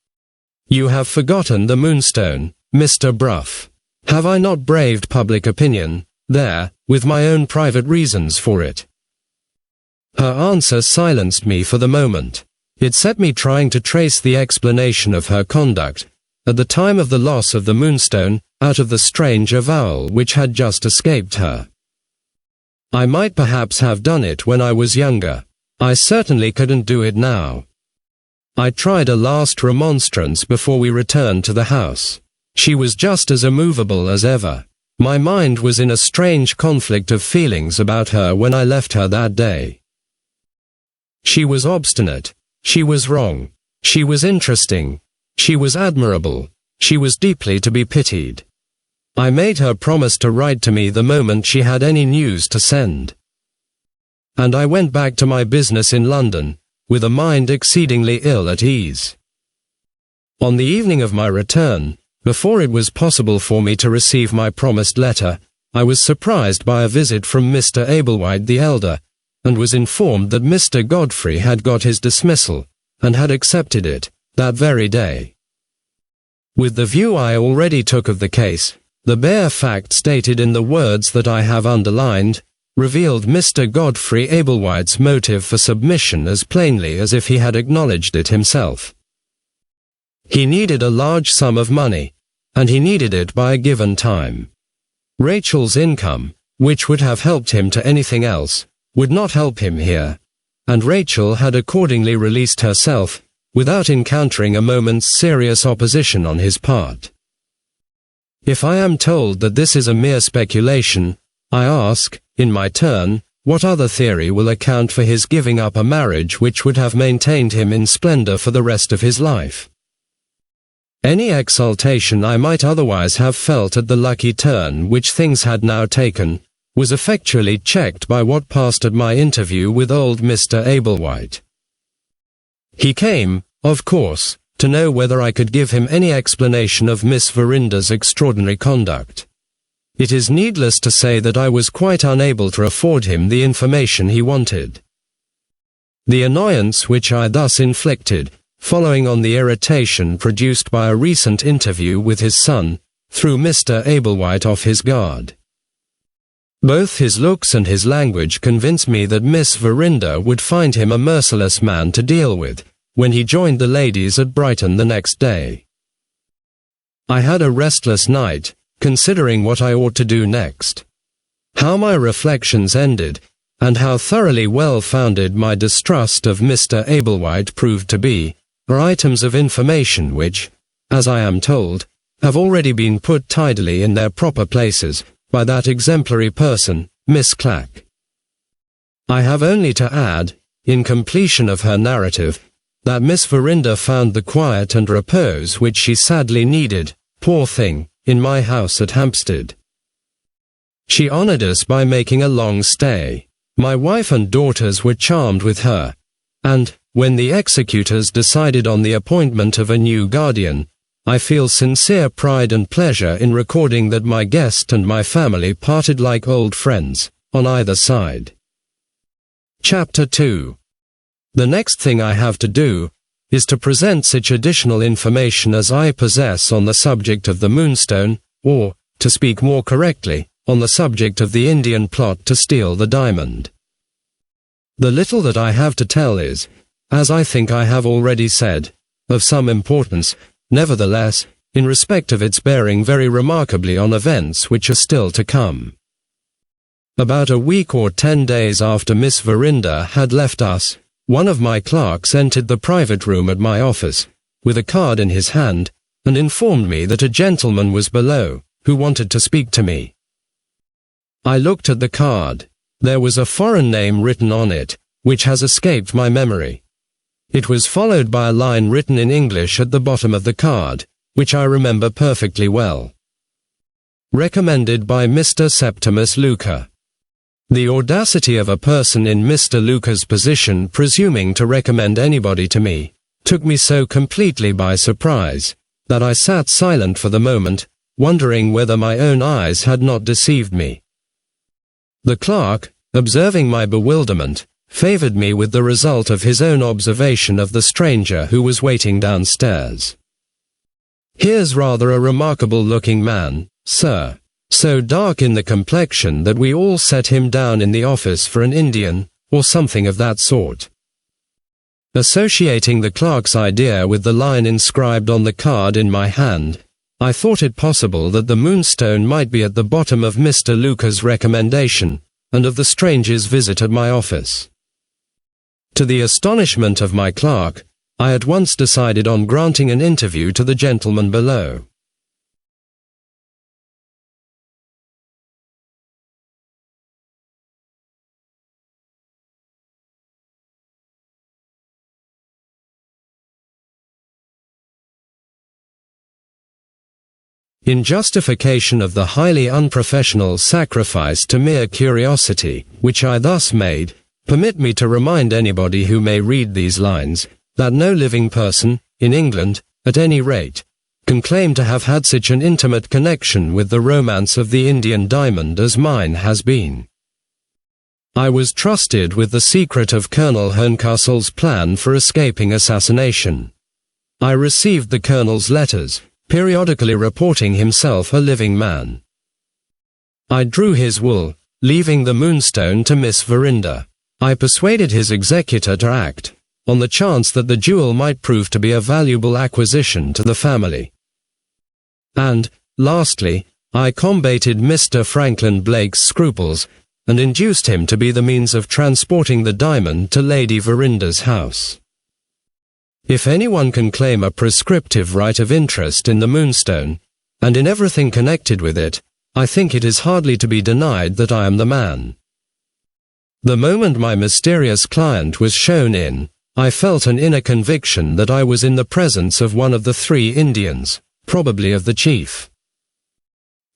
You have forgotten the Moonstone, Mr. Bruff. Have I not braved public opinion, there, with my own private reasons for it? Her answer silenced me for the moment. It set me trying to trace the explanation of her conduct, at the time of the loss of the Moonstone, out of the strange avowal which had just escaped her. I might perhaps have done it when I was younger. I certainly couldn't do it now. I tried a last remonstrance before we returned to the house. She was just as immovable as ever. My mind was in a strange conflict of feelings about her when I left her that day. She was obstinate. She was wrong. She was interesting. She was admirable. She was deeply to be pitied. I made her promise to write to me the moment she had any news to send. And I went back to my business in London, with a mind exceedingly ill at ease. On the evening of my return, before it was possible for me to receive my promised letter, I was surprised by a visit from Mr. Ablewhite the elder, and was informed that Mr. Godfrey had got his dismissal, and had accepted it, that very day. With the view I already took of the case, the bare fact stated in the words that I have underlined, revealed Mr. Godfrey Ablewhite's motive for submission as plainly as if he had acknowledged it himself. He needed a large sum of money, and he needed it by a given time. Rachel's income, which would have helped him to anything else, would not help him here, and Rachel had accordingly released herself, without encountering a moment's serious opposition on his part. If I am told that this is a mere speculation, I ask, in my turn, what other theory will account for his giving up a marriage which would have maintained him in splendor for the rest of his life? Any exultation I might otherwise have felt at the lucky turn which things had now taken, was effectually checked by what passed at my interview with old Mr. Ablewhite. He came, of course, to know whether I could give him any explanation of Miss Verinder's extraordinary conduct. It is needless to say that I was quite unable to afford him the information he wanted. The annoyance which I thus inflicted, following on the irritation produced by a recent interview with his son, threw Mr. Ablewhite off his guard. Both his looks and his language convinced me that Miss Verinder would find him a merciless man to deal with, when he joined the ladies at Brighton the next day. I had a restless night, considering what I ought to do next. How my reflections ended, and how thoroughly well-founded my distrust of Mr. Ablewhite proved to be, are items of information which, as I am told, have already been put tidily in their proper places, by that exemplary person, Miss Clack. I have only to add, in completion of her narrative, that Miss Verinder found the quiet and repose which she sadly needed, poor thing, in my house at Hampstead. She honored us by making a long stay. My wife and daughters were charmed with her, and, when the executors decided on the appointment of a new guardian, I feel sincere pride and pleasure in recording that my guest and my family parted like old friends, on either side. Chapter 2. The next thing I have to do is to present such additional information as I possess on the subject of the Moonstone, or, to speak more correctly, on the subject of the Indian plot to steal the diamond. The little that I have to tell is, as I think I have already said, of some importance, nevertheless, in respect of its bearing very remarkably on events which are still to come. About a week or 10 days after Miss Verinder had left us, one of my clerks entered the private room at my office, with a card in his hand, and informed me that a gentleman was below, who wanted to speak to me. I looked at the card. There was a foreign name written on it, which has escaped my memory. It was followed by a line written in English at the bottom of the card, which I remember perfectly well. Recommended by Mr. Septimus Luca. The audacity of a person in Mr. Luca's position presuming to recommend anybody to me, took me so completely by surprise, that I sat silent for the moment, wondering whether my own eyes had not deceived me. The clerk, observing my bewilderment, favored me with the result of his own observation of the stranger who was waiting downstairs. "Here's rather a remarkable-looking man, sir. So dark in the complexion that we all set him down in the office for an Indian, or something of that sort." Associating the clerk's idea with the line inscribed on the card in my hand, I thought it possible that the Moonstone might be at the bottom of Mr. Luca's recommendation, and of the stranger's visit at my office. To the astonishment of my clerk, I at once decided on granting an interview to the gentleman below. In justification of the highly unprofessional sacrifice to mere curiosity, which I thus made, permit me to remind anybody who may read these lines, that no living person, in England, at any rate, can claim to have had such an intimate connection with the romance of the Indian diamond as mine has been. I was trusted with the secret of Colonel Herncastle's plan for escaping assassination. I received the Colonel's letters, periodically reporting himself a living man. I drew his wool, leaving the Moonstone to Miss Verinder. I persuaded his executor to act, on the chance that the jewel might prove to be a valuable acquisition to the family. And, lastly, I combated Mr. Franklin Blake's scruples, and induced him to be the means of transporting the diamond to Lady Verinder's house. If anyone can claim a prescriptive right of interest in the Moonstone, and in everything connected with it, I think it is hardly to be denied that I am the man. The moment my mysterious client was shown in, I felt an inner conviction that I was in the presence of one of the 3 Indians, probably of the chief.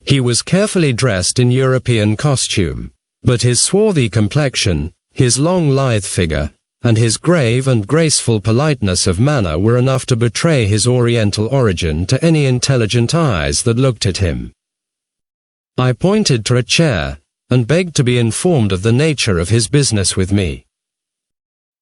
He was carefully dressed in European costume, but his swarthy complexion, his long lithe figure, and his grave and graceful politeness of manner were enough to betray his Oriental origin to any intelligent eyes that looked at him. I pointed to a chair, and begged to be informed of the nature of his business with me.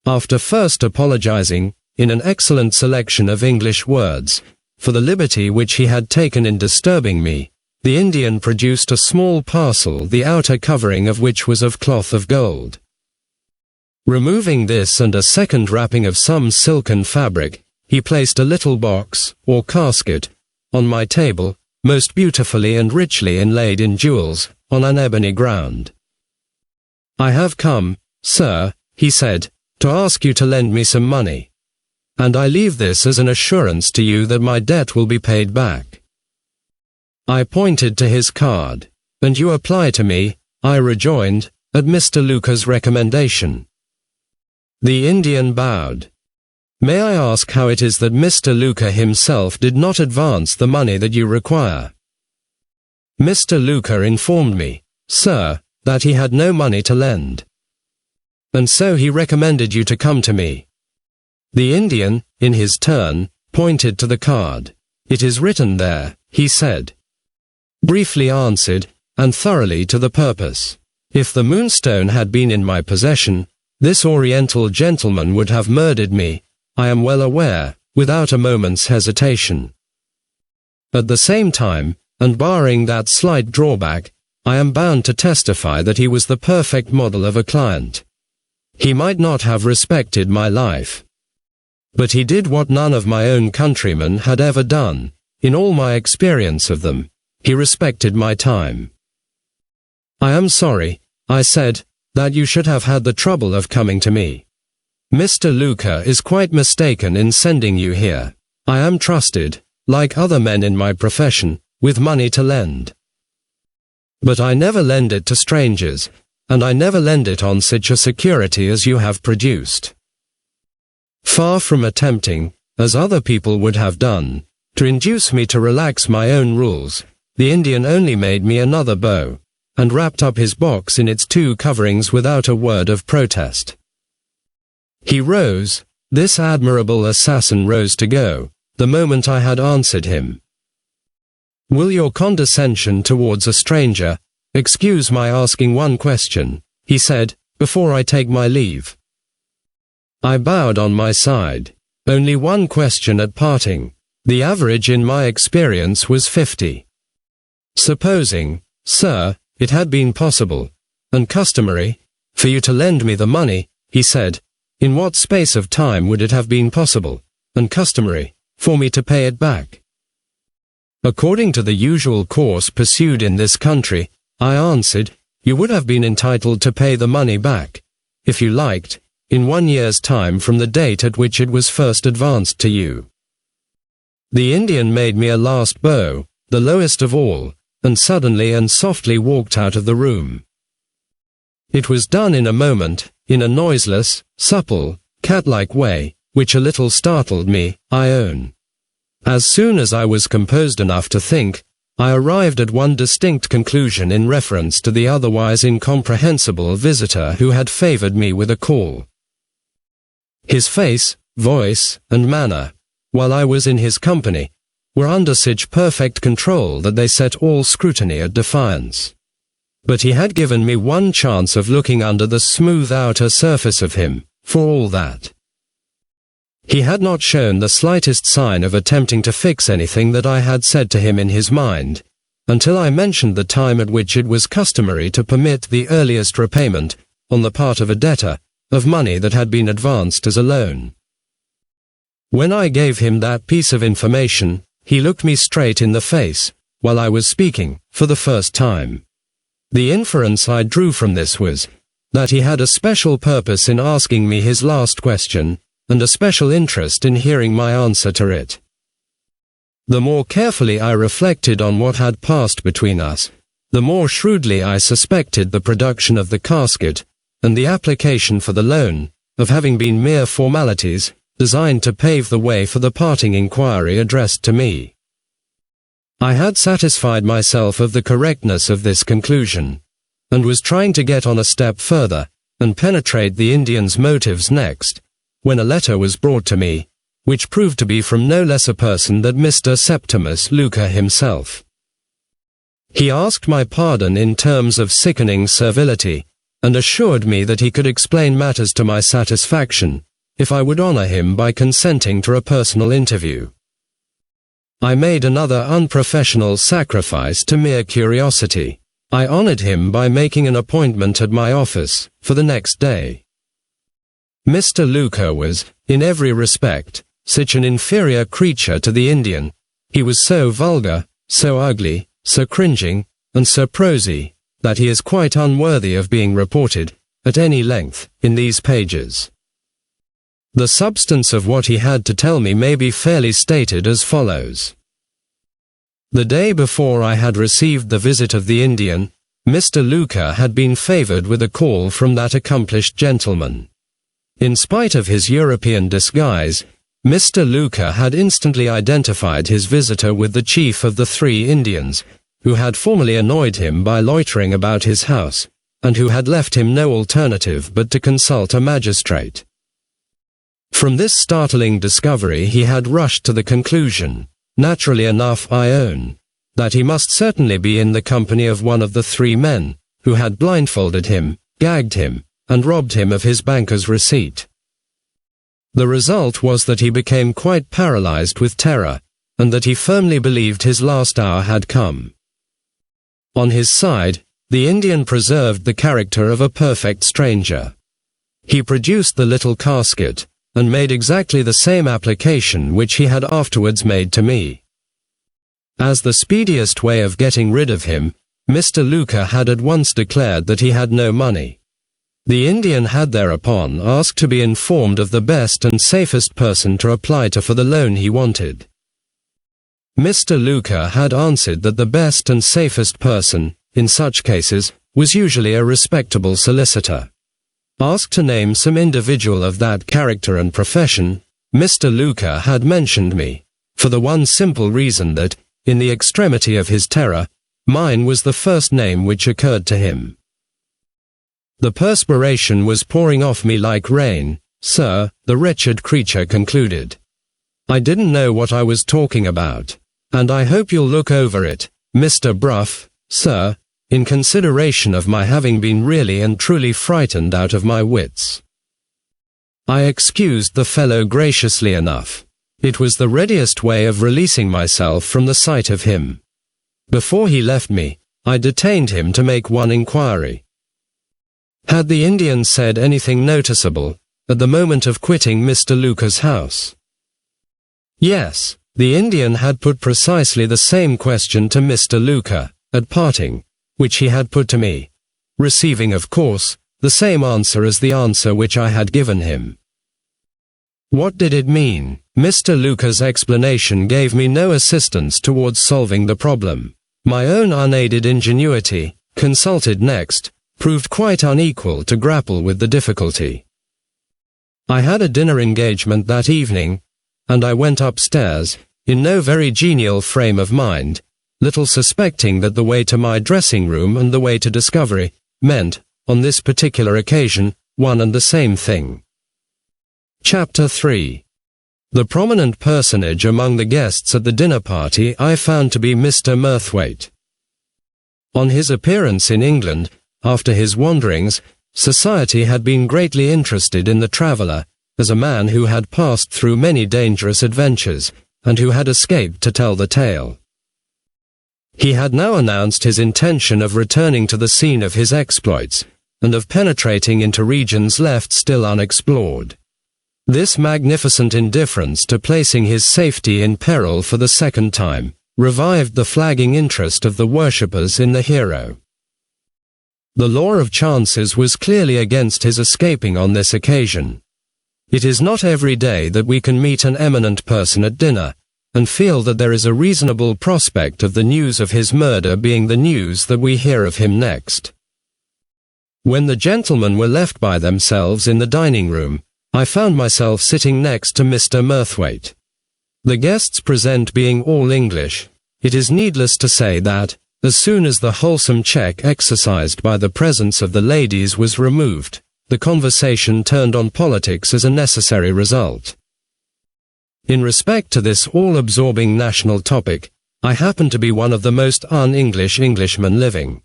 After first apologizing, in an excellent selection of English words, for the liberty which he had taken in disturbing me, the Indian produced a small parcel the outer covering of which was of cloth of gold. Removing this and a second wrapping of some silken fabric, he placed a little box, or casket, on my table, most beautifully and richly inlaid in jewels, on an ebony ground. "I have come, sir," he said, "to ask you to lend me some money. And I leave this as an assurance to you that my debt will be paid back." I pointed to his card. "And you apply to me," I rejoined, "at Mr. Luca's recommendation." The Indian bowed. "May I ask how it is that Mr. Luca himself did not advance the money that you require?" "Mr. Luca informed me, sir, that he had no money to lend. And so he recommended you to come to me." The Indian, in his turn, pointed to the card. "It is written there," he said. Briefly answered, and thoroughly to the purpose. If the Moonstone had been in my possession, This Oriental gentleman would have murdered me, I am well aware, without a moment's hesitation. At the same time, and barring that slight drawback, I am bound to testify that he was the perfect model of a client. He might not have respected my life, but he did what none of my own countrymen had ever done. In all my experience of them, he respected my time. I am sorry, I said, that you should have had the trouble of coming to me. Mr. Luca is quite mistaken in sending you here. I am trusted, like other men in my profession, with money to lend. But I never lend it to strangers, and I never lend it on such a security as you have produced. Far from attempting, as other people would have done, to induce me to relax my own rules, the Indian only made me another bow, and wrapped up his box in its 2 coverings without a word of protest. He rose, this admirable assassin rose to go, the moment I had answered him. Will your condescension towards a stranger excuse my asking one question, he said, before I take my leave? I bowed on my side. Only one question at parting. The average in my experience was 50. Supposing, sir, it had been possible, and customary, for you to lend me the money, he said, in what space of time would it have been possible, and customary, for me to pay it back? According to the usual course pursued in this country, I answered, you would have been entitled to pay the money back, if you liked, in 1 year's time from the date at which it was first advanced to you. The Indian made me a last bow, the lowest of all, and suddenly and softly walked out of the room. It was done in a moment, in a noiseless, supple, cat-like way, which a little startled me, I own. As soon as I was composed enough to think, I arrived at one distinct conclusion in reference to the otherwise incomprehensible visitor who had favored me with a call. His face, voice, and manner, while I was in his company, were under such perfect control that they set all scrutiny at defiance. But he had given me one chance of looking under the smooth outer surface of him, for all that. He had not shown the slightest sign of attempting to fix anything that I had said to him in his mind, until I mentioned the time at which it was customary to permit the earliest repayment, on the part of a debtor, of money that had been advanced as a loan. When I gave him that piece of information, he looked me straight in the face, while I was speaking, for the first time. The inference I drew from this was, that he had a special purpose in asking me his last question, and a special interest in hearing my answer to it. The more carefully I reflected on what had passed between us, the more shrewdly I suspected the production of the casket, and the application for the loan, of having been mere formalities, designed to pave the way for the parting inquiry addressed to me. I had satisfied myself of the correctness of this conclusion, and was trying to get on a step further, and penetrate the Indian's motives next, when a letter was brought to me, which proved to be from no less a person than Mr. Septimus Luca himself. He asked my pardon in terms of sickening servility, and assured me that he could explain matters to my satisfaction, if I would honor him by consenting to a personal interview. I made another unprofessional sacrifice to mere curiosity. I honored him by making an appointment at my office, for the next day. Mr. Luca was, in every respect, such an inferior creature to the Indian. He was so vulgar, so ugly, so cringing, and so prosy, that he is quite unworthy of being reported, at any length, in these pages. The substance of what he had to tell me may be fairly stated as follows. The day before I had received the visit of the Indian, Mr. Luca had been favored with a call from that accomplished gentleman. In spite of his European disguise, Mr. Luca had instantly identified his visitor with the chief of the 3 Indians, who had formerly annoyed him by loitering about his house, and who had left him no alternative but to consult a magistrate. From this startling discovery he had rushed to the conclusion, naturally enough I own, that he must certainly be in the company of one of the 3 men, who had blindfolded him, gagged him, and robbed him of his banker's receipt. The result was that he became quite paralyzed with terror, and that he firmly believed his last hour had come. On his side, the Indian preserved the character of a perfect stranger. He produced the little casket, and made exactly the same application which he had afterwards made to me. As the speediest way of getting rid of him, Mr. Luca had at once declared that he had no money. The Indian had thereupon asked to be informed of the best and safest person to apply to for the loan he wanted. Mr. Luca had answered that the best and safest person, in such cases, was usually a respectable solicitor. Asked to name some individual of that character and profession, Mr. Luca had mentioned me, for the one simple reason that, in the extremity of his terror, mine was the first name which occurred to him. The perspiration was pouring off me like rain, sir, the wretched creature concluded. I didn't know what I was talking about, and I hope you'll look over it, Mr. Bruff, sir, in consideration of my having been really and truly frightened out of my wits. I excused the fellow graciously enough. It was the readiest way of releasing myself from the sight of him. Before he left me, I detained him to make one inquiry. Had the Indian said anything noticeable at the moment of quitting Mr. Luca's house? Yes, the Indian had put precisely the same question to Mr. Luca, at parting, which he had put to me, receiving, of course, the same answer as the answer which I had given him. What did it mean? Mr. Luca's explanation gave me no assistance towards solving the problem. My own unaided ingenuity, consulted next, proved quite unequal to grapple with the difficulty. I had a dinner engagement that evening, and I went upstairs, in no very genial frame of mind, little suspecting that the way to my dressing room and the way to discovery meant, on this particular occasion, one and the same thing. Chapter 3. The prominent personage among the guests at the dinner party I found to be Mr. Murthwaite. On his appearance in England, after his wanderings, society had been greatly interested in the traveller, as a man who had passed through many dangerous adventures, and who had escaped to tell the tale. He had now announced his intention of returning to the scene of his exploits, and of penetrating into regions left still unexplored. This magnificent indifference to placing his safety in peril for the second time revived the flagging interest of the worshippers in the hero. The law of chances was clearly against his escaping on this occasion. It is not every day that we can meet an eminent person at dinner, and feel that there is a reasonable prospect of the news of his murder being the news that we hear of him next. When the gentlemen were left by themselves in the dining room, I found myself sitting next to Mr. Murthwaite. The guests present being all English, it is needless to say that, as soon as the wholesome check exercised by the presence of the ladies was removed, the conversation turned on politics as a necessary result. In respect to this all-absorbing national topic, I happen to be one of the most un-English Englishmen living.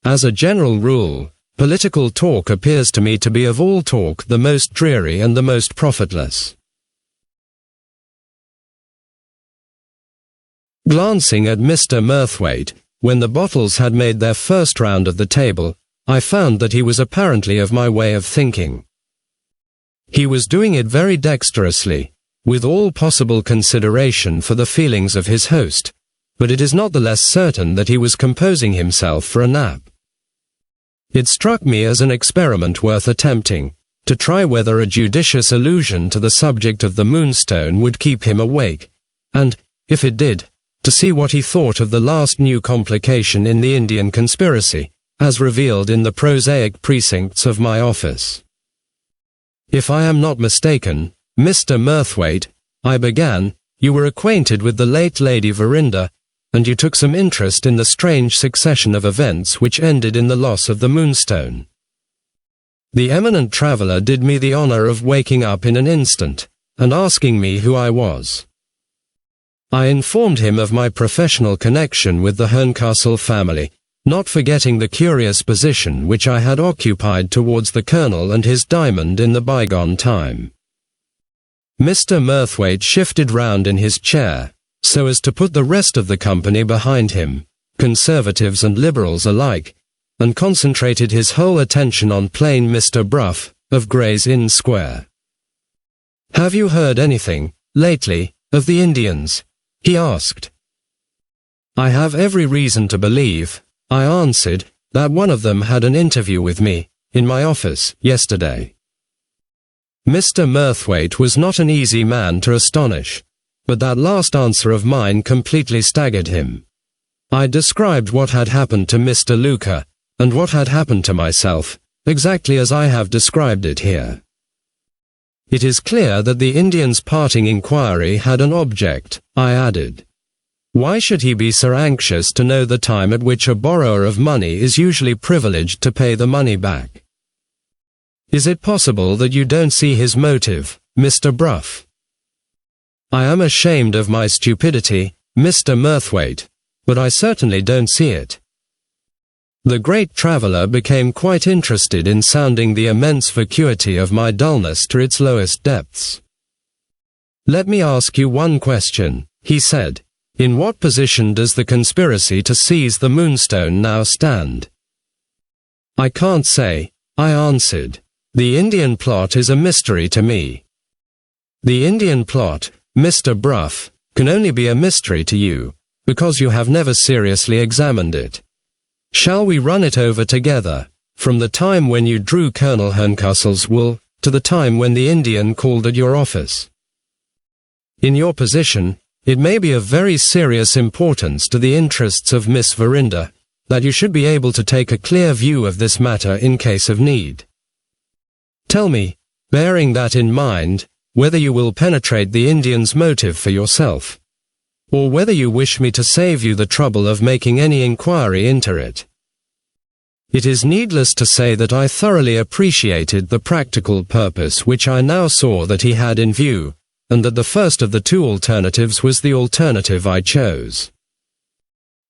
As a general rule, political talk appears to me to be of all talk the most dreary and the most profitless. Glancing at Mr. Murthwaite, when the bottles had made their first round of the table, I found that he was apparently of my way of thinking. He was doing it very dexterously, with all possible consideration for the feelings of his host, but it is not the less certain that he was composing himself for a nap. It struck me as an experiment worth attempting, to try whether a judicious allusion to the subject of the Moonstone would keep him awake, and, if it did, to see what he thought of the last new complication in the Indian conspiracy, as revealed in the prosaic precincts of my office. If I am not mistaken, Mr. Murthwaite, I began, you were acquainted with the late Lady Verinder, and you took some interest in the strange succession of events which ended in the loss of the Moonstone. The eminent traveller did me the honour of waking up in an instant, and asking me who I was. I informed him of my professional connection with the Herncastle family, not forgetting the curious position which I had occupied towards the Colonel and his diamond in the bygone time. Mr. Murthwaite shifted round in his chair, so as to put the rest of the company behind him, Conservatives and Liberals alike, and concentrated his whole attention on plain Mr. Bruff, of Gray's Inn Square. "Have you heard anything, lately, of the Indians?" he asked. "I have every reason to believe," I answered, "that one of them had an interview with me, in my office, yesterday." Mr. Murthwaite was not an easy man to astonish, but that last answer of mine completely staggered him. I described what had happened to Mr. Luca, and what had happened to myself, exactly as I have described it here. "It is clear that the Indian's parting inquiry had an object," I added. "Why should he be so anxious to know the time at which a borrower of money is usually privileged to pay the money back? Is it possible that you don't see his motive, Mr. Bruff?" "I am ashamed of my stupidity, Mr. Murthwaite, but I certainly don't see it." The great traveller became quite interested in sounding the immense vacuity of my dullness to its lowest depths. "Let me ask you one question," he said. "In what position does the conspiracy to seize the Moonstone now stand?" "I can't say," I answered. "The Indian plot is a mystery to me." "The Indian plot, Mr. Bruff, can only be a mystery to you, because you have never seriously examined it. Shall we run it over together, from the time when you drew Colonel Herncastle's wool, to the time when the Indian called at your office? In your position, it may be of very serious importance to the interests of Miss Verinda, that you should be able to take a clear view of this matter in case of need. Tell me, bearing that in mind, whether you will penetrate the Indian's motive for yourself, or whether you wish me to save you the trouble of making any inquiry into it. It is needless to say that I thoroughly appreciated the practical purpose which I now saw that he had in view, and that the first of the two alternatives was the alternative I chose.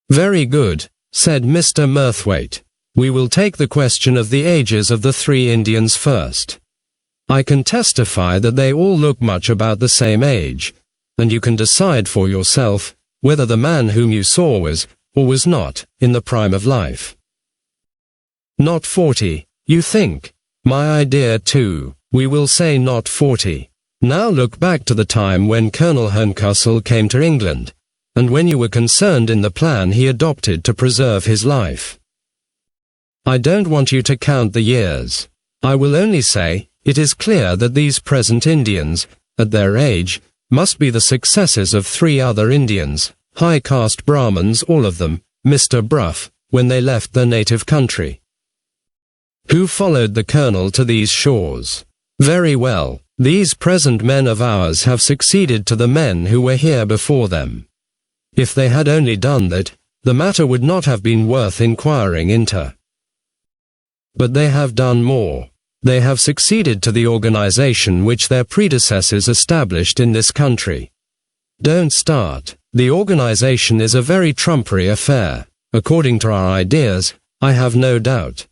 "Very good," said Mr. Murthwaite. "We will take the question of the ages of the three Indians first. I can testify that they all look much about the same age, and you can decide for yourself whether the man whom you saw was, or was not, in the prime of life. Not 40, you think? My idea too. We will say not 40. Now look back to the time when Colonel Herncastle came to England, and when you were concerned in the plan he adopted to preserve his life. I don't want you to count the years. I will only say, it is clear that these present Indians, at their age, must be the successors of three other Indians, high-caste Brahmins all of them, Mr. Bruff, when they left their native country. Who followed the Colonel to these shores? Very well, these present men of ours have succeeded to the men who were here before them. If they had only done that, the matter would not have been worth inquiring into. But they have done more. They have succeeded to the organization which their predecessors established in this country. Don't start. The organization is a very trumpery affair, according to our ideas, I have no doubt.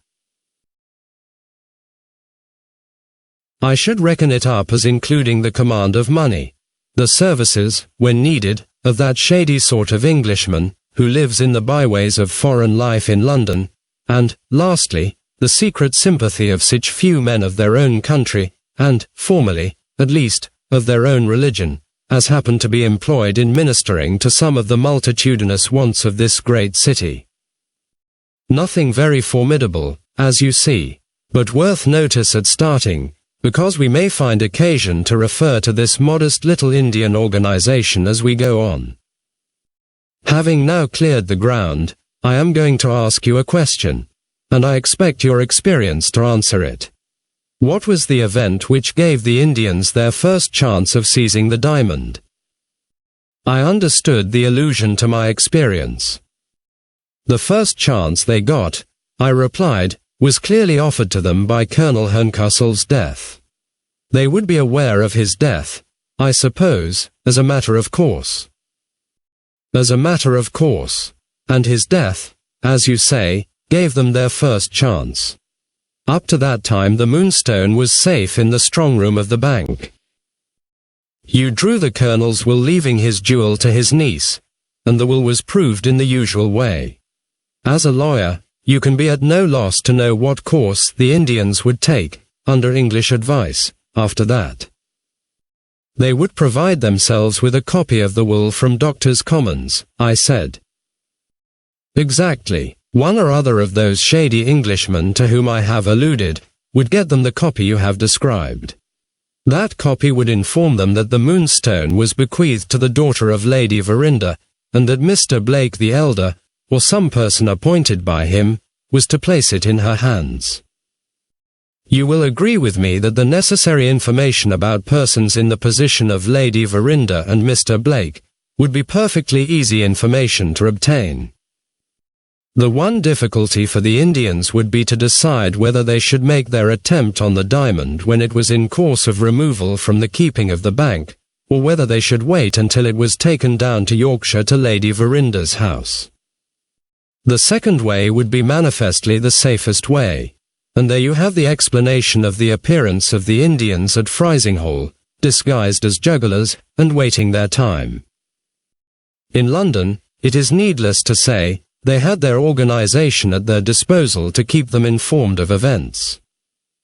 I should reckon it up as including the command of money, the services, when needed, of that shady sort of Englishman, who lives in the byways of foreign life in London, and, lastly, the secret sympathy of such few men of their own country, and, formerly, at least, of their own religion, as happen to be employed in ministering to some of the multitudinous wants of this great city. Nothing very formidable, as you see, but worth notice at starting, because we may find occasion to refer to this modest little Indian organization as we go on. Having now cleared the ground, I am going to ask you a question, and I expect your experience to answer it. What was the event which gave the Indians their first chance of seizing the diamond? I understood the allusion to my experience. The first chance they got, I replied, was clearly offered to them by Colonel Herncastle's death. They would be aware of his death, I suppose, as a matter of course. As a matter of course. And his death, as you say, gave them their first chance. Up to that time the Moonstone was safe in the strong room of the bank. You drew the Colonel's will leaving his jewel to his niece, and the will was proved in the usual way. As a lawyer, you can be at no loss to know what course the Indians would take, under English advice, after that. They would provide themselves with a copy of the will from Doctors' Commons, I said. Exactly. One or other of those shady Englishmen to whom I have alluded would get them the copy you have described. That copy would inform them that the Moonstone was bequeathed to the daughter of Lady Verinder, and that Mr. Blake the elder, or some person appointed by him, was to place it in her hands. You will agree with me that the necessary information about persons in the position of Lady Verinder and Mr. Blake would be perfectly easy information to obtain. The one difficulty for the Indians would be to decide whether they should make their attempt on the diamond when it was in course of removal from the keeping of the bank, or whether they should wait until it was taken down to Yorkshire to Lady Verinder's house. The second way would be manifestly the safest way, and there you have the explanation of the appearance of the Indians at Frizinghall, disguised as jugglers, and waiting their time. In London, it is needless to say, they had their organization at their disposal to keep them informed of events.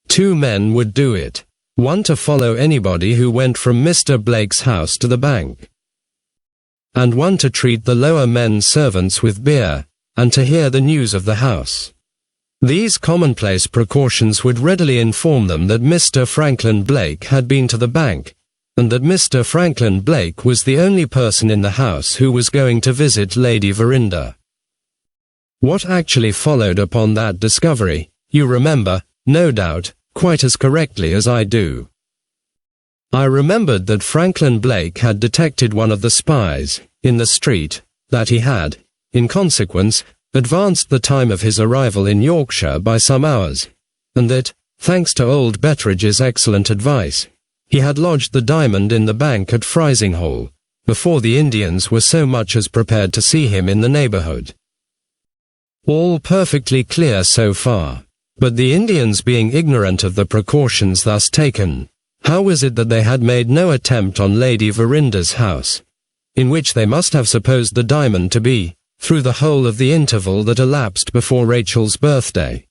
2 men would do it, one to follow anybody who went from Mr. Blake's house to the bank, and one to treat the lower men servants with beer, and to hear the news of the house. These commonplace precautions would readily inform them that Mr. Franklin Blake had been to the bank, and that Mr. Franklin Blake was the only person in the house who was going to visit Lady Verinder. What actually followed upon that discovery, you remember, no doubt, quite as correctly as I do. I remembered that Franklin Blake had detected one of the spies, in the street, that he had, in consequence, advanced the time of his arrival in Yorkshire by some hours, and that, thanks to old Betteridge's excellent advice, he had lodged the diamond in the bank at Frizinghall, before the Indians were so much as prepared to see him in the neighborhood. All perfectly clear so far, but the Indians being ignorant of the precautions thus taken, how was it that they had made no attempt on Lady Verinder's house, in which they must have supposed the diamond to be, through the whole of the interval that elapsed before Rachel's birthday?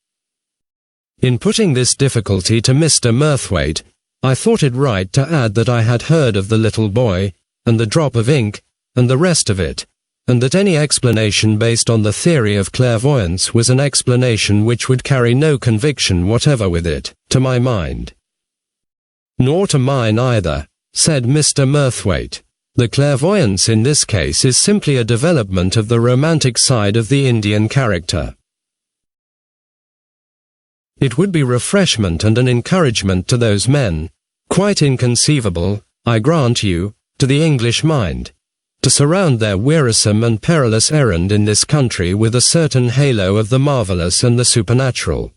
In putting this difficulty to Mr. Murthwaite, I thought it right to add that I had heard of the little boy, and the drop of ink, and the rest of it, and that any explanation based on the theory of clairvoyance was an explanation which would carry no conviction whatever with it, to my mind. Nor to mine either, said Mr. Murthwaite. The clairvoyance in this case is simply a development of the romantic side of the Indian character. It would be refreshment and an encouragement to those men, quite inconceivable, I grant you, to the English mind, to surround their wearisome and perilous errand in this country with a certain halo of the marvelous and the supernatural.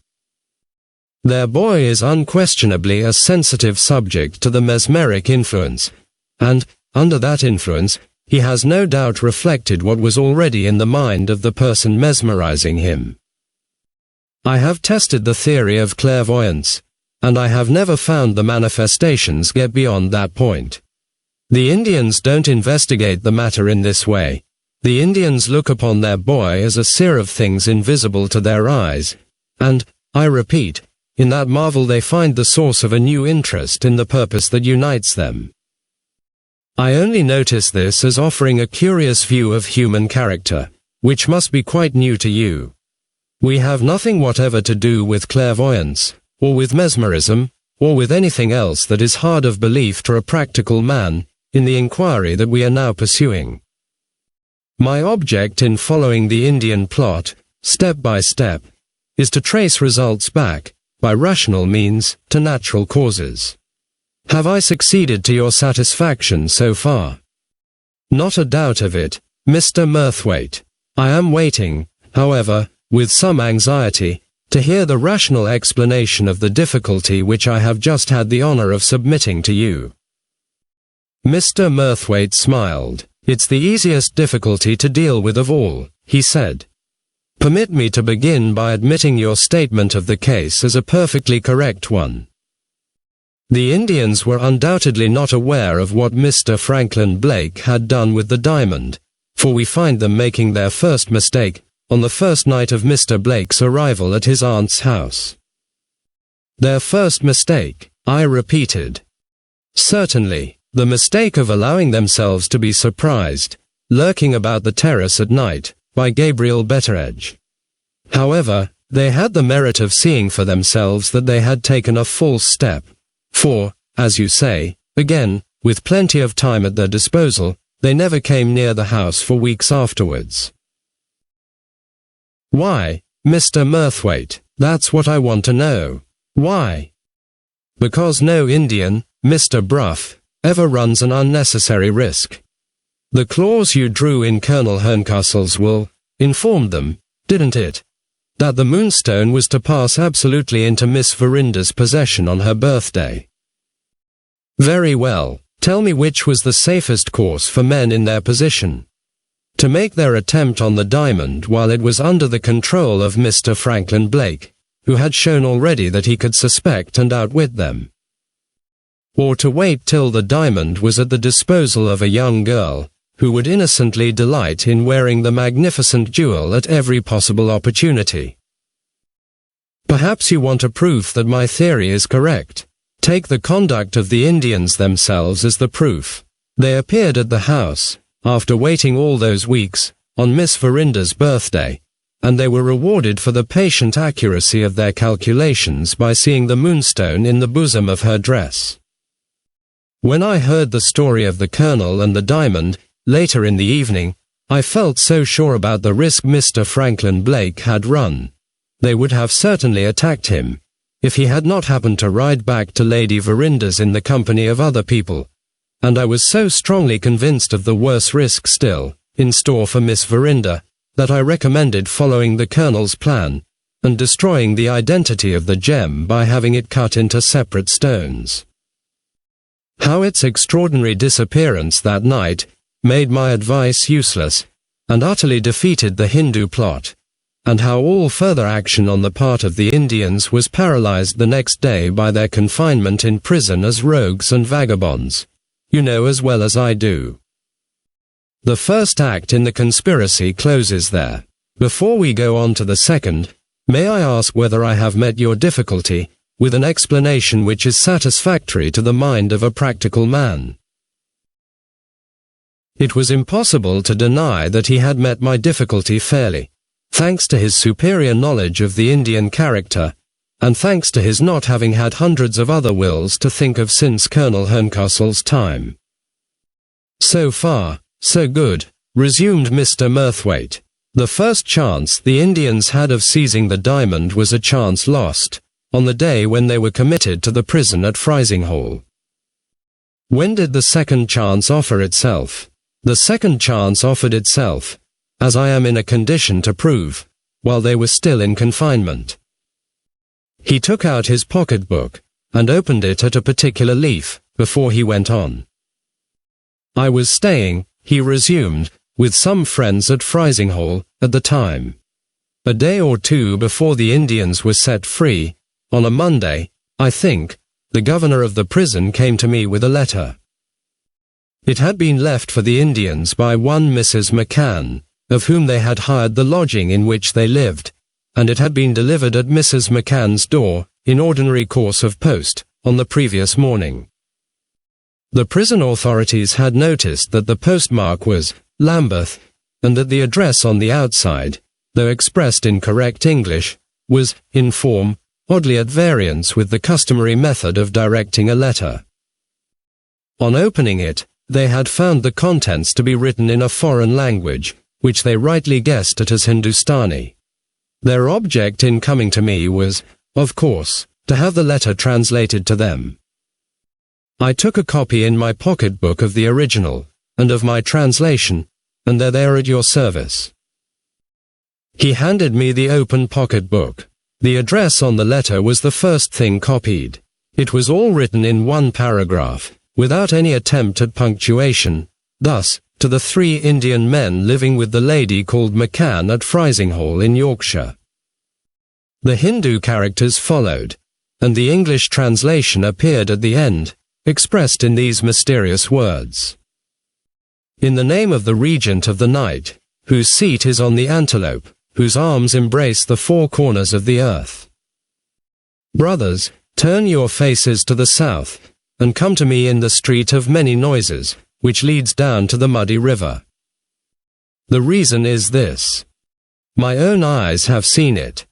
Their boy is unquestionably a sensitive subject to the mesmeric influence, and, under that influence, he has no doubt reflected what was already in the mind of the person mesmerizing him. I have tested the theory of clairvoyance, and I have never found the manifestations get beyond that point. The Indians don't investigate the matter in this way. The Indians look upon their boy as a seer of things invisible to their eyes, and, I repeat, in that marvel they find the source of a new interest in the purpose that unites them. I only notice this as offering a curious view of human character, which must be quite new to you. We have nothing whatever to do with clairvoyance, or with mesmerism, or with anything else that is hard of belief to a practical man, in the inquiry that we are now pursuing. My object in following the Indian plot, step by step, is to trace results back, by rational means, to natural causes. Have I succeeded to your satisfaction so far? Not a doubt of it, Mr. Murthwaite. I am waiting, however, with some anxiety, to hear the rational explanation of the difficulty which I have just had the honor of submitting to you. Mr. Murthwaite smiled. It's the easiest difficulty to deal with of all, he said. Permit me to begin by admitting your statement of the case as a perfectly correct one. The Indians were undoubtedly not aware of what Mr. Franklin Blake had done with the diamond, for we find them making their first mistake on the first night of Mr. Blake's arrival at his aunt's house. Their first mistake, I repeated. Certainly, the mistake of allowing themselves to be surprised, lurking about the terrace at night, by Gabriel Betteredge. However, they had the merit of seeing for themselves that they had taken a false step, for, as you say, again, with plenty of time at their disposal, they never came near the house for weeks afterwards. Why, Mr. Murthwaite? That's what I want to know. Why? Because no Indian, Mr. Bruff, ever runs an unnecessary risk. The clause you drew in Colonel Herncastle's will informed them, didn't it, that the Moonstone was to pass absolutely into Miss Verinder's possession on her birthday. Very well, tell me which was the safest course for men in their position. To make their attempt on the diamond while it was under the control of Mr. Franklin Blake, who had shown already that he could suspect and outwit them. Or to wait till the diamond was at the disposal of a young girl, who would innocently delight in wearing the magnificent jewel at every possible opportunity. Perhaps you want a proof that my theory is correct. Take the conduct of the Indians themselves as the proof. They appeared at the house, after waiting all those weeks, on Miss Verinder's birthday, and they were rewarded for the patient accuracy of their calculations by seeing the Moonstone in the bosom of her dress. When I heard the story of the Colonel and the diamond, later in the evening, I felt so sure about the risk Mr. Franklin Blake had run. They would have certainly attacked him, if he had not happened to ride back to Lady Verinder's in the company of other people, and I was so strongly convinced of the worse risk still, in store for Miss Verinder, that I recommended following the Colonel's plan, and destroying the identity of the gem by having it cut into separate stones. How its extraordinary disappearance that night made my advice useless, and utterly defeated the Hindu plot, and how all further action on the part of the Indians was paralyzed the next day by their confinement in prison as rogues and vagabonds, you know as well as I do. The first act in the conspiracy closes there. Before we go on to the second, may I ask whether I have met your difficulty with an explanation which is satisfactory to the mind of a practical man? It was impossible to deny that he had met my difficulty fairly, thanks to his superior knowledge of the Indian character, and thanks to his not having had hundreds of other wills to think of since Colonel Herncastle's time. So far, so good, resumed Mr. Murthwaite. The first chance the Indians had of seizing the diamond was a chance lost, on the day when they were committed to the prison at Frizinghall. When did the second chance offer itself? The second chance offered itself, as I am in a condition to prove, while they were still in confinement. He took out his pocket-book, and opened it at a particular leaf, before he went on. I was staying, he resumed, with some friends at Frizinghall, at the time. A day or two before the Indians were set free, on a Monday, I think, the governor of the prison came to me with a letter. It had been left for the Indians by one Mrs. McCann, of whom they had hired the lodging in which they lived, and it had been delivered at Mrs. McCann's door, in ordinary course of post, on the previous morning. The prison authorities had noticed that the postmark was Lambeth, and that the address on the outside, though expressed in correct English, was, in form, oddly at variance with the customary method of directing a letter. On opening it, they had found the contents to be written in a foreign language, which they rightly guessed at as Hindustani. Their object in coming to me was, of course, to have the letter translated to them. I took a copy in my pocket-book of the original, and of my translation, and they're there at your service. He handed me the open pocket-book. The address on the letter was the first thing copied. It was all written in one paragraph, without any attempt at punctuation, thus, to the 3 Indian men living with the lady called McCann at Frizinghall in Yorkshire. The Hindu characters followed, and the English translation appeared at the end, expressed in these mysterious words. In the name of the Regent of the Night, whose seat is on the antelope, whose arms embrace the 4 corners of the earth. Brothers, turn your faces to the south, and come to me in the street of many noises, which leads down to the muddy river. The reason is this. My own eyes have seen it.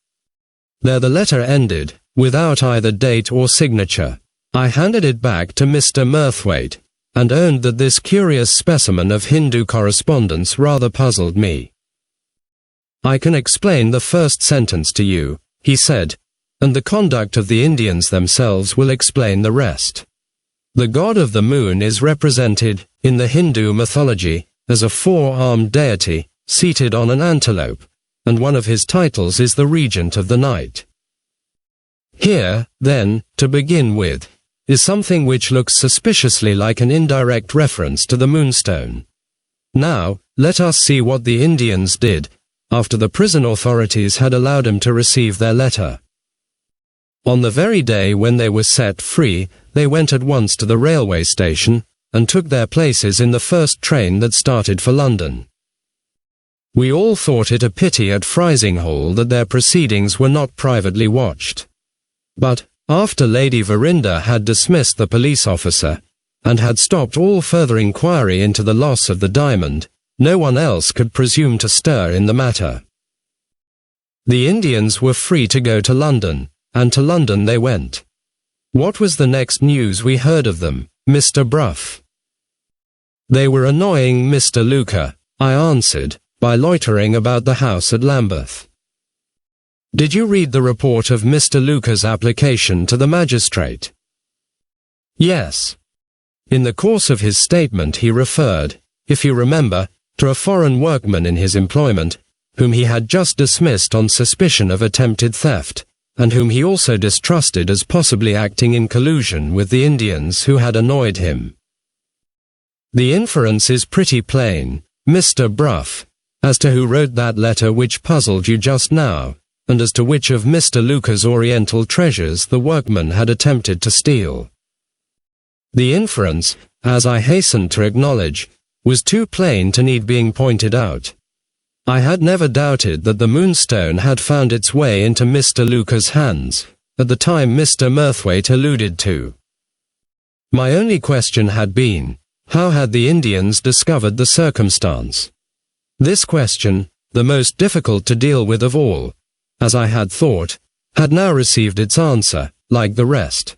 There the letter ended, without either date or signature. I handed it back to Mr. Murthwaite, and owned that this curious specimen of Hindu correspondence rather puzzled me. I can explain the first sentence to you, he said, and the conduct of the Indians themselves will explain the rest. The god of the moon is represented, in the Hindu mythology, as a 4-armed deity, seated on an antelope, and one of his titles is the Regent of the Night. Here, then, to begin with, is something which looks suspiciously like an indirect reference to the Moonstone. Now, let us see what the Indians did, after the prison authorities had allowed them to receive their letter. On the very day when they were set free, they went at once to the railway station, and took their places in the first train that started for London. We all thought it a pity at Frizinghall that their proceedings were not privately watched. But, after Lady Verinder had dismissed the police officer, and had stopped all further inquiry into the loss of the diamond, no one else could presume to stir in the matter. The Indians were free to go to London, and to London they went. What was the next news we heard of them, Mr. Bruff? They were annoying Mr. Luca, I answered, by loitering about the house at Lambeth. Did you read the report of Mr. Luca's application to the magistrate? Yes. In the course of his statement he referred, if you remember, to a foreign workman in his employment, whom he had just dismissed on suspicion of attempted theft, and whom he also distrusted as possibly acting in collusion with the Indians who had annoyed him. The inference is pretty plain, Mr. Bruff, as to who wrote that letter which puzzled you just now, and as to which of Mr. Luca's Oriental treasures the workman had attempted to steal. The inference, as I hastened to acknowledge, was too plain to need being pointed out. I had never doubted that the Moonstone had found its way into Mr. Luca's hands, at the time Mr. Murthwaite alluded to. My only question had been, how had the Indians discovered the circumstance? This question, the most difficult to deal with of all, as I had thought, had now received its answer, like the rest.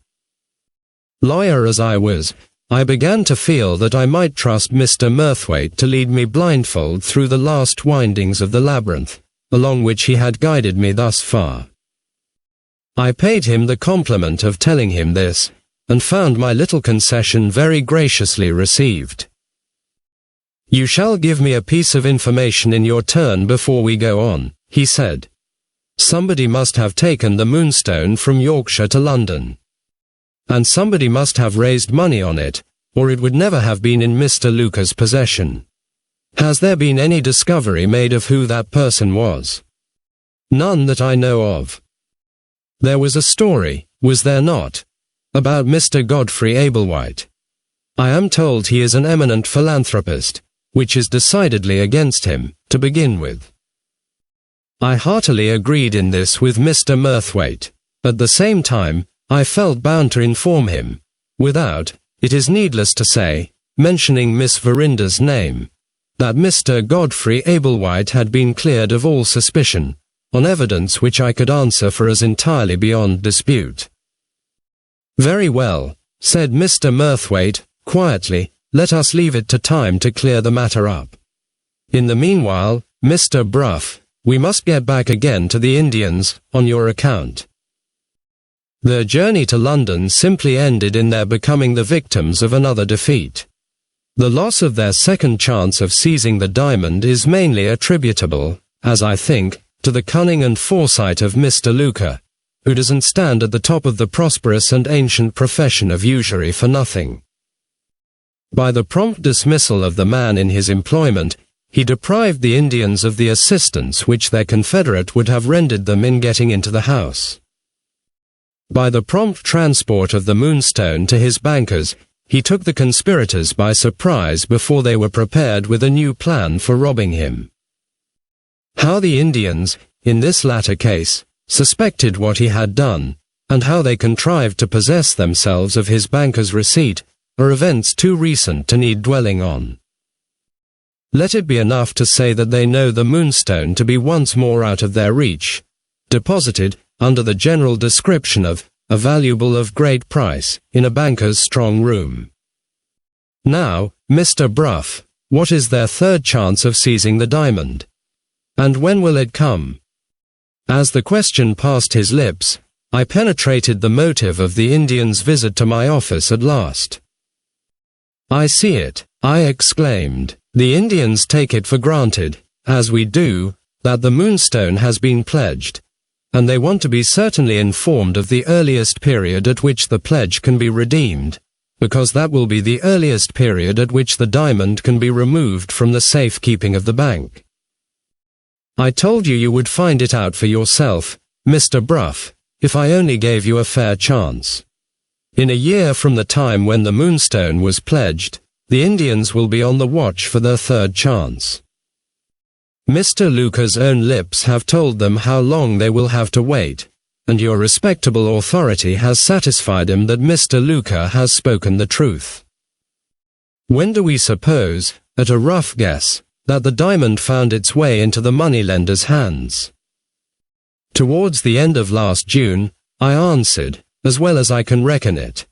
Lawyer as I was, I began to feel that I might trust Mr. Murthwaite to lead me blindfold through the last windings of the labyrinth, along which he had guided me thus far. I paid him the compliment of telling him this, and found my little concession very graciously received. You shall give me a piece of information in your turn before we go on, he said. Somebody must have taken the Moonstone from Yorkshire to London. And somebody must have raised money on it, or it would never have been in Mr. Luca's possession. Has there been any discovery made of who that person was? None that I know of. There was a story, was there not, about Mr. Godfrey Ablewhite. I am told he is an eminent philanthropist, which is decidedly against him, to begin with. I heartily agreed in this with Mr. Murthwaite. At the same time, I felt bound to inform him, without, it is needless to say, mentioning Miss Verinder's name, that Mr. Godfrey Ablewhite had been cleared of all suspicion, on evidence which I could answer for as entirely beyond dispute. Very well, said Mr. Murthwaite, quietly, let us leave it to time to clear the matter up. In the meanwhile, Mr. Bruff, we must get back again to the Indians, on your account. Their journey to London simply ended in their becoming the victims of another defeat. The loss of their second chance of seizing the diamond is mainly attributable, as I think, to the cunning and foresight of Mr. Luca, who doesn't stand at the top of the prosperous and ancient profession of usury for nothing. By the prompt dismissal of the man in his employment, he deprived the Indians of the assistance which their confederate would have rendered them in getting into the house. By the prompt transport of the Moonstone to his bankers, he took the conspirators by surprise before they were prepared with a new plan for robbing him. How the Indians, in this latter case, suspected what he had done, and how they contrived to possess themselves of his banker's receipt, are events too recent to need dwelling on. Let it be enough to say that they know the Moonstone to be once more out of their reach, deposited, under the general description of a valuable of great price, in a banker's strong room. Now, Mr. Bruff, what is their third chance of seizing the diamond? And when will it come? As the question passed his lips, I penetrated the motive of the Indian's visit to my office at last. I see it, I exclaimed. The Indians take it for granted, as we do, that the Moonstone has been pledged, and they want to be certainly informed of the earliest period at which the pledge can be redeemed, because that will be the earliest period at which the diamond can be removed from the safekeeping of the bank. I told you you would find it out for yourself, Mr. Bruff, if I only gave you a fair chance. In a year from the time when the Moonstone was pledged, the Indians will be on the watch for their third chance. Mr. Luca's own lips have told them how long they will have to wait, and your respectable authority has satisfied him that Mr. Luca has spoken the truth. When do we suppose, at a rough guess, that the diamond found its way into the moneylender's hands? Towards the end of last June, I answered, as well as I can reckon it.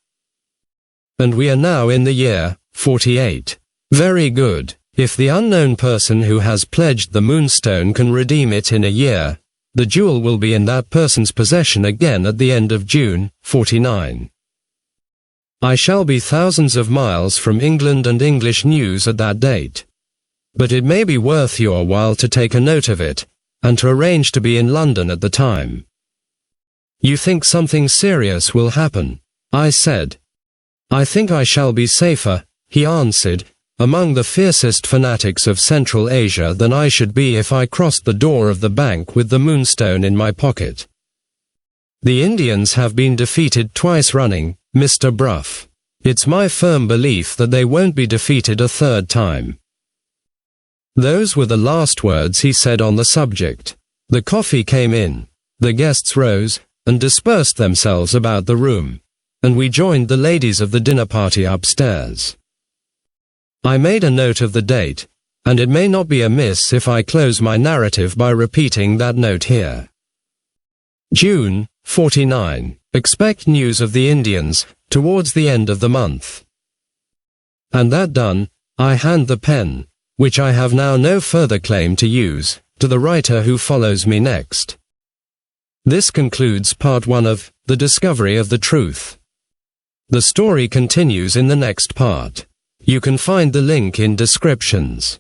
And we are now in the year 48. Very good. If the unknown person who has pledged the Moonstone can redeem it in a year, the jewel will be in that person's possession again at the end of June 49. I shall be thousands of miles from England and English news at that date. But it may be worth your while to take a note of it, and to arrange to be in London at the time. You think something serious will happen? I said. I think I shall be safer, he answered, among the fiercest fanatics of Central Asia than I should be if I crossed the door of the bank with the Moonstone in my pocket. The Indians have been defeated twice running, Mr. Bruff. It's my firm belief that they won't be defeated a third time. Those were the last words he said on the subject. The coffee came in, the guests rose, and dispersed themselves about the room, and we joined the ladies of the dinner party upstairs. I made a note of the date, and it may not be amiss if I close my narrative by repeating that note here. June 49. Expect news of the Indians towards the end of the month. And that done, I hand the pen, which I have now no further claim to use, to the writer who follows me next. This concludes part 1 of The Discovery of the Truth. The story continues in the next part. You can find the link in descriptions.